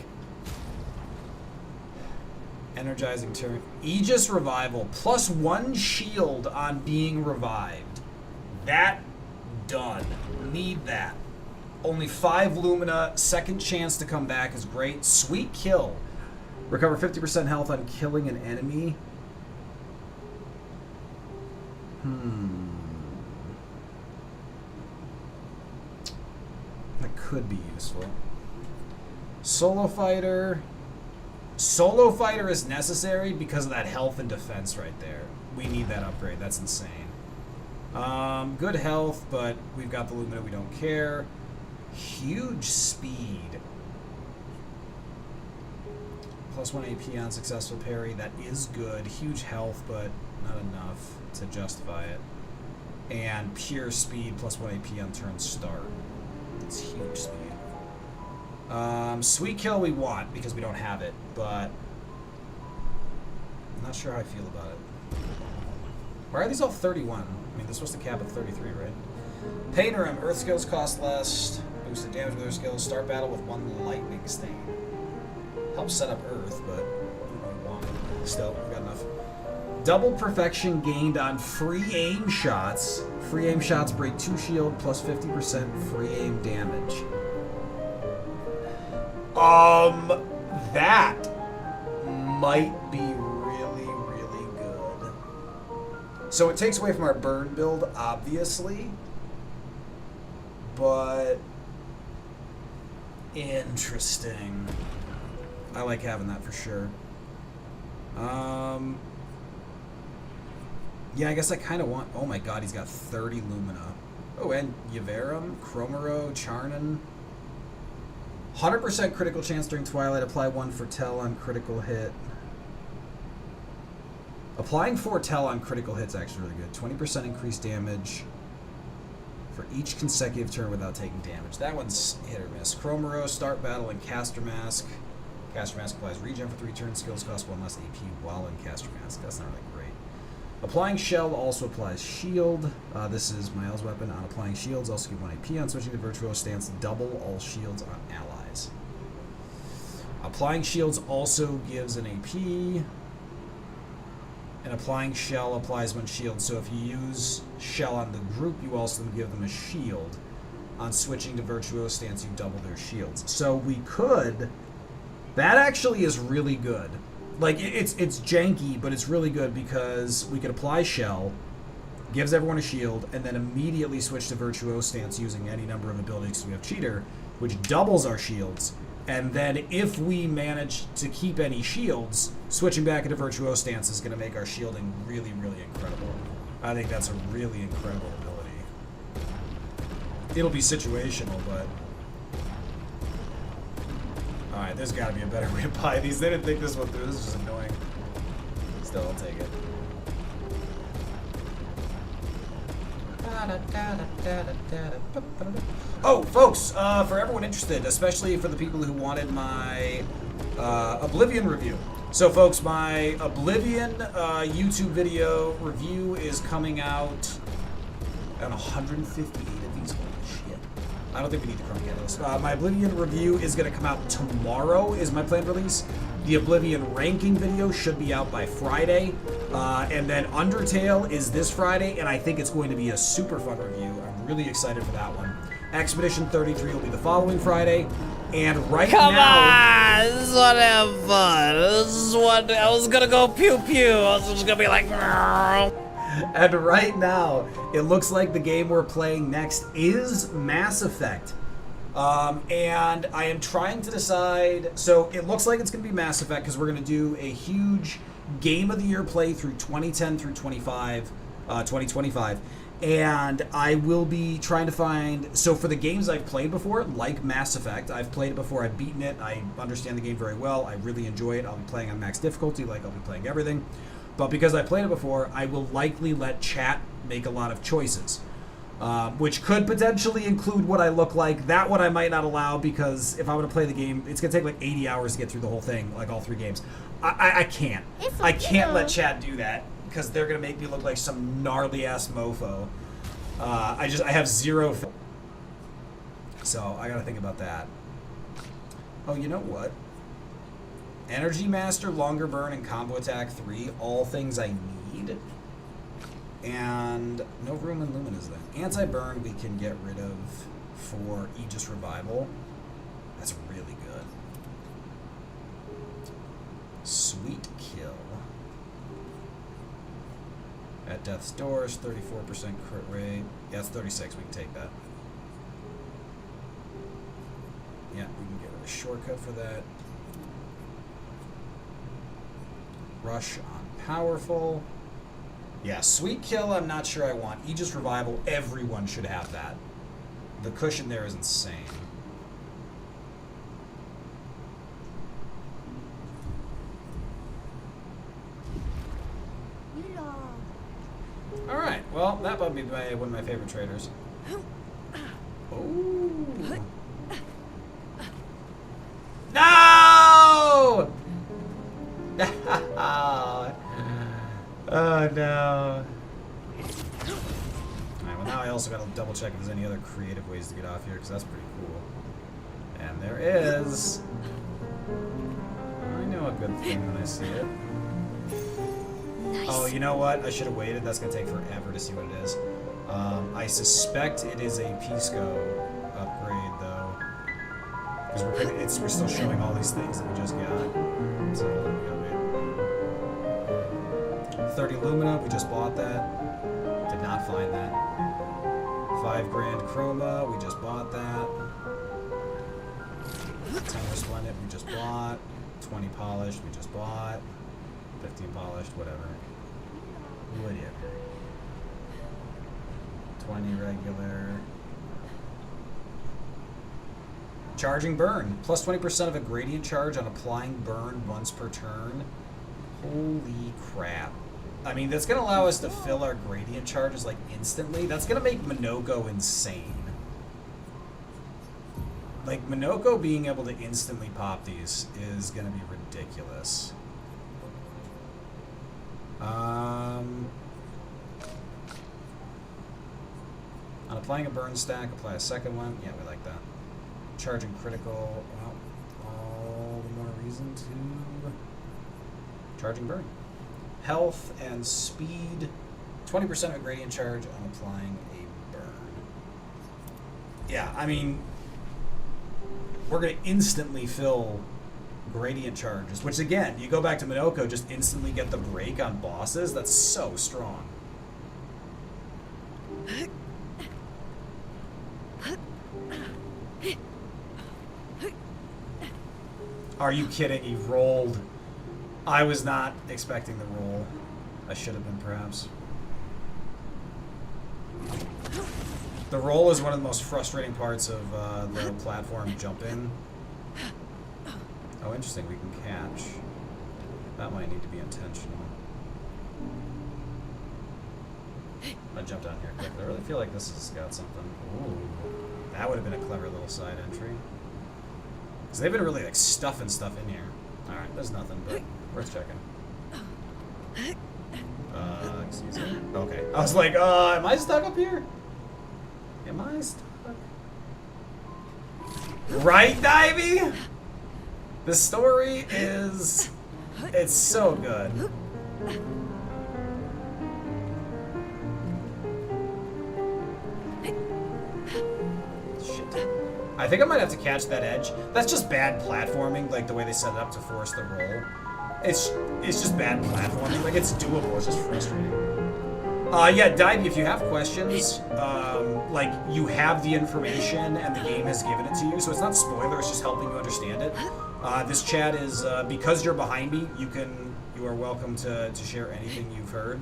Energizing turn. Aegis Revival. +1 shield on being revived. That done. Need that. Only 5 Lumina. Second chance to come back is great. Sweet kill. Recover 50% health on killing an enemy. That could be useful. Solo fighter. Solo fighter is necessary because of that health and defense right there. We need that upgrade. That's insane. Good health, but we've got the Lumina, we don't care. Huge speed. Plus 1 AP on successful parry, that is good. Huge health, but not enough to justify it. And pure speed, plus 1 AP on turn start. It's huge speed. Sweet kill we want, because we don't have it, but I'm not sure how I feel about it. Why are these all 31? I mean, they're supposed to cap at 33, right? Pain Room, Earth skills cost less. Boosted damage with Earth skills. Start battle with 1 lightning stain. Helps set up Earth, but I don't really want it. Still, we've got enough. Double perfection gained on free aim shots. Free aim shots break 2 shield plus 50% free aim damage. That might be really, really good. So it takes away from our burn build, obviously, but interesting. I like having that for sure. Yeah, I guess I kind of want... Oh my god, he's got 30 Lumina. Oh, and Yvarum, Chromero, Charnan. 100% critical chance during Twilight. Apply 1 Foretell on critical hit. Applying Foretell on critical hit's actually really good. 20% increased damage for each consecutive turn without taking damage. That one's hit or miss. Chromero, Start Battle, and Caster Mask. Caster Mask applies regen for 3 turns. Skills cost 1 less AP while in Caster Mask. That's not really great. Applying Shell also applies Shield. This is Miles' weapon. On applying Shields, also give 1 AP on switching to Virtuoso Stance. Double all shields on allies. Applying Shields also gives an AP. And applying Shell applies when shield. So if you use Shell on the group, you also give them a shield. On switching to Virtuoso Stance, you double their shields. So we could... That actually is really good. Like, it's janky, but it's really good because we could apply Shell, gives everyone a shield, and then immediately switch to Virtuoso Stance using any number of abilities. So we have Cheater, which doubles our shields. And then if we manage to keep any shields, switching back into Virtuoso Stance is going to make our shielding really, really incredible. I think that's a really incredible ability. It'll be situational, but... Alright, there's got to be a better way to buy these. They didn't think this one through. This is just annoying. Still, I'll take it. Oh, folks, for everyone interested, especially for the people who wanted my Oblivion review. So, folks, my Oblivion YouTube video review is coming out on 158 of these. Holy shit. I don't think we need the Chrome Catalyst. My Oblivion review is going to come out tomorrow, is my planned release. The Oblivion ranking video should be out by Friday. And then Undertale is this Friday, and I think it's going to be a super fun review. I'm really excited for that one. Expedition 33 will be the following Friday. And right now... Come on! This is what I have fun. This is what... I was gonna go pew-pew. I was just gonna be like... And right now, it looks like the game we're playing next is Mass Effect. And I am trying to decide... So, it looks like it's going to be Mass Effect because we're going to do a huge Game of the Year playthrough 2010 through 2025. And I will be trying to find... So, for the games I've played before, like Mass Effect, I've played it before, I've beaten it, I understand the game very well, I really enjoy it, I'll be playing on max difficulty, like I'll be playing everything. But because I played it before, I will likely let chat make a lot of choices. Which could potentially include what I look like. That one I might not allow because if I were to play the game, it's going to take like 80 hours to get through the whole thing, like all 3 games. I can't. I can't let chat do that because they're going to make me look like some gnarly-ass mofo. I have zero... So I got to think about that. Oh, you know what? Energy Master, Longer Burn, and Combo Attack 3, all things I need. And no room in Lumina's then. Anti-Burn we can get rid of for Aegis Revival. That's really good. Sweet Kill. At Death's Doors, 34% crit rate. Yeah, it's 36. We can take that. Yeah, we can get rid of Shortcut for that. Rush on Powerful. Yeah, Sweet Kill, I'm not sure I want. Aegis Revival, everyone should have that. The cushion there is insane. Alright, well, that would be one of my favorite traders. Oh. No! Oh no. Alright, well now I also gotta double check if there's any other creative ways to get off here, because that's pretty cool. And there is. I know a good thing when I see it. Nice. Oh, you know what? I should have waited. That's gonna take forever to see what it is. I suspect it is a Pisco upgrade, though, because we're still showing all these things that we just got. So we gotta wait. 30 Lumina, we just bought that. Did not find that. 5 grand Chroma, we just bought that. 10 Resplendent, we just bought. 20 Polished, we just bought. 15 Polished, whatever. 20 regular. Charging burn. Plus 20% of a gradient charge on applying burn once per turn. Holy crap. I mean, that's going to allow us to fill our gradient charges like instantly. That's going to make Minoko insane. Like, Minoko being able to instantly pop these is going to be ridiculous. On applying a burn stack, apply a second one. Yeah, we like that. Charging critical. Well, all the more reason to charging burn. Health and speed. 20% of a gradient charge on applying a burn. Yeah, I mean, we're going to instantly fill gradient charges, which again, you go back to Minoko, just instantly get the break on bosses. That's so strong. Are you kidding? He rolled. I was not expecting the roll. I should have been, perhaps. The roll is one of the most frustrating parts of the platform jumping. Oh, interesting. We can catch. That might need to be intentional. I jumped down here quick. I really feel like this has got something. Ooh, that would have been a clever little side entry. Because they've been really like stuffing stuff in here. Alright, there's nothing, but worth checking. Excuse me. Okay. I was like, am I stuck up here? Am I stuck? Right, Divey? The story is... It's so good. Shit. I think I might have to catch that edge. That's just bad platforming, like the way they set it up to force the roll. It's just bad platforming. Like, it's doable, it's just frustrating. Yeah, Divey, if you have questions, like, you have the information and the game has given it to you, so it's not spoiler, it's just helping you understand it. This chat is, because you're behind me, you are welcome to share anything you've heard.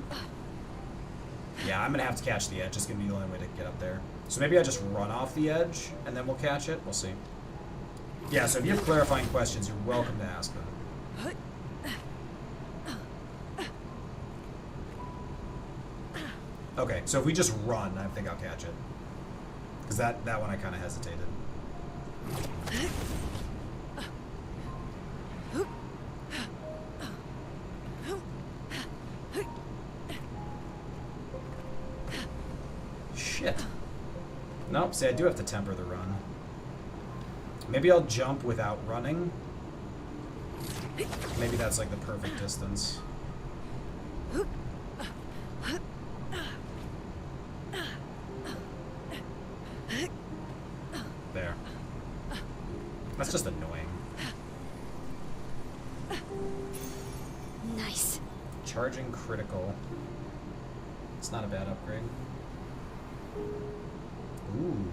Yeah, I'm gonna have to catch the edge. It's gonna be the only way to get up there. So maybe I just run off the edge and then we'll catch it. We'll see. Yeah, so if you have clarifying questions, you're welcome to ask them. Okay, so if we just run, I think I'll catch it. Because that one I kind of hesitated. Shit. Nope, see, I do have to temper the run. Maybe I'll jump without running. Maybe that's like the perfect distance. There. That's just annoying. Nice. Charging critical. It's not a bad upgrade. Ooh.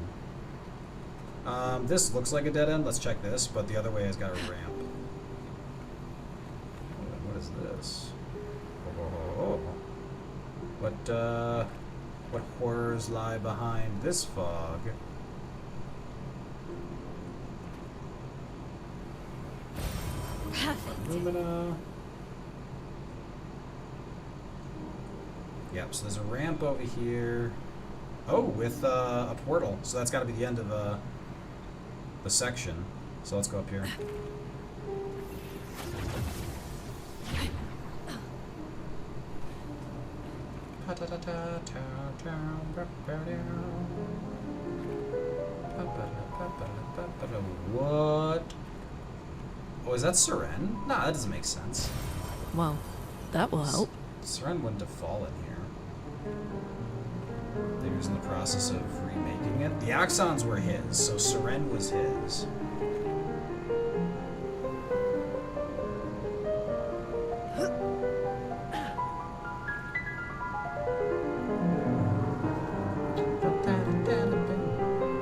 This looks like a dead end. Let's check this, but the other way has got a ramp. Oh, what is this? Oh. What horrors lie behind this fog? Perfect. Lumina. Yep, so there's a ramp over here. Oh, with a portal. So that's got to be the end of the section. So let's go up here. What? Oh, is that Seren? Nah, that doesn't make sense. Well, that will help. Seren wouldn't have fallen here. He was in the process of remaking it. The Axons were his, so Seren was his.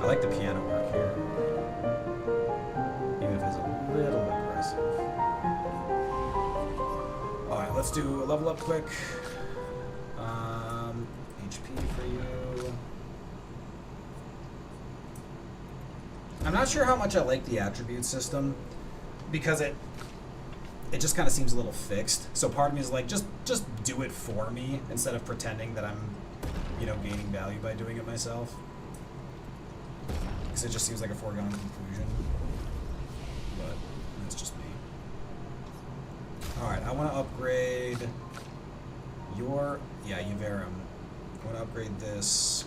I like the piano work here. Even if it's a little aggressive. Alright, let's do a level up quick. HP for you. I'm not sure how much I like the attribute system because it just kind of seems a little fixed. So part of me is like, just do it for me instead of pretending that I'm, gaining value by doing it myself. Because it just seems like a foregone conclusion. But that's just me. Alright, I want to upgrade Yverum. I want to upgrade this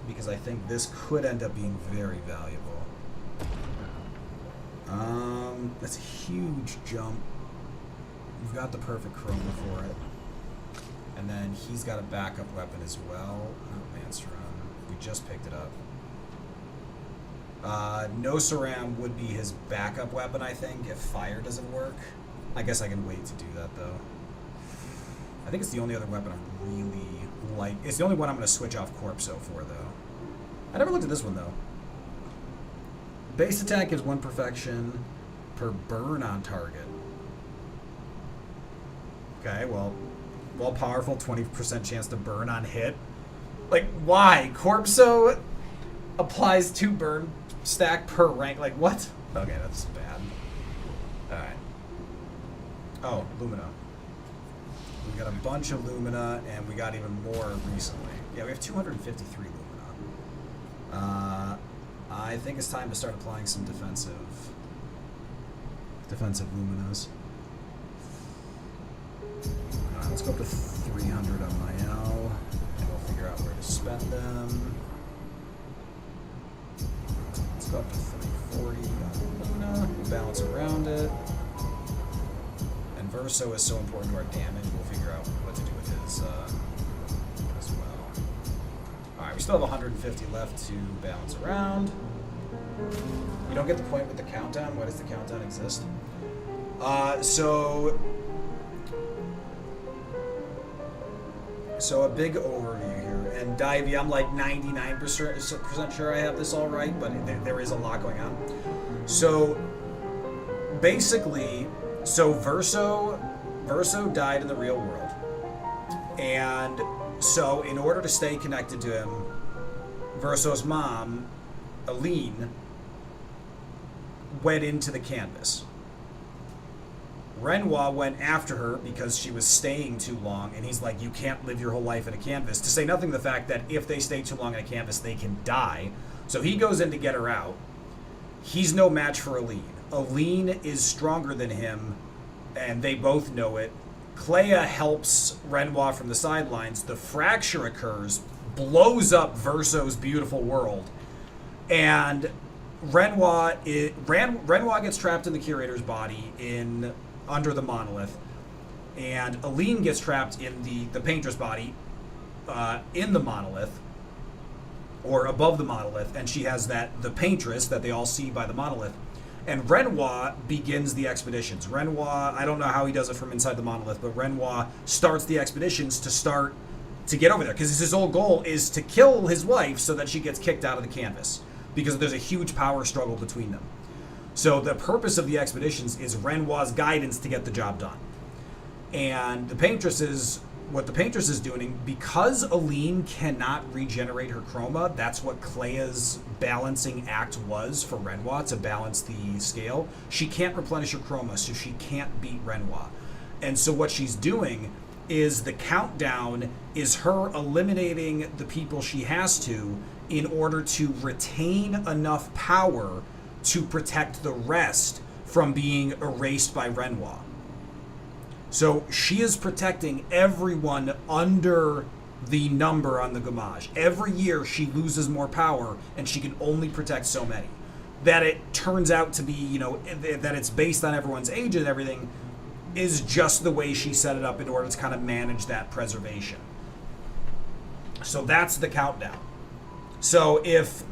because I think this could end up being very valuable. That's a huge jump. We've got the perfect chroma for it. And then he's got a backup weapon as well. Oh, Lance Run. We just picked it up. No Saram would be his backup weapon, I think, if fire doesn't work. I guess I can wait to do that, though. I think it's the only other weapon I'm really like. It's the only one I'm going to switch off Corpso for, though. I never looked at this one, though. Base attack gives 1 perfection per burn on target. Okay, well powerful, 20% chance to burn on hit. Like, why? Corpso applies 2 burn stack per rank. Like, what? Okay, that's bad. Alright. Oh, Lumina. We got a bunch of Lumina, and we got even more recently. Yeah, we have 253 Lumina. I think it's time to start applying some defensive Luminas. Let's go up to 300 on my L, and we'll figure out where to spend them. Let's go up to 340 on Luna, we'll balance around it. And Verso is so important to our damage, we'll figure out what to do with his as well. Alright, we still have 150 left to balance around. You don't get the point with the countdown. Why does the countdown exist? So a big overview here, and Divey, I'm like 99% sure I have this all right, but there is a lot going on. So basically, Verso died in the real world, and so in order to stay connected to him, Verso's mom, Aline, went into the canvas. Renoir went after her because she was staying too long, and he's like, you can't live your whole life in a canvas. To say nothing of the fact that if they stay too long in a canvas, they can die. So he goes in to get her out. He's no match for Aline. Aline is stronger than him, and they both know it. Clea helps Renoir from the sidelines. The fracture occurs, blows up Verso's beautiful world, and Renoir gets trapped in the curator's body under the monolith, and Aline gets trapped in the painter's body in the monolith, or above the monolith, and she has the paintress that they all see by the monolith. And Renoir begins the expeditions. Renoir, I don't know how he does it from inside the monolith, but Renoir starts the expeditions to get over there, because his whole goal is to kill his wife so that she gets kicked out of the canvas, because there's a huge power struggle between them. So the purpose of the expeditions is Renoir's guidance to get the job done. And the paintress's what the Paintress is doing, because Aline cannot regenerate her chroma, that's what Clea's balancing act was for Renoir, to balance the scale. She can't replenish her chroma, so she can't beat Renoir. And so what she's doing is the countdown is her eliminating the people she has to in order to retain enough power to protect the rest from being erased by Renoir. So she is protecting everyone under the number on the Gamage. Every year she loses more power, and she can only protect so many. That it turns out to be, you know, that it's based on everyone's age and everything is just the way she set it up in order to kind of manage that preservation. So that's the countdown. So if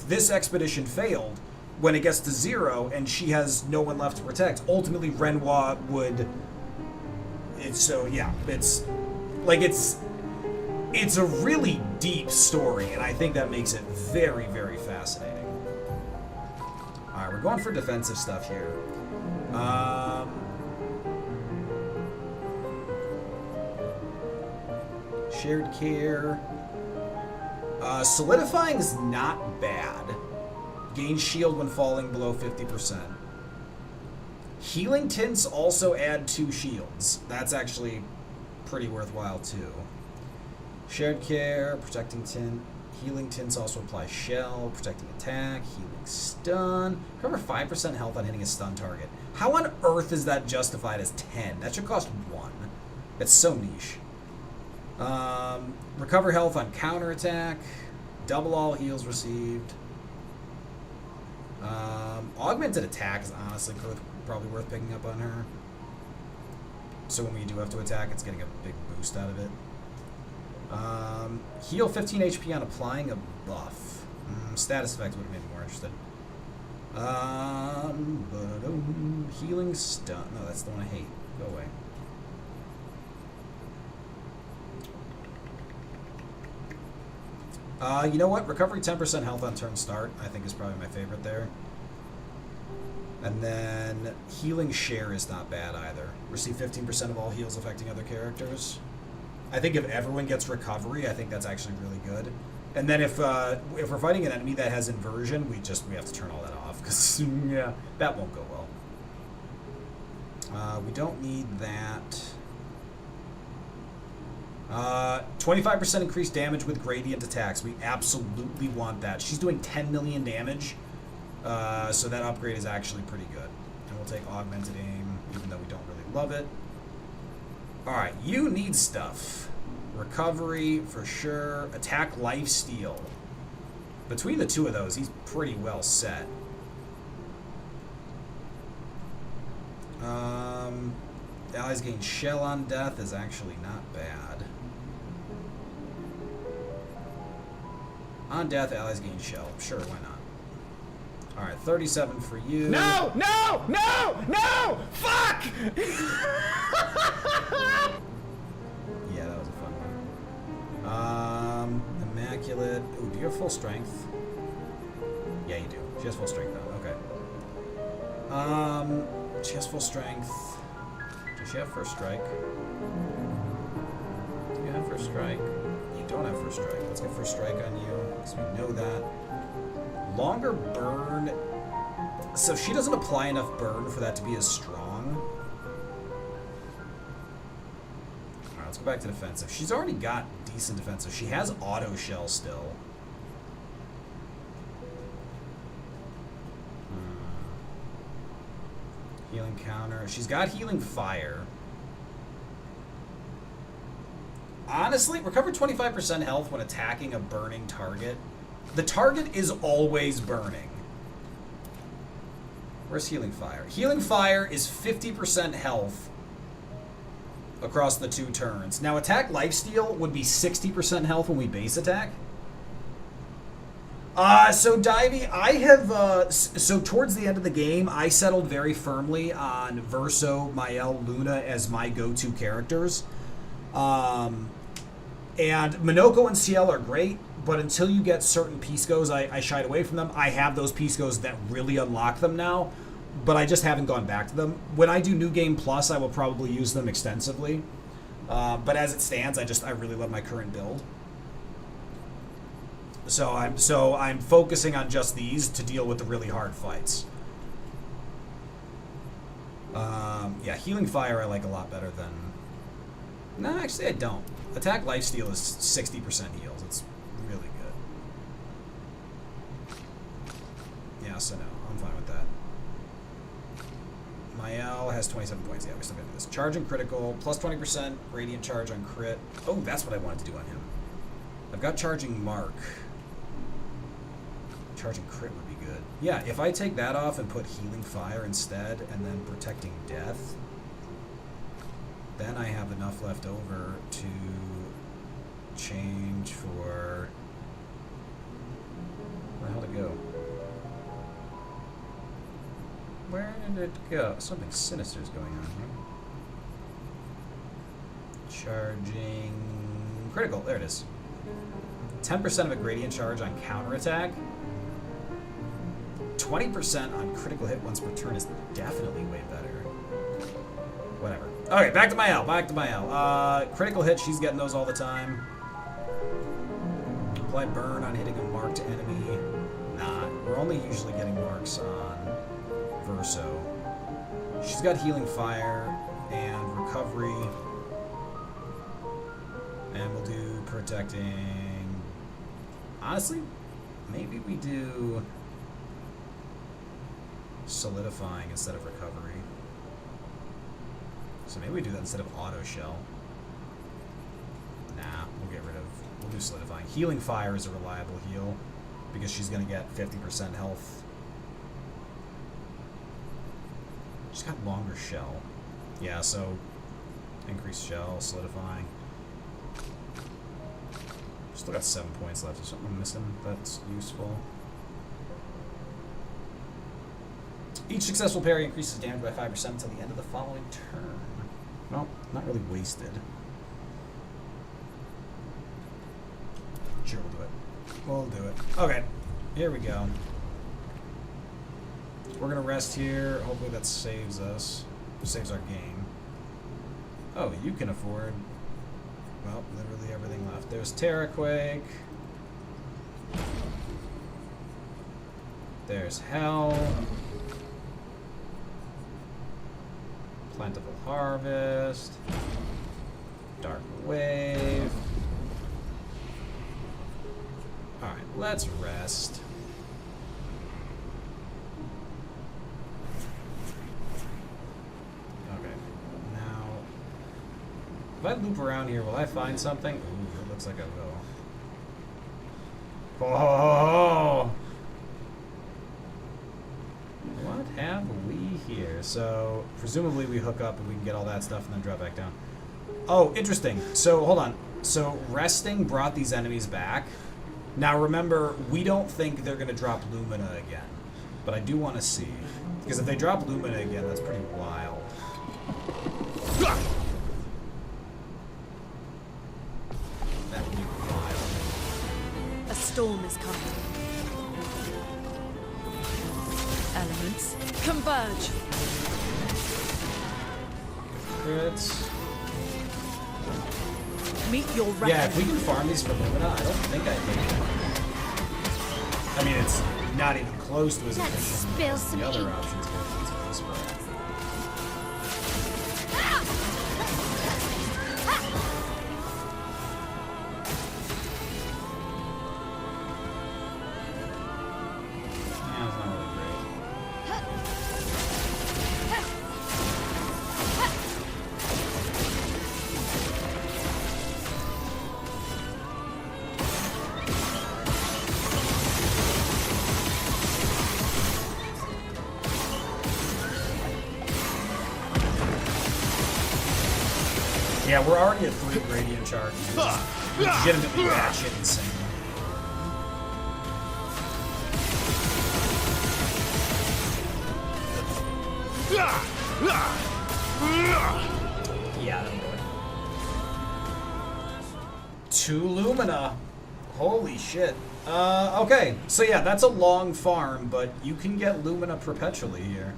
this expedition failed, when it gets to 0 and she has no one left to protect, ultimately Renoir would... It's a really deep story, and I think that makes it very, very fascinating. Alright, we're going for defensive stuff here. Shared care. Solidifying is not bad. Gain shield when falling below 50%. Healing tints also add 2 shields. That's actually pretty worthwhile too. Shared care, protecting tint. Healing tints also apply shell, protecting attack, healing stun. Recover 5% health on hitting a stun target. How on earth is that justified as 10? That should cost 1. That's so niche. Recover health on counterattack. Double all heals received. Augmented attack is honestly probably worth picking up on her. So when we do have to attack, it's getting a big boost out of it. Heal 15 HP on applying a buff. Status effect would have made me more interested. Healing stun. No, that's the one I hate. Go away. You know what? Recovery 10% health on turn start, I think is probably my favorite there. And then healing share is not bad either. Receive 15% of all heals affecting other characters. I think if everyone gets recovery, I think that's actually really good. And then if we're fighting an enemy that has inversion, we have to turn all that off, because yeah, that won't go well. We don't need that. 25% increased damage with gradient attacks. We absolutely want that. She's doing 10 million damage, so that upgrade is actually pretty good. And we'll take augmented aim, even though we don't really love it. Alright, you need stuff. Recovery, for sure. Attack lifesteal. Between the two of those, he's pretty well set. Allies gain shell on death is actually not bad. On death, allies gain shell. Sure, why not? Alright, 37 for you. No! No! No! No! Fuck! Yeah, that was a fun one. Immaculate. Ooh, do you have full strength? Yeah, you do. She has full strength, though. Okay. She has full strength. Does she have first strike? Do you have first strike? You don't have first strike. Let's get first strike on you, because we know that. Longer burn. So she doesn't apply enough burn for that to be as strong. Alright, let's go back to defensive. She's already got decent defensive. She has auto shell still. Healing counter. She's got healing fire. Honestly, recover 25% health when attacking a burning target. The target is always burning. Where's healing fire? Healing fire is 50% health across the 2 turns. Now, attack lifesteal would be 60% health when we base attack. So Divey, I have, so towards the end of the game, I settled very firmly on Verso, Mael, Luna as my go-to characters. And Minoko and Ciel are great, but until you get certain Piscos, I shied away from them. I have those Piscos that really unlock them now, but I just haven't gone back to them. When I do New Game Plus, I will probably use them extensively. But as it stands, I really love my current build. So I'm focusing on just these to deal with the really hard fights. Yeah, healing fire I like a lot better than. No, actually I don't. Attack lifesteal is 60% heals. It's really good. Yeah, so no, I'm fine with that. Mael has 27 points. Yeah, we're still gonna do this. Charge and critical, plus 20% radiant charge on crit. Oh, that's what I wanted to do on him. I've got charging mark. Charging crit would be good. Yeah, if I take that off and put healing fire instead, and then protecting death, then I have enough left over to change for. Where the hell did it go? Where did it go? Something sinister is going on here. Charging critical. There it is. 10% of a gradient charge on counterattack. 20% on critical hit once per turn is definitely way better. Whatever. Okay, back to my L. Critical hit, she's getting those all the time. Apply burn on hitting a marked enemy. Nah, we're only usually getting marks on Verso. She's got healing fire and recovery. And we'll do protecting. Honestly, maybe we do solidifying instead of recovery. So maybe we do that instead of auto shell. Nah, we'll do solidifying. Healing fire is a reliable heal because she's gonna get 50% health. She's got longer shell. Yeah, so increased shell, solidifying. Still got 7 points left. Is something I'm missing that's useful? Each successful parry increases damage by 5% until the end of the following turn. Well, not really wasted. Sure, we'll do it. Okay, here we go. We're gonna rest here. Hopefully that saves us. Saves our game. Oh, you can afford. Well, literally everything left. There's Terraquake. There's Hell. Plentiful Harvest. Dark Wave. Alright, let's rest. Okay, now, if I loop around here, will I find something? Ooh, it looks like I will. Oh! What have we here? So, presumably we hook up and we can get all that stuff and then drop back down. Oh, interesting. So, hold on. So, resting brought these enemies back. Now, remember, we don't think they're going to drop Lumina again. But I do want to see. Because if they drop Lumina again, that's pretty wild. That would be wild. A storm is coming. Elements converge. Crits. Meet your reckoning. Yeah, if we can farm these for Lumina, I don't think I think. I mean, it's not even close to as Let's efficient spill as some the other ink. options go into this, but. Yeah, it's not really great. Yeah, we're already at 3 gradient charges. Legitimately batshit insane. Yeah, that'll do it. 2 Lumina. Holy shit. Okay. So yeah, that's a long farm, but you can get Lumina perpetually here.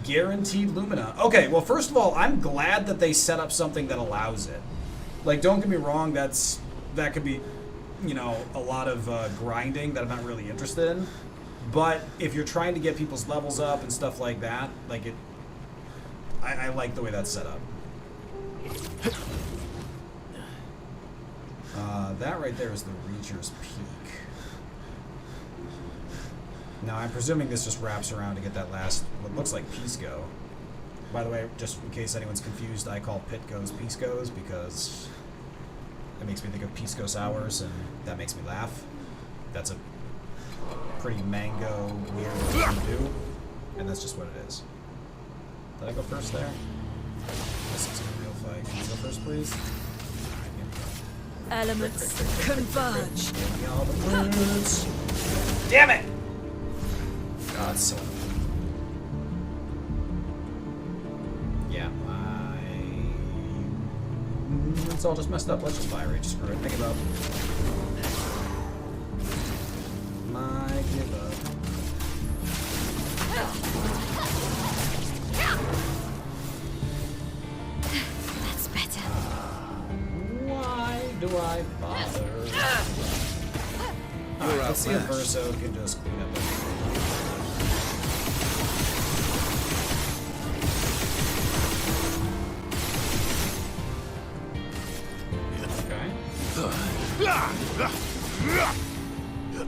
Guaranteed Lumina. Okay, well, first of all, I'm glad that they set up something that allows it. Like, don't get me wrong, that could be, you know, a lot of grinding that I'm not really interested in. But if you're trying to get people's levels up and stuff like that, like I like the way that's set up. That right there is the Reacher's Peak. Now, I'm presuming this just wraps around to get that last, what looks like Pisco. By the way, just in case anyone's confused, I call Pitcos Piscos because it makes me think of Pisco Sours, and that makes me laugh. That's a pretty mango, weird thing to do, and that's just what it is. Did I go first there? This is a real fight. Can you go first, please? Elements converge. Give me all the words. Damn it! God, it's so annoying. Yeah, it's all just messed up. Let's just fire rage. Screw it. Think about my give up. That's better. Why do I bother? Alright, let's see if Verso can just clean up everything.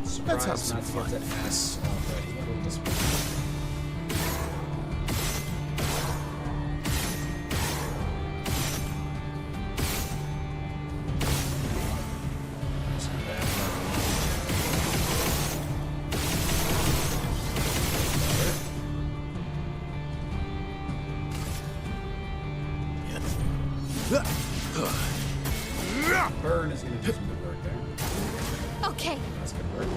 Surprised not to get to S already. A little disappointed. Some bad luck. Burn is going to do some good work there. Okay. That's good work.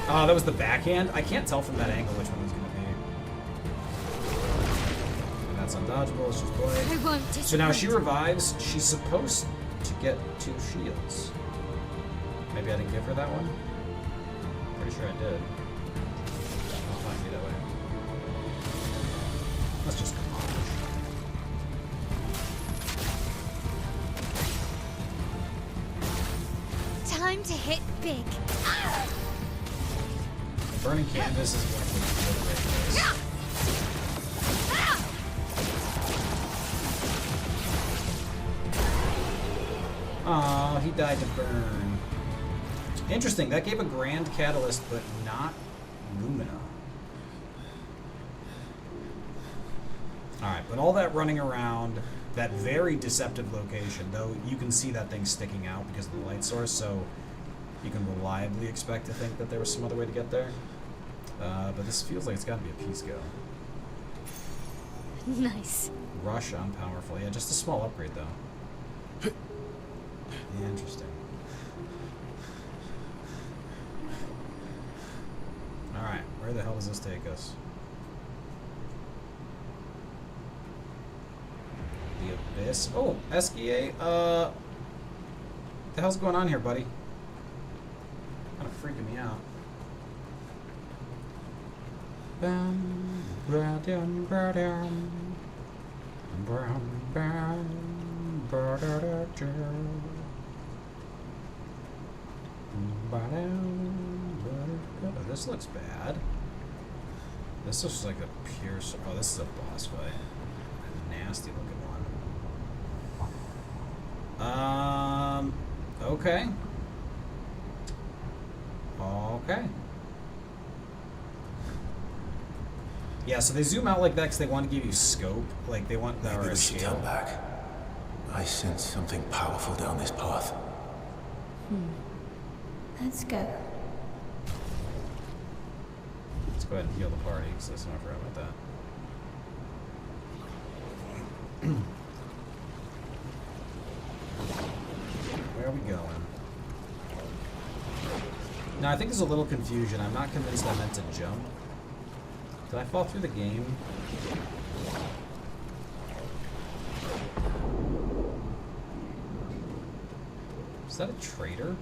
Oh, that was the backhand? I can't tell from that angle which one was going to be. And that's undodgeable. It's just play. I won't disappoint. So now she revives. She's supposed to get 2 shields. Maybe I didn't give her that one? Pretty sure I did. I'll find you that way. Let's just come on. Time to hit big. The burning canvas is going to be really great. Aw, he died to burn. Interesting, that gave a grand catalyst, but not Lumina. Alright, but all that running around that very deceptive location, though you can see that thing sticking out because of the light source, so you can reliably expect to think that there was some other way to get there. But this feels like it's got to be a Pisco. Nice. Rush on powerful. Yeah, just a small upgrade, though. Interesting. Alright, where the hell does this take us? The Abyss. Oh, SKA. The hell's going on here, buddy? Kind of freaking me out. Oh, this looks bad. This looks like a pure. Oh, this is a boss fight. A nasty looking one. Okay. Okay. Yeah, so they zoom out like that because they want to give you scope. Like, they want that Maybe or a we should scale. turn back. I sense something powerful down this path. Let's go. Let's go ahead and heal the party because let's not forget about that. Where are we going? Now, I think there's a little confusion. I'm not convinced I meant to jump. Did I fall through the game? Is that a traitor?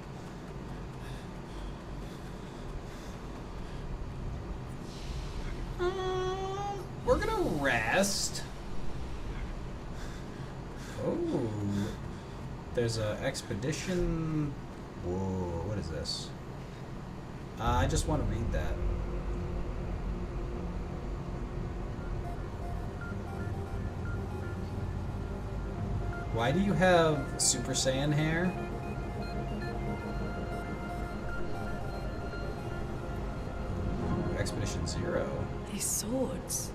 there's a expedition. Whoa, what is this? I just want to read that. Why do you have Super Saiyan hair? Expedition 0. These swords.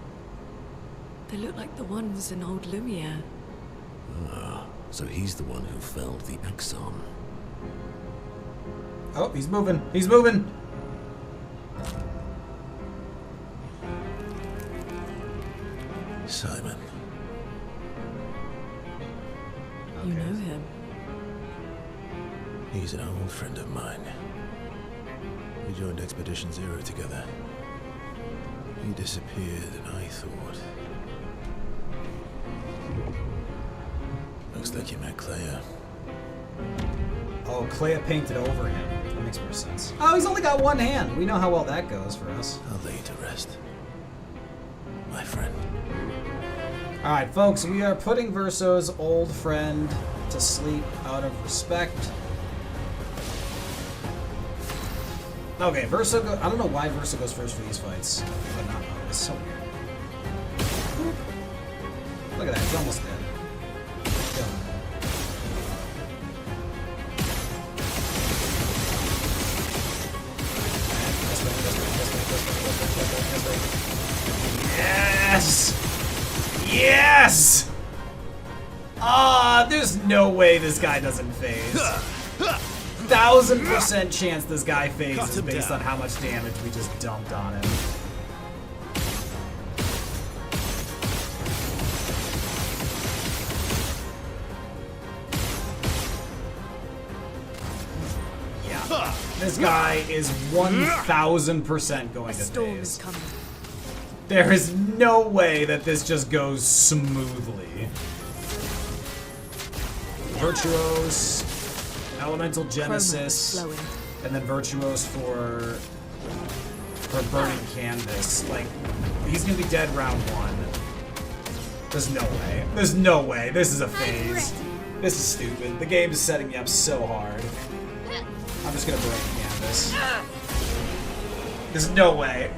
They look like the ones in old Lumiere. So he's the one who felled the Exxon. Oh, he's moving. He's moving. Simon. You know him. He's an old friend of mine. We joined Expedition 0 together. He disappeared and I thought... Looks like you met Clair. Oh, Clair painted over him. That makes more sense. Oh, he's only got one hand. We know how well that goes for us. I'll lay you to rest. My friend. Alright, folks, we are putting Verso's old friend to sleep out of respect. Okay, Verso I don't know why Verso goes first for these fights. But not, it's so weird. Look at that, he's almost dead. Killing him. Yes! Yes! Ah, there's no way this guy doesn't phase. 1000% chance this guy phases based on how much damage we just dumped on him. Yeah. This guy is 1000% going to Storm is phase. coming. There is no way that this just goes smoothly. Virtuos, Elemental Genesis, Flowing. and then Virtuos for Burning Canvas. Like, he's gonna be dead round 1. There's no way. There's no way. This is a phase. This is stupid. The game is setting me up so hard. I'm just gonna Burning Canvas. There's no way.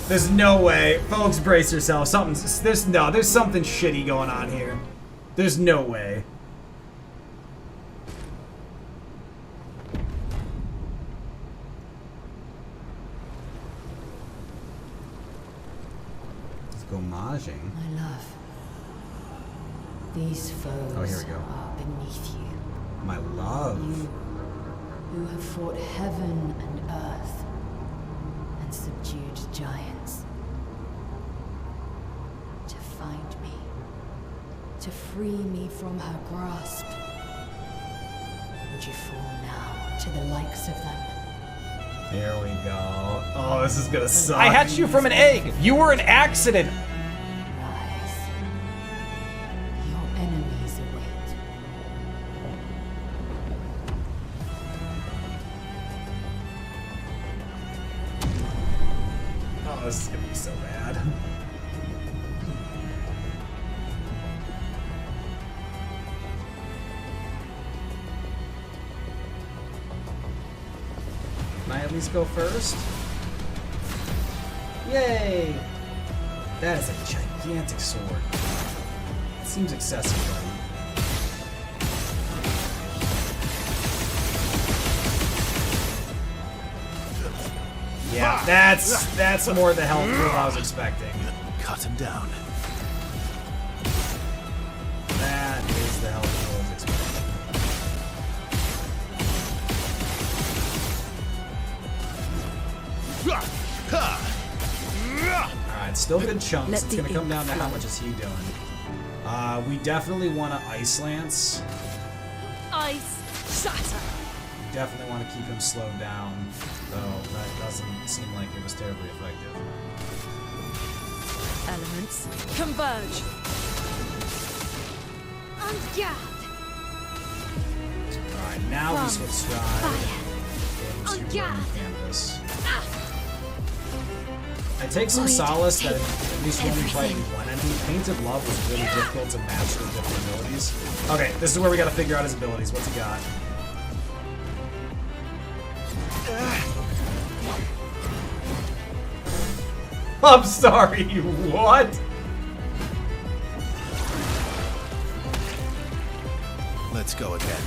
There's no way. Folks, brace yourselves. There's something shitty going on here. There's no way. Let's go mahjong. My love, these foes Oh, here we go. are beneath you. My love. You who have fought heaven and earth and subdued giants. To find me, to free me from her grasp. Would you fall now to the likes of them? Here we go. Oh, this is gonna suck. I hatched you from an egg. You were an accident. Rise. Your enemies await. Oh, this is gonna be so bad. Can I at least go first? Yay! That is a gigantic sword. It seems excessive, though. Yeah, that's more the health pool I was expecting. Cut him down. That is the health pool I was expecting. Alright, still good chunks. Let It's the gonna come ink down to how flow. much is he doing. We definitely want to Ice Lance. Ice shatter. Definitely want to keep him slowed down, though that doesn't seem like it was terribly effective. Elements converge. On guard. Alright, now we switch stride into On Burning guard. Canvas. I take some Void, solace that take at least when we fighting everything. one enemy, Painted Love was really difficult to match with different abilities. Okay, this is where we gotta figure out his abilities. What's he got? I'm sorry, what? Let's go again.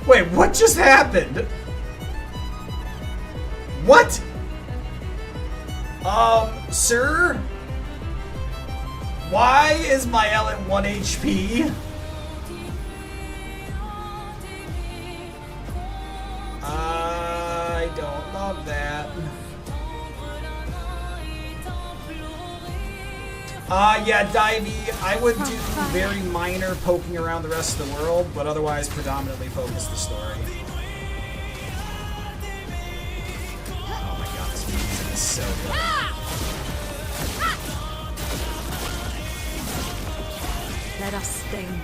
Wait, what just happened? What? Sir? Why is my L at 1 HP? I don't love that. Yeah, Divey, I would do very minor poking around the rest of the world, but otherwise predominantly focus the story. Oh my god, this music is so good. Let us sting them.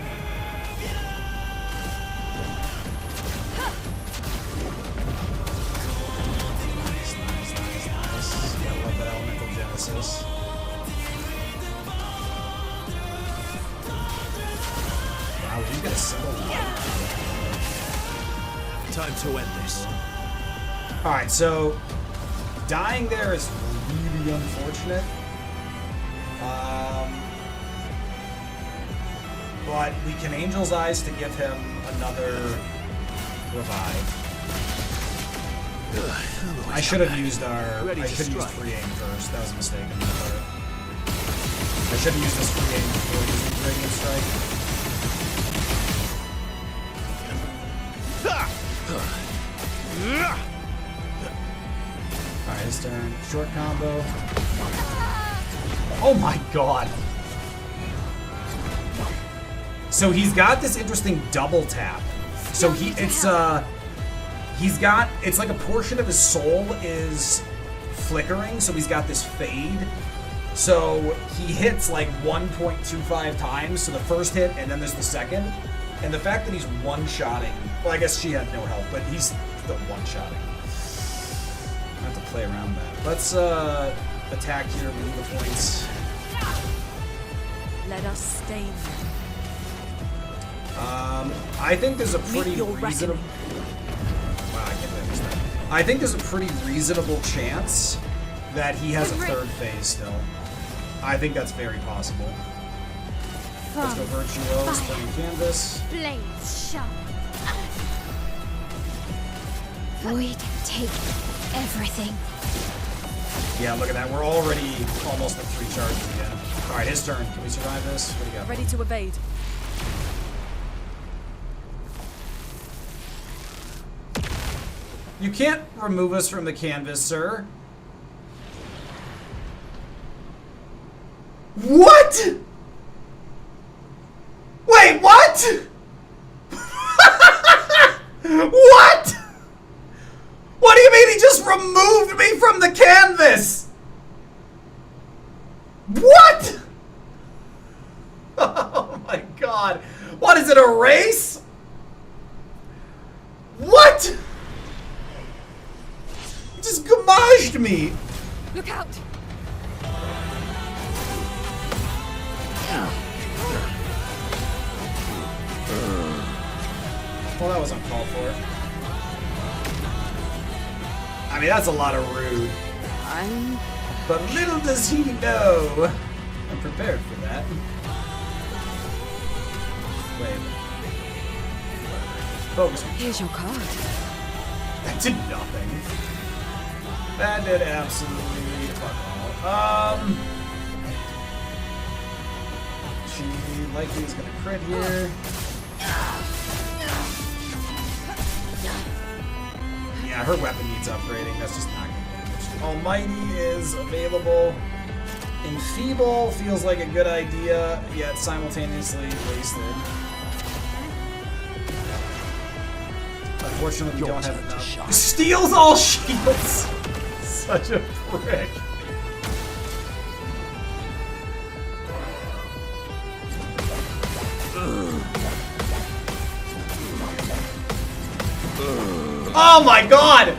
Nice. Gotta love that elemental genesis. Wow, you got a single light. Time to end this. Alright, so dying there is really unfortunate. But we can Angel's Eyes to give him another revive. I should have used free aim first. That was a mistake on my part. I should have used this free aim before using Radiant Strike. Alright, his turn. Short combo. Oh my god! So he's got this interesting double tap. So it's like a portion of his soul is flickering, so he's got this fade. So he hits like 1.25 times, so the first hit and then there's the second. And the fact that he's one-shotting, well, I guess she had no help, but he's the one-shotting. I have to play around that. Let's attack here, move the points. Let us stain them. I think there's a pretty your reasonable. reckoning. Wow, I can't believe I missed that. I think there's a pretty reasonable chance that he has a third phase still. I think that's very possible. Let's go Virtuos, turning canvas. Blades sharp. Void, take everything. Yeah, look at that. We're already almost at 3 charges again. Alright, his turn. Can we survive this? What do you got? Ready to evade. You can't remove us from the canvas, sir. What? Wait, what? What? What do you mean he just removed me from the canvas? What? Oh my god. What is it, a race? What? He just gamaged me. Look out! Well, that was uncalled for. I mean, that's a lot of rude. But little does he know. I'm prepared for that. Wait. Focus. Here's your card. That did nothing. That did absolutely fuck all. She likely is gonna crit here. Yeah, her weapon needs upgrading. That's just not good. Almighty is available. Enfeeble feels like a good idea, yet simultaneously wasted. Unfortunately, we don't have enough. Steals all shields! Such a prick. Oh my god!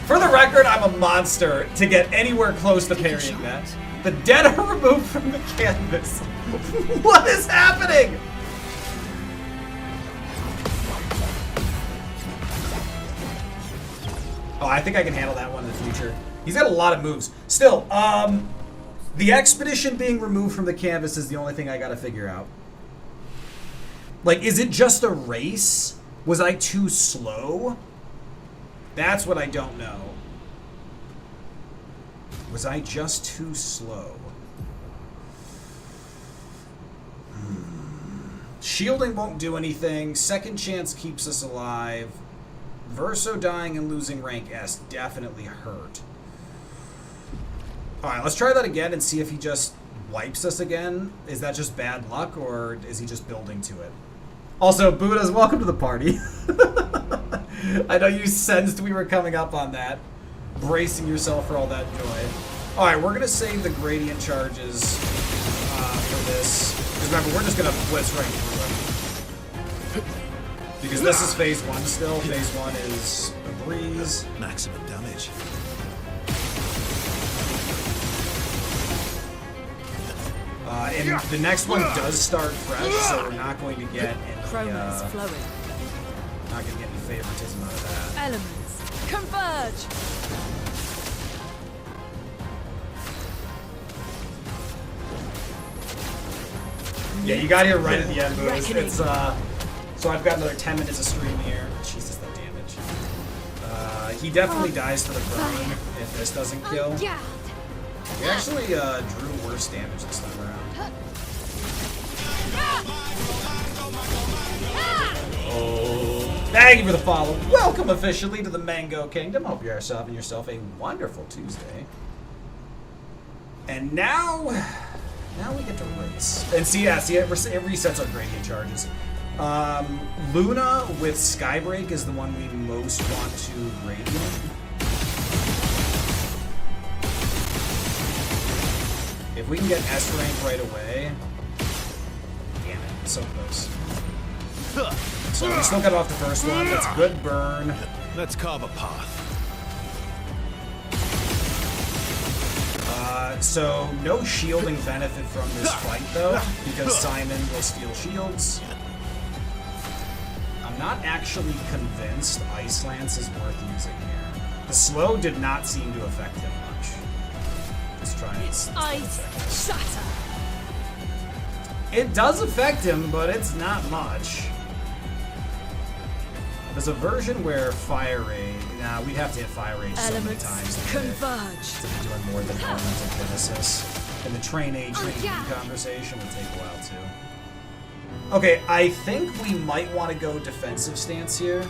For the record, I'm a monster to get anywhere close to parrying that. The dead are removed from the canvas. What is happening? Oh, I think I can handle that one in the future. He's got a lot of moves. Still, the expedition being removed from the canvas is the only thing I gotta figure out. Like, is it just a race? Was I too slow? That's what I don't know. Was I just too slow? Shielding won't do anything. Second chance keeps us alive. Verso dying and losing rank S definitely hurt. Alright, let's try that again and see if he just wipes us again. Is that just bad luck, or is he just building to it? Also, Buddhas, welcome to the party. I know you sensed we were coming up on that. Bracing yourself for all that joy. Alright, we're going to save the gradient charges for this. Because remember, we're just going to blitz right through it. Because this is phase 1 still. Phase 1 is a breeze. Maximum damage. And the next one does start fresh, so we're not going to get any, Chroma is flowing. not going to get any favoritism out of that. Elements converge. Yeah, you got here right at the end, Booze. Reckoning. It's so I've got another 10 minutes of stream here. Jesus, that damage. He definitely dies for the burn if this doesn't kill. Yeah. We actually drew worse damage this time around. Oh, thank you for the follow. Welcome officially to the Mango Kingdom. Hope you're having yourself a wonderful Tuesday. And now we get to race. And see, it resets our gradient charges. Luna with Skybreak is the one we most want to gradient. If we can get S rank right away. Damn it, so close. So we still got off the first one. That's a good burn. Let's carve a path. So no shielding benefit from this fight though, because Simon will steal shields. I'm not actually convinced Ice Lance is worth using here. The slow did not seem to affect him much. Let's try it. Ice shatter. It does affect him, but it's not much. There's a version where Fire Rage... Nah, we'd have to hit Fire Rage so many times Elements converge. to be doing more than Elemental Kinesis. And the Train A, Train B conversation would take a while, too. Okay, I think we might want to go defensive stance here.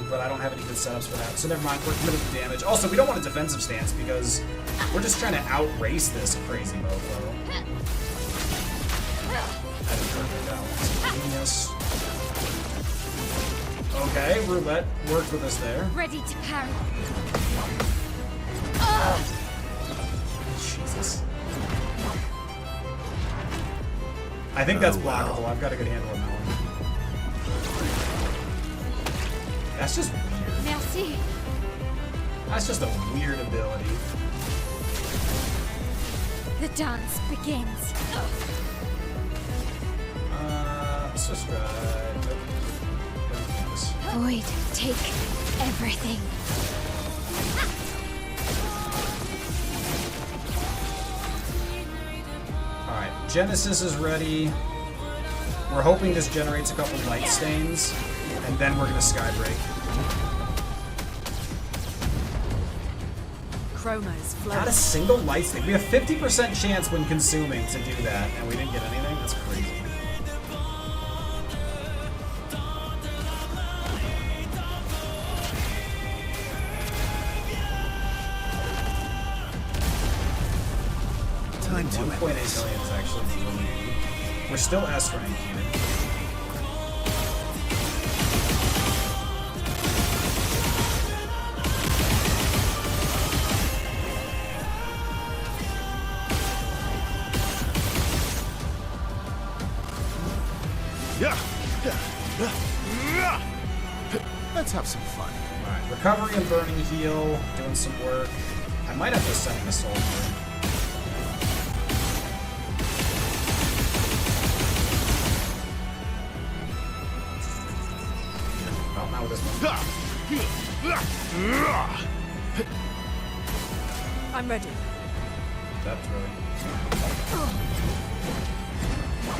But I don't have any good setups for that, so never mind, we're committed to damage. Also, we don't want a defensive stance because we're just trying to outrace this crazy mofo. I didn't work it out. Genius. Okay, Roulette worked with us there. Ready to parry. Jesus. I think that's blockable. I've got a good handle on that one. That's just weird. Merci. That's just a weird ability. The dance begins. Let's just try. Void, take everything. Alright, Genesis is ready. We're hoping this generates a couple light stains, and then we're gonna Skybreak. Chroma is flowing. Not a single light stain. We have 50% chance when consuming to do that, and we didn't get anything? That's crazy. Time to 1.8 million is actually really good. We're still S rank here. Let's have some fun. Alright, recovery and burning heal, doing some work. I might have to send him a soldier. Well, not with this one. I'm ready. That's really...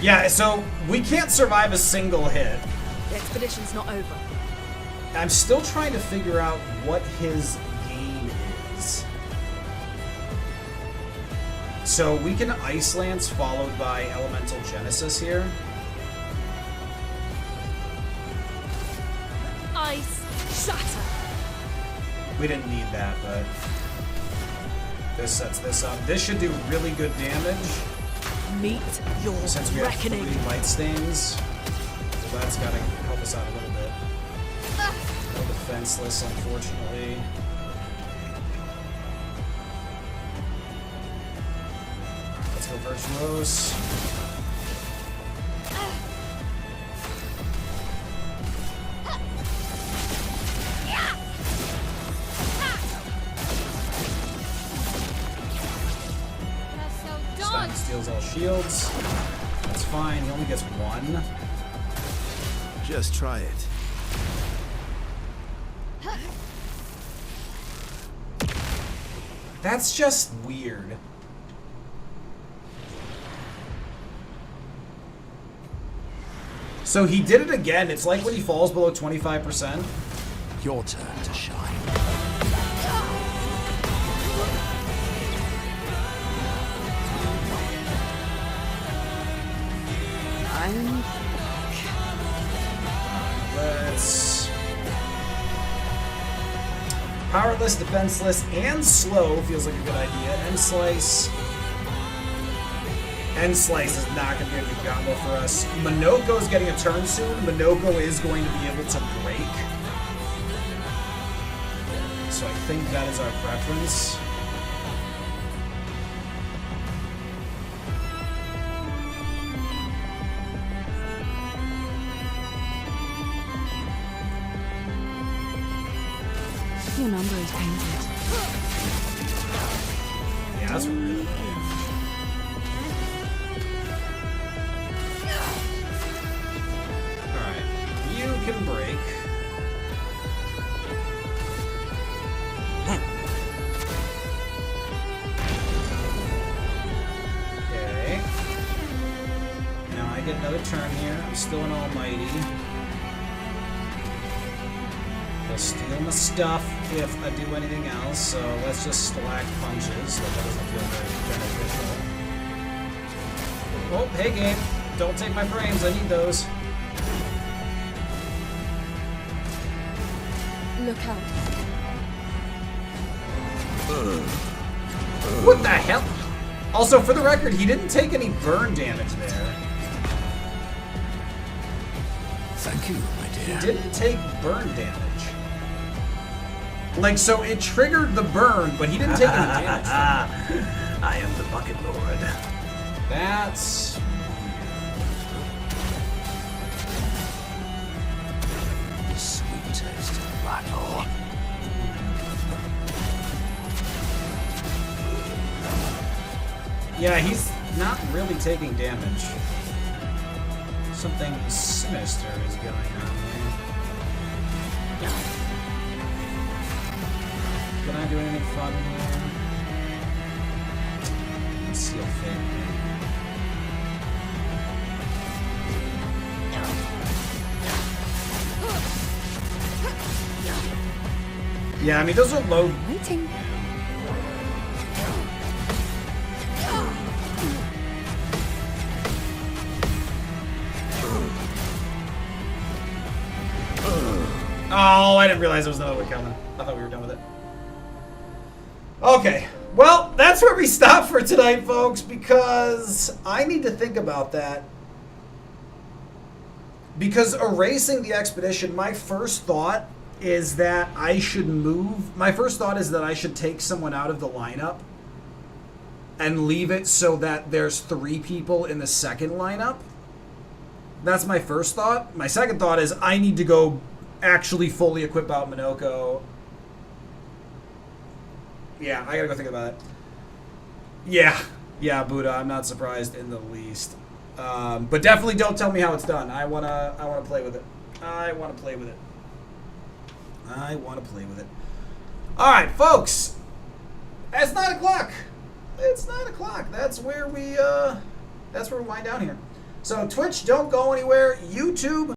Yeah, so we can't survive a single hit. The expedition's not over. I'm still trying to figure out what his game is. So we can Ice Lance followed by Elemental Genesis here. Ice shatter. We didn't need that, but this sets this up. This should do really good damage Meet your since we have reckoning. 3 light stains. So that's gotta help us out a little bit. No defenseless, unfortunately. Let's go Virtuose. Stun steals all shields. That's fine. He only gets 1. Just try it. That's just weird. So he did it again. It's like when he falls below 25%. Your turn to shine. Let's... Powerless, defenseless, and slow feels like a good idea. End Slice. End Slice is not going to be a good combo for us. Minoko's getting a turn soon. Minoko is going to be able to break. So I think that is our preference. Your number is painted. Yeah, that's really good. Alright, you can break. Okay. Now I get another turn here. I'm still an almighty. He'll steal my stuff if I do anything else, so let's just slack punches. That doesn't feel very beneficial. Oh, hey game. Don't take my frames, I need those. Look out. What the hell? Also, for the record, he didn't take any burn damage there. Thank you, my dear. He didn't take burn damage. Like, so it triggered the burn, but he didn't take any damage. I am the Bucket Lord. That's... The sweet taste of battle. Yeah, he's not really taking damage. Something sinister is going on there. Can I do anything fun here? Seal Fate. Yeah, I mean, those are low. Waiting. Oh, I didn't realize there was another one coming. I thought we were done with it. Okay, well, that's where we stop for tonight, folks, because I need to think about that. Because erasing the expedition, my first thought is that I should move. My first thought is that I should take someone out of the lineup and leave it so that there's 3 people in the second lineup. That's my first thought. My second thought is I need to go actually fully equip out Minoko. Yeah, I gotta go think about it. Yeah, Buddha, I'm not surprised in the least. But definitely don't tell me how it's done. I wanna play with it. I wanna play with it. Alright, folks. It's 9 o'clock. It's 9 o'clock. That's where we wind down here. So Twitch, don't go anywhere. YouTube,